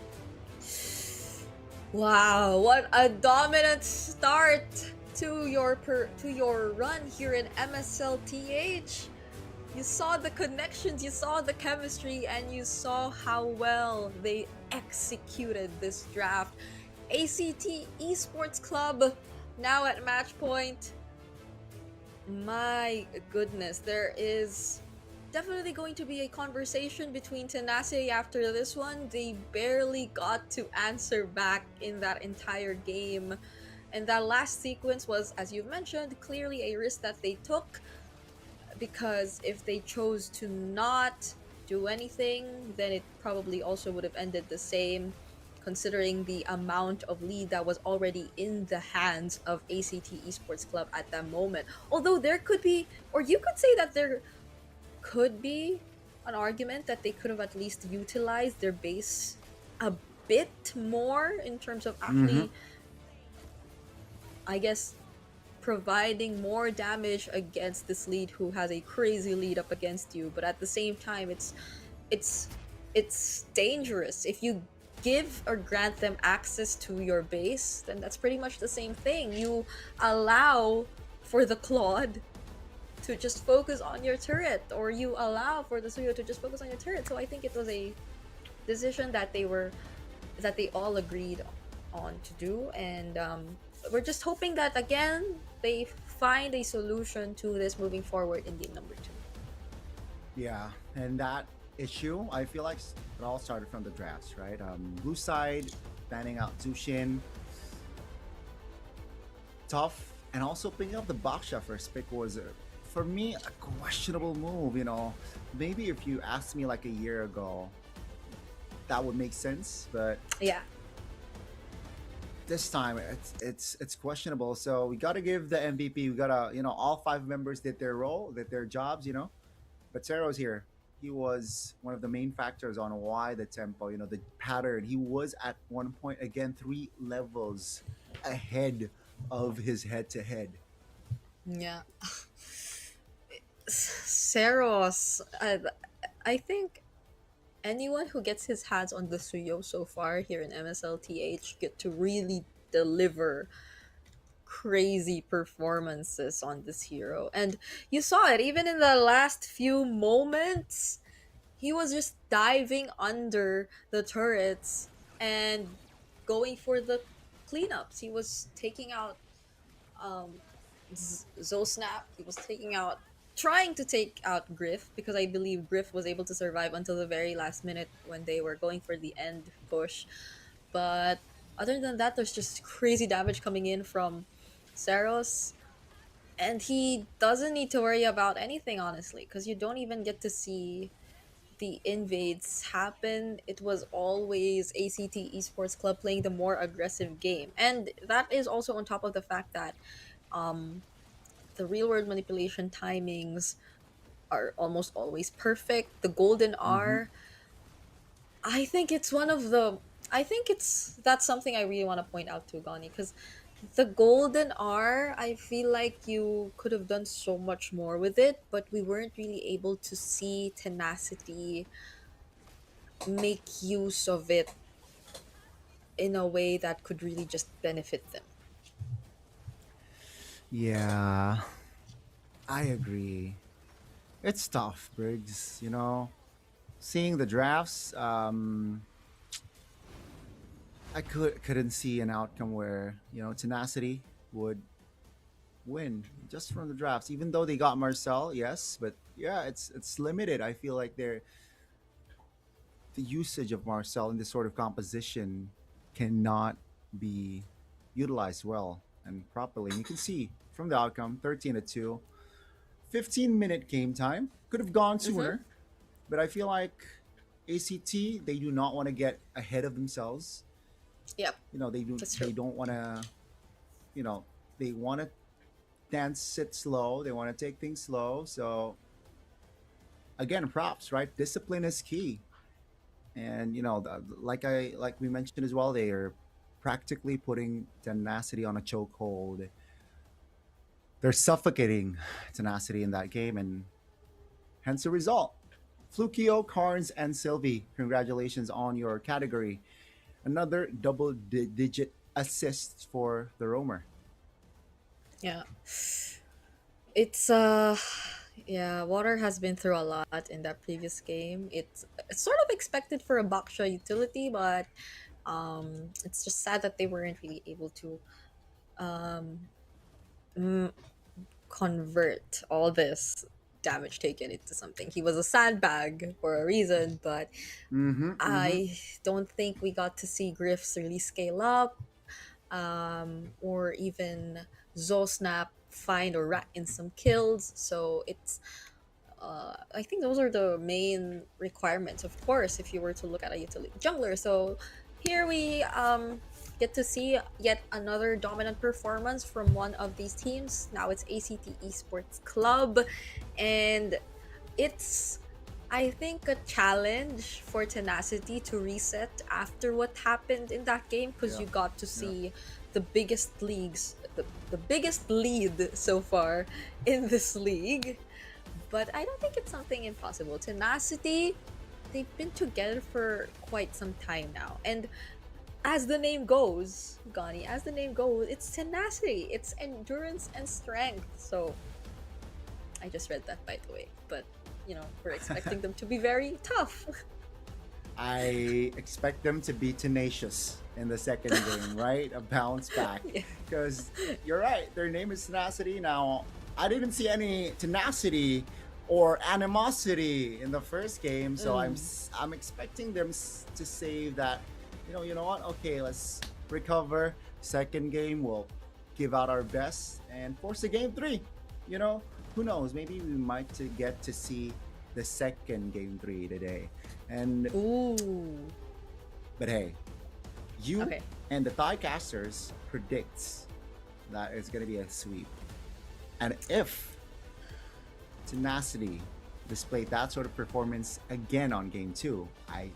Wow, what a dominant start to your run here in MSLTH. You saw the connections, you saw the chemistry, and you saw how well they executed this draft. ACT Esports Club now at match point. My goodness, there is definitely going to be a conversation between Tenacity after this one. They barely got to answer back in that entire game. And that last sequence was, as you've mentioned, clearly a risk that they took, because if they chose to not do anything, then it probably also would have ended the same, considering the amount of lead that was already in the hands of ACT Esports Club at that moment. Although there could be, or you could say that there could be an argument that they could have at least utilized their base a bit more in terms of actually, I guess, providing more damage against this lead who has a crazy lead up against you. But at the same time, it's dangerous. If you give or grant them access to your base, then that's pretty much the same thing. You allow for the Claude to just focus on your turret, or you allow for the Suyo to just focus on your turret. So I think it was a decision that they all agreed on to do, and we're just hoping that again they find a solution to this moving forward in game number 2. Yeah, and that issue, I feel like it all started from the drafts, right? Blue side banning out Zushin, tough, and also picking up the Baksha first pick was for me a questionable move. You know, maybe if you asked me like a year ago, that would make sense, but yeah, this time it's questionable. So we got to give the MVP. We gotta, you know, all 5 members did their role, did their jobs, you know. But Cero's here. He was one of the main factors on why the tempo, you know, the pattern. He was at one point again 3 levels ahead of his head-to-head. Yeah. Ceros, I think anyone who gets his hands on the Suyo so far here in MSLTH get to really deliver crazy performances on this hero. And you saw it even in the last few moments. he was just diving under the turrets and going for the cleanups. He was taking out Zosnap. He was trying to take out Griff, because I believe Griff was able to survive until the very last minute when they were going for the end push. But other than that, there's just crazy damage coming in from Saros. And he doesn't need to worry about anything, honestly, because you don't even get to see the invades happen. It was always ACT Esports Club playing the more aggressive game. And that is also on top of the fact that the real world manipulation timings are almost always perfect. The golden R, I think it's one of the that's something I really want to point out to Gani, because the golden R, I feel like you could have done so much more with it, but we weren't really able to see Tenacity make use of it in a way that could really just benefit them. Yeah, I agree. It's tough, Briggs. You know, seeing the drafts, I couldn't see an outcome where Tenacity would win just from the drafts. Even though they got Marcel, yes, but yeah, it's limited. I feel like the usage of Marcel in this sort of composition cannot be utilized well and properly. And you can see from the outcome, 13-2, 15-minute game time. Could have gone sooner, but I feel like ACT, they do not want to get ahead of themselves. Yep. They don't want to, they want to dance it slow. They want to take things slow. So again, props, right? Discipline is key. And like we mentioned as well, they are practically putting Tenacity on a chokehold. They're suffocating Tenacity in that game, and hence the result. Flukio, Carnes, and Sylvie, congratulations on your category. Another double-digit assists for the roamer. Yeah. It's yeah, Water has been through a lot in that previous game. It's sort of expected for a Baksha utility, but it's just sad that they weren't really able to convert all this damage taken into something. He was a sandbag for a reason, but I don't think we got to see Griff's really scale up, or even Zosnap find or rat in some kills. So it's I think those are the main requirements, of course, if you were to look at a utility jungler. So here we get to see yet another dominant performance from one of these teams. Now it's ACT Esports Club, and it's, I think, a challenge for Tenacity to reset after what happened in that game, because you got to see the biggest leagues, the biggest lead so far in this league. But I don't think it's something impossible. Tenacity, they've been together for quite some time now, and as the name goes, Gani, as the name goes, it's tenacity, it's endurance and strength. So I just read that, by the way, but we're expecting them to be very tough. I expect them to be tenacious in the second game, right? A bounce back. Because you're right, their name is Tenacity. Now, I didn't see any tenacity or animosity in the first game, so I'm expecting them to save that. You know what? Okay, let's recover. Second game, we'll give out our best and force a game 3. Who knows? Maybe we might get to see the second game 3 today. And but hey, you and the Thai casters predicts that it's gonna be a sweep. And if Tenacity displayed that sort of performance again on game 2, I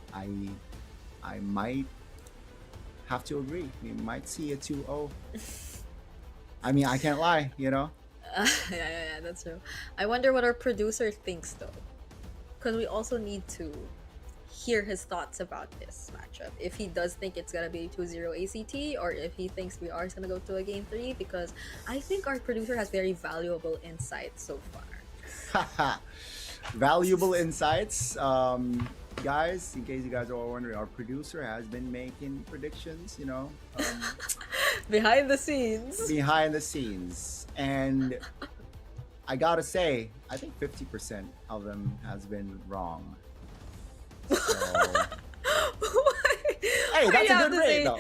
might have to agree. We might see a 2-0. I mean, I can't lie, yeah, that's true. I wonder what our producer thinks, though, because we also need to hear his thoughts about this matchup. If he does think it's gonna be 2-0 ACT, or if he thinks we are gonna go to a game 3, because I think our producer has very valuable insight so far. Valuable insights. Guys, in case you guys are all wondering, our producer has been making predictions, Behind the scenes. behind the scenes. And I gotta say, I think 50% of them has been wrong. So, hey, that's a good rate, though.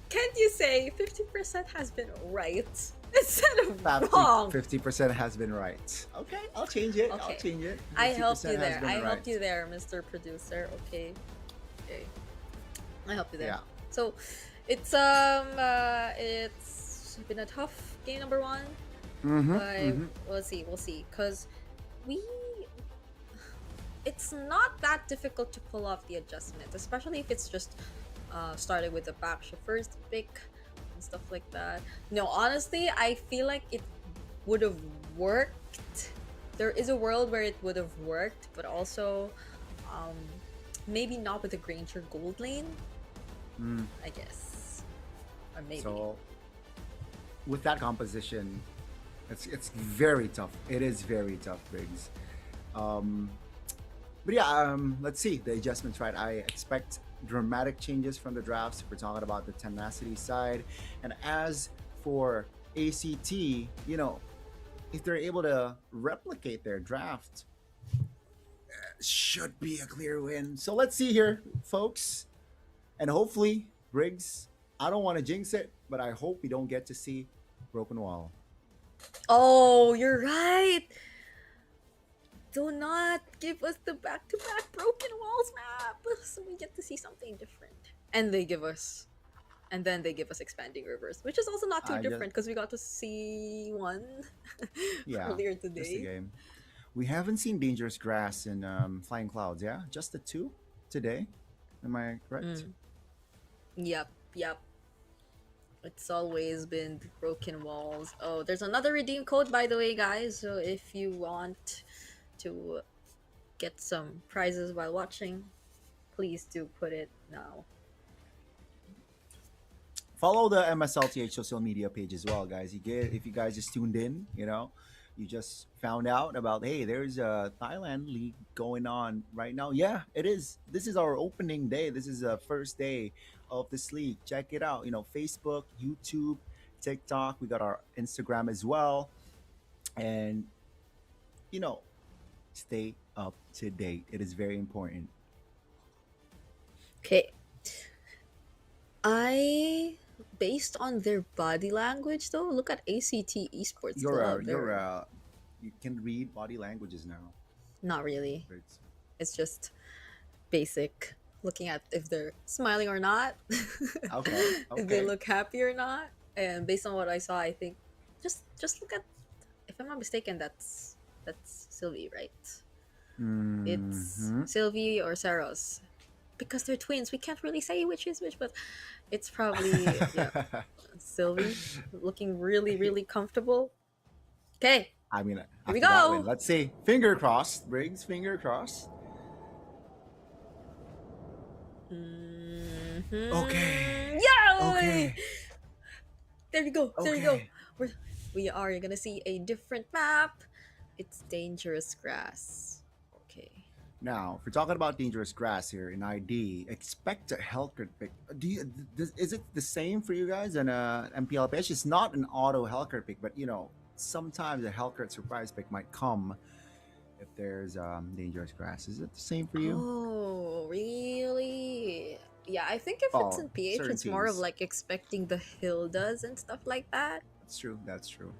Can't you say 50% has been right instead of wrong? 50% has been right. Okay, I'll change it. Okay. I'll change it. I helped 50% you has there. been I right. helped you there, Mr. Producer. Okay. I helped you there. Yeah. So it's been a tough game number one. But we'll see. Cause it's not that difficult to pull off the adjustment, especially if it's just starting with the Baksha first pick and stuff like that. No, honestly, I feel like it would have worked. There is a world where it would have worked, but also maybe not with the Granger gold lane. I guess, or maybe. So with that composition, it's very tough. It is very tough, Briggs. But yeah, let's see the adjustments, right? I expect dramatic changes from the drafts if we're talking about the tenacity side. And as for ACT, if they're able to replicate their draft, should be a clear win. So let's see here, folks. And hopefully, Briggs, I don't want to jinx it, but I hope we don't get to see Broken Wall. Oh, you're right. Do not give us the back-to-back Broken Walls map, so we get to see something different. And then they give us Expanding Rivers, which is also not too different because we got to see one earlier today. Just a game. We haven't seen Dangerous Grass in Flying Clouds, yeah? Just the two today. Am I correct? Yep. It's always been the Broken Walls. Oh, there's another redeem code, by the way, guys. So if you want to get some prizes while watching, please do put it now. Follow the MSLTH social media page as well, guys. If you guys just tuned in, you just found out about, hey, there's a Thailand league going on right now. Yeah, it is. This is our opening day. This is the first day of this league. Check it out. Facebook, YouTube, TikTok. We got our Instagram as well. And, stay up to date. It is very important. Okay. Based on their body language, though, look at ACT Esports. You can read body languages now. Not really. It's just basic. Looking at if they're smiling or not. Okay. If they look happy or not. And based on what I saw, I think just look at, if I'm not mistaken, that's Sylvie, right? It's Sylvie or Saros. Because they're twins, we can't really say which is which, but it's probably Sylvie looking really, really comfortable. Okay. Here we go. Let's see. Finger crossed, Briggs. Finger crossed. Okay. Yeah. Okay. There you go. There you go. We are gonna see a different map. It's Dangerous Grass. Okay. Now, if we're talking about Dangerous Grass here in ID, expect a Hellcurt pick. Is it the same for you guys in MPLPH? It's not an auto Hellcurt pick, but sometimes a Hellcurt surprise pick might come if there's Dangerous Grass. Is it the same for you? Oh, really? Yeah, I think if it's in PH, it's more of like expecting the Hildas and stuff like that. That's true.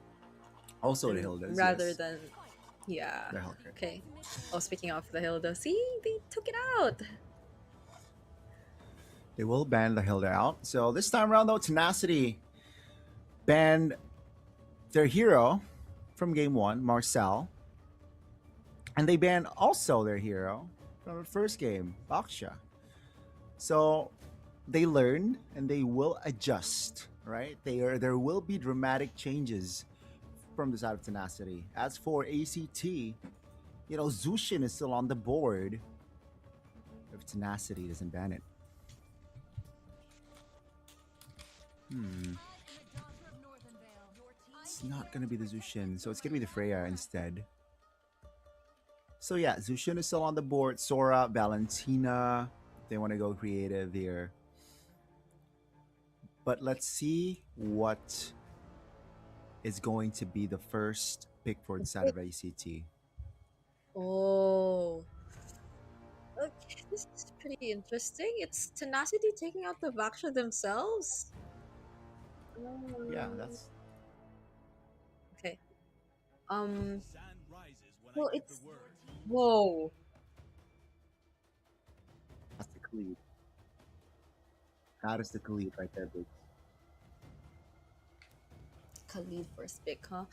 Also the Hildas. Rather than, the Hellcurt. Okay. Oh, speaking of the Hilda, see, they took it out. They will ban the Hilda out. So this time around, though, Tenacity banned their hero from game one, Marcel. And they banned also their hero from the first game, Baksha. So they learned and they will adjust, right? There will be dramatic changes from the side of Tenacity. As for ACT, Zushin is still on the board if Tenacity doesn't ban it. It's not going to be the Zushin, so it's going to be the Freya instead. So yeah, Zushin is still on the board. Sora, Valentina. They want to go creative here. But let's see what is going to be the first pick for the side of ACT. Oh. Okay, this is pretty interesting. It's Tenacity taking out the Vaksha themselves? Yeah, that's Okay. Well, it's... Whoa. that's the Khalid. That is the Khalid right there, big. Khalid first pick, huh?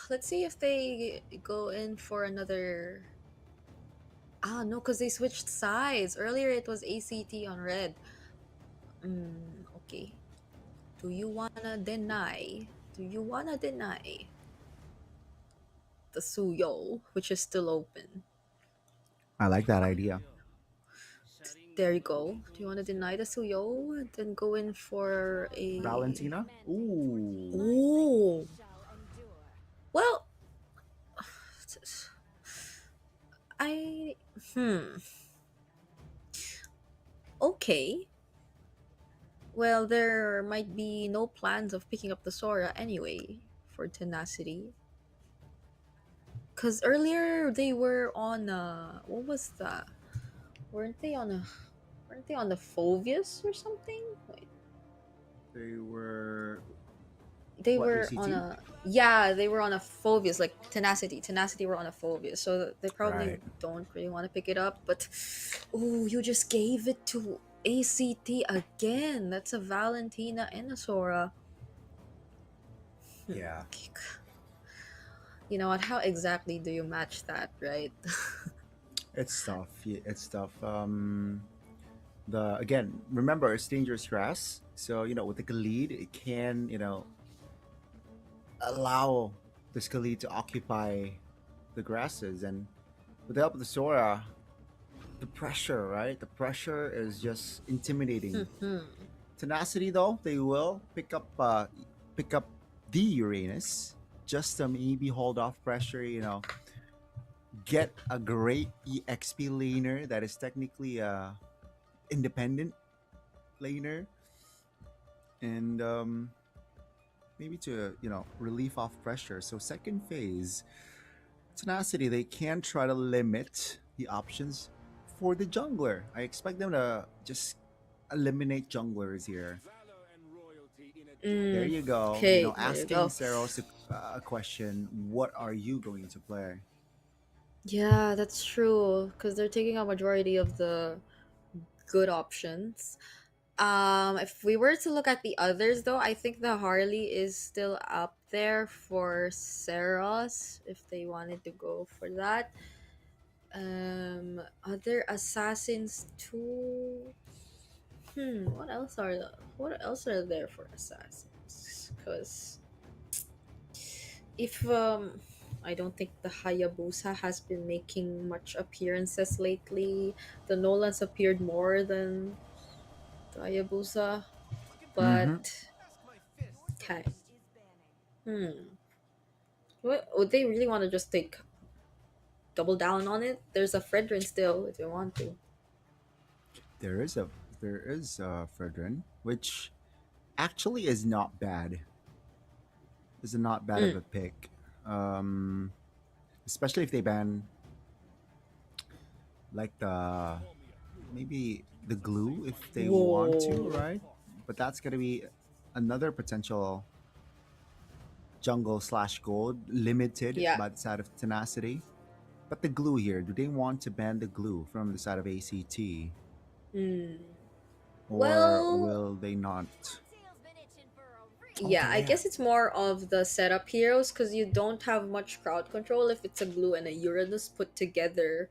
Let's see if they go in for another... Ah, no, because they switched sides. Earlier it was ACT on red. Okay. Do you wanna deny? Do you wanna deny the Suyo, which is still open? I like that idea. There you go. Do you want to deny the Suyo and then go in for a Valentina? Ooh. Ooh. Well, I okay. Well, there might be no plans of picking up the Sora anyway for Tenacity. Cause earlier they were on what was that? Weren't they on the Phobius or something? Wait. They were They What, were ACT? on a they were on a Phobius, like Tenacity were on a Phobius, so they probably Right. don't really want to pick it up. But oh, you just gave it to ACT again. That's a Valentina and a Sora. Yeah. You know what? How exactly do you match that, right? It's tough. Yeah, it's tough. The again, remember it's dangerous grass. So with the Khalid, it can allow the Khalid to occupy the grasses, and with the help of the Sora, the pressure, right? The pressure is just intimidating. Tenacity, though, they will pick up the Uranus just to maybe hold off pressure. Get a great EXP laner that is technically a independent laner, and maybe to relieve off pressure. So second phase, Tenacity, they can try to limit the options for the jungler. I expect them to just eliminate junglers here. There you go. Okay, there you Asking go. Seros a question: what are you going to play? Yeah, that's true. Because they're taking a majority of the good options. If we were to look at the others, though, I think the Harley is still up there for Seros if they wanted to go for that. Other assassins too. What else are there for assassins? Because if I don't think the Hayabusa has been making much appearances lately. The Nolans appeared more than the Hayabusa, but okay. What would they really want to just double down on it? There's a Fredrin still if you want to. There is a Fredrin, which actually is not bad. Is not bad of a pick, especially if they ban like maybe the glue if they want to, Whoa. right? But that's gonna be another potential jungle / gold limited Yeah. by the side of Tenacity. But the glue here, do they want to ban the glue from the side of ACT? Or Well, will they not? yeah, I Okay. guess it's more of the setup heroes because you don't have much crowd control if it's a glue and a Uranus put together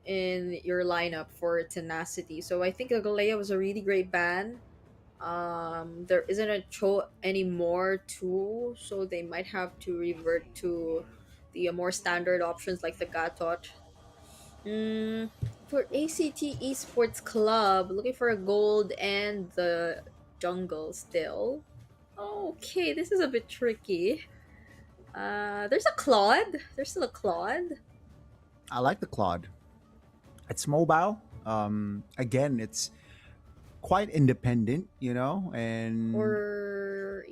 in your lineup for Tenacity. So I think Galea was a really great ban. There isn't a Cho anymore too, so they might have to revert to the more standard options like the Gatot. For ACT Esports Club, looking for a gold and the jungle still. Okay, this is a bit tricky. There's a Claude. There's still a Claude. I like the Claude. It's mobile. Again, it's quite independent, and Or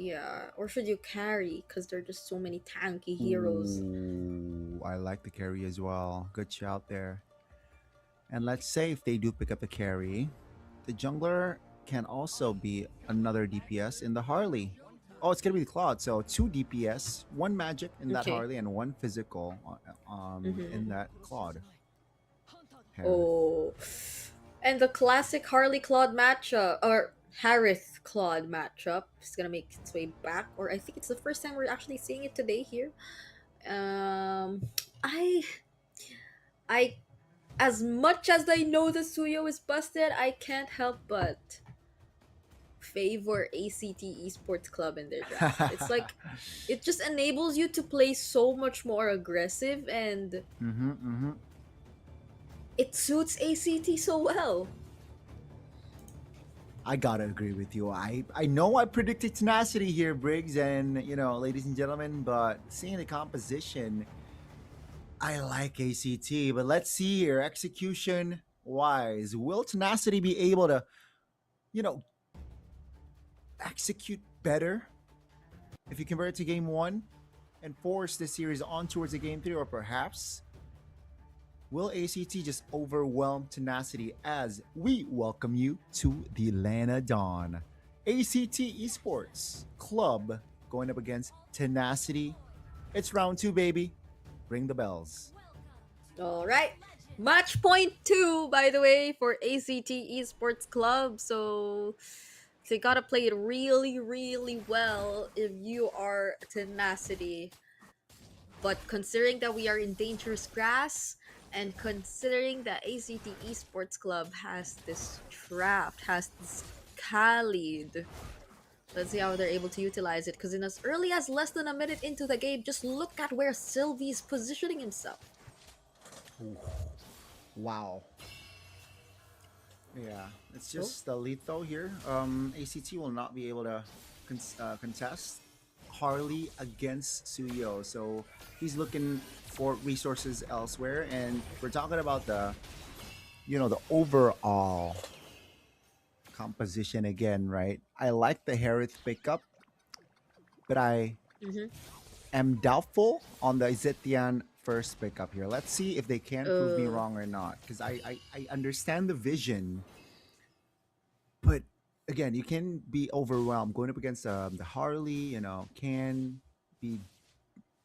should you carry? Because there are just so many tanky heroes. ooh, I like the carry as well. Good shout there. And let's say if they do pick up the carry, the jungler can also be another DPS in the Harley. Oh, it's gonna be the Claude. So 2 DPS, 1 magic in that Okay. Harley, and 1 physical in Mhm. that Claude. Harith. Oh, and the classic Harley Claude matchup or Harith Claude matchup is gonna make its way back, or I think it's the first time we're actually seeing it today here. Um, I, I, as much as I know the Suyo is busted, I can't help but favor ACT Esports Club in their draft. It's like it just enables you to play so much more aggressive, and it suits ACT so well. I gotta agree with you. I know I predicted tenacity here, Briggs, and ladies and gentlemen, but seeing the composition, I like ACT. But let's see here, execution wise, will tenacity be able to, execute better if you compare it to game 1 and force the series on towards a game 3, or perhaps will ACT just overwhelm tenacity as we welcome you to the Lana Dawn? ACT Esports Club going up against Tenacity. It's round 2, baby. Ring the bells. All right. Match point 2, by the way, for ACT Esports Club. So they gotta play it really, really well if you are Tenacity. But considering that we are in dangerous grass, and considering that ACT Esports Club has this draft, has this Khalid, let's see how they're able to utilize it. Because in as early as less than a minute into the game, just look at where Sylvie's positioning himself. Ooh. Wow. Yeah, it's just the lethal here. ACT will not be able to contest Harley against Suyo, so he's looking for resources elsewhere. And we're talking about the overall composition again, right? I like the Harith pickup, but I am doubtful on the Zetian first pickup here. Let's see if they can prove me wrong or not, because I understand the vision, but again, you can be overwhelmed going up against the Harley. Can be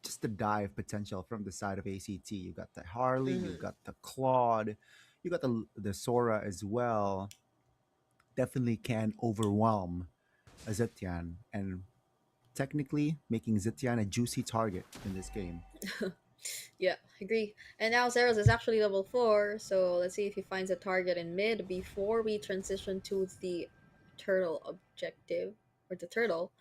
just the dive potential from the side of ACT. You got the Harley, you got the Claude, you got the Sora as well. Definitely can overwhelm a Zetian, and technically making Zetian a juicy target in this game. Yeah, agree. And now Zeros is actually level 4, so let's see if he finds a target in mid before we transition to the turtle objective, or the turtle.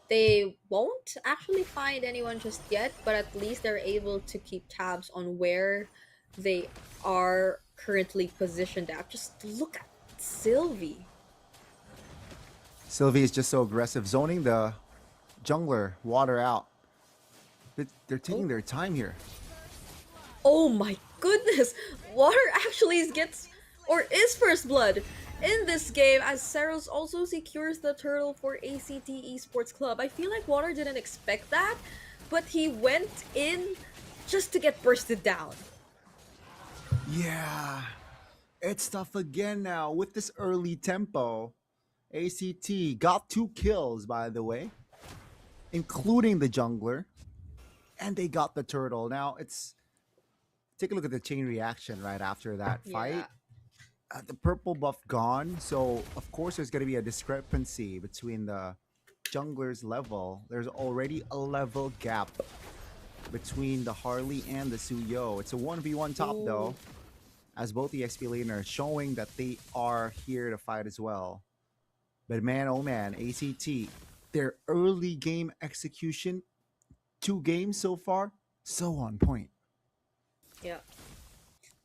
They won't actually find anyone just yet, but at least they're able to keep tabs on where they are currently positioned at. Just look at Sylvie. Sylvie is just so aggressive, zoning the jungler water out. They're taking their time here. Oh my goodness! Water actually gets, or is first blood in this game, as Saros also secures the turtle for ACT Esports Club. I feel like Water didn't expect that, but he went in just to get bursted down. Yeah, it's tough again now with this early tempo. ACT got 2 kills, by the way, including the jungler, and they got the turtle. Now take a look at the chain reaction right after that fight. The purple buff gone, so of course there's going to be a discrepancy between the jungler's level. There's already a level gap between the Harley and the Suyo. It's a 1v1 top though, as both the XP laners showing that they are here to fight as well. But man, oh man, ACT, their early game execution, 2 games so far, so on point. Yeah.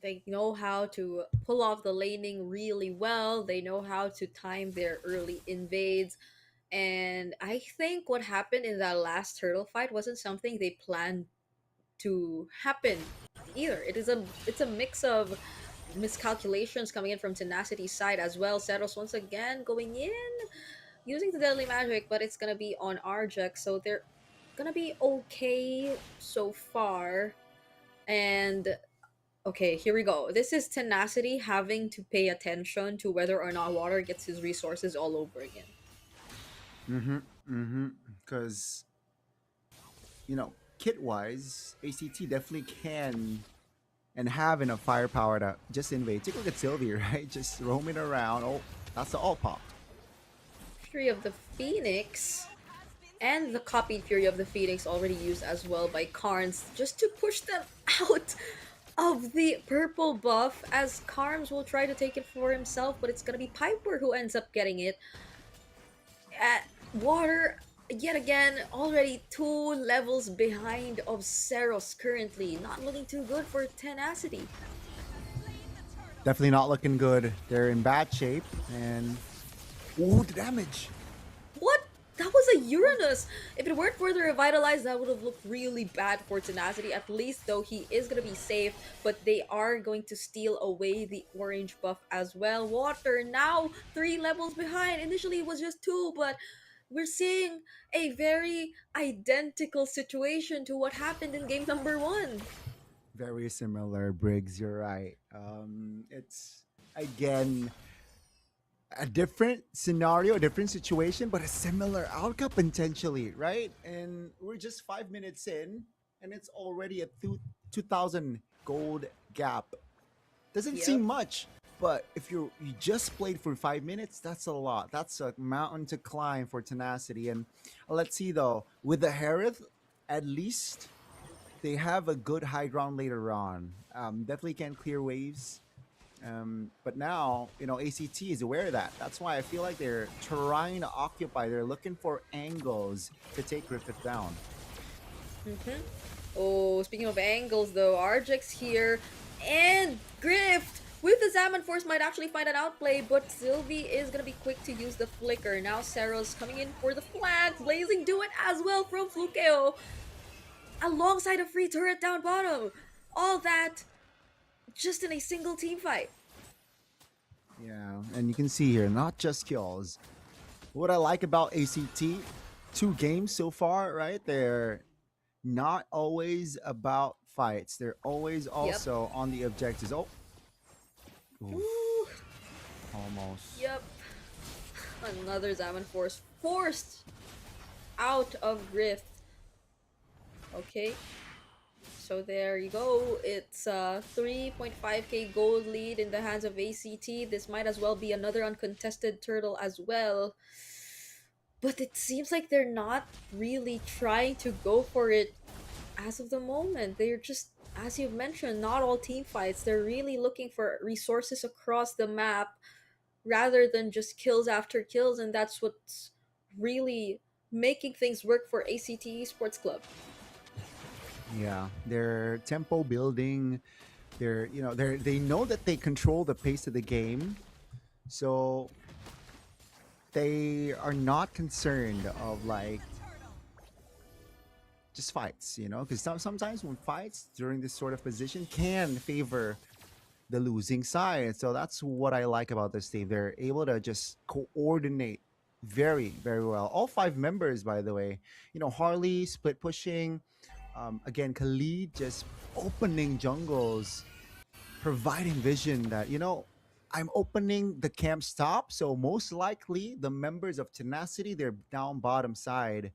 They know how to pull off the laning really well. They know how to time their early invades. And I think what happened in that last turtle fight wasn't something they planned to happen either. It's a mix of miscalculations coming in from Tenacity's side as well. Seros once again going in, using the deadly magic, but it's gonna be on Arjek, so they're gonna be okay so far. And okay, here we go. This is Tenacity having to pay attention to whether or not Water gets his resources all over again. Because, you know, kit wise, ACT definitely can and have enough firepower to just invade. Take a look at Sylvie, right? Just roaming around. Oh, that's the all pop. Fury of the Phoenix and the copied Fury of the Phoenix already used as well by Karns just to push them out of the purple buff, as Karms will try to take it for himself, but it's gonna be Piper who ends up getting it. At Water, yet again, already 2 levels behind of Seros currently. Not looking too good for Tenacity. Definitely not looking good. They're in bad shape. And ooh, the damage. What? That was a Uranus! If it weren't for the Revitalize, that would have looked really bad for Tenacity. At least, though, he is going to be safe, but they are going to steal away the orange buff as well. Water now 3 levels behind. Initially, it was just 2, but we're seeing a very identical situation to what happened in game number 1. Very similar, Briggs. You're right. It's, again, a different scenario, a different situation, but a similar outcome potentially, right? And we're just 5 minutes in, and it's already a 2,000 gold gap. Doesn't seem much, but if you just played for 5 minutes, that's a lot. That's a mountain to climb for Tenacity. And let's see though, with the Harith, at least they have a good high ground later on. Definitely can clear waves. But now, you know, ACT is aware of that. That's why I feel like they're trying to occupy. They're looking for angles to take Griffith down. Oh, speaking of angles though, Arjek's here, and Grift with the Salmon Force might actually find an outplay, but Sylvie is gonna be quick to use the flicker. Now Seros coming in for the flag, Blazing do it as well from Flukeo, alongside a free turret down bottom. All that just in a single team fight. Yeah, and you can see here, not just kills. What I like about ACT, 2 games so far, right? They're not always about fights. They're always also on the objectives. Oh. Oof. Almost. Yep. Another Zaman Force forced out of Grift. Okay. So there you go. It's a 3.5k gold lead in the hands of ACT. This might as well be another uncontested turtle as well. But it seems like they're not really trying to go for it as of the moment. They're just, as you've mentioned, not all team fights. They're really looking for resources across the map rather than just kills after kills, and that's what's really making things work for ACT Esports Club. Yeah, they're tempo building. They know that they control the pace of the game, so they are not concerned of like just fights, because sometimes when fights during this sort of position can favor the losing side. So that's what I like about this team. They're able to just coordinate very, very well. All 5 members, by the way, Harley split pushing. Again, Khalid just opening jungles, providing vision that, I'm opening the camp stop. So most likely the members of Tenacity, they're down bottom side.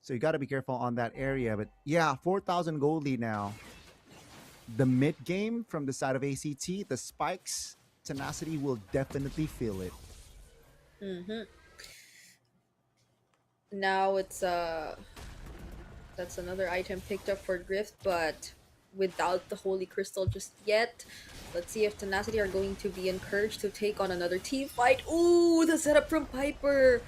So you got to be careful on that area. But yeah, 4,000 gold lead now. The mid game from the side of ACT, the spikes, Tenacity will definitely feel it. Now it's that's another item picked up for Grift, but without the Holy Crystal just yet. Let's see if Tenacity are going to be encouraged to take on another team fight. Ooh, the setup from Piper,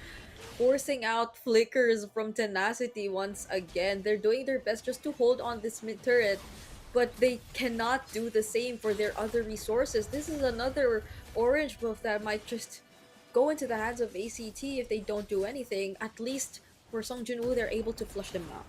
forcing out flickers from Tenacity once again. They're doing their best just to hold on this mid turret, but they cannot do the same for their other resources. This is another orange buff that might just go into the hands of ACT if they don't do anything. At least for Song Junwoo, they're able to flush them out.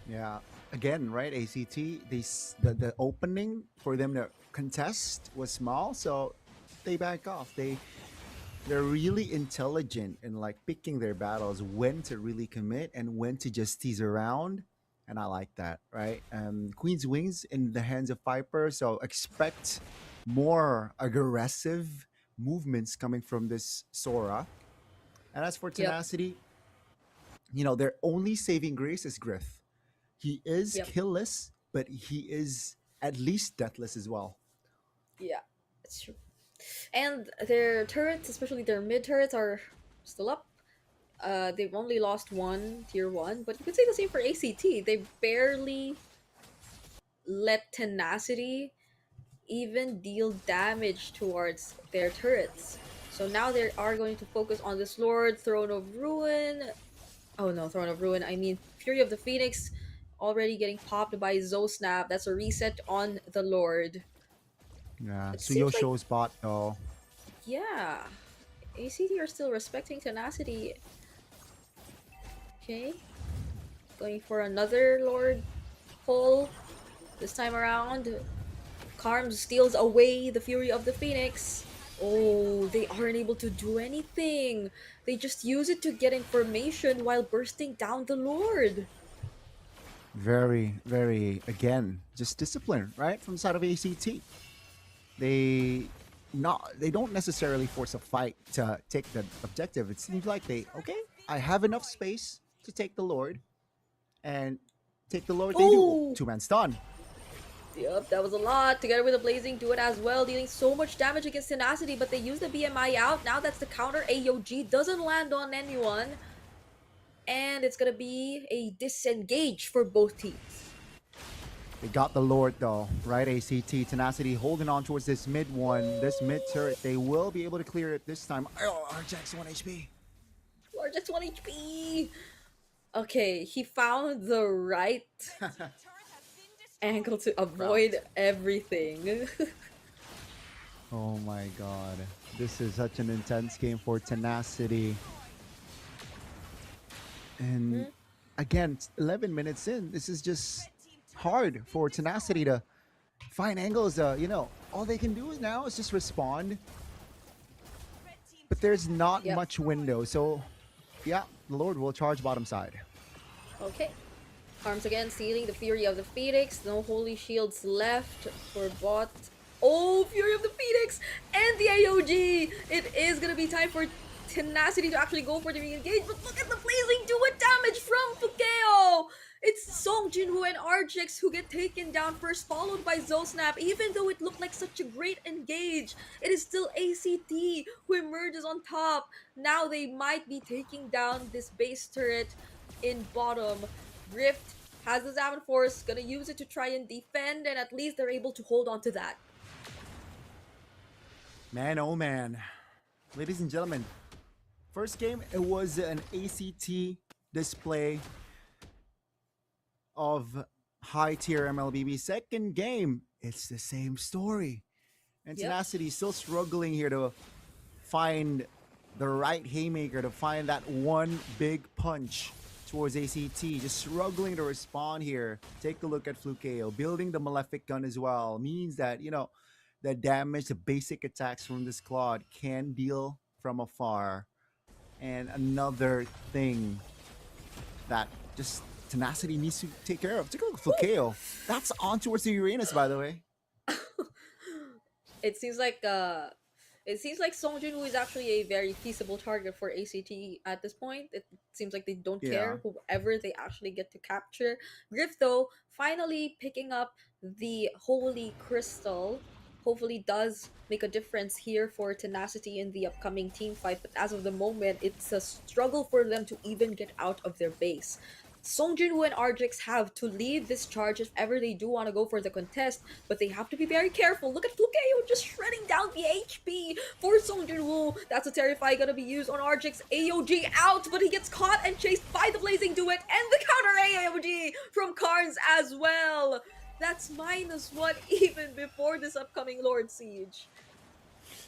Yeah, again, right? ACT, the opening for them to contest was small, so they back off. They're really intelligent in like picking their battles, when to really commit and when to just tease around. And I like that, right? Queen's Wings in the hands of Viper, so expect more aggressive movements coming from this Sora. And as for Tenacity, their only saving grace is Griff. He is killless, but he is at least deathless as well. Yeah, it's true. And their turrets, especially their mid turrets, are still up. They've only lost one tier 1, but you could say the same for ACT. They barely let Tenacity even deal damage towards their turrets. So now they are going to focus on this Lord, Throne of Ruin. Oh no, Throne of Ruin. I mean, Fury of the Phoenix already getting popped by Snap. That's a reset on the Lord. Yeah, It Suyo seems like- shows bot though. Yeah. ACT are still respecting Tenacity. Okay. Going for another Lord pull. This time around, Karms steals away the Fury of the Phoenix. Oh, they aren't able to do anything. They just use it to get information while bursting down the Lord. Very, very, again, just discipline, right? From the side of ACT. They don't necessarily force a fight to take the objective. It seems like I have enough space to take the Lord. And take the Lord, they do. 2-man stun. Yep, that was a lot. Together with the Blazing Duet as well, dealing so much damage against Tenacity, but they use the BMI out. Now that's the counter. AOG doesn't land on anyone. And it's gonna be a disengage for both teams. They got the Lord though, right? ACT, Tenacity holding on towards this mid one, this mid turret. They will be able to clear it this time. Oh, RJX 1 HP. RJX 1 HP. Okay, he found the right angle to avoid everything. Oh my god. This is such an intense game for Tenacity. And again, 11 minutes in, this is just hard for Tenacity to find angles. All they can do now is just respond. But there's not much window. So, yeah, the Lord will charge bottom side. Okay. Arms again, stealing the Fury of the Phoenix. No Holy Shields left for bot. Oh, Fury of the Phoenix and the AOG. It is going to be time for Tenacity to actually go for the re-engage. But look at the Blazing Duet damage from Fukeo. It's Song Jinwoo and RJX who get taken down first, followed by Snap. Even though it looked like such a great engage, it is still ACT who emerges on top. Now they might be taking down this base turret in bottom. Rift has the Zaman Force, gonna use it to try and defend, and at least they're able to hold on to that. Man, oh man. Ladies and gentlemen, first game, it was an ACT display of high-tier MLBB. Second game, it's the same story. And Tenacity still struggling here to find the right haymaker, to find that one big punch towards ACT. Just struggling to respond here. Take a look at Flukeo. Building the Malefic gun as well means that, the damage, the basic attacks from this Claude can deal from afar. And another thing that just Tenacity needs to take care of. Take a look at Flukeo. That's on towards the Uranus, by the way. It seems like Song Jinwoo is actually a very feasible target for ACT at this point. It seems like they don't care whoever they actually get to capture. Griff, though, finally picking up the Holy Crystal. Hopefully does make a difference here for Tenacity in the upcoming team fight. But as of the moment, it's a struggle for them to even get out of their base. Song Jinwoo and RJX have to lead this charge if ever they do want to go for the contest, but they have to be very careful. Look at Flukeo just shredding down the HP for Song Jinwoo. That's a Terrify gonna be used on RJX. AOG out, but he gets caught and chased by the Blazing Duet and the counter AOG from Karns as well. That's -1 even before this upcoming Lord Siege.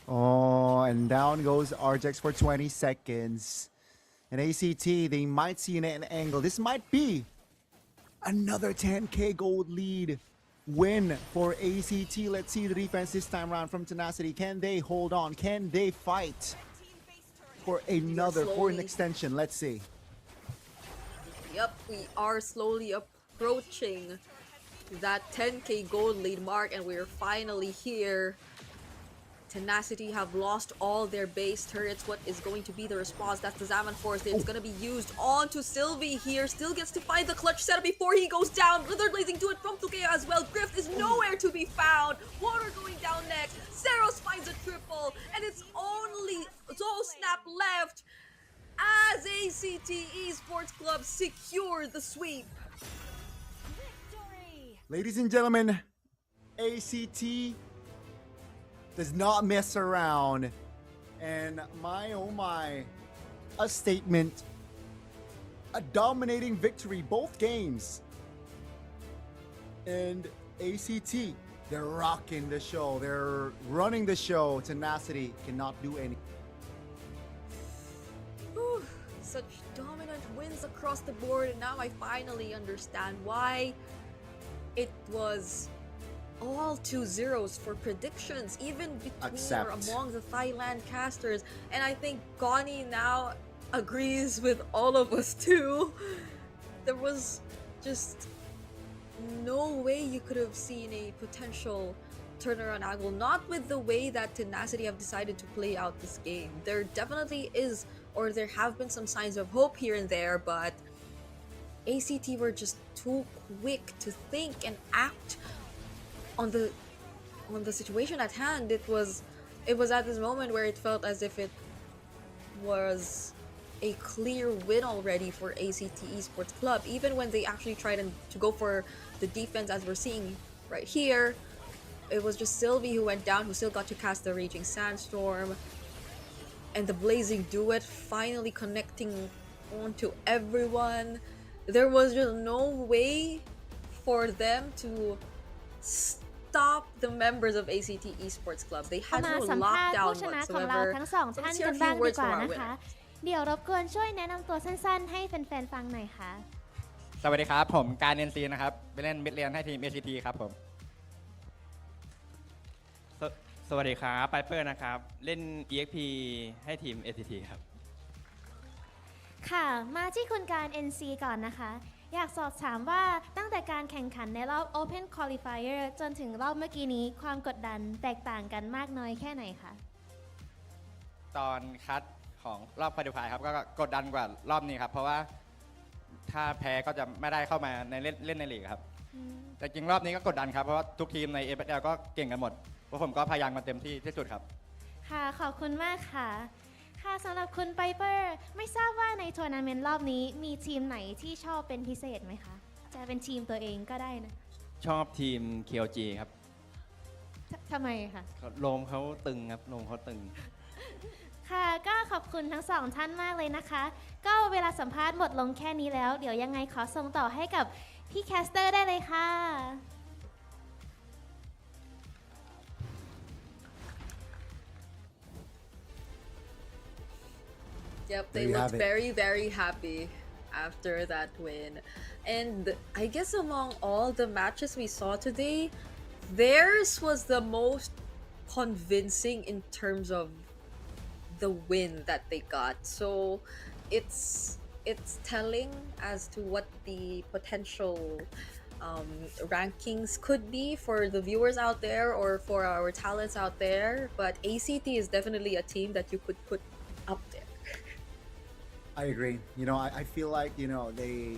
Oh, and down goes RJX for 20 seconds. And ACT, they might see an angle. This might be Another 10K gold lead win for ACT. Let's see the defense this time around from Tenacity. Can they hold on? Can they fight for an extension? Let's see. Yep, we are slowly approaching that 10K gold lead mark, and we're finally here. Tenacity have lost all their base turrets. What is going to be the response? That's the Zaman Force. It's going to be used onto Sylvie here. Still gets to find the clutch setup before he goes down. Blizzard Blazing to it from Tukea as well. Grift is nowhere to be found. Water going down next. Zeros finds a triple. And it's only Snap left as ACT Esports Club secure the sweep. Ladies and gentlemen, ACT does not mess around, and my oh my, a statement, a dominating victory both games, and ACT, they're rocking the show, they're running the show. Tenacity cannot do any. Whew, such dominant wins across the board, and now I finally understand why it was all 2 zeros for predictions, even between or among the Thailand casters. And I think Connie now agrees with all of us too. There was just no way you could have seen a potential turnaround angle, not with the way that Tenacity have decided to play out this game. There definitely is, or there have been some signs of hope here and there, but ACT were just too quick to think and act on the situation at hand. It was at this moment where it felt as if it was a clear win already for ACT Esports Club, even when they actually tried to go for the defense, as we're seeing right here. It was just Sylvie who went down, who still got to cast the Raging Sandstorm, and the Blazing Duet finally connecting onto everyone. There was just no way for them to stop the members of ACT Esports Club. They had มา no สัมภาษณ์ lockdown ผู้ชนะของเรา whatsoever. ทั้งสอง So ท่าน let's hear กั a น few บ้างดี words กว่า from our นะคะ winner. เดี๋ยวรบกวนช่วยแนะนำตัวสั้นๆ ให้แฟนๆ ฟังหน่อยค่ะ สวัสดีครับ ผมการเอ็นซีนะครับ ไปเล่นมิดเลนให้ทีม ACT ครับผม สวัสดีครับไปเปอร์นะครับ เล่น EXP ให้ทีม ACT ครับ ค่ะ มาที่คุณการ NC ก่อนนะคะ อยากสอบถามว่าตั้งแต่การแข่งขันในรอบ Open Qualifier จนถึงรอบเมื่อกี้นี้ความกดดันแตกต่างกันมากน้อยแค่ไหนคะ ตอนคัดของรอบควอลิฟายครับก็กดดันกว่ารอบนี้ครับ เพราะว่าถ้าแพ้ก็จะไม่ได้เข้ามาในเล่นในลีกครับ แต่จริงรอบนี้ก็กดดันครับ เพราะว่าทุกทีมใน MSL ก็เก่งกันหมดเพราะผมก็พยายามมาเต็มที่สุดครับ ค่ะ ขอบคุณมากค่ะ ค่ะสำหรับคุณไ i เปอร์ไม่ทราบว่าในทัวร์นาเมนต์รอบนี้มีทีมไหนที่ชอบเป็นพิเศษไหมคะ จะเป็นทีมตัวเองก็ได้นะ ชอบทีม KLG ครับ ทำไมคะ โลมเขาตึงครับโลมเขาตึง ค่ะ ก็ขอบคุณทั้งสองท่านมากเลยนะคะ ก็เวลาสัมภาษณ์หมดลงแค่นี้แล้ว เดี๋ยวยังไงขอส่งต่อให้กับพี่แคสเตอร์ได้เลยค่ะ Yep, they There you looked have it. very, very happy after that win. And I guess among all the matches we saw today, theirs was the most convincing in terms of the win that they got. So it's telling as to what the potential rankings could be for the viewers out there or for our talents out there. But ACT is definitely a team that you could put up there. I agree. You know, I feel like, you know, they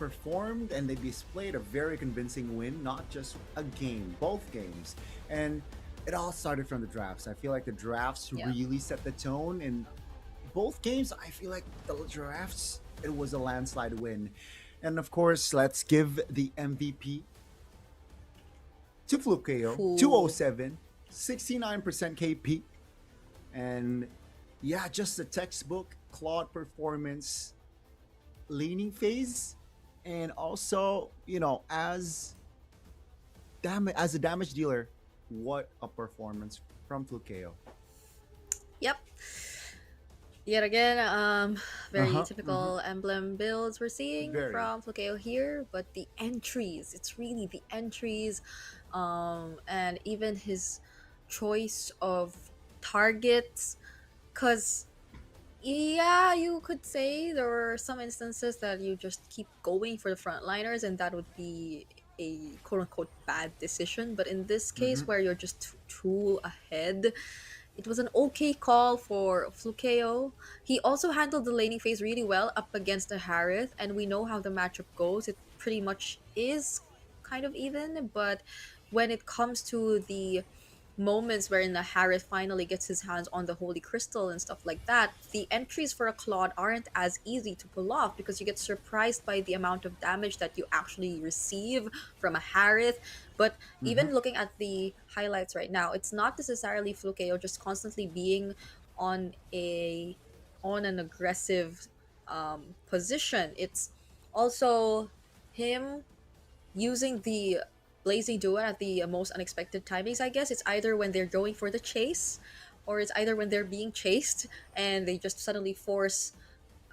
performed and they displayed a very convincing win, not just a game, both games. And it all started from the drafts. I feel like the drafts really set the tone. In both games, I feel like the drafts, it was a landslide win. And of course, let's give the MVP to Flukeo, 207, 69% KP. And yeah, just a textbook Claude performance laning phase, and also, you know, as a damage dealer, what a performance from Flukeo. Yep. Yet again, very Uh-huh, typical emblem builds we're seeing Very. from Flukeo here, but the entries, it's really the entries, and even his choice of targets, because yeah, you could say there were some instances that you just keep going for the frontliners, and that would be a quote unquote bad decision. But in this case, Mhm. where you're just too ahead, it was an okay call for Flukeo. He also handled the laning phase really well up against the Harith, and we know how the matchup goes. It pretty much is kind of even, but when it comes to the moments wherein the Harith finally gets his hands on the Holy Crystal and stuff like that, the entries for a Claude aren't as easy to pull off because you get surprised by the amount of damage that you actually receive from a Harith. But even looking at the highlights right now, it's not necessarily Flukeo just constantly being on a on an aggressive position. It's also him using the blazing duo at the most unexpected timings. I guess it's either when they're going for the chase, or it's either when they're being chased and they just suddenly force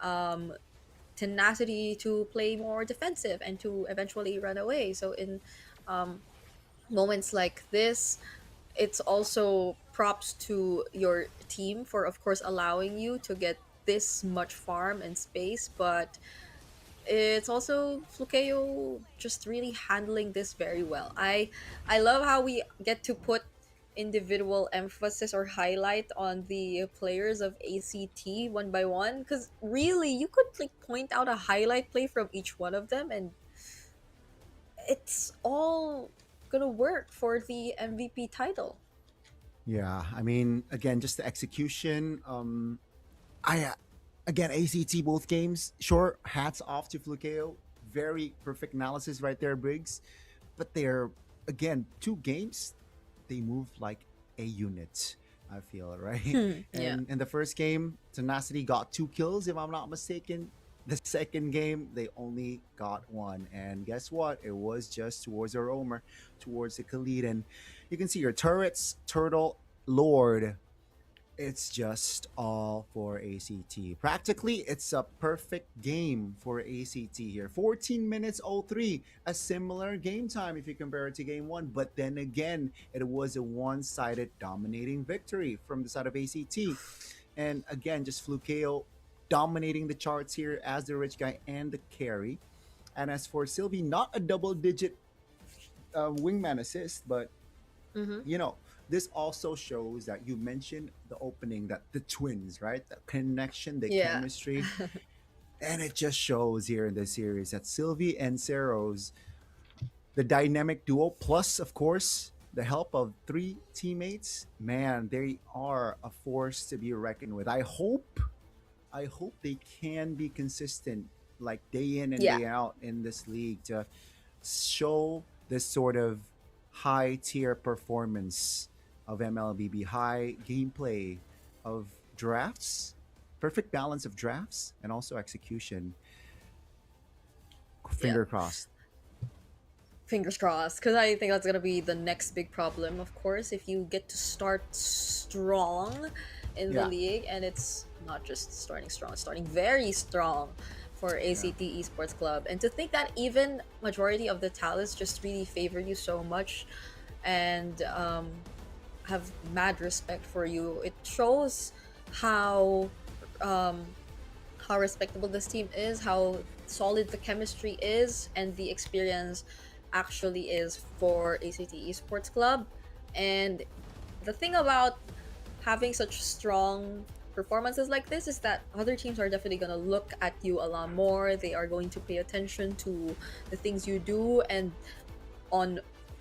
um, tenacity to play more defensive and to eventually run away. So in um, moments like this, it's also props to your team for, of course, allowing you to get this much farm and space, but it's also Flukeo just really handling this very well. I love how we get to put individual emphasis or highlight on the players of ACT one by one, because really you could like point out a highlight play from each one of them and it's all gonna work for the MVP title. Yeah, I mean, again, just the execution. I again, ACT both games. Sure, hats off to Flukeo. Very perfect analysis right there, Briggs. But they're again 2 games. They move like a unit. I feel right. Yeah. And in the first game, Tenacity got 2 kills, if I'm not mistaken. The second game, they only got 1. And guess what? It was just towards the roamer, towards the Khalid. And you can see your turrets, Turtle, Lord. It's just all for ACT. Practically, it's a perfect game for ACT here. 14 minutes 03, a similar game time if you compare it to game 1. But then again, it was a one-sided dominating victory from the side of ACT. And again, just Flukeo dominating the charts here as the rich guy and the carry. And as for Sylvie, not a double-digit wingman assist, but you know, this also shows that you mentioned the opening that the twins, right? The connection, the Yeah. chemistry. And it just shows here in this series that Sylvie and Seros, the dynamic duo, plus, of course, the help of 3 teammates, man, they are a force to be reckoned with. I hope they can be consistent, like day in and Yeah. day out in this league to show this sort of high tier performance of MLBB, high gameplay of drafts, perfect balance of drafts, and also execution. Finger crossed. Fingers crossed, because I think that's gonna be the next big problem. Of course, if you get to start strong in the Yeah. league, and it's not just starting strong, it's starting very strong for ACT Esports Club, and to think that even majority of the talents just really favor you so much, and have mad respect for you. It shows how how respectable this team is, how solid the chemistry is, and the experience actually is for ACT Esports Club. And the thing about having such strong performances like this is that other teams are definitely going to look at you a lot more. They are going to pay attention to the things you do and on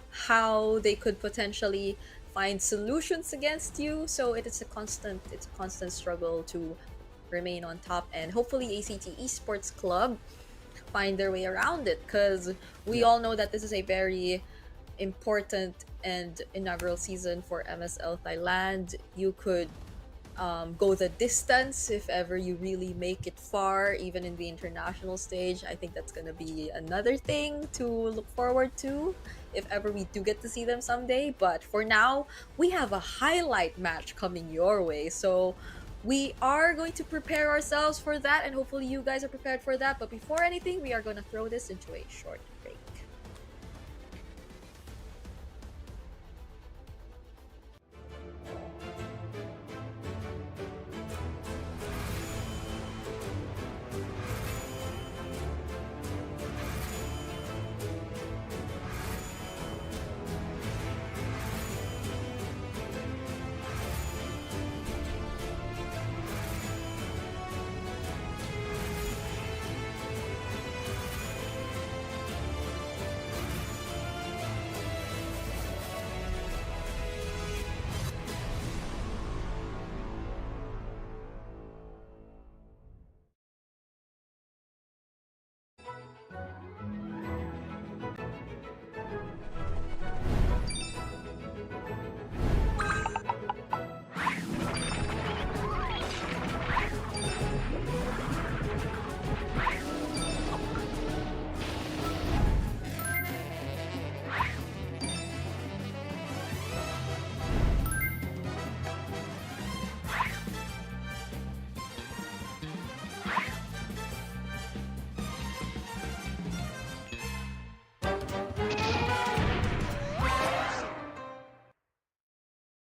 how they could potentially find solutions against you. So it's a constant struggle to remain on top, and hopefully ACT Esports Club find their way around it, because we all know that this is a very important and inaugural season for MSL Thailand. You could go the distance if ever you really make it far, even in the international stage. I think that's going to be another thing to look forward to if ever we do get to see them someday. But for now, we have a highlight match coming your way. So we are going to prepare ourselves for that, and hopefully you guys are prepared for that. But before anything, we are going to throw this into a short break.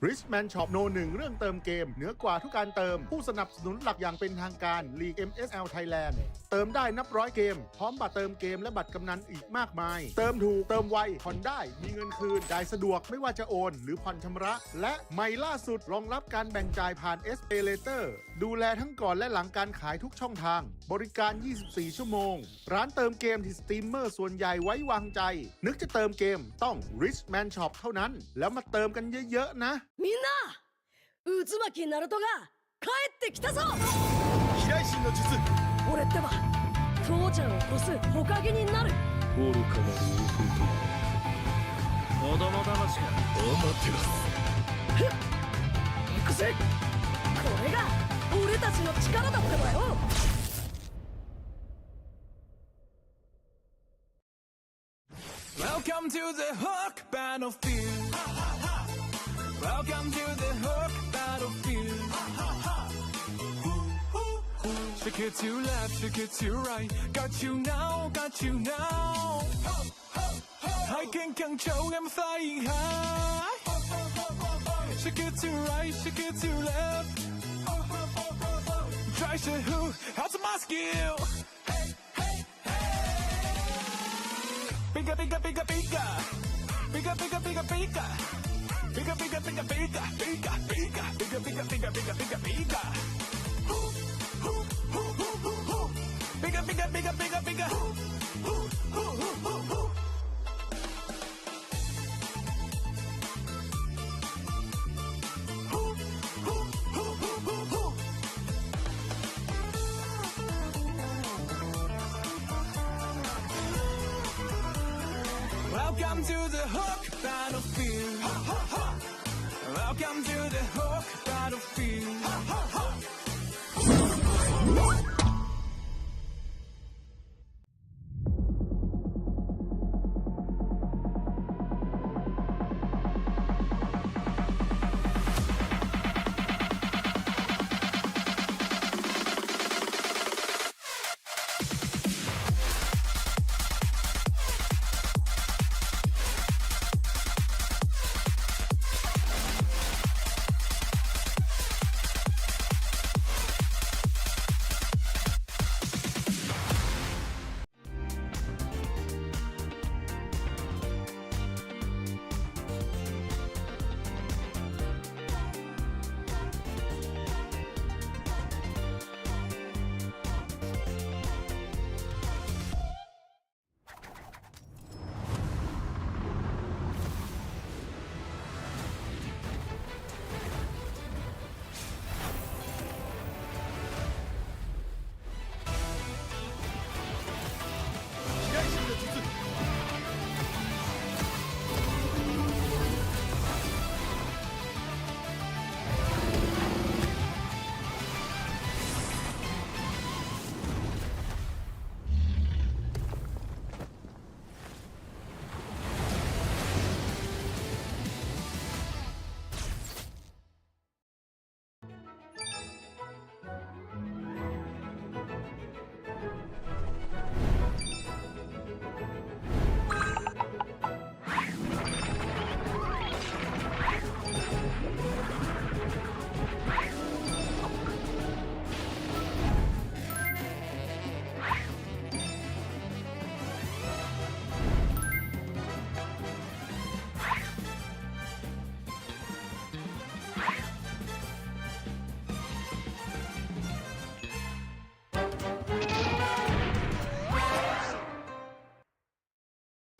Richman Shop No 1 เรื่องเติมเกมเหนือกว่าทุกการเติมผู้สนับสนุนหลักอย่างเป็นทางการ League MSL Thailand เติมได้นับร้อยเกมพร้อมบัตรเติมเกมและบัตรกำนันอีกมากมายเติมถูกเติมไวผ่อนได้มีเงินคืนจ่ายสะดวกไม่ว่าจะโอนหรือผ่อนชำระและใหม่ล่าสุดรองรับการแบ่งจ่ายผ่าน SPay Later ดูแลทั้งก่อนและหลังการขายทุกช่องทางบริการ 24 ชั่วโมงร้านเติมเกมที่สตรีมเมอร์ส่วนใหญ่ไว้วางใจนึกจะเติมเกมต้อง Richman Shop เท่านั้นแล้วมาเติมกันเยอะๆนะみんな渦巻きナルトが帰ってきたぞ飛来神の術俺ってば父ちゃんを越す火影になる愚かなる弟子供騙しがアマテラスふっ行くぜこれが俺たちの力だってばよWelcome to the Hook Battlefield. Welcome to the Hook Battlefield. Shake it to left, shake it to right. Got you now, got you now. I can control, I'm flying high. Shake it to right, shake it to left. Try to who, how's my skill? Bigger, bigger, bigger, bigger. Bigger, bigger, bigger, bigger. Bigger, bigger, bigger, bigger, bigger, bigger, bigger, bigger, bigger, bigger, bigger, bigger. Bigger, bigger, bigger, bigger, bigger. Welcome to the Hook Battlefield. Welcome to the Hook Battlefield.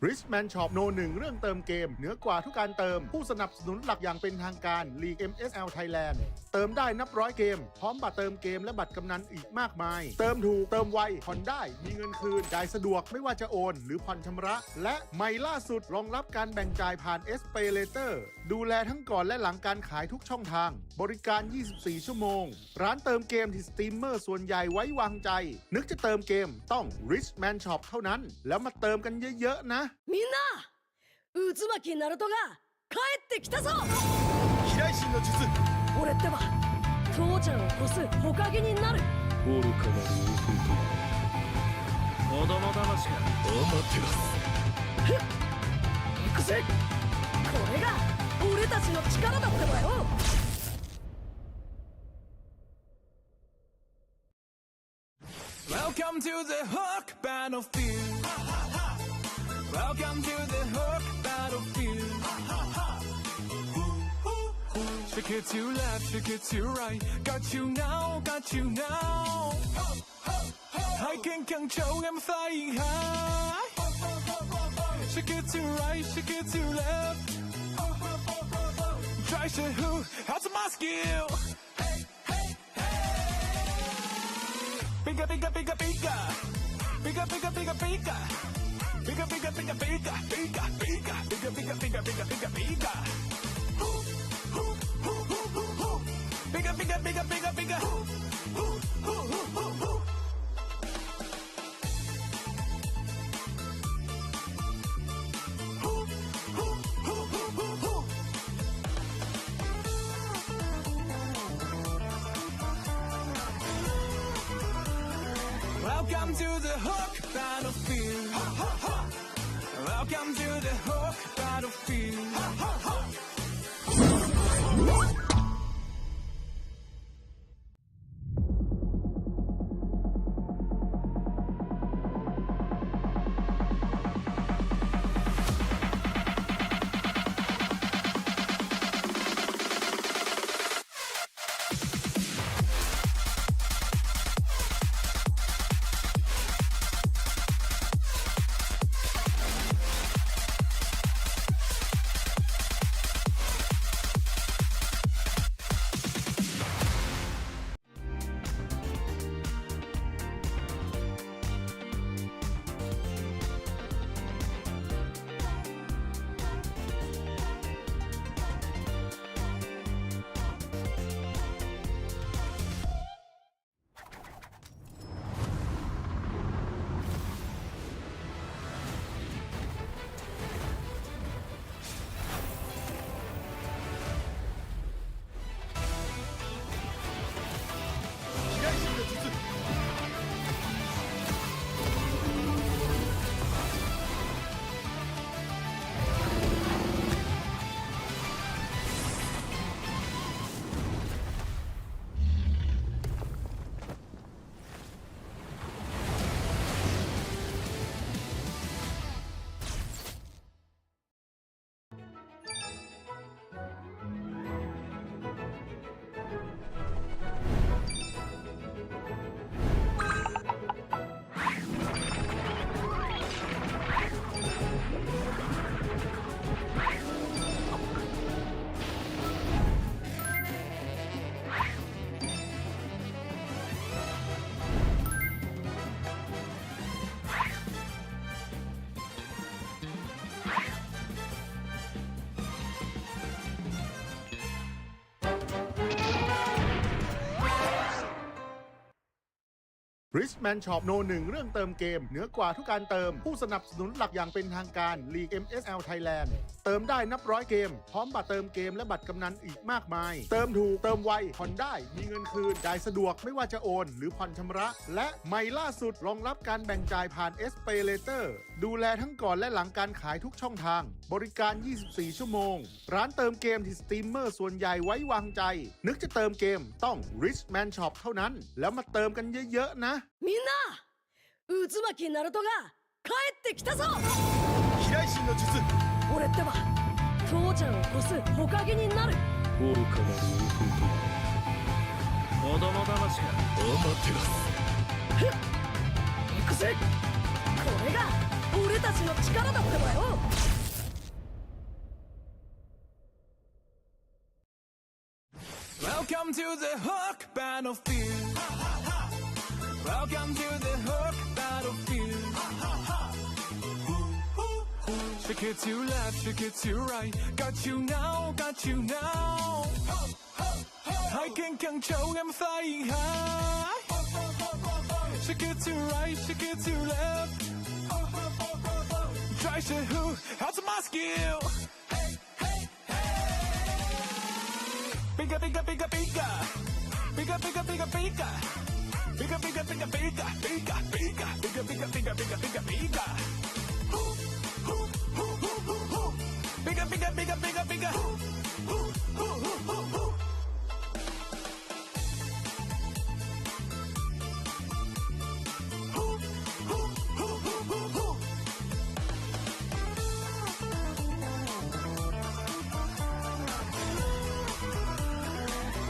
Richman Shop โนหนึ่งเรื่องเติมเกมเหนือกว่าทุกการเติมผู้สนับสนุนหลักอย่างเป็นทางการ League MSL Thailand เติมได้นับร้อยเกมพร้อมบัตรเติมเกมและบัตรกำนันอีกมากมายเติมถูกเติมไวผ่อนได้มีเงินคืนจ่ายสะดวกไม่ว่าจะโอนหรือผ่อนชำระและใหม่ล่าสุดรองรับการแบ่งจ่ายผ่าน SPay Later ดูแลทั้งก่อนและหลังการขายทุกช่องทางบริการ 24 ชั่วโมงร้านเติมเกมที่สตรีมเมอร์ส่วนใหญ่ไว้วางใจนึกจะเติมเกมต้อง Richman Shop เท่านั้นแล้วมาเติมกันเยอะๆนะみんな渦巻きナルトが帰ってきたぞ飛来神の術俺ってば父ちゃんを越す火影になる愚かなる弟子供騙しかアマテラスふっ行くぜこれが俺たちの力だってばよWelcome to the Hook Battlefield. Welcome to the Hook Battlefield. Shake it to left, shake it to right. Got you now, got you now. I can control, I'm flying high. Shake it to right, shake it to left. Try to who, how's my skill? Bigger, bigger, bigger, bigger. Bigger, bigger, bigger, bigger. Bigger, bigger, bigger, bigger, bigger, bigger, bigger, bigger, bigger, bigger, bigger, bigger. Bigger, bigger, bigger, bigger, bigger. Welcome to the Hook Battlefield. Welcome to the Hook Battlefield. Richman Shop โนหนึ่งเรื่องเติมเกมเหนือกว่าทุกการเติมผู้สนับสนุนหลักอย่างเป็นทางการ League MSL Thailand เติมได้นับร้อยเกมพร้อมบัตรเติมเกมและบัตรกำนันอีกมากมายเติมถูกเติมไวผ่อนได้มีเงินคืนจ่ายสะดวกไม่ว่าจะโอนหรือผ่อนชำระและใหม่ล่าสุดรองรับการแบ่งจ่ายผ่าน SPay Later ดูแลทั้งก่อนและหลังการขายทุกช่องทางบริการ 24 ชั่วโมงร้านเติมเกมที่สตรีมเมอร์ส่วนใหญ่ไว้วางใจนึกจะเติมเกมต้อง Richman Shop เท่านั้นแล้วมาเติมกันเยอะๆนะみんな渦巻きナルトが帰ってきたぞ飛来神の術俺ってば父ちゃんを越す火影になる愚かなる弟子供騙しかアマテラスふっ行くぜこれが俺たちの力だってばよ。Welcome to the Hook Battlefield. Welcome to the Hook Battlefield. Shake it to left, shake it to right. Got you now, got you now. I can control, I'm flying high. Shake it to right, shake it to left. Try to who, how's my skill? Bigger, bigger, bigger, bigger. Bigger, bigger, bigger, bigger. Bigger, bigger, bigger, bigger, bigger, bigger, bigger, bigger, bigger, bigger, bigger, bigger. Bigger, bigger, bigger, bigger, bigger.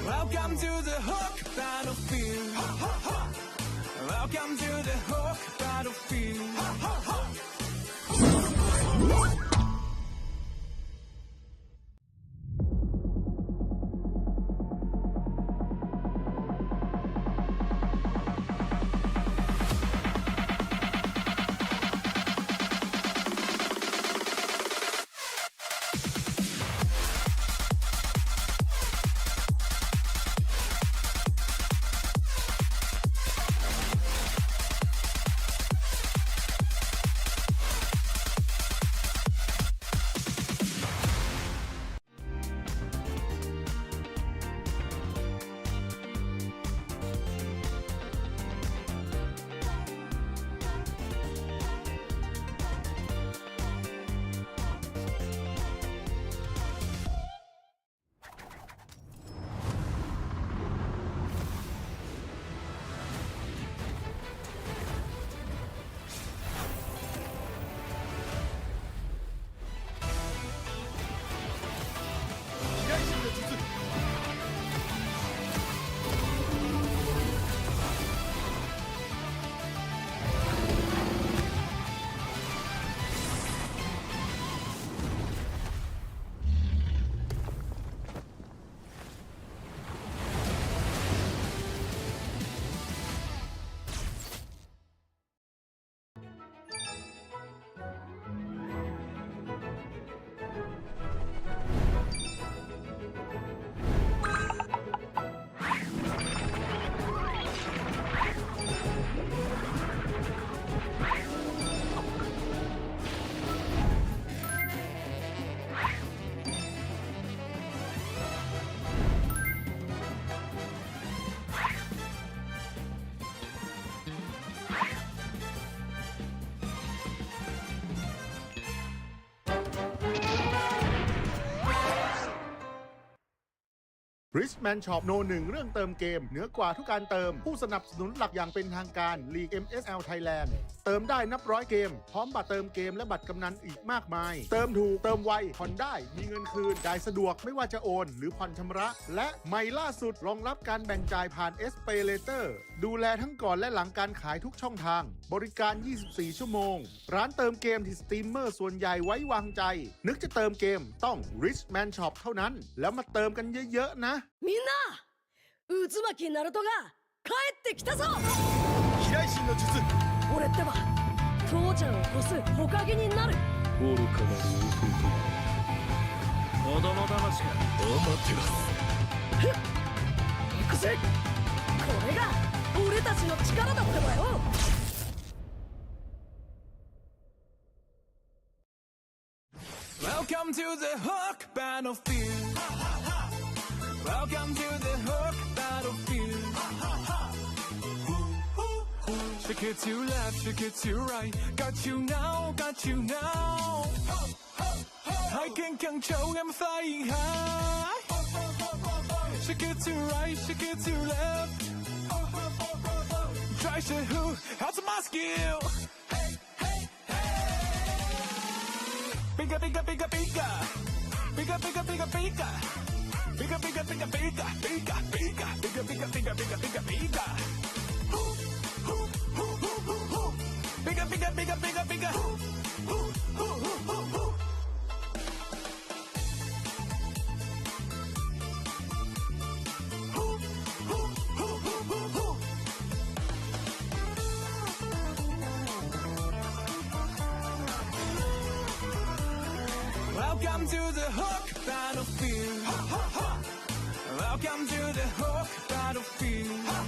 Welcome to the Hook Battlefield. Welcome to the Hook Battlefield. Richman Shop โน 1 เรื่องเติมเกมเหนือกว่าทุกการเติมผู้สนับสนุนหลักอย่างเป็นทางการ League MSL Thailand เติมได้นับร้อยเกมพร้อมบัตรเติมเกมและบัตรกำนันอีกมากมายเติมถูกเติมไวผ่อนได้มีเงินคืนจ่ายสะดวกไม่ว่าจะโอนหรือผ่อนชำระและใหม่ล่าสุดรองรับการแบ่งจ่ายผ่าน SPayLater ดูแลทั้งก่อนและหลังการขายทุกช่องทางบริการ 24 ชั่วโมงร้านเติมเกมที่สตรีมเมอร์ส่วนใหญ่ไว้วางใจนึกจะเติมเกมต้อง Richman Shop เท่านั้นแล้วมาเติมกันเยอะๆนะみんな渦巻きナルトが帰ってきたぞ飛来神の術俺ってば父ちゃんを越す火影になる愚かなる弟子供騙しが待ってますふっ行くぜこれが俺たちの力だってばよWelcome to the Hook Battlefield. Welcome to the Hook Battlefield. Shake it to left, shake it to right. Got you now, got you now. I can control, I'm flying high. Shake it to right, shake it to left. Try to who, how's my skill? Bigger, bigger, bigger, bigger. Bigger, bigger, bigger, bigger. Bigger, bigger, bigger, bigger, bigger, bigger, bigger, bigger, bigger, bigger, bigger, bigger. Bigger, bigger, bigger, bigger, bigger. Welcome to the Hook Battlefield. Welcome to the Hook Battlefield.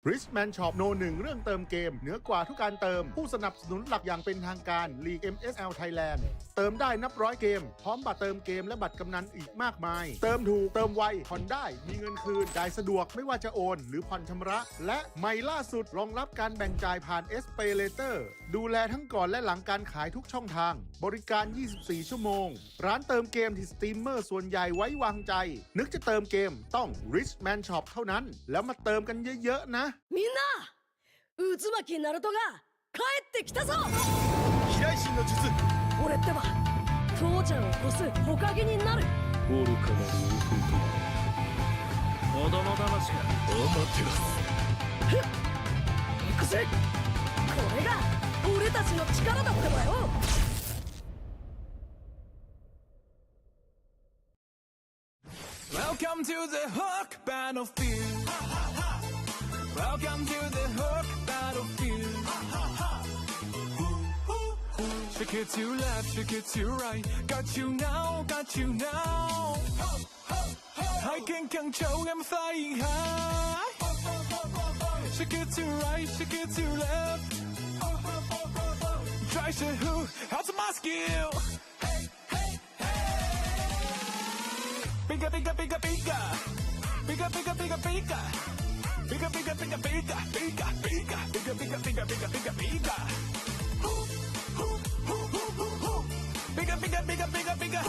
Richman Shop No 1 เรื่องเติมเกมเหนือกว่าทุกการเติมผู้สนับสนุนหลักอย่างเป็นทางการลีก MSL Thailand เติมได้นับร้อยเกมพร้อมบัตรเติมเกมและบัตรกำนันอีกมากมายเติมถูกเติมไวผ่อนได้มีเงินคืนจ่ายสะดวกไม่ว่าจะโอนหรือผ่อนชำระและใหม่ล่าสุดรองรับการแบ่งจ่ายผ่าน SPay Later ดูแลทั้งก่อนและหลังการขายทุกช่องทางบริการ 24 ชั่วโมงร้านเติมเกมที่สตรีมเมอร์ส่วนใหญ่ไว้วางใจนึกจะเติมเกมต้อง Richman Shop เท่านั้นแล้วมาเติมกันเยอะๆนะみんな渦巻きナルトが帰ってきたぞ飛来神の術俺ってば父ちゃんを越す火影になる愚かなる王子供魂がアマテラスふっ行くぜこれが俺たちの力だってばよWelcome to the Hook Battlefield. Welcome to the Hook Battlefield. Shake it to left, shake it to right. Got you now, got you now. I can control, I'm flying high. Shake it to right, shake it to left. Try to who, how's my skill? Bigger, bigger, bigger, bigger. Bigger, bigger, bigger, bigger. Bigger, bigger, bigger, bigger, bigger, bigger, bigger, bigger, bigger, bigger, bigger, bigger. Bigger, bigger, bigger, bigger, bigger.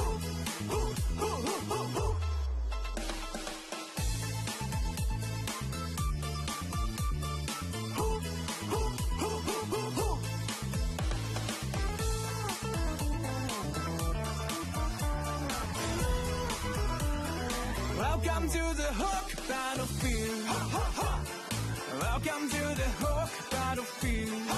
Welcome to the Hook Battlefield. Welcome to the Hook Battlefield.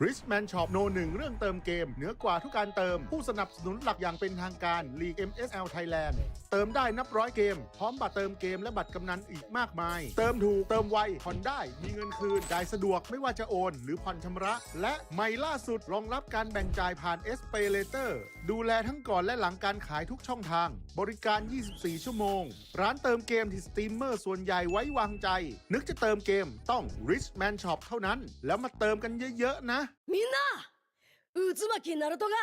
Richman Shop โนหนึ่งเรื่องเติมเกมเหนือกว่าทุกการเติมผู้สนับสนุนหลักอย่างเป็นทางการ League MSL Thailand เติมได้นับร้อยเกมพร้อมบัตรเติมเกมและบัตรกำนันอีกมากมายเติมถูกเติมไวผ่อนได้มีเงินคืนจ่ายสะดวกไม่ว่าจะโอนหรือผ่อนชำระและใหม่ล่าสุดรองรับการแบ่งจ่ายผ่าน SPayLater ดูแลทั้งก่อนและหลังการขายทุกช่องทางบริการ 24 ชั่วโมงร้านเติมเกมที่สตรีมเมอร์ส่วนใหญ่ไว้วางใจนึกจะเติมเกมต้อง Richman Shop เท่านั้นแล้วมาเติมกันเยอะๆนะみんな渦巻きナルトが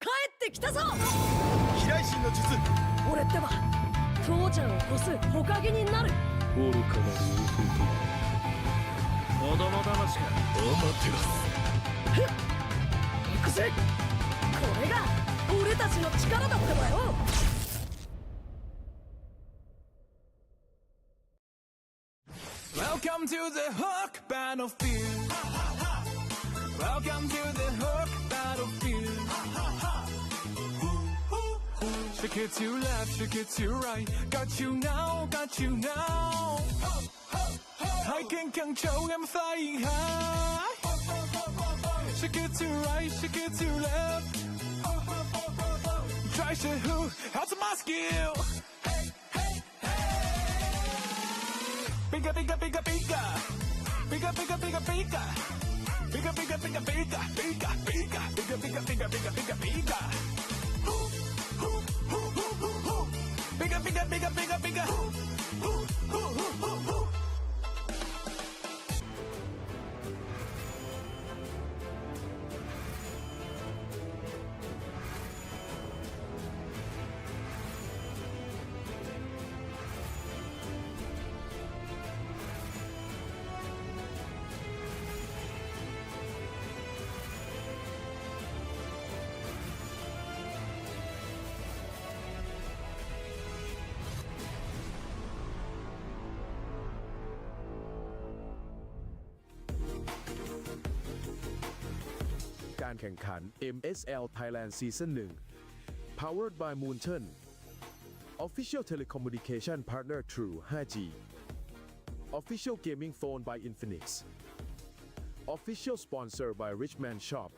帰ってきたぞ飛来神の術俺ってば父ちゃんを越す火影になる愚かなる弟子供騙しかアマテラス行くぜこれが俺たちの力だってばよWelcome to the Hook Battlefield. Welcome to the Hook Battlefield. Shake it to left, shake it to right. Got you now, got you now. I can control, I'm flying high. Shake it to right, shake it to left. Try to who, how's my skill? Bigger, bigger, bigger, bigger. Bigger, bigger, bigger, bigger. Bigger, bigger, bigger, bigger, bigger, bigger. Bigger, bigger, bigger, bigger, bigger, bigger. Bigger, bigger, bigger, bigger, bigger.การแข่งขัน MSL Thailand Season 1 Powered by Moonton Official Telecommunication Partner True 5G Official Gaming Phone by Infinix Official Sponsor by Richman Shop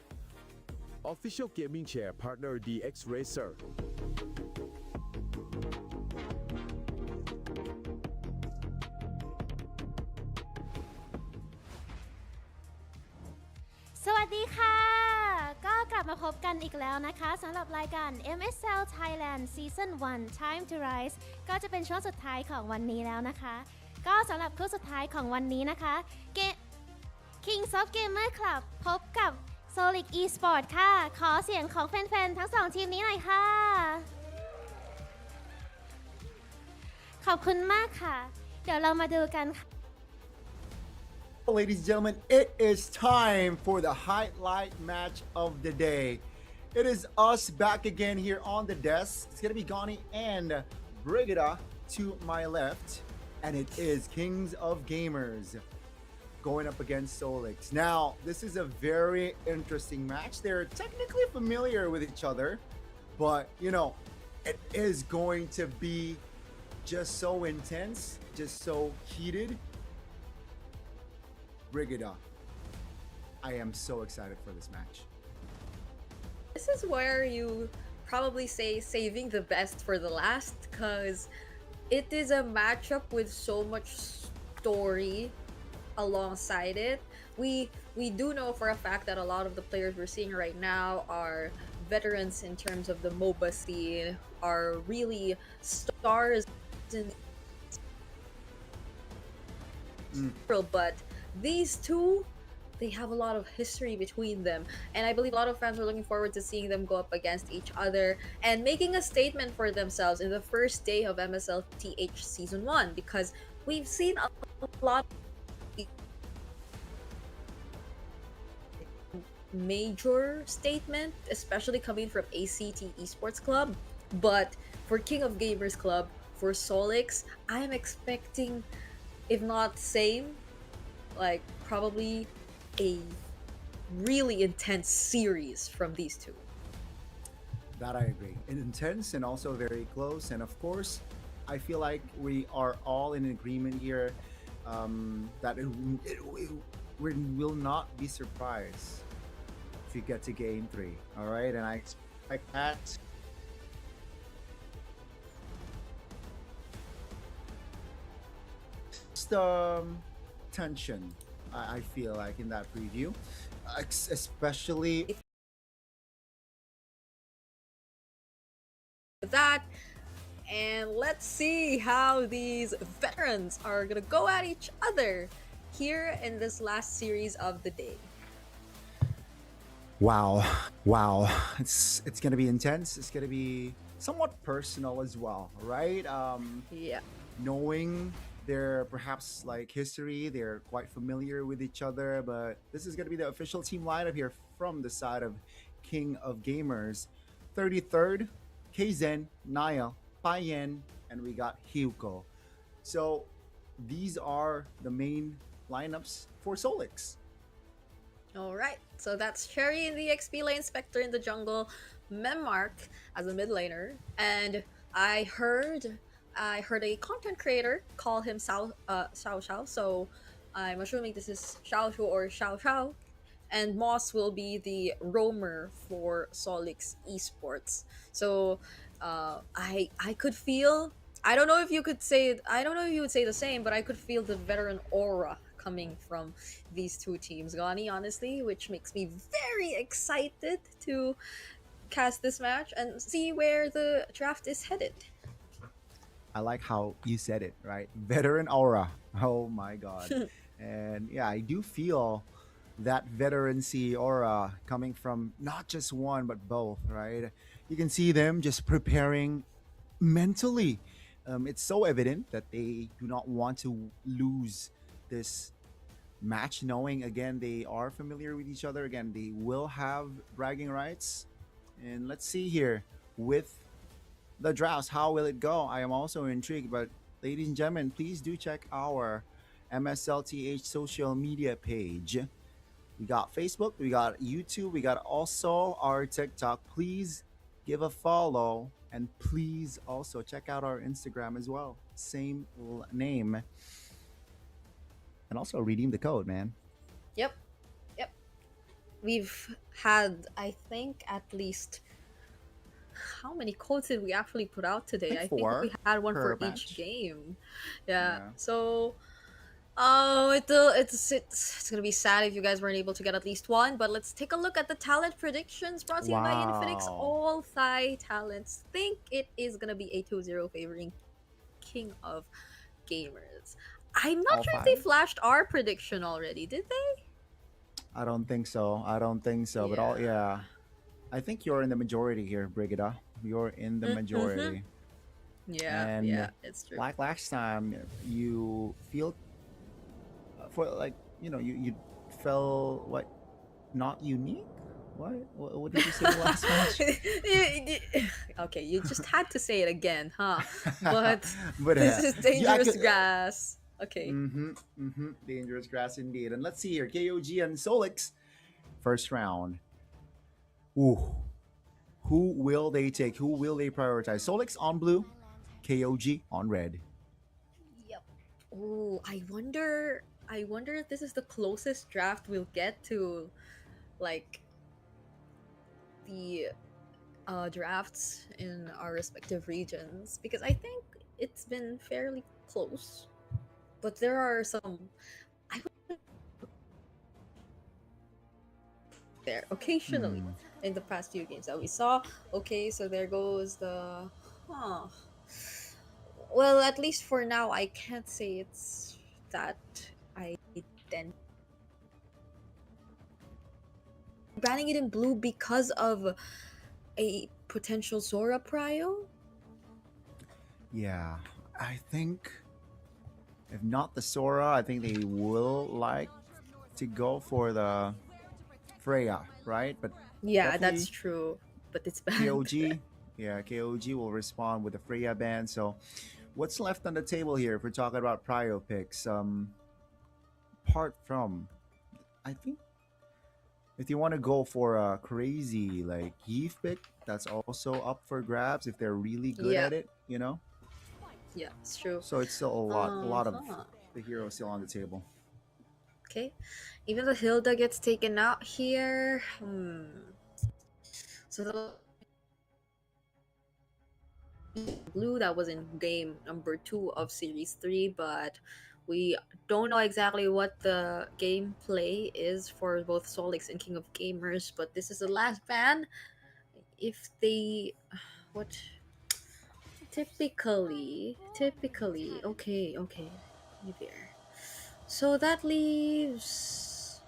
Official Gaming Chair Partner DX Racerสวัสดีค่ะ ก็กลับมาพบกันอีกแล้วนะคะสำหรับรายการ MSL Thailand Season 1 Time to Rise ก็จะเป็นช่วงสุดท้ายของวันนี้แล้วนะคะ ก็สำหรับคู่สุดท้ายของวันนี้นะคะ Kings of Gamer Club พบกับ Solic Esport ค่ะ ขอเสียงของแฟนๆ ทั้งสองทีมนี้หน่อยค่ะ ขอบคุณมากค่ะ เดี๋ยวเรามาดูกันค่ะ Ladies and gentlemen, it is time for the highlight match of the day. It is us back again here on the desk. It's going to be Gani and Brigida to my left. And it is Kings of Gamers going up against Solix. Now, this is a very interesting match. They're technically familiar with each other, but, you know, it is going to be just so intense, just so heated. Brigida, I am so excited for this match. This is where you probably say saving the best for the last, because it is a matchup with so much story alongside it. We do know for a fact that a lot of the players we're seeing right now are veterans in terms of the MOBA scene, are really stars in but these two, they have a lot of history between them, and I believe a lot of fans are looking forward to seeing them go up against each other and making a statement for themselves in the first day of MSLTH Season 1, because we've seen a lot of major statement, especially coming from ACT Esports Club, but for King of Gamers Club, for Solix, I'm expecting, if not same, like probably a really intense series from these two. That I agree. Intense and also very close. And of course, I feel like we are all in agreement here that we will not be surprised if you get to game 3. All right, and I expect that. Just tension, I feel like in that preview, especially that. And let's see how these veterans are gonna go at each other here in this last series of the day. Wow, it's gonna be intense. It's gonna be somewhat personal as well, right? Yeah. Knowing their perhaps like history, they're quite familiar with each other, but this is gonna be the official team lineup here from the side of King of Gamers. 33rd, Keizen, Niall, Payen, and we got Hyuko. So these are the main lineups for Solix. All right, so that's Cherry in the XP lane, Spectre in the jungle, Memmark as a mid laner, and I heard a content creator call him Xiao Xiao, so I'm assuming this is Xiao Shu or Xiao Xiao, and Moss will be the roamer for Solix Esports. So I could feel, I don't know if you would say the same, but I could feel the veteran aura coming from these two teams, Gani, honestly, which makes me very excited to cast this match and see where the draft is headed. I like how you said it, right? Veteran aura. Oh my god. And yeah, I do feel that veterancy aura coming from not just one but both, right? You can see them just preparing mentally. It's so evident that they do not want to lose this match, knowing again they are familiar with each other. Again, they will have bragging rights. And let's see here with the drafts, how will it go? I am also intrigued, but ladies and gentlemen, please do check our MSLTH social media page. We got Facebook, we got YouTube, we got also our TikTok. Please give a follow, and please also check out our Instagram as well. Same name. And also redeem the code, man. Yep. We've had, I think, at least, how many codes did we actually put out today? I think we had one for each game. Yeah. So it's gonna be sad if you guys weren't able to get at least one, but let's take a look at the talent predictions brought to you by Infinix. All Thigh talents think it is gonna be a 2-0 favoring King of Gamers. I'm not sure if they flashed our prediction already, did they? I don't think so. But I think you're in the majority here, Brigida. You're in the majority. Yeah, it's true. Like last time, you feel for like, you felt what, not unique. What did you say last match? Okay, you just had to say it again, huh? But But this is dangerous grass. Okay. Dangerous grass indeed. And let's see here, KOG and Solix, first round. Ooh. Who will they take? Who will they prioritize? Solix on blue, KOG on red. Yep. Oh, I wonder if this is the closest draft we'll get to, like, the drafts in our respective regions, because I think it's been fairly close, but there are some there occasionally in the past few games that we saw. Okay, so there goes the well, at least for now, I can't say it's that identical. Banning it in blue because of a potential Zora prio? Yeah, I think if not the Sora, I think they will like to go for the Freya, right? But yeah, that's true. But it's banned. KOG, KOG will respond with the Freya ban. So, what's left on the table here if we're talking about prio picks? Apart from, I think, if you want to go for a crazy like Eve pick, that's also up for grabs if they're really good at it, Yeah, it's true. So it's still a lot of the heroes still on the table. Okay. Even the Hilda gets taken out here. So the blue that was in game number 2 of series 3, but we don't know exactly what the gameplay is for both Solix and King of Gamers, but this is the last ban. If they what typically okay there. So that leaves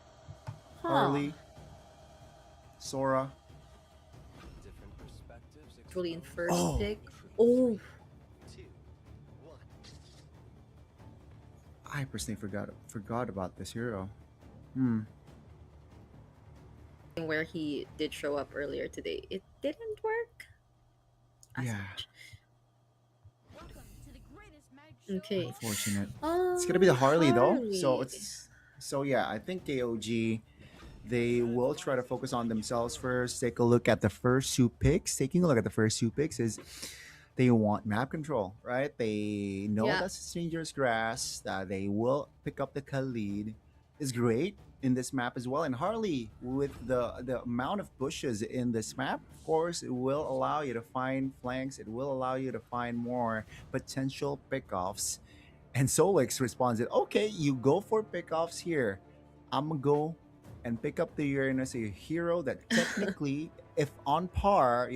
Harley, Sora. actually in first Oh. pick. Oh, I personally forgot about this hero. where he did show up earlier today. It didn't work. Yeah. Okay. Unfortunate. It's gonna be the Harley though. Harley. So yeah, I think KOG they will try to focus on themselves first. Take a look at the first 2 picks. Taking a look at the first 2 picks is they want map control, right? They know Yeah. that's dangerous grass. That they will pick up the Khalid is great in this map as well. And Harley, with the amount of bushes in this map, of course, it will allow you to find flanks. It will allow you to find more potential pickoffs. And Solix responded, okay, you go for pickoffs here. I'm gonna go and pick up the Uranus, a hero that technically, if on par,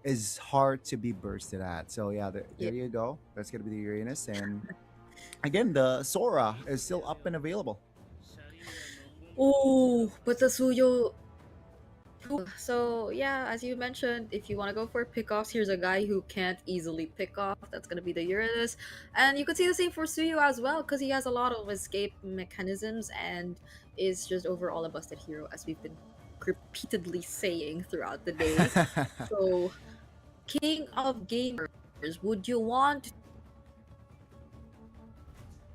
is hard to be bursted at. So yeah, there you go. That's gonna be the Uranus. And again, the Sora is still up and available. Oh, but the Suyo. So yeah, as you mentioned, if you want to go for pickoffs, here's a guy who can't easily pick off. That's gonna be the Uranus, and you could see the same for Suyo as well, because he has a lot of escape mechanisms and is just overall a busted hero, as we've been repeatedly saying throughout the day. So, King of Gamers, would you want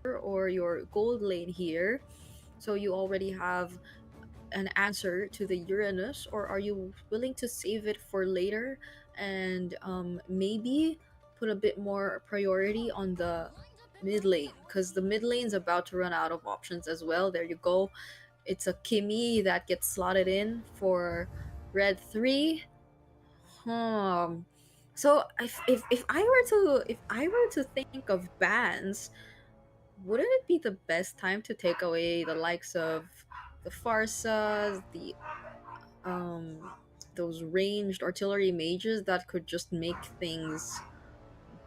or your gold lane here? So you already have an answer to the Uranus, or are you willing to save it for later and maybe put a bit more priority on the mid lane, because the mid lane's about to run out of options as well. There you go. It's a Kimi that gets slotted in for red 3. So if I were to think of bans, wouldn't it be the best time to take away the likes of the Farsas, the those ranged artillery mages that could just make things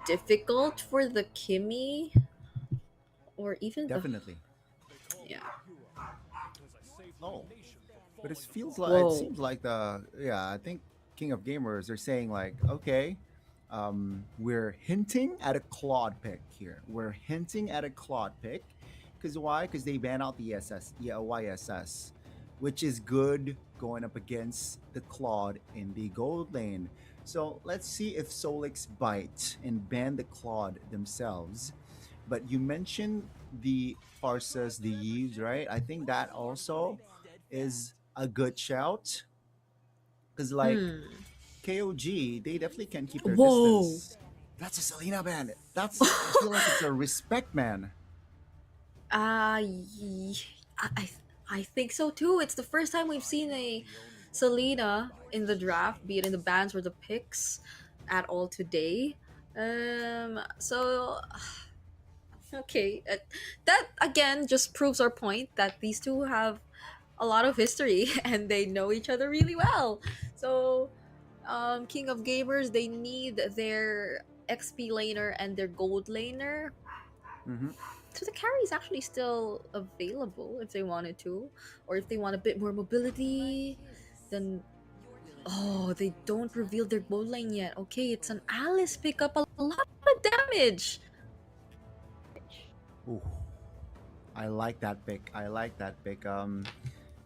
difficult for the Kimi, or even Definitely. yeah. Oh, but it feels like it Whoa. seems like I think King of Gamers are saying like, okay, we're hinting at a Claude pick here. We're hinting at a Claude pick, because why? Because they ban out the YSS, which is good going up against the Claude in the gold lane. So let's see if Solix bite and ban the Claude themselves. But you mentioned the Farsas, the Yves, right? I think that also is a good shout. Because like KOG, they definitely can keep their Whoa. distance. That's a Selena ban. I feel like it's a respect man. I think so too. It's the first time we've seen a Selena in the draft, be it in the bans or the picks at all today. So okay, that again just proves our point that these two have a lot of history and they know each other really well. So King of Gamers, they need their XP laner and their gold laner. So the carry is actually still available if they wanted to, or if they want a bit more mobility, then they don't reveal their gold lane yet. Okay, it's an Alice pickup, a lot of damage. Ooh, I like that pick.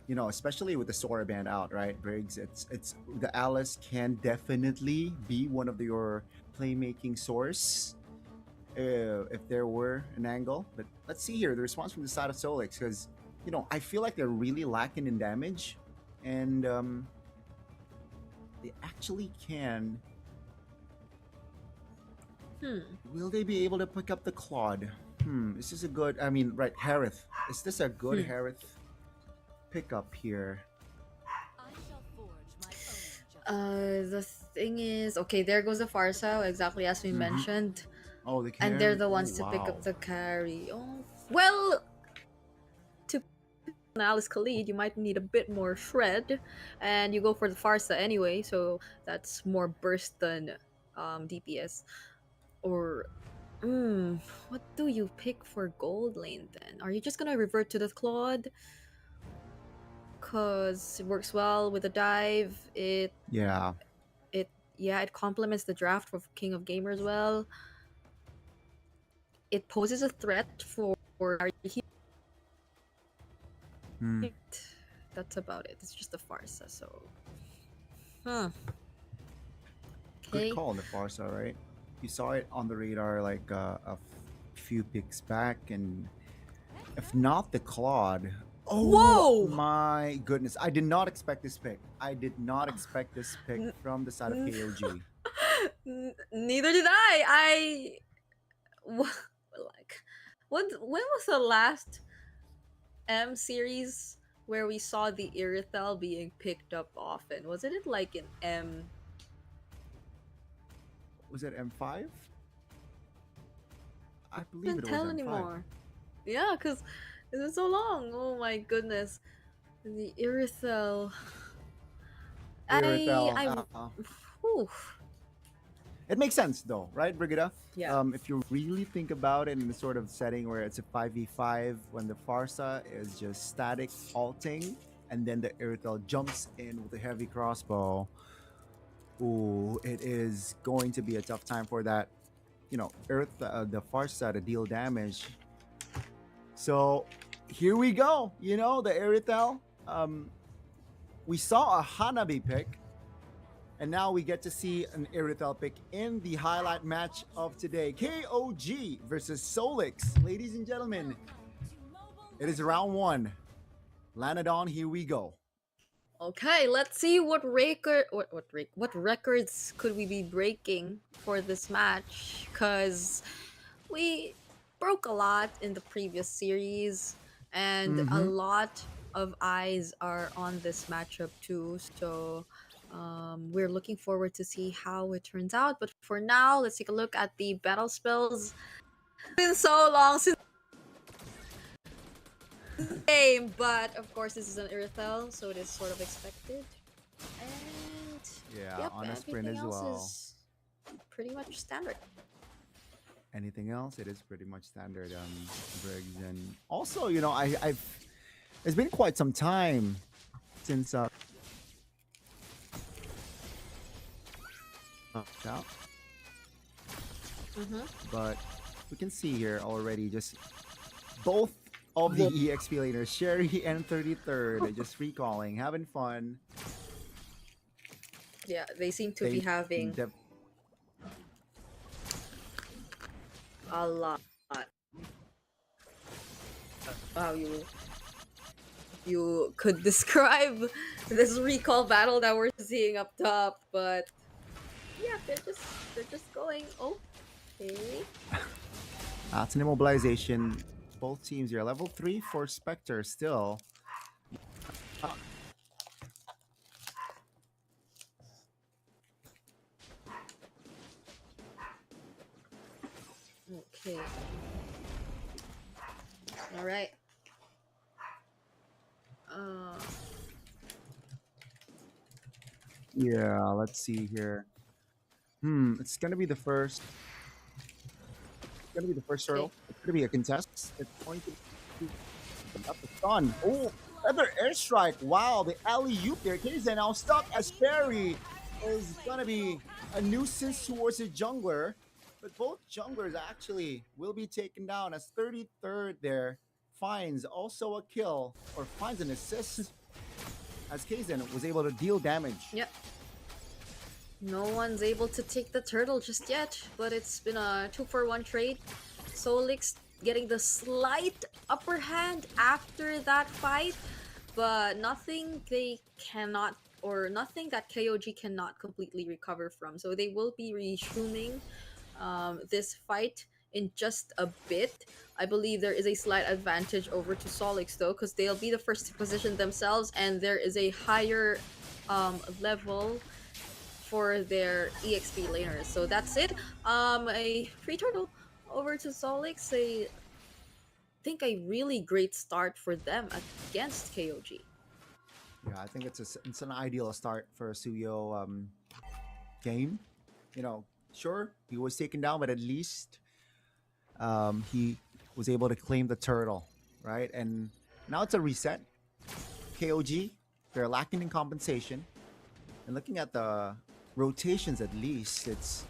Especially with the Sora band out, right, Briggs? It's the Alice can definitely be one of your playmaking source if there were an angle. But let's see here the response from the side of Solix, because I feel like they're really lacking in damage, and they actually can. Will they be able to pick up the Claude? Is this a good? I mean, right, Harith. Is this a good Harith pickup here? The thing is, okay, there goes the Farsa, exactly as we mentioned. Oh, the And they're carry. the ones to pick up the carry. Oh, well, to an Alice Khalid, you might need a bit more shred, and you go for the Farsa anyway, so that's more burst than DPS. Or, what do you pick for gold lane then? Are you just gonna revert to the Claude? Cause it works well with the dive. Yeah. It complements the draft of King of Gamers well. It poses a threat for That's about it. It's just a farce. So, Good call on the Farsa, right? You saw it on the radar like few picks back, and if not the Claude. Oh my goodness! I did not expect this pick. I did not expect this pick from the side of KOG. Neither did I. Like, when was the last M series where we saw the Irithel being picked up often? Wasn't it like in M? Was it M5? I I believe can't it was tell M5. anymore. Yeah, because it's been so long. Oh my goodness. The Irithel. Irithel, Whew. It makes sense though, right, Brigida? Yeah. If you really think about it in the sort of setting where it's a 5v5, when the Farsa is just static alting, and then the Irithel jumps in with a heavy crossbow. Ooh, it is going to be a tough time for that, the Farsa to deal damage. So here we go. The Irithel. We saw a Hanabi pick, and now we get to see an Irithel pick in the highlight match of today. KOG versus Solix. Ladies and gentlemen, it is round 1. Lanadon, here we go. Okay, let's see what records could we be breaking for this match, because we broke a lot in the previous series, and a lot of eyes are on this matchup too, so we're looking forward to see how it turns out. But for now, let's take a look at the battle spells. It's been so long since game, but of course this is an Irithel, so it is sort of expected. And Yeah, yep, on a sprint everything as else well. is pretty much standard. Anything else? It is pretty much standard, Briggs. And also, it's been quite some time since out. But we can see here already just both of the EXP laners, Sherry and 33rd, just recalling, having fun. Yeah, they seem to be having a lot. Wow, you could describe this recall battle that we're seeing up top, but yeah, they're just going okay. That's an immobilization. Both teams here. Level 3 for Spectre still. Okay. All right. Yeah, let's see here. It's gonna be the first. It's gonna be the first turtle. It's gonna be a contest. It's going to be up the stun. Oh, another airstrike. Wow, the alley-oop there. Kaizen now stuck as Fairy is gonna be a nuisance towards the jungler. But both junglers actually will be taken down as 33rd there finds also a kill, or finds an assist, as Kaizen was able to deal damage. Yep. No one's able to take the turtle just yet, but it's been a 2-for-1 trade. Solix getting the slight upper hand after that fight, but nothing they cannot, or nothing that KOG cannot completely recover from. So they will be resuming this fight in just a bit. I believe there is a slight advantage over to Solix though, because they'll be the first to position themselves, and there is a higher level for their EXP laners. So that's it. A free turtle over to Solix. I think a really great start for them against KOG. Yeah, I think it's an ideal start for a Suyo game. You know, sure he was taken down, but at least he was able to claim the turtle, right? And now it's a reset. KOG, they're lacking in compensation, and looking at the rotations, at least it's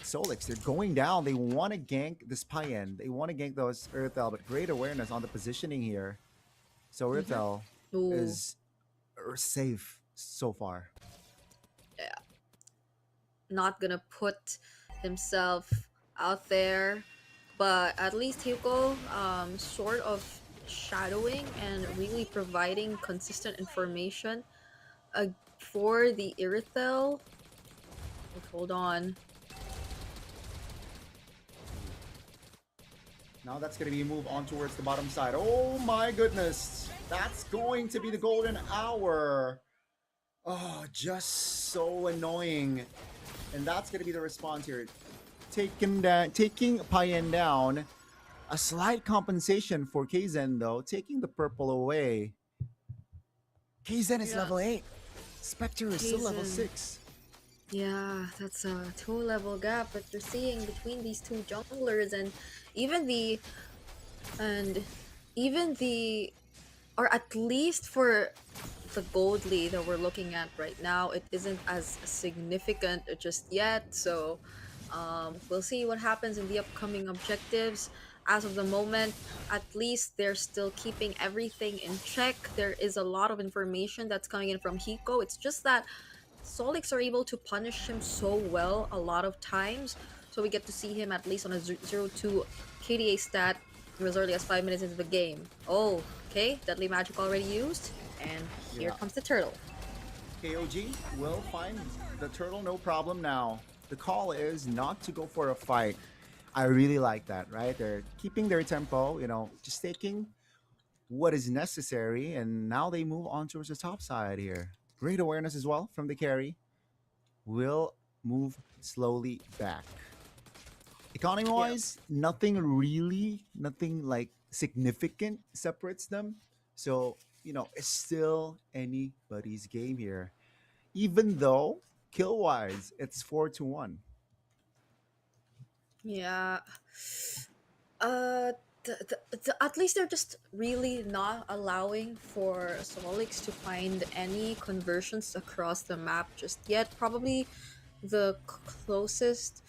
Solix. They're going down. They want to gank this Payen. They want to gank those Earthel, but great awareness on the positioning here. So Earthel is safe so far. Yeah. Not gonna put himself out there, but at least Hugo sort of shadowing and really providing consistent information for the Irithel. Hold on. Now that's going to be a move on towards the bottom side. Oh my goodness. That's going to be the golden hour. Oh, just so annoying. And that's going to be the response here. Taking Payen down. A slight compensation for Kzen though. Taking the purple away. Kzen is level 8. Spectre is still level 6. Yeah, that's a 2-level gap that you're seeing between these two junglers, and even the or at least for the gold lead that we're looking at right now, it isn't as significant just yet. So we'll see what happens in the upcoming objectives. As of the moment, at least they're still keeping everything in check. There is a lot of information that's coming in from Hiko. It's just that Solix are able to punish him so well a lot of times, so we get to see him at least on a 0-2 KDA stat as early as 5 minutes into the game. Oh, okay, Deadly Magic already used, and here comes the turtle. KOG will find the turtle, no problem now. The call is not to go for a fight. I really like that, right? They're keeping their tempo, you know, just taking what is necessary, and now they move on towards the top side here. Great awareness as well from the carry. Will move slowly back. Economy-wise, nothing like significant separates them. So, you know, it's still anybody's game here. Even though kill-wise, it's 4-1. Yeah. At least they're just really not allowing for Solix to find any conversions across the map just yet. Probably the closest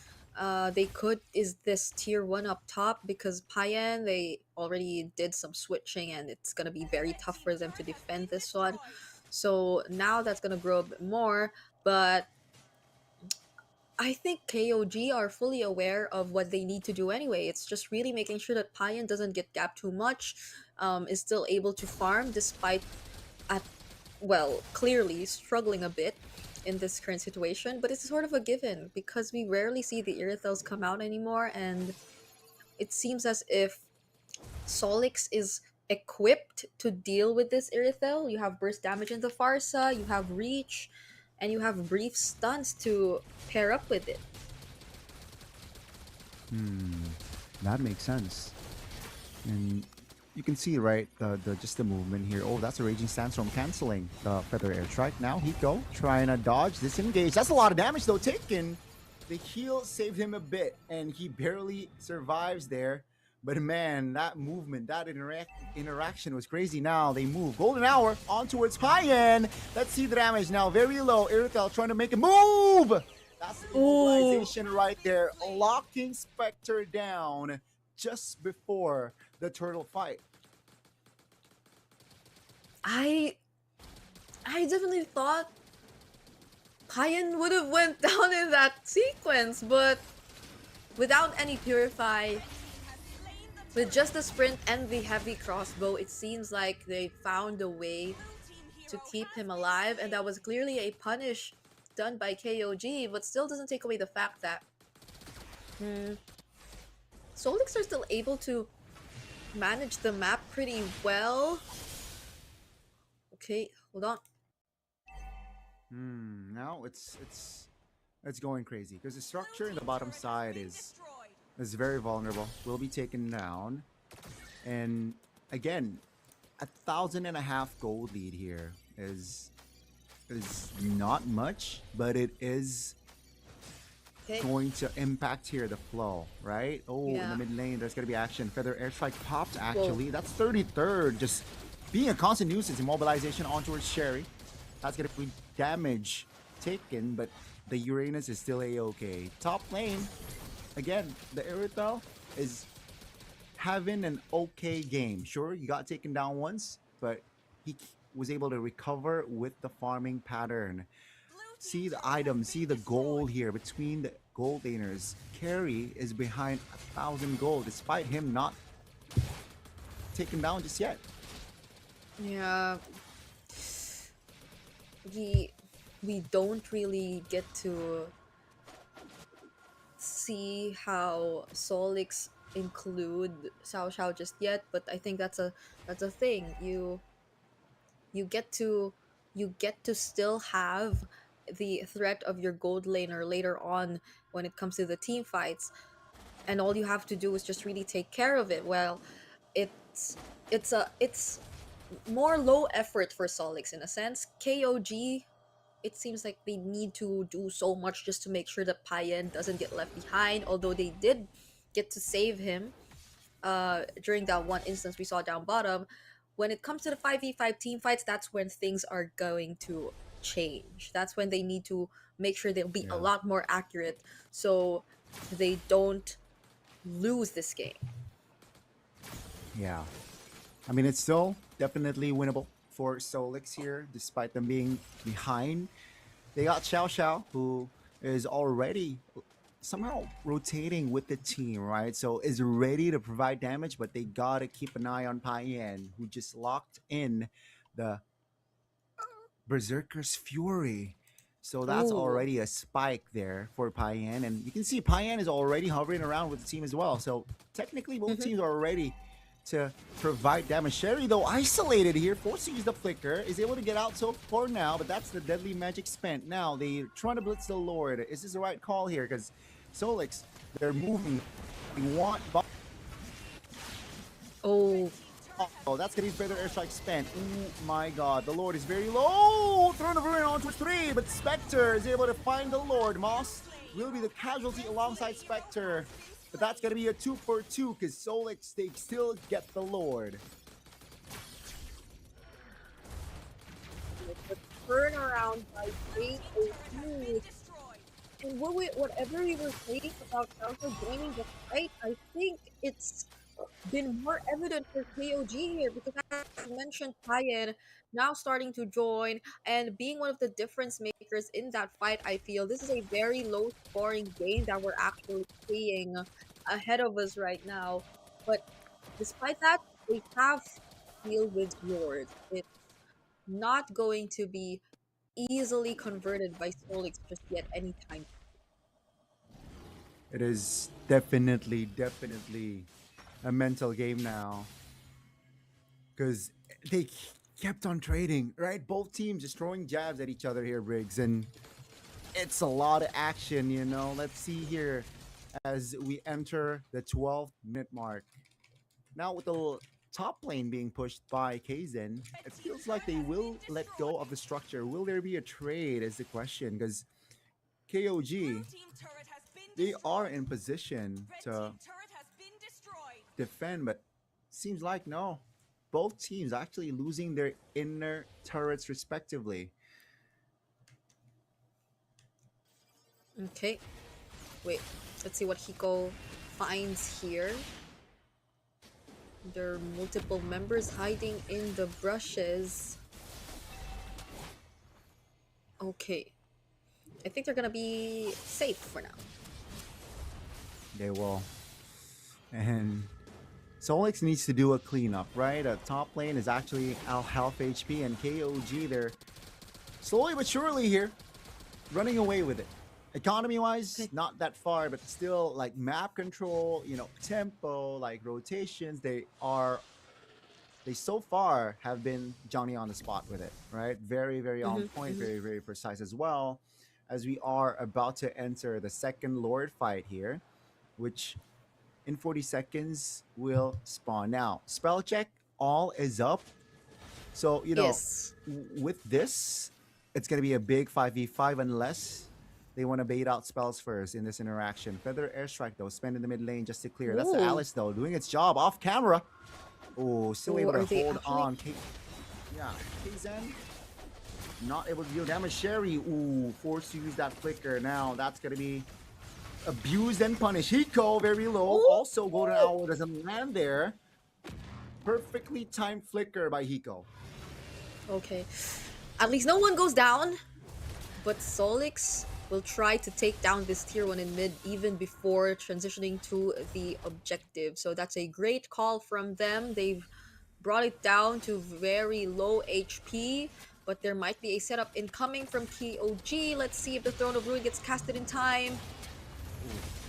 they could is this tier 1 up top, because Payen, they already did some switching and it's gonna be very tough for them to defend this one. So now that's gonna grow a bit more, but I think KOG are fully aware of what they need to do anyway. It's just really making sure that Payen doesn't get gapped too much, is still able to farm despite, clearly struggling a bit in this current situation. But it's sort of a given because we rarely see the Irithels come out anymore, and it seems as if Solix is equipped to deal with this Irithel. You have burst damage in the Farsa, you have reach, and you have brief stunts to pair up with it. That makes sense. And you can see, right, just the movement here. Oh, that's a Raging Sandstorm canceling the Feather Airstrike. Now Hiko trying to dodge, disengage. That's a lot of damage though taken. The heal saved him a bit, and he barely survives there. But man, that movement, that interaction was crazy. Now they move. Golden Hour on towards Payen. Let's see the damage now. Very low. Irithel trying to make a move. That's the utilization right there. Locking Spectre down just before the turtle fight. I definitely thought Payen would have went down in that sequence, but without any Purify, with just the sprint and the heavy crossbow, it seems like they found a way to keep him alive, and that was clearly a punish done by KOG, but still doesn't take away the fact that Solix are still able to manage the map pretty well. Okay, hold on. Now it's going crazy because the structure in the bottom side is very vulnerable. Will be taken down, and again, 1,500 gold lead here is not much, but it is going to impact here the flow, right? Oh, in the mid lane, there's gonna be action. Feather airstrike popped actually. That's 33rd, just being a constant nuisance. Immobilization on towards Sherry. That's gonna be damage taken, but the Uranus is still a-okay. Top lane, again, the Irithel is having an okay game. Sure, you got taken down once, but he was able to recover with the farming pattern. See the item, see the gold here between the gold laners. Carry is behind 1,000 gold despite him not taken down just yet. Yeah. We don't really get to see how Solix include Xiao Xiao just yet, but I think that's a thing. You get to still have the threat of your gold laner later on when it comes to the team fights, and all you have to do is just really take care of it. Well, it's more low effort for Solix in a sense. KOG, it seems like they need to do so much just to make sure that Payen doesn't get left behind, although they did get to save him during that one instance we saw down bottom. When it comes to the 5v5 team fights, that's when things are going to change. That's when they need to make sure they'll be a lot more accurate so they don't lose this game. Yeah. I mean, it's still definitely winnable for Solix here, despite them being behind. They got Xiao Xiao, who is already somehow rotating with the team, right? So is ready to provide damage, but they gotta keep an eye on Payen, who just locked in the Berserker's Fury. So that's already a spike there for Payen. And you can see Payen is already hovering around with the team as well. So technically both teams are ready to provide damage. Sherry, though, isolated here, forced to use the flicker, is able to get out so far now, but that's the deadly magic spent. Now they're trying to blitz the Lord. Is this the right call here? Because Solix, they're moving. They want... Oh, that's gonna be further airstrike spent. Oh my god, the Lord is very low. Throne of Ruin onto 3, but Spectre is able to find the Lord. Moss will be the casualty alongside Spectre. But that's gonna be a 2 for 2 because Solix, they still get the Lord. The turnaround by Fate is huge. And whatever we were saying about Alpha joining the fight, I think it's been more evident for KOG here because, as you mentioned, Payen now starting to join and being one of the difference makers in that fight. I feel this is a very low scoring game that we're actually seeing ahead of us right now, but despite that, they have deal with Lord. It's not going to be easily converted by Solix just yet anytime. It is definitely a mental game now because they kept on trading, right? Both teams just throwing jabs at each other here, Briggs, and it's a lot of action, you know. Let's see here as we enter the 12th minute mark. Now with the top lane being pushed by Kaizen, it feels like they will let go of the structure. Will there be a trade is the question, because KOG, they are in position to defend, but seems like no. Both teams actually losing their inner turrets respectively. Okay. Wait, let's see what Hiko finds here. There are multiple members hiding in the brushes. Okay. I think they're gonna be safe for now. They will. And Solix needs to do a cleanup, right? Top lane is actually half HP, and KOG, they're slowly but surely here running away with it. Economy wise, not that far, but still like map control, tempo, like rotations, they so far have been Johnny on the spot with it, right? Very, very on point, very, very precise as well. As we are about to enter the second Lord fight here, which in 40 seconds will spawn. Now, spell check, all is up. So, Yes. with this, it's going to be a big 5v5 unless they want to bait out spells first in this interaction. Feather Airstrike, though, spend in the mid lane just to clear. That's the Ooh. Alice, though, doing its job off camera. Oh, still Ooh, able to are they hold actually- on. Kzen not able to deal damage. Sherry, forced to use that flicker. Now that's going to be abused and punished. Hiko, very low. Ooh. Also, Golden Owl doesn't land there. Perfectly timed flicker by Hiko. Okay. At least no one goes down. But Solix will try to take down this tier 1 in mid even before transitioning to the objective. So that's a great call from them. They've brought it down to very low HP. But there might be a setup incoming from KOG. Let's see if the Throne of Ruin gets casted in time.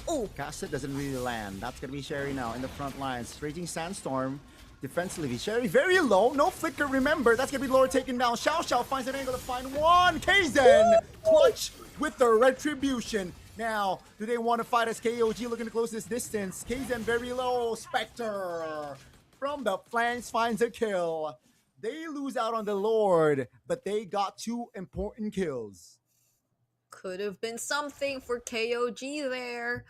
Oh, Castet doesn't really land. That's going to be Sherry now in the front lines. Raging Sandstorm defensively. Sherry very low. No flicker, remember. That's going to be Lord taken down. Xiao finds an angle to find one. Kzen clutch with the retribution. Now, do they want to fight as KOG looking to close this distance? Kzen very low. Spectre from the flanks finds a kill. They lose out on the Lord, but they got 2 important kills. Could have been something for KOG there.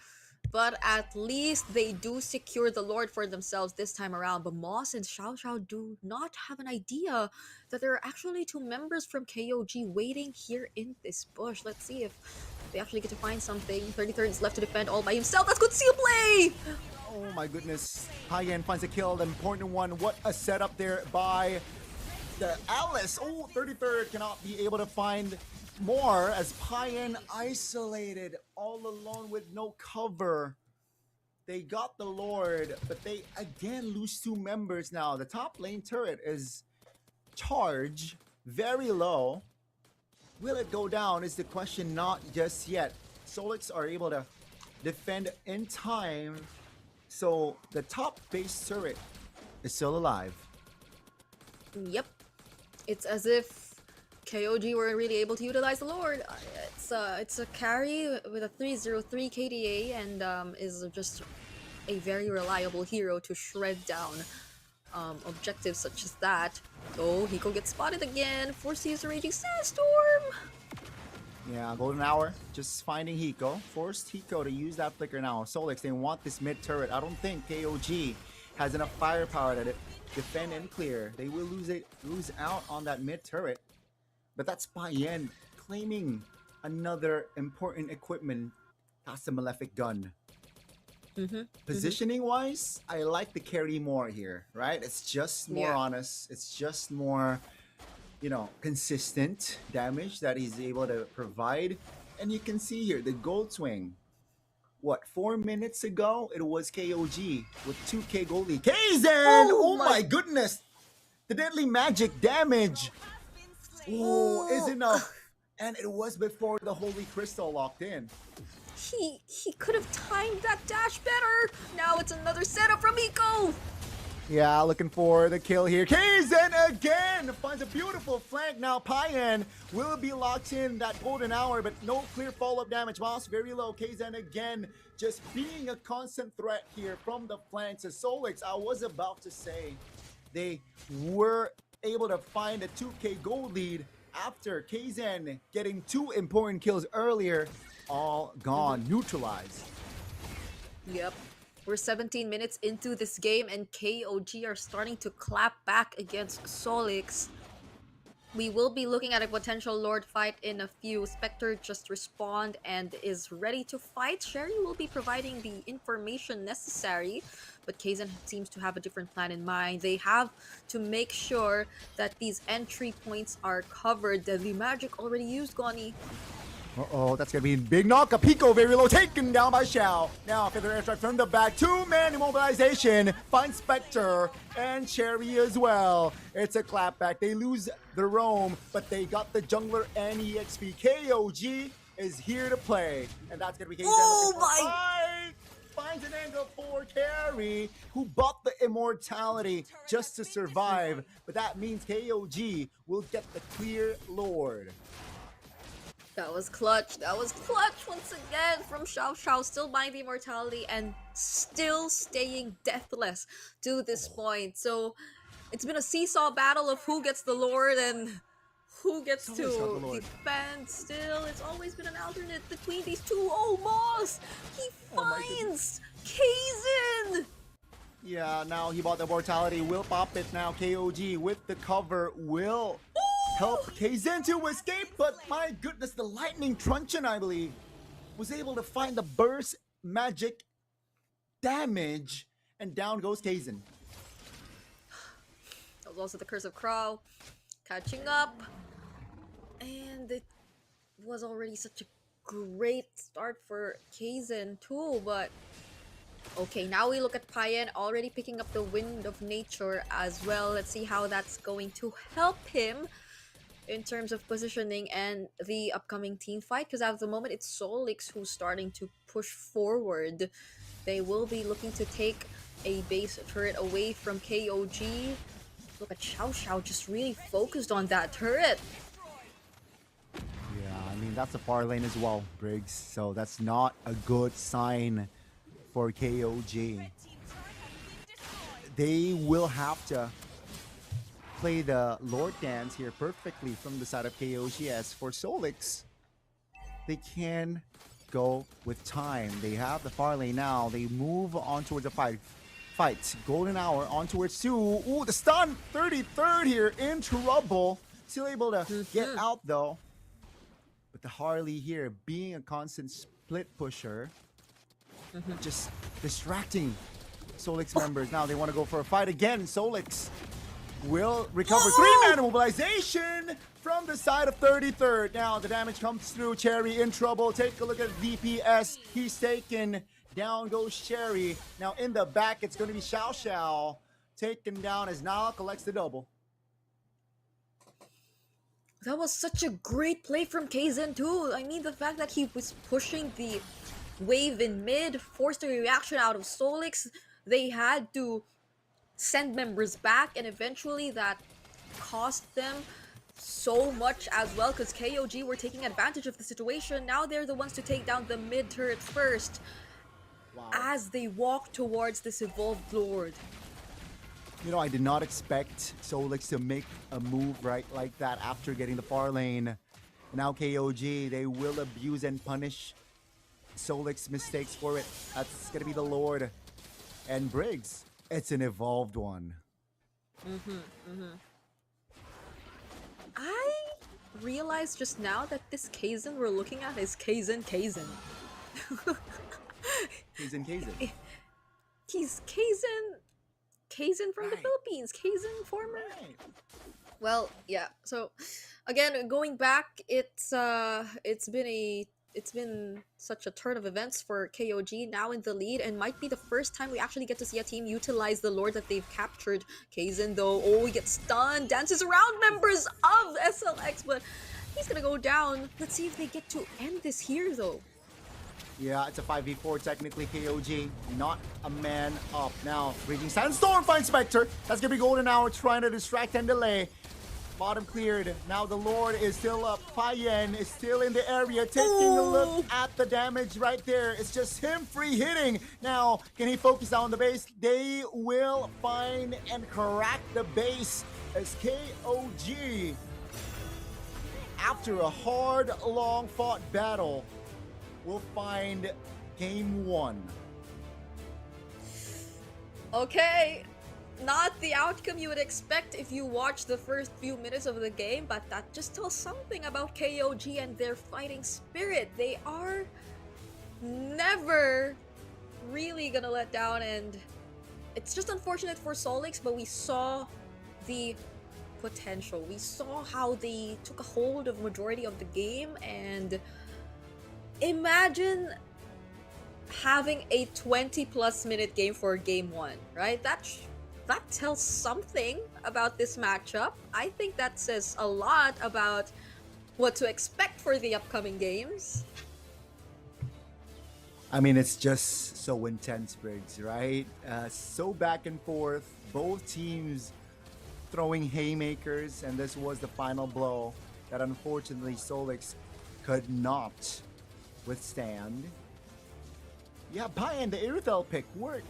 But at least they do secure the Lord for themselves this time around. But Moss and Xiao do not have an idea that there are actually 2 members from KOG waiting here in this bush. Let's see if they actually get to find something. 33rd is left to defend all by himself. That's good seal play! Oh my goodness. Hyen finds a kill, the important one. What a setup there by the Alice. Oh, 33rd cannot be able to find more as Hyen isolated all alone with no cover. They got the Lord, but they again lose 2 members now. The top lane turret is charged very low. Will it go down is the question, not just yet. Solix are able to defend in time. So the top base turret is still alive. Yep. It's as if KOG weren't really able to utilize the Lord. It's a carry with a 303 KDA and is just a very reliable hero to shred down objectives such as that. Oh, Hiko gets spotted again. Forced to use the Raging Sandstorm. Yeah, Golden Hour just finding Hiko. Forced Hiko to use that flicker now. Solix, they want this mid turret. I don't think KOG has enough firepower to defend and clear. They will lose out on that mid turret. But that's Payen claiming another important equipment. That's the Malefic gun. Positioning wise, I like the carry more here, right? It's just more honest. It's just more, consistent damage that he's able to provide. And you can see here the gold swing. What, 4 minutes ago, it was KOG with 2k gold lead. Kzen! Oh my goodness! The deadly magic damage! Oh, is enough. And it was before the Holy Crystal locked in. He could have timed that dash better. Now it's another setup from Hiko. Yeah, looking for the kill here. Kzen again finds a beautiful flank. Now Payen will be locked in that golden hour, but no clear follow-up damage. Moss very low. Kzen again just being a constant threat here from the flanks. As Solix, I was about to say, they were able to find a 2k gold lead after Kzen getting 2 important kills earlier. All gone, neutralized. Yep. We're 17 minutes into this game and KOG are starting to clap back against Solix. We will be looking at a potential Lord fight in a few. Spectre just respawned and is ready to fight. Sherry will be providing the information necessary, but Kzen seems to have a different plan in mind. They have to make sure that these entry points are covered. Deadly magic already used, Goni. Uh-oh, that's gonna be a big knock. Pico very low, taken down by Xiao. Now, Feather Airstrike from the back. 2-man immobilization. Finds Spectre and Cherry as well. It's a clapback. They lose the roam, but they got the jungler and EXP. KOG is here to play, and that's gonna be KZ. Oh looking for a fight. Finds an angle for Carry, who bought the immortality just to survive, but that means KOG will get the clear Lord. That was clutch. That was clutch once again from Xiao Xiao, still buying the immortality and still staying deathless to this point. So it's been a seesaw battle of who gets the Lord and who gets Someone's got the to Lord. defend. Still, it's always been an alternate between these two. Oh, Moss! He finds Kaizen! Yeah, now he bought the mortality, will pop it now. KOG with the cover will help Kaizen to escape, but my goodness, the lightning truncheon, I believe, was able to find the burst magic damage, and down goes Kaizen. That was also the Curse of Crow catching up, and it was already such a great start for Kaizen too, but okay, now we look at Payan already picking up the Wind of Nature as well. Let's see how that's going to help him in terms of positioning and the upcoming team fight, because at the moment it's Solix who's starting to push forward. They will be looking to take a base turret away from KOG. Look at Xiao Xiao just really focused on that turret. Yeah, I mean, that's a far lane as well, Briggs, so that's not a good sign for KOG. They will have to play the Lord Dance here perfectly from the side of KOG. As for Solix, they can go with time. They have the far lane now. They move on towards the fight. Golden Hour on towards two. Ooh, the stun! 33rd here in trouble. Still able to get out though. But the Harley here being a constant split pusher, just distracting Solix members. Now they want to go for a fight again. Solix will recover 3-man mobilization from the side of 33rd. Now the damage comes through. Cherry in trouble. Take a look at DPS. He's taken. Down goes Cherry. Now in the back, it's going to be Xiao Xiao taken down as Nala collects the double. That was such a great play from Kaizen too. I mean, the fact that he was pushing the wave in mid forced a reaction out of Solix. They had to send members back, and eventually that cost them so much as well, because KOG were taking advantage of the situation. Now they're the ones to take down the mid turret first. Wow. As they walk towards this evolved Lord. You know, I did not expect Solix to make a move right like that after getting the far lane. Now KOG, they will abuse and punish Solix mistakes for it. That's gonna be the Lord. And Briggs, it's an evolved one. I realized just now that this Kaizen we're looking at is Kaizen. Kaizen. He's Kaizen from the Philippines. Kaizen former. Well, yeah. So again, going back, it's been such a turn of events for KOG, now in the lead, and might be the first time we actually get to see a team utilize the Lord that they've captured. Kaizen though, oh, he gets stunned, dances around members of SLX, but he's gonna go down. Let's see if they get to end this here though. Yeah, it's a 5v4 technically. KOG, not a man up. Now, Raging Sandstorm finds Spectre. That's gonna be Golden Hour trying to distract and delay. Bottom cleared. Now the Lord is still up. Payan is still in the area, taking a look at the damage right there. It's just him free hitting. Now, can he focus on the base? They will find and crack the base as KOG, after a hard, long fought battle, will find game one. Okay, not the outcome you would expect if you watch the first few minutes of the game, but that just tells something about KOG and their fighting spirit. They are never really gonna let down, and it's just unfortunate for Solix, but we saw the potential. We saw how they took a hold of majority of the game, and imagine having a 20+ minute game for game one, right? That tells something about this matchup. I think that says a lot about what to expect for the upcoming games. I mean, it's just so intense, Briggs, right? So back and forth, both teams throwing haymakers, and this was the final blow that unfortunately Solix could not withstand. Yeah, Payan, the Irithel pick worked.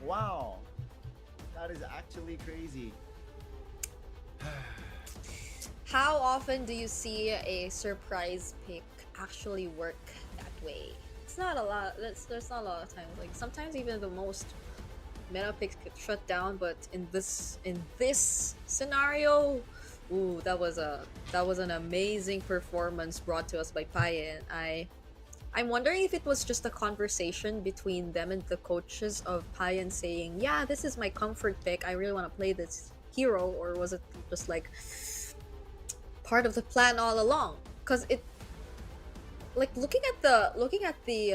Wow. That is actually crazy. How often do you see a surprise pick actually work that way? It's not a lot. There's not a lot of times. Like sometimes even the most meta picks get shut down, but in this scenario, ooh, that was an amazing performance brought to us by Payan. I'm wondering if it was just a conversation between them and the coaches of Payan saying, "Yeah, this is my comfort pick. I really want to play this hero," or was it just like part of the plan all along? Because it, like looking at the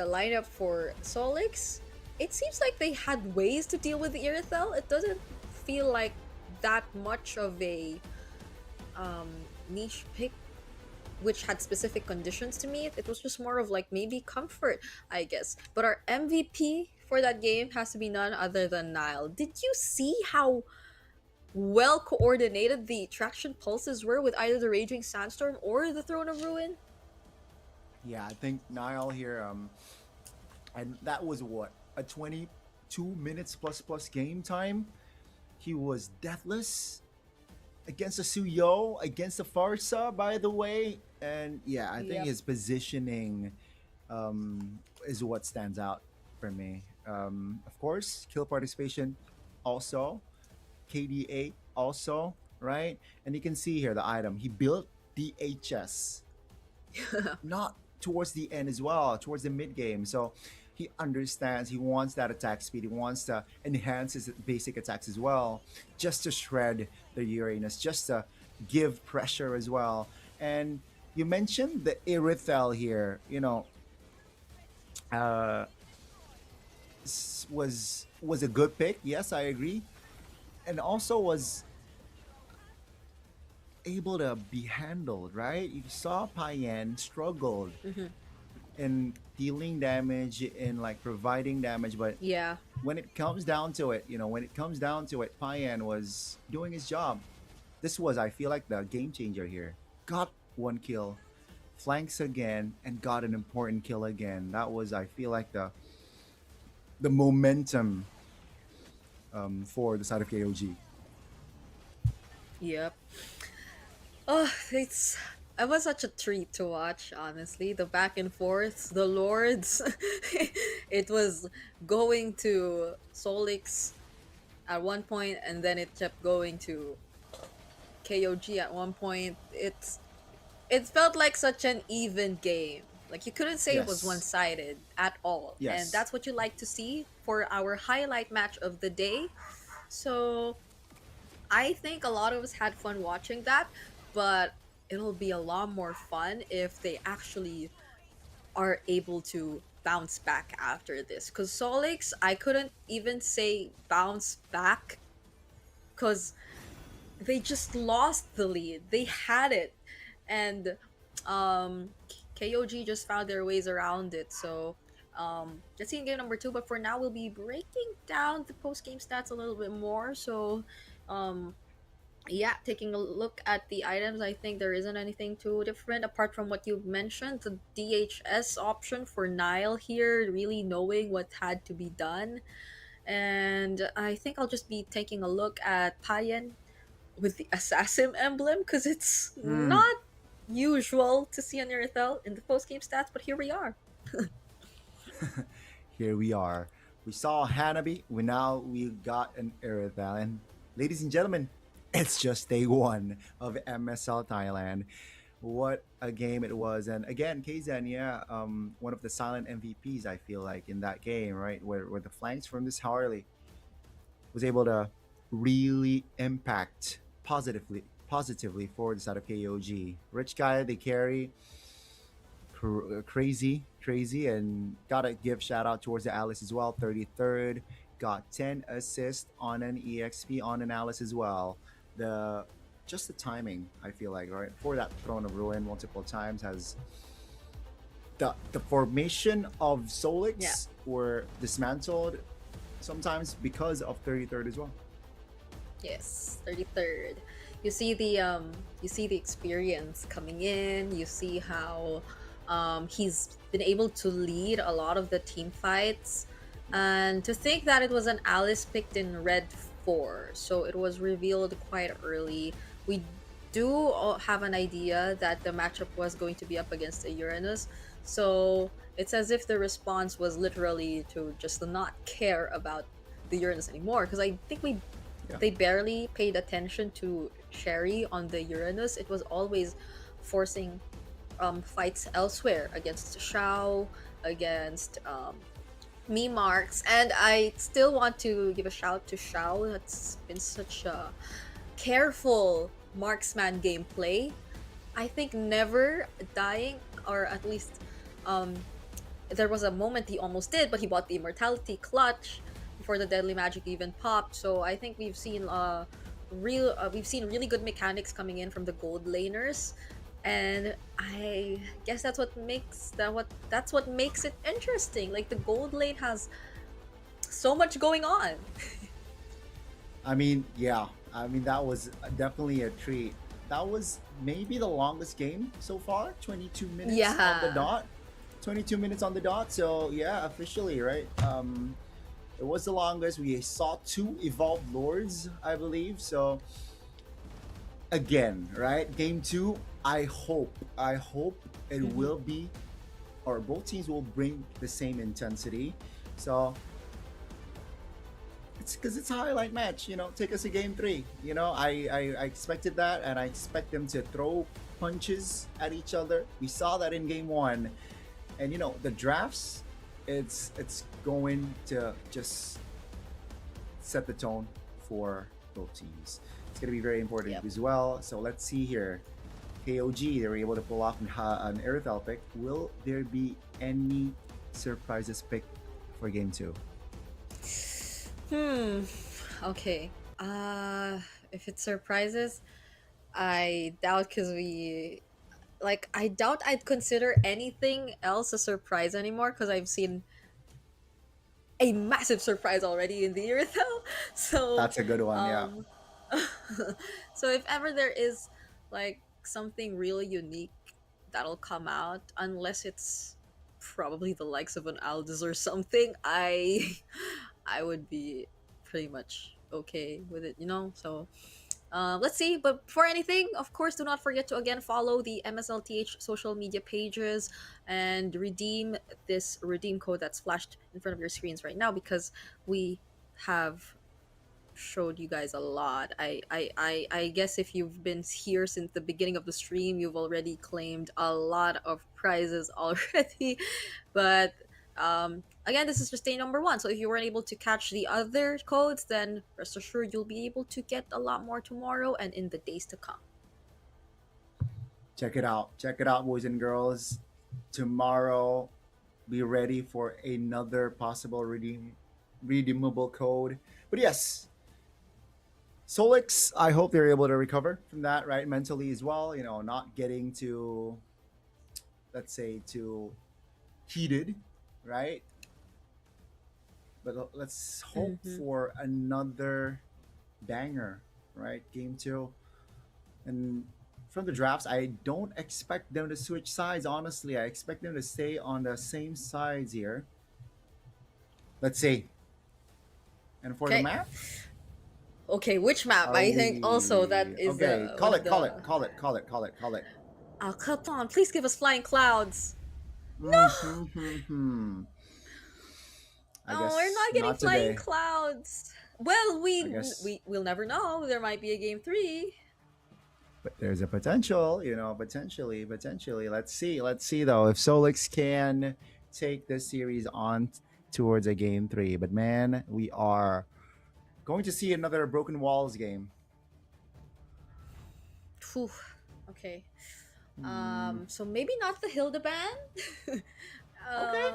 lineup for Solix, it seems like they had ways to deal with the Irithel. It doesn't feel like that much of a niche pick which had specific conditions to meet. It was just more of like maybe comfort, I guess. But our MVP for that game has to be none other than Nile. Did you see how well coordinated the traction pulses were with either the Raging Sandstorm or the Throne of Ruin? Yeah, I think Niall here, and that was what, a 22 minutes plus game time. He was deathless against a Suyo, against a Farsa, by the way. And yeah, I think Yep. his positioning is what stands out for me. Of course, kill participation also, KDA also, right? And you can see here the item. He built DHS, not towards the end as well, towards the mid game. So he understands, he wants that attack speed, he wants to enhance his basic attacks as well, just to shred the Uranus, just to give pressure as well. And you mentioned the Irithel here, you know, was a good pick. Yes, I agree. And also was able to be handled, right? You saw Payan struggled in dealing damage, in like providing damage, but Yeah. when it comes down to it, Payan was doing his job. This was, I feel like, the game changer here. Got one kill, flanks again, and got an important kill again. That was, I feel like, the momentum for the side of KOG. Yep. Oh, it was such a treat to watch, honestly. The back and forth, the lords. It was going to Solix at one point, and then it kept going to KOG at one point. It felt like such an even game. Like you couldn't say it was Yes. one-sided at all. Yes. And that's what you like to see for our highlight match of the day. So I think a lot of us had fun watching that, but it'll be a lot more fun if they actually are able to bounce back after this. Because Solix, I couldn't even say bounce back because they just lost the lead. They had it. And KOG just found their ways around it. So let's see in game number 2. But for now, we'll be breaking down the post-game stats a little bit more. So yeah, taking a look at the items, I think there isn't anything too different apart from what you've mentioned. The DHS option for Nile here, really knowing what had to be done. And I think I'll just be taking a look at Payan with the assassin emblem because it's not usual to see an Irithel in the post-game stats, but here we are. Here we are. We saw Hanabi. We got an Irithel. And ladies and gentlemen, it's just day 1 of MSL Thailand. What a game it was. And again, KZen, one of the silent MVPs, I feel like, in that game, right? Where the flanks from this Harley was able to really impact positively for the side of KOG. Rich guy, they carry crazy, and gotta give shout out towards the Alice as well. 33rd, got 10 assists on an EXP on an Alice as well. The just the timing, I feel like, right? For that Throne of Ruin multiple times has the formation of Solix were dismantled sometimes because of 33rd as well. Yes, 33rd. You see the experience coming in. You see how he's been able to lead a lot of the team fights, and to think that it was an Alice picked in red 4, so it was revealed quite early. We do have an idea that the matchup was going to be up against a Uranus, so it's as if the response was literally to just not care about the Uranus anymore, because I think they barely paid attention to Sherry on the Uranus. It was always forcing fights elsewhere against Shao, against me marks, and I still want to give a shout to Shao. That's been such a careful marksman gameplay. I think never dying, or at least there was a moment he almost did, but he bought the immortality clutch before the deadly magic even popped. So I think we've seen really good mechanics coming in from the gold laners, and I guess that's what makes it interesting. Like, the gold lane has so much going on. I mean, yeah. I mean, that was definitely a treat. That was maybe the longest game so far. 22 minutes on the dot. 22 minutes on the dot. So yeah, officially, right? It was the longest. We saw 2 evolved lords, I believe. So again, right? Game 2. I hope it will be, or both teams will bring the same intensity. So it's because it's a highlight match, take us to game 3. I expected that, and I expect them to throw punches at each other. We saw that in game 1, and the drafts, it's going to just set the tone for both teams. It's going to be very important as well. So let's see here. KOG, they were able to pull off an Erythel pick. Will there be any surprises picked for game 2? Okay. If it surprises, I doubt, because I doubt I'd consider anything else a surprise anymore, because I've seen a massive surprise already in the Erythel. So that's a good one, yeah. So if ever there is something really unique that'll come out, unless it's probably the likes of an Aldous or something, I would be pretty much okay with it, so let's see. But before anything, of course, do not forget to again follow the MSLTH social media pages and redeem this redeem code that's flashed in front of your screens right now, because we have showed you guys a lot. I guess if you've been here since the beginning of the stream, you've already claimed a lot of prizes already. But again, this is just day number 1, so if you weren't able to catch the other codes, then rest assured you'll be able to get a lot more tomorrow and in the days to come. Check it out, boys and girls. Tomorrow, be ready for another possible redeemable code. But yes, Solix, I hope they're able to recover from that, right? Mentally as well, not getting too, let's say, too heated, right? But let's hope for another banger, right? Game 2. And from the drafts, I don't expect them to switch sides, honestly. I expect them to stay on the same sides here. Let's see. And for the map? Okay, which map? I think also that is call it. Oh, come on, please give us flying clouds. No. We're not getting flying clouds. Well, we'll never know. There might be a game 3. But there's a potential, potentially. Let's see though if Solix can take this series on towards a game 3. But man, we are going to see another Broken Walls game. Whew. Okay. So maybe not the Hildebrand. Okay.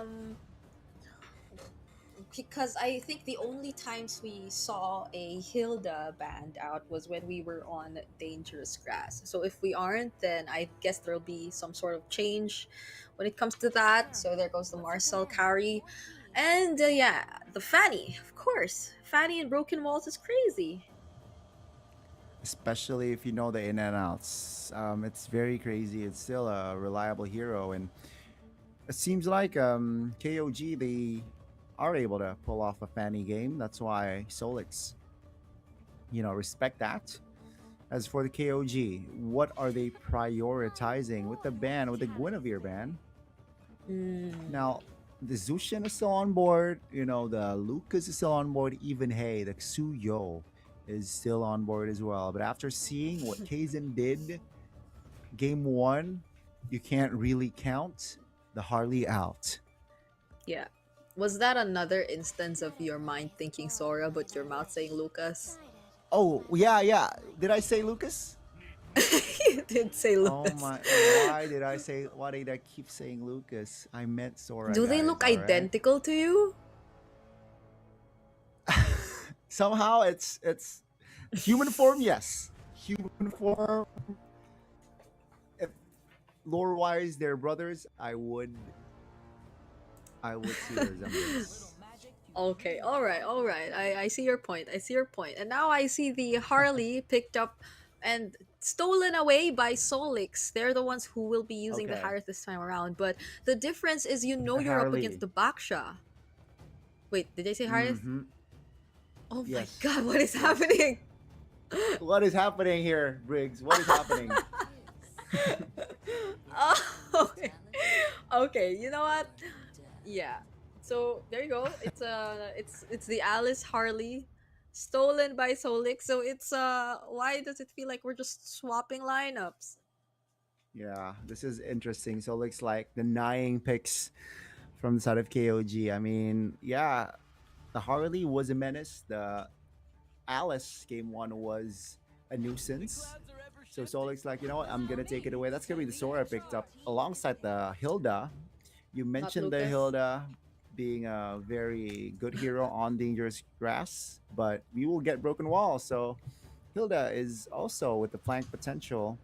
because I think the only times we saw a Hilda band out was when we were on Dangerous Grass. So if we aren't, then I guess there'll be some sort of change when it comes to that. So there goes the Marcel carry. And yeah, the Fanny, of course. Fanny and Broken Walls is crazy. Especially if you know the in and outs. It's very crazy. It's still a reliable hero, and it seems like KOG, they are able to pull off a Fanny game. That's why Solix, respect that. As for the KOG, what are they prioritizing with the ban, with the Guinevere ban? Now, the Zushin is still on board. The Lucas is still on board. Even the Xuyo is still on board as well. But after seeing what Kaizen did, game 1, you can't really count the Harley out. Yeah. Was that another instance of your mind thinking Sora, but your mouth saying Lucas? Oh, yeah. Did I say Lucas? You did say Lucas. Oh my, why did I keep saying Lucas? I meant Sora. Do they guys, look all right? identical to you? Somehow it's human form, yes. Human form. If lore wise they're brothers, I would see the resemblance. Okay, all right. I see your point. And now I see the Harley picked up and stolen away by Solix. They're the ones who will be using the Okay. Harith this time around. But the difference is, The you're up Harley. against the Baksha. Wait, did I say Harith? Mhm. Oh Yes. my god, what is happening? What is happening here, Briggs? What is happening? Oh, okay. You know what? Yeah. So there you go. It's the Alice Harley stolen by Solix. So it's why does it feel like we're just swapping lineups? Yeah, this is interesting. So it looks like denying picks from the side of KOG. I mean, yeah, the Harley was a menace. The Alice game 1 was a nuisance. So Solik's like, you know what, I'm gonna take it away. That's gonna be the Sora I picked up alongside the Hilda. You mentioned the Lucas. Hilda being a very good hero on Dangerous Grass, but we will get Broken Wall. So Hilda is also with the flank potential,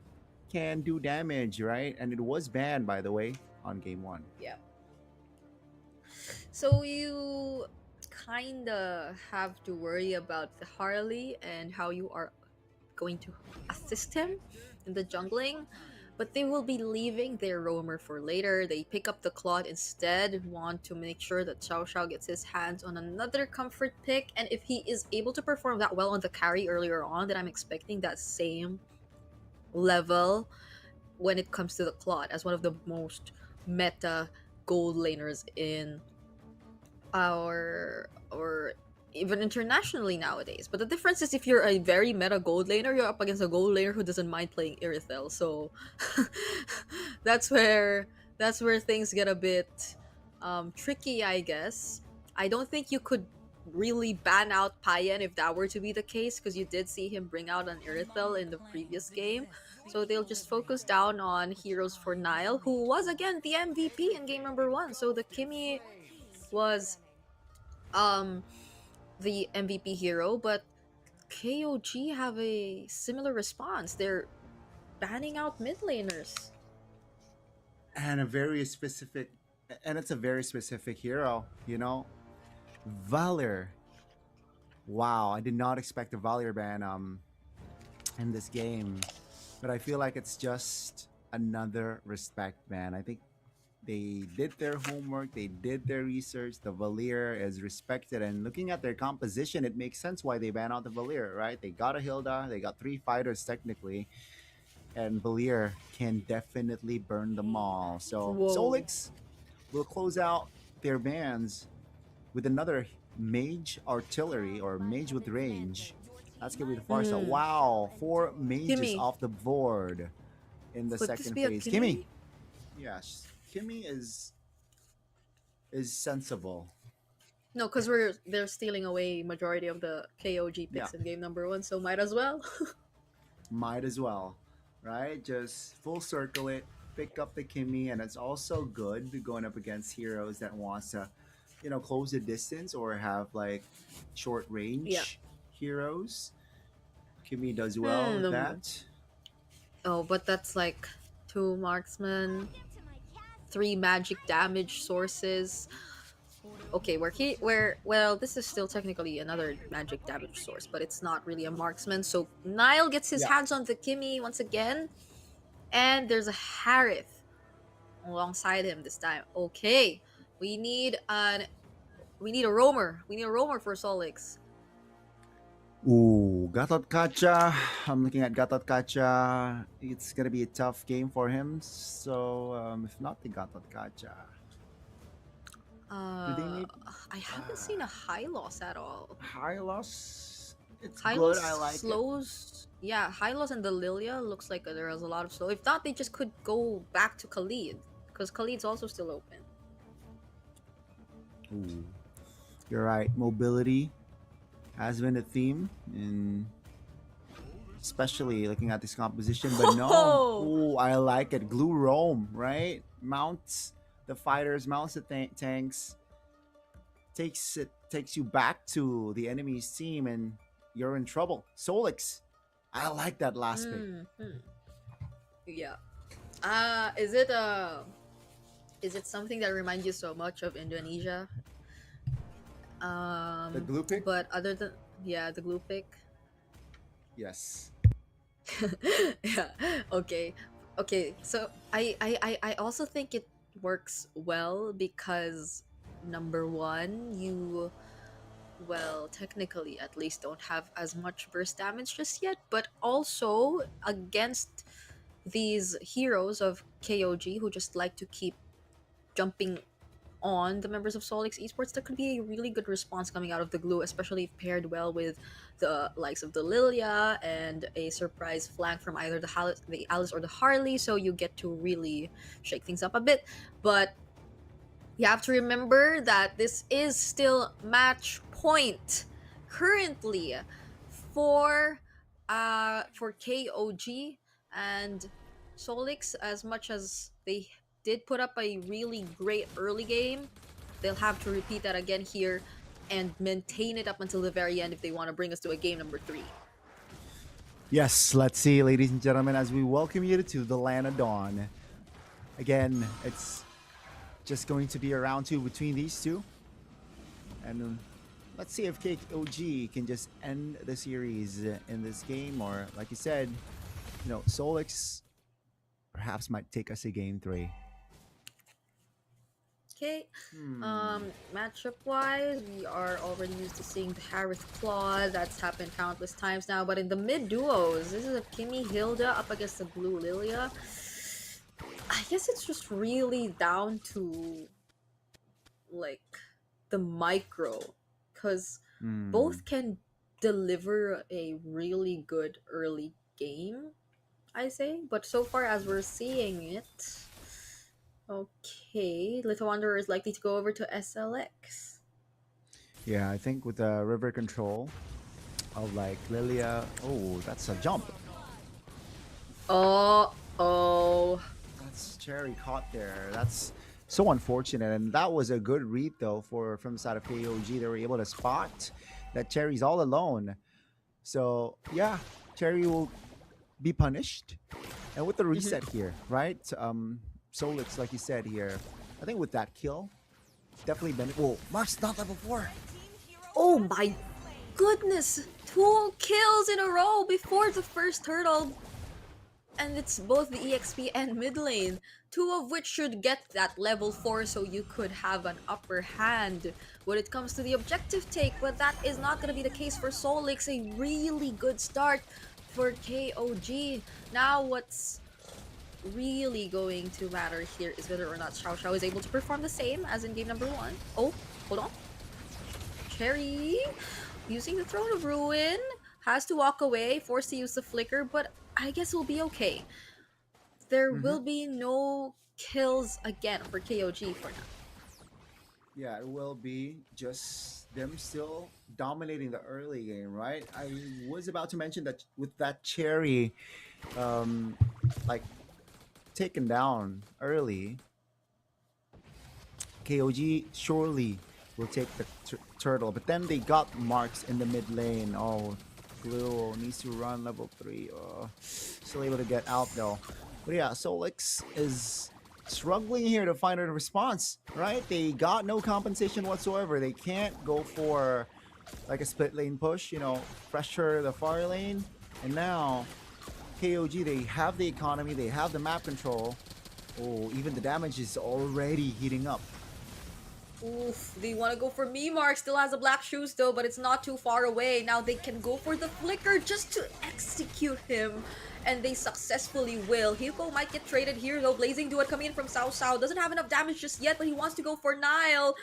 can do damage, right? And it was banned, by the way, on game 1. Yeah. So you kinda have to worry about the Harley and how you are going to assist him in the jungling, but they will be leaving their roamer for later. They pick up the Claude instead, want to make sure that Xiao Xiao gets his hands on another comfort pick, and if he is able to perform that well on the carry earlier on, then I'm expecting that same level when it comes to the Claude as one of the most meta gold laners in our or even internationally nowadays. But the difference is, if you're a very meta gold laner, you're up against a gold laner who doesn't mind playing Irithel. So that's where things get a bit tricky, I guess. I don't think you could really ban out Payan if that were to be the case, because you did see him bring out an Irithel in the previous game. So they'll just focus down on heroes for Nile, who was again the MVP in game number 1. So the Kimi was the MVP hero, but KOG have a similar response. They're banning out mid laners. And it's a very specific hero, Valor. Wow, I did not expect a Valor ban in this game, but I feel like it's just another respect ban. I think they did their homework, they did their research. The Valir is respected, and looking at their composition, it makes sense why they ban out the Valir, right? They got a Hilda, they got 3 fighters technically, and Valir can definitely burn them all. So Whoa. Solix will close out their bans with another mage artillery, or mage with range. That's gonna be the Farsa. Mm. Wow, 4 mages Kimmy. off the board in the Could this second be a phase. Kimmy? Yes, Kimmy is sensible. No, because they're stealing away majority of the KOG picks Yeah. in game number 1, so might as well. Might as well, right? Just full circle it, pick up the Kimmy, and it's also good going up against heroes that wants to, close the distance or have like short range Yeah. heroes. Kimmy does well with that. Oh, but that's like 2 marksmen, 3 magic damage sources. Okay, well, this is still technically another magic damage source, but it's not really a marksman. So Nile gets his Yeah. hands on the Kimmy once again, and there's a Harith alongside him this time. Okay, we need a roamer. We need a roamer for Solix. Ooh, Gatot Kacha. I'm looking at Gatot Kacha. It's gonna be a tough game for him. So if not the Gatot Kacha, I haven't seen a high loss at all. High loss. It's High good. loss I like it. slows. Yeah, high loss and the Lilia looks like there is a lot of slow. If not, they just could go back to Khalid because Khalid's also still open. Ooh, you're right. Mobility has been a theme especially looking at this composition. But no, ooh, I like it. Glue roam, right? Mounts the fighters, mounts the tanks, takes you back to the enemy's team, and you're in trouble. Solix, I like that last pick. Yeah. Is it something that reminds you so much of Indonesia? The glue pick? But other than the glue pick. Yes. Yeah. Okay. So I also think it works well because number one, you technically at least don't have as much burst damage just yet, but also against these heroes of KOG who just like to keep jumping on the members of Solix Esports, that could be a really good response coming out of the glue, especially if paired well with the likes of the Lilia and a surprise flank from either the Alice or the Harley, so you get to really shake things up a bit. But you have to remember that this is still match point currently for KOG and Solix. As much as they did put up a really great early game, they'll have to repeat that again here and maintain it up until the very end if they want to bring us to a game number 3. Yes, let's see, ladies and gentlemen, as we welcome you to the Land of Dawn. Again, it's just going to be a round 2 between these two. And let's see if KOG can just end the series in this game, or like you said, Solix perhaps might take us to game 3. Okay, matchup wise, we are already used to seeing the Harith Claw. That's happened countless times now. But in the mid duos, this is a Kimmy Hilda up against the Blue Lilia. I guess it's just really down to like the micro, because both can deliver a really good early game, I say. But so far as we're seeing it, okay, Little Wanderer is likely to go over to SLX. Yeah, I think with the river control of like Lilia. Oh, that's a jump. Oh. That's Cherry caught there. That's so unfortunate. And that was a good read though from the side of KOG. They were able to spot that Cherry's all alone. So yeah, Cherry will be punished. And with the reset here, right? Solix, like you said here, I think with that kill, definitely been. Whoa, Mark's not level 4. Oh my goodness! 2 kills in a row before the first hurdle. And it's both the EXP and mid lane, 2 of which should get that level 4 so you could have an upper hand when it comes to the objective take. But that is not going to be the case for Solix. A really good start for KOG. Now what's really going to matter here is whether or not Xiao Xiao is able to perform the same as in game number 1. Oh, hold on. Cherry, using the Throne of Ruin, has to walk away, forced to use the Flicker, but I guess we'll be okay. There will be no kills again for KOG for now. Yeah, it will be just them still dominating the early game, right? I was about to mention that with that Cherry, like taken down early, KOG surely will take the turtle. But then they got marks in the mid lane. Oh, Blue needs to run level 3. Still able to get out though. But yeah, Solix is struggling here to find a response, right? They got no compensation whatsoever. They can't go for like a split lane push, you know, pressure the far lane. And now KOG, they have the economy, they have the map control. Oh, even the damage is already heating up. Oof, they want to go for me. Mark still has the black shoes though, but it's not too far away. Now they can go for the flicker just to execute him. And they successfully will. Hugo might get traded here though. Blazing Duet coming in from Sao Sao. Doesn't have enough damage just yet, but he wants to go for Nile.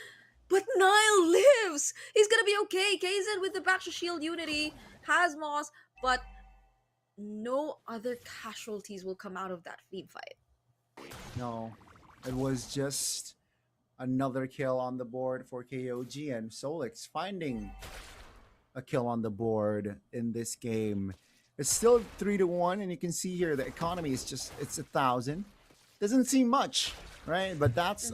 But Nile lives! He's gonna be okay. Kaizen with the Backsha Shield Unity has Moss, but no other casualties will come out of that team fight. No, it was just another kill on the board for KOG, and Solix finding a kill on the board in this game. It's still 3-1, and you can see here the economy is just, it's 1,000. Doesn't seem much, right? But that's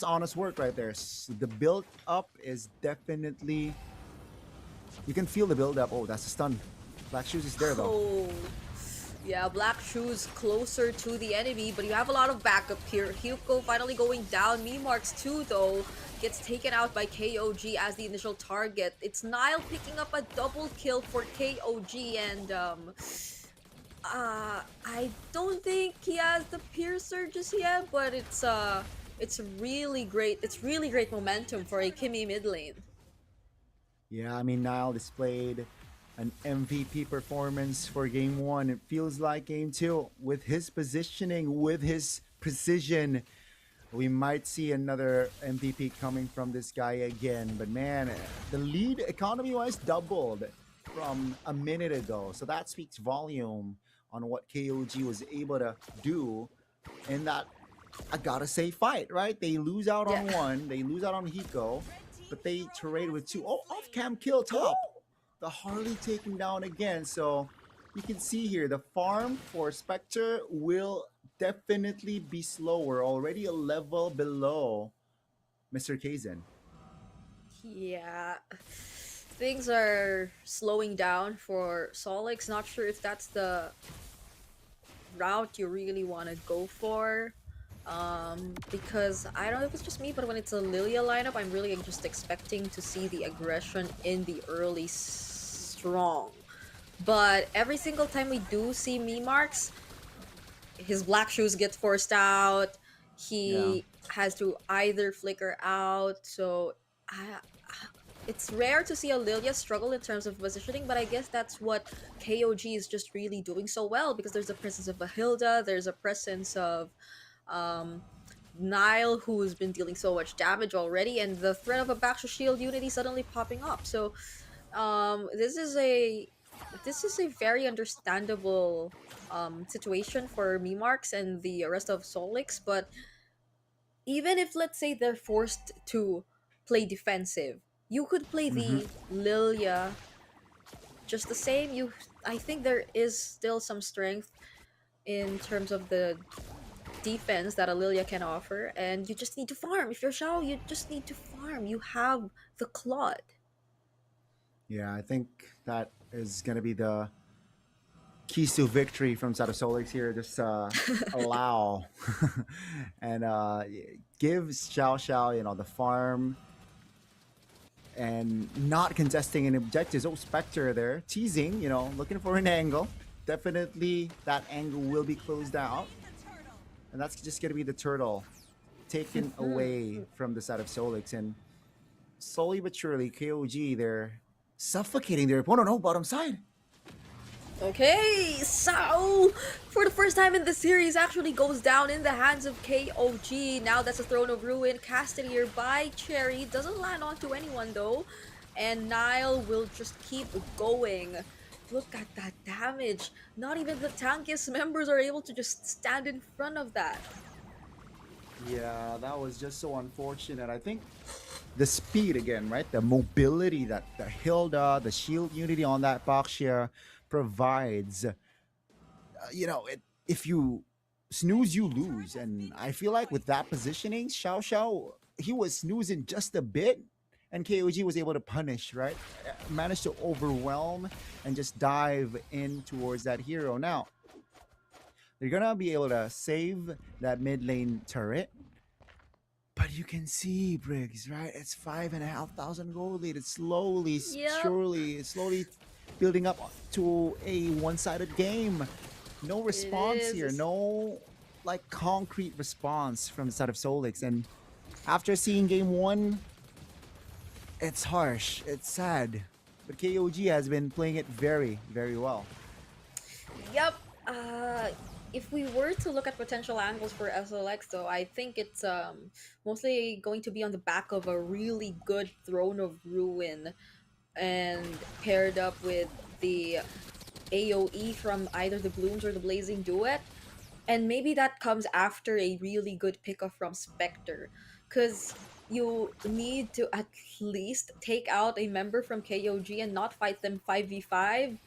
honest work right there. The build up is definitely, you can feel the build up. Oh, that's a stun. Black Shoes is there though. Oh, yeah, Black Shoes closer to the enemy, but you have a lot of backup here. Hugo finally going down. Memarks too, though, gets taken out by KOG as the initial target. It's Nile picking up a double kill for KOG, and I don't think he has the Piercer just yet, but it's really great. It's really great momentum for a Kimmy mid lane. Yeah, I mean, Nile displayed an MVP performance for game 1. It feels like game 2, with his positioning, with his precision, we might see another MVP coming from this guy again. But man, the lead economy-wise doubled from a minute ago. So that speaks volume on what KOG was able to do in that, I gotta say, fight, right? They lose out on one, they lose out on Hiko, but they trade with 2. Oh, off-cam kill top. The Harley taken down again. So you can see here the farm for Spectre will definitely be slower, already a level below Mr. Kaizen. Yeah, things are slowing down for Solix. Not sure if that's the route you really want to go for. Because I don't know if it's just me, but when it's a Lilia lineup, I'm really just expecting to see the aggression in the early strong. But every single time we do see Memarks, his Black Shoes get forced out. He has to either flicker out. So it's rare to see a Lilia struggle in terms of positioning, but I guess that's what KOG is just really doing so well, because there's a presence of a Hilda, there's a presence of Nile, who's been dealing so much damage already, and the threat of a Backsha Shield Unity suddenly popping up. So this is a very understandable situation for Memarks and the rest of Solix. But even if, let's say, they're forced to play defensive, you could play the Lilia just the same. I think there is still some strength in terms of the defense that a Lilia can offer, and you just need to farm. If you're Shao, you just need to farm. You have the Claude. Yeah, I think that is going to be the keys to victory from Shadow Solix here. Just allow and give Xiao, you know, the farm and not contesting any objectives. Oh, Spectre there, teasing, you know, looking for an angle. Definitely that angle will be closed out. And that's just going to be the turtle taken away from the side of Solix. And slowly but surely, KOG, they're suffocating their opponent. Oh, bottom side. Okay, so for the first time in the series, actually goes down in the hands of KOG. Now that's a Throne of Ruin casted here by Cherry. Doesn't land onto anyone though. And Nile will just keep going. Look at that damage. Not even the tankiest members are able to just stand in front of that. Yeah, that was just so unfortunate. I think the speed again, right? The mobility that the Hilda, the Shield Unity on that box here provides. You know, if you snooze, you lose. And I feel like with that positioning, Xiao he was snoozing just a bit, and KOG was able to punish, right? Managed to overwhelm and just dive in towards that hero. Now, they're gonna be able to save that mid lane turret. But you can see, Briggs, right? It's 5,500 gold lead. It's slowly, slowly building up to a one-sided game. No response here. No like concrete response from the side of Solix. And after seeing game one, it's harsh. It's sad. But KOG has been playing it very, very well. Yep. If we were to look at potential angles for SLX, though, I think it's mostly going to be on the back of a really good Throne of Ruin, and paired up with the AoE from either the Blooms or the Blazing Duet. And maybe that comes after a really good pickup from Spectre, because you need to at least take out a member from KOG and not fight them 5v5,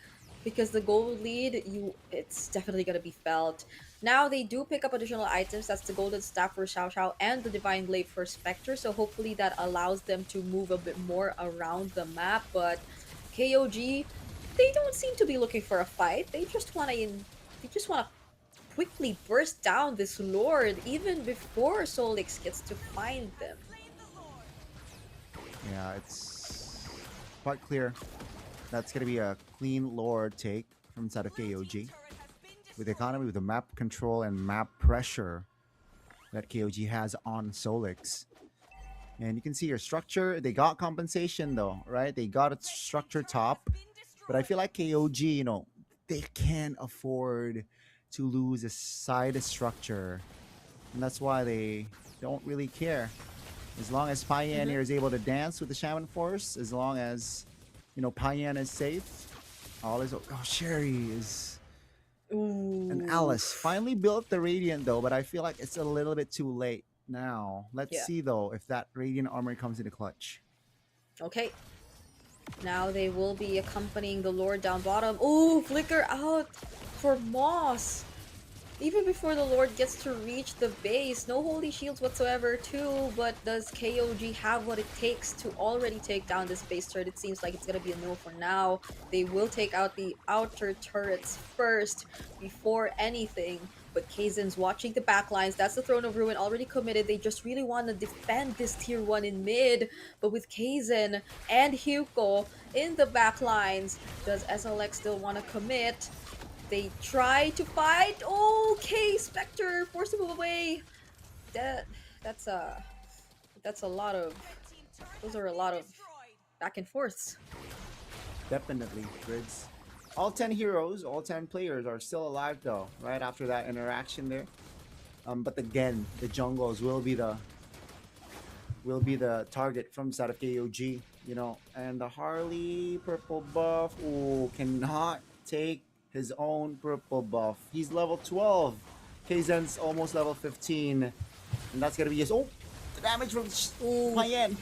because the gold lead, it's definitely going to be felt. Now they do pick up additional items. That's the Golden Staff for Xiao Xiao and the Divine Glaive for Spectre, so hopefully that allows them to move a bit more around the map. But KOG, they don't seem to be looking for a fight. They just want to quickly burst down this Lord even before Solix gets to find them. Yeah, it's quite clear. That's going to be a clean Lord take from inside of KOG. With the economy, with the map control and map pressure that KOG has on Solix. And you can see your structure. They got compensation though, right? They got a structure top. But I feel like KOG, they can't afford to lose a side structure. And that's why they don't really care. As long as Payan here is able to dance with the Shaman Force, as long as, Payan is safe, all is... Oh, Sherry is... Ooh. And Alice finally built the Radiant though, but I feel like it's a little bit too late now. Let's see though if that Radiant armor comes into clutch. Okay. Now they will be accompanying the Lord down bottom. Ooh, flicker out for Moss. Even before the Lord gets to reach the base, no holy shields whatsoever too, but does KOG have what it takes to already take down this base turret? It seems like it's gonna be a no for now. They will take out the outer turrets first before anything, but Kaizen's watching the backlines. That's the Throne of Ruin already committed. They just really want to defend this tier 1 in mid, but with Kaizen and Hyuko in the backlines, does SLX still want to commit? They try to fight. Okay, Spectre forced to move away. That's a lot of. Those are a lot of back and forths. Definitely, Briggs. All 10 heroes, all 10 players are still alive though, right after that interaction there. But again, the jungles will be the target from the side of KOG, and the Harley purple buff, cannot take his own purple buff. He's level 12. Kaizen's almost level 15. And that's gonna be his... Oh! The damage from Payan.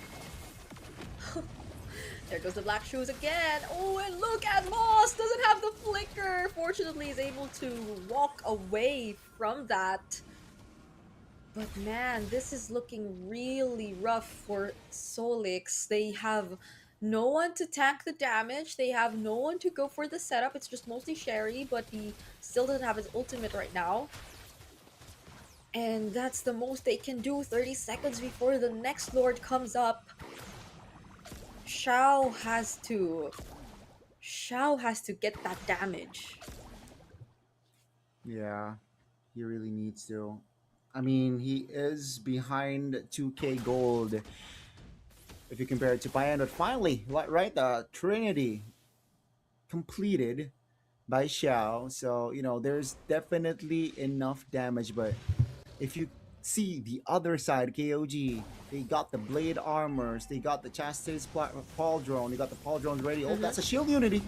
There goes the black shoes again. Oh, and look at Moss! Doesn't have the flicker. Fortunately, is able to walk away from that. But man, this is looking really rough for Solix. They have no one to tank the damage. They have no one to go for the setup. It's just mostly Sherry, but he still doesn't have his ultimate right now. And that's the most they can do. 30 seconds before the next Lord comes up. Xiao has to get that damage. Yeah, he really needs to. I mean, he is behind 2k gold if you compare it to Payan, but finally, right, the Trinity completed by Xiao. So, there's definitely enough damage, but if you see the other side, KOG, they got the blade armors, they got the Chastity's pauldron, they got the pauldrons ready. Oh, that's a shield unity.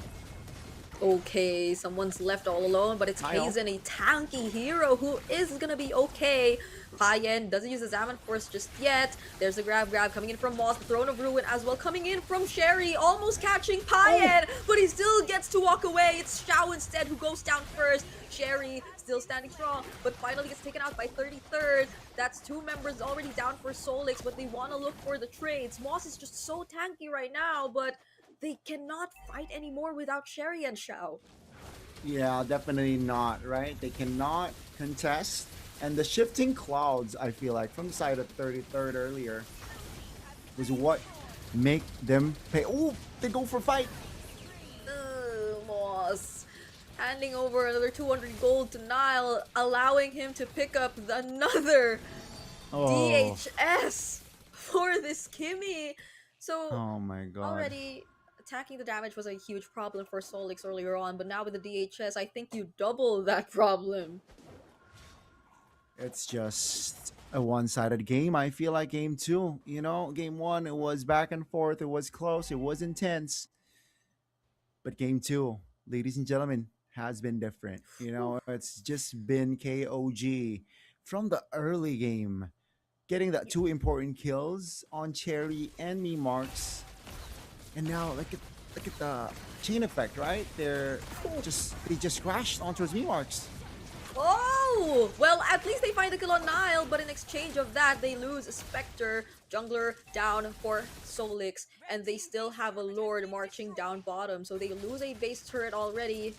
Okay, someone's left all alone, but it's Kyle. Hazen, a tanky hero who is gonna be okay. Payen doesn't use the Zaman Force just yet. There's a grab coming in from Moss, the Throne of Ruin as well, coming in from Sherry, almost catching Payen, but he still gets to walk away. It's Xiao instead who goes down first. Sherry still standing strong, but finally gets taken out by 33rd. That's 2 members already down for Solix, but they want to look for the trades. Moss is just so tanky right now, but they cannot fight anymore without Sherry and Xiao. Yeah, definitely not, right? They cannot contest. And the shifting clouds, I feel like, from the side of 33rd earlier, was what make them pay. Oh, they go for fight. Moss handing over another 200 gold to Nile, allowing him to pick up another DHS for this Kimmy. So Oh my god. already attacking the damage was a huge problem for Solix earlier on, but now with the DHS, I think you double that problem. It's just a one-sided game. I feel like game 2, you know, game 1, it was back and forth, it was close, it was intense. But game 2, ladies and gentlemen, has been different. You know, it's just been KOG from the early game, getting that 2 important kills on Cherry and me Marks. And now look at the chain effect, right? They just crashed onto his me Marks. Oh! Well, at least they find the kill on Nile, but in exchange of that, they lose Spectre, jungler down for Solix, and they still have a Lord marching down bottom, so they lose a base turret already.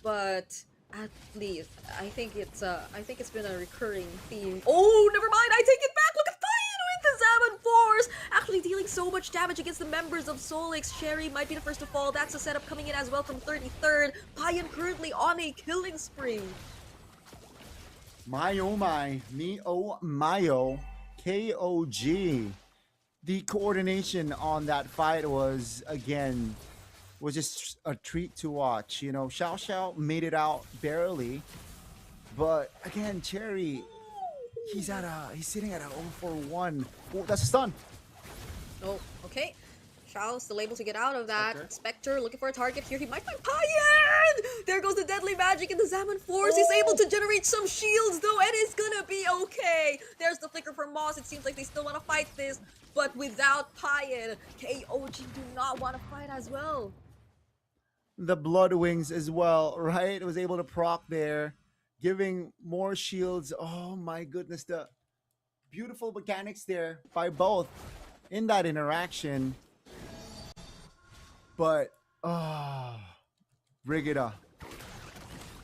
But at least, I think it's been a recurring theme. Oh, never mind, I take it back! Look at Payan with the Zaman Force! Actually dealing so much damage against the members of Solix. Sherry might be the first to fall. That's a setup coming in as well from 33rd. Payan currently on a killing spree. My oh my, me oh my oh, KOG. The coordination on that fight was just a treat to watch. You know, Xiao Xiao made it out barely, but again, Cherry, he's sitting at a 0-for-1. Oh, that's a stun. Oh, okay. Xiao still able to get out of that. Spectre looking for a target here. He might find Payan! There goes the deadly magic in the Zaman Force. He's able to generate some shields though, and it's gonna be okay. There's the flicker from Moss. It seems like they still want to fight this, but without Payan, KOG do not want to fight as well. The Blood Wings as well, right? It was able to proc there, giving more shields. Oh my goodness, the beautiful mechanics there by both in that interaction. But, Brigida,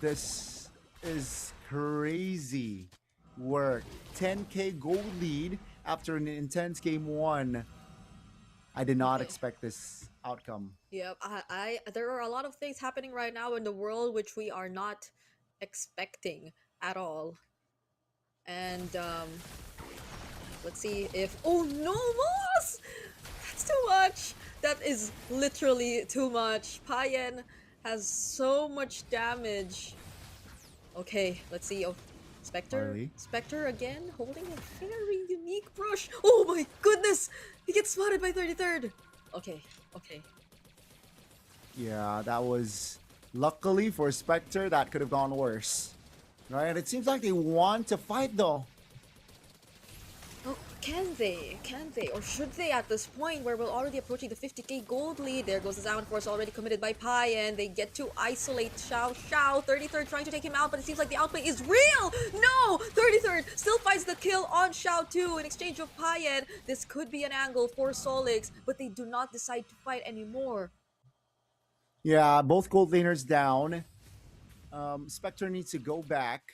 this is crazy work. 10k gold lead after an intense game 1. I did not expect this outcome. Yep, there are a lot of things happening right now in the world which we are not expecting at all. And let's see if oh no, Moss! That's too much. That is literally too much. Payan has so much damage. Okay, let's see. Oh, Spectre? Spectre again, holding a very unique brush. Oh my goodness! He gets spotted by 33rd. Okay, okay. Yeah, that was luckily for Spectre, that could have gone worse. Right? It seems like they want to fight though. Oh, can they? Can they? Or should they at this point where we're already approaching the 50k gold lead? There goes the Zaman Force already committed by Payan. They get to isolate Xiao Xiao. 33rd trying to take him out, but it seems like the outplay is real! No! 33rd still finds the kill on Xiao 2 in exchange of Payan. This could be an angle for Solix, but they do not decide to fight anymore. Yeah, both gold laners down. Spectre needs to go back.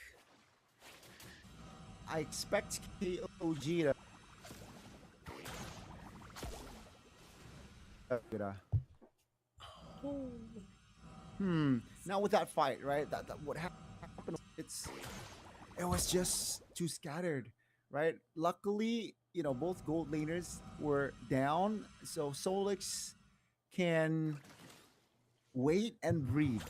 I expect KOG to... Now with that fight, right? That what happened? It was just too scattered, right? Luckily, you know, both gold laners were down, so Solix can wait and breathe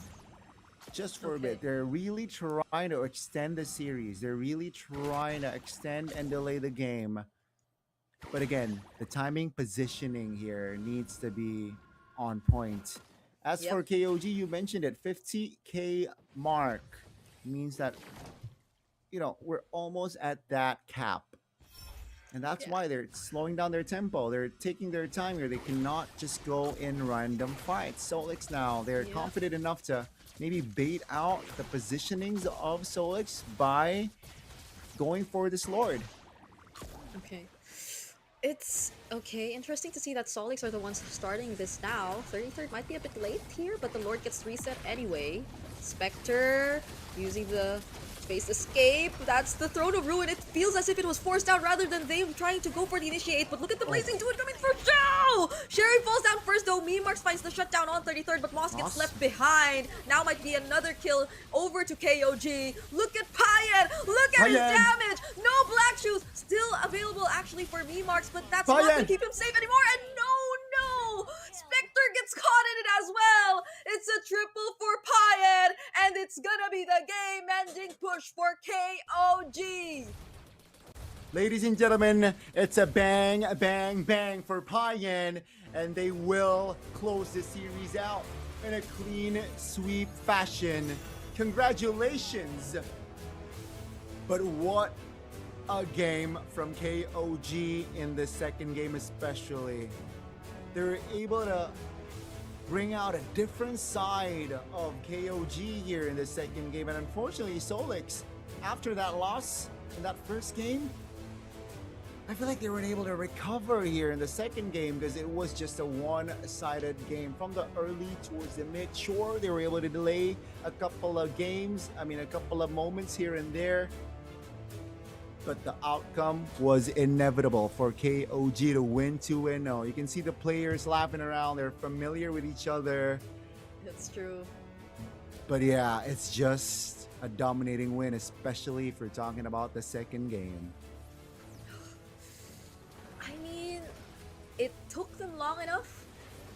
just for a bit. They're really trying to extend the series. They're really trying to extend and delay the game. But again, the timing positioning here needs to be on point. As Yep. for KOG, you mentioned it, 50K mark means that, we're almost at that cap. And that's why they're slowing down their tempo. They're taking their time here. They cannot just go in random fights. Solix now, they're confident enough to maybe bait out the positionings of Solix by going for this Lord. Okay. It's okay. Interesting to see that Solix are the ones starting this now. 33rd might be a bit late here, but the Lord gets reset anyway. Spectre using the space escape. That's the Throne of Ruin. It feels as if it was forced out rather than them trying to go for the initiate. But look at the Blazing Druid coming for Shao! Sherry falls down first though. Memarks finds the shutdown on 33rd, but Moss gets left behind. Now might be another kill over to KOG. Look at Payan! Look at his damage! No Black Shoes! Still available actually for Memarks, but that's not gonna keep him safe anymore. And no! Spectre gets caught in it as well! It's a triple for Payan, and it's gonna be the game-ending push for KOG! Ladies and gentlemen, it's a bang, bang, bang for Payan, and they will close the series out in a clean sweep fashion. Congratulations! But what a game from KOG in the second game especially. They were able to bring out a different side of KOG here in the second game, and unfortunately Solix, after that loss in that first game, I feel like they weren't able to recover here in the second game because it was just a one-sided game from the early towards the mid. Sure, they were able to delay a couple of moments here and there, but the outcome was inevitable for KOG to win 2-0. You can see the players laughing around. They're familiar with each other. That's true. But yeah, it's just a dominating win, especially if we're talking about the second game. I mean, it took them long enough.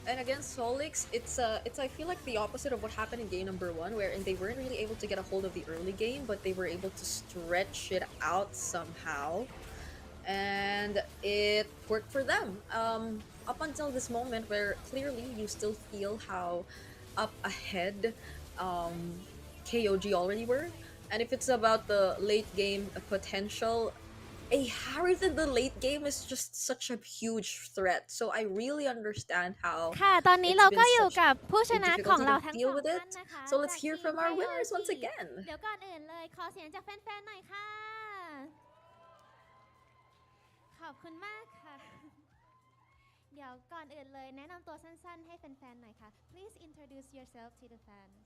And against Solix, it's I feel like the opposite of what happened in game number 1, wherein they weren't really able to get a hold of the early game, but they were able to stretch it out somehow, and it worked for them. Up until this moment, where clearly you still feel how up ahead KOG already were, and if it's about the late game potential, a Harith in the late game is just such a huge threat. So I really understand how ค่ะ ตอนนี้เราก็อยู่ it's been กับผู้ช such a นะ difficult ของเรา to ทั้ง deal สอง with ท่าน it. นะคะ So let's จาก hear ทีม from our KOG winners once again. เดี๋ยวก่อนอื่นเลยขอเสียงจากแฟนๆหน่อยค่ะ ขอบคุณมากค่ะ เดี๋ยวก่อนอื่นเลยแนะนำตัวสั้นๆให้แฟนๆหน่อยค่ะ Please introduce yourself to the fans.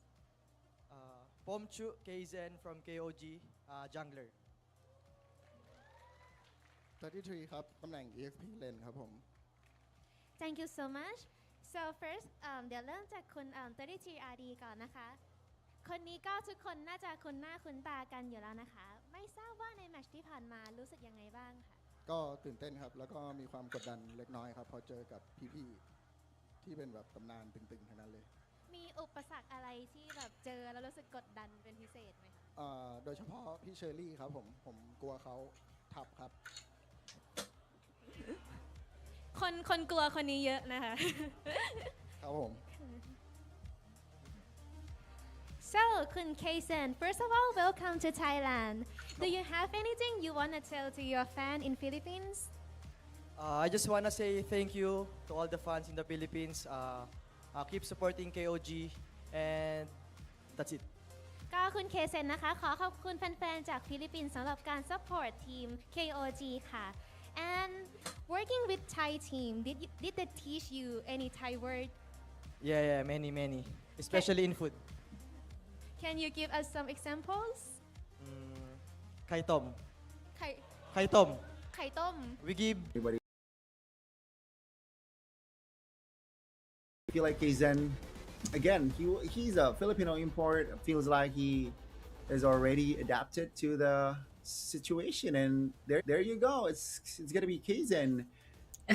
Pomchu KZN from KOG Jungler 33 ครับ ตำแหน่ง EXP Lane ครับผม Thank you so much. So first เดี๋ยวเริ่มจากคุณ33RD ก่อนนะคะ คนนี้ก็ทุกคนน่าจะคุ้นหน้าคุ้นตากันอยู่แล้วนะคะ ไม่ทราบว่าในแมตช์ที่ผ่านมารู้สึกยังไงบ้างค่ะ ก็ตื่นเต้นครับ แล้วก็มีความกดดันเล็กน้อยครับ พอเจอกับพี่ๆ ที่เป็นแบบตำนานตึงๆทั้งนั้นเลย มีอุปสรรคอะไรที่แบบเจอแล้วรู้สึกกดดันเป็นพิเศษไหมคะ โดยเฉพาะพี่เชอรี่ครับผมกลัวเขาทับครับ คนกลัวคนนี้เยอะนะคะ ครับผม So คุณ Kason, first of all, welcome to Thailand. Do you have anything you want to tell to your fan in Philippines? I just want to say thank you to all the fans in the Philippines. Keep supporting KOG, and that's it. ก็คุณเคเซนนะคะ ขอขอบคุณแฟนๆ จากฟิลิปปินส์สำหรับการ support ทีม KOG ค่ะ and working with Thai team did they teach you any Thai word? Yeah, many, especially in food. Can you give us some examples? Kai tom. ไข่ Kai tom. ไข่ต้ม We give. I feel like Kaizen, again, he's a Filipino import. Feels like he is already adapted to the situation, and there you go. It's gonna be Kaizen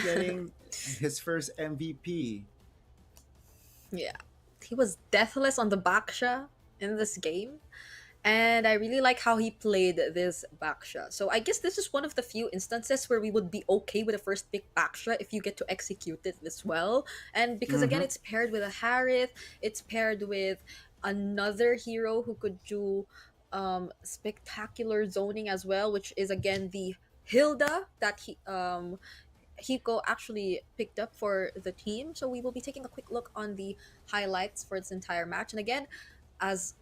getting his first MVP. Yeah, he was deathless on the Baksha in this game, And I really like how he played this Baksha. So I guess this is one of the few instances where we would be okay with a first pick Baksha if you get to execute it this well. And because again, it's paired with a Harith, it's paired with another hero who could do spectacular zoning as well, which is again the Hilda that Hiko actually picked up for the team. So we will be taking a quick look on the highlights for this entire match. And again, as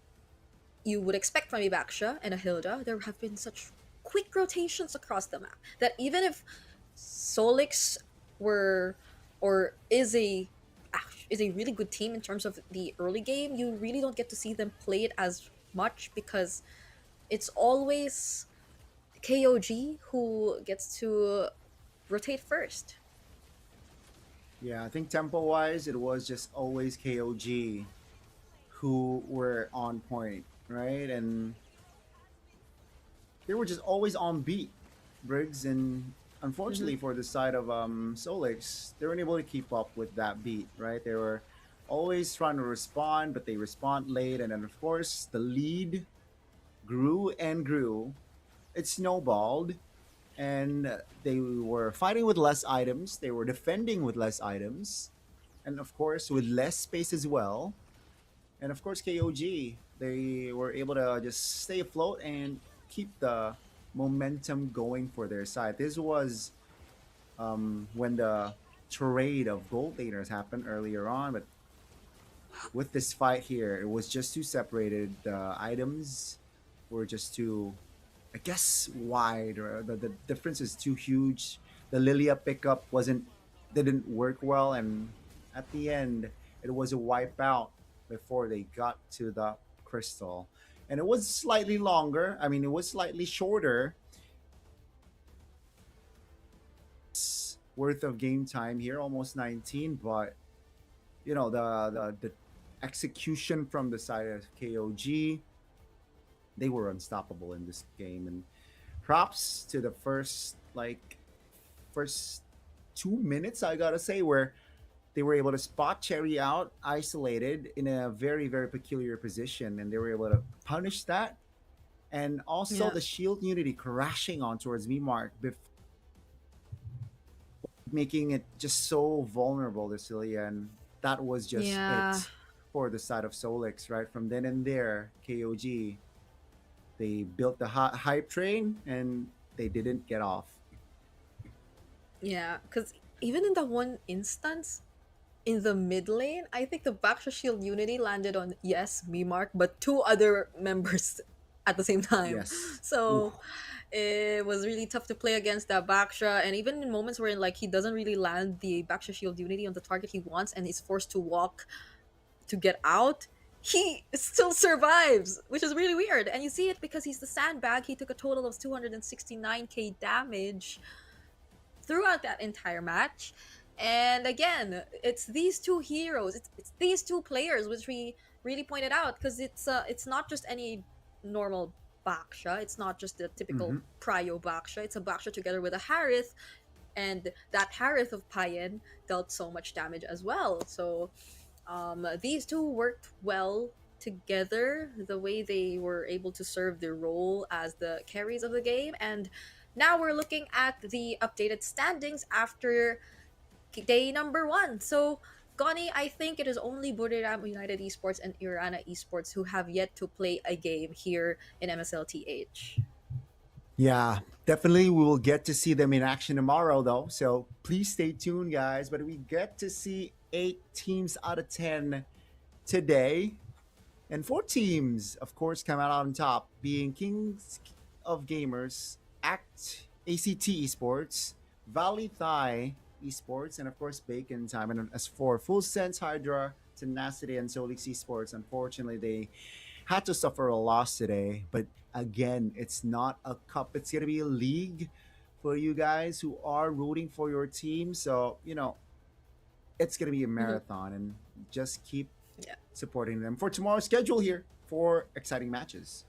you would expect from a Baksha and a Hilda, there have been such quick rotations across the map that even if Solix were or is a really good team in terms of the early game, you really don't get to see them play it as much because it's always KOG who gets to rotate first. Yeah, I think tempo-wise, it was just always KOG who were on point, right? And they were just always on beat, Briggs. And unfortunately for the side of Solix, they weren't able to keep up with that beat, right? They were always trying to respond, but they respond late. And then, of course, the lead grew and grew. It snowballed. And they were fighting with less items. They were defending with less items. And, of course, with less space as well. And of course, KOG, they were able to just stay afloat and keep the momentum going for their side. This was when the trade of gold laners happened earlier on, but with this fight here, it was just too separated. The items were just too, I guess, wide, or the difference is too huge. The Lilia pickup didn't work well, and at the end, it was a wipeout before they got to the crystal. And it was slightly longer. I mean, it was slightly shorter worth of game time here, almost 19. But you know, the execution from the side of KOG, they were unstoppable in this game. And props to the first 2 minutes, I gotta say, where they were able to spot Cherry out isolated in a very, very peculiar position, and they were able to punish that. And also the shield unity crashing on towards Mark, making it just so vulnerable to Cilia. And that was just it for the side of Solix, right? From then and there, KOG, they built the hype train and they didn't get off. Yeah, because even in the one instance, in the mid lane, I think the Baksha Shield Unity landed on, yes, Mimark, but two other members at the same time. Yes. So it was really tough to play against that Baksha. And even in moments where like he doesn't really land the Baksha Shield Unity on the target he wants and is forced to walk to get out, he still survives, which is really weird. And you see it because he's the sandbag. He took a total of 269k damage throughout that entire match. And again, it's these two heroes, it's these two players, which we really pointed out, because it's not just any normal Baksha, it's not just the typical Prio Baksha, it's a Baksha together with a Harith, and that Harith of Payen dealt so much damage as well. So these two worked well together, the way they were able to serve their role as the carries of the game. And now we're looking at the updated standings after day number 1. So, Goni, I think it is only Buriram United Esports and Irana Esports who have yet to play a game here in MSLTH. Yeah, definitely we will get to see them in action tomorrow, though. So please stay tuned, guys. But we get to see 8 teams out of 10 today. And 4 teams, of course, come out on top, being Kings of Gamers, ACT Esports, Valley Thai Esports, and of course Bacon Time. And as for Full Sense, Hydra, Tenacity, and Solix Esports, unfortunately they had to suffer a loss today. But again, it's not a cup, it's gonna be a league for you guys who are rooting for your team. So you know, it's gonna be a marathon, and just keep supporting them for tomorrow's schedule here for exciting matches.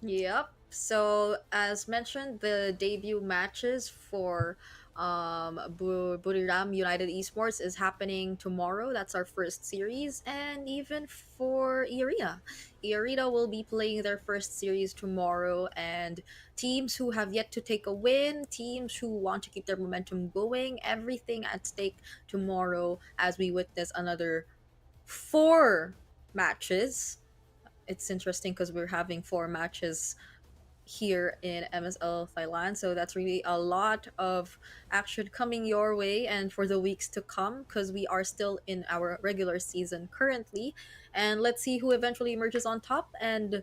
Yep. So as mentioned, the debut matches for Buriram United Esports is happening tomorrow. That's our first series. And even for Iarita will be playing their first series tomorrow. And teams who have yet to take a win, teams who want to keep their momentum going, everything at stake tomorrow as we witness another 4 matches. It's interesting because we're having 4 matches here in MSL Thailand. So that's really a lot of action coming your way and for the weeks to come because we are still in our regular season currently. And let's see who eventually emerges on top and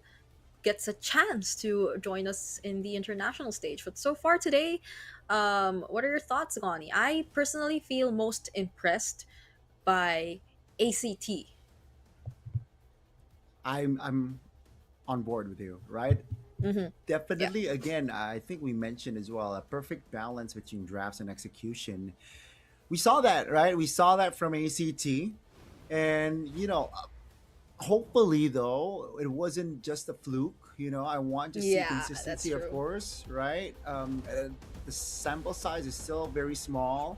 gets a chance to join us in the international stage. But so far today, what are your thoughts, Gani? I personally feel most impressed by ACT. I'm on board with you, right? Mm-hmm. Definitely, again, I think we mentioned as well a perfect balance between drafts and execution. We saw that, right? We saw that from ACT. And, hopefully, though, it wasn't just a fluke. I want to see Yeah, consistency, that's of true. course, right? The sample size is still very small.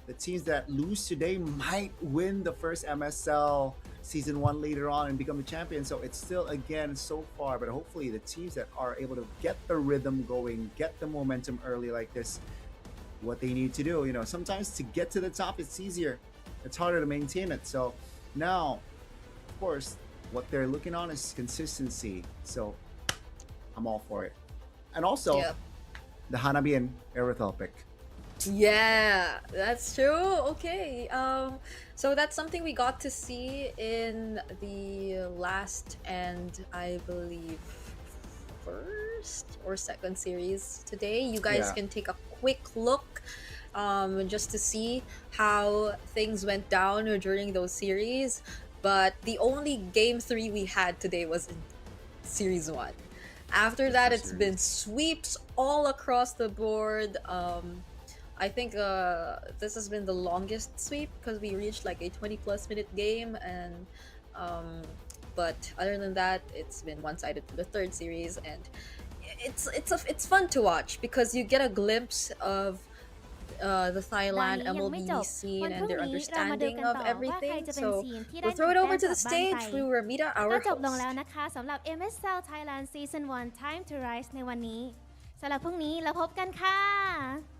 The teams that lose today might win the first MSL season 1 later on and become the champion. So it's still, again, so far, but hopefully the teams that are able to get the rhythm going, get the momentum early like this, what they need to do. Sometimes to get to the top, it's easier. It's harder to maintain it. So now, of course, what they're looking on is consistency. So I'm all for it. And also, Yep. the Hanabi and Erythel pick. Yeah, that's true. Okay. So that's something we got to see in the last and I believe first or second series today. You guys Yeah. can take a quick look just to see how things went down during those series. But the only game 3 we had today was in series 1. After that, it's been sweeps all across the board. I think this has been the longest sweep because we reached like a 20+ minute game, and but other than that, it's been one-sided to the third series, and it's fun to watch because you get a glimpse of the ตอน Thailand นี้ยังไม่จ MLB บ scene วันพ and รุ่ง their นี้เรามาดู understanding กัน of ต่อว่าใคร everything. จะเป็น So ทีมที่ได้ we'll throw it แต้ over ม to กลั the บบ้านไป stage through Ramita, ก็ our จบลง host. แล้วนะคะสำหรับ MSL Thailand Season 1 Time to Rise ในวันนี้สำหรับพรุ่งนี้เราพบกันค่ะ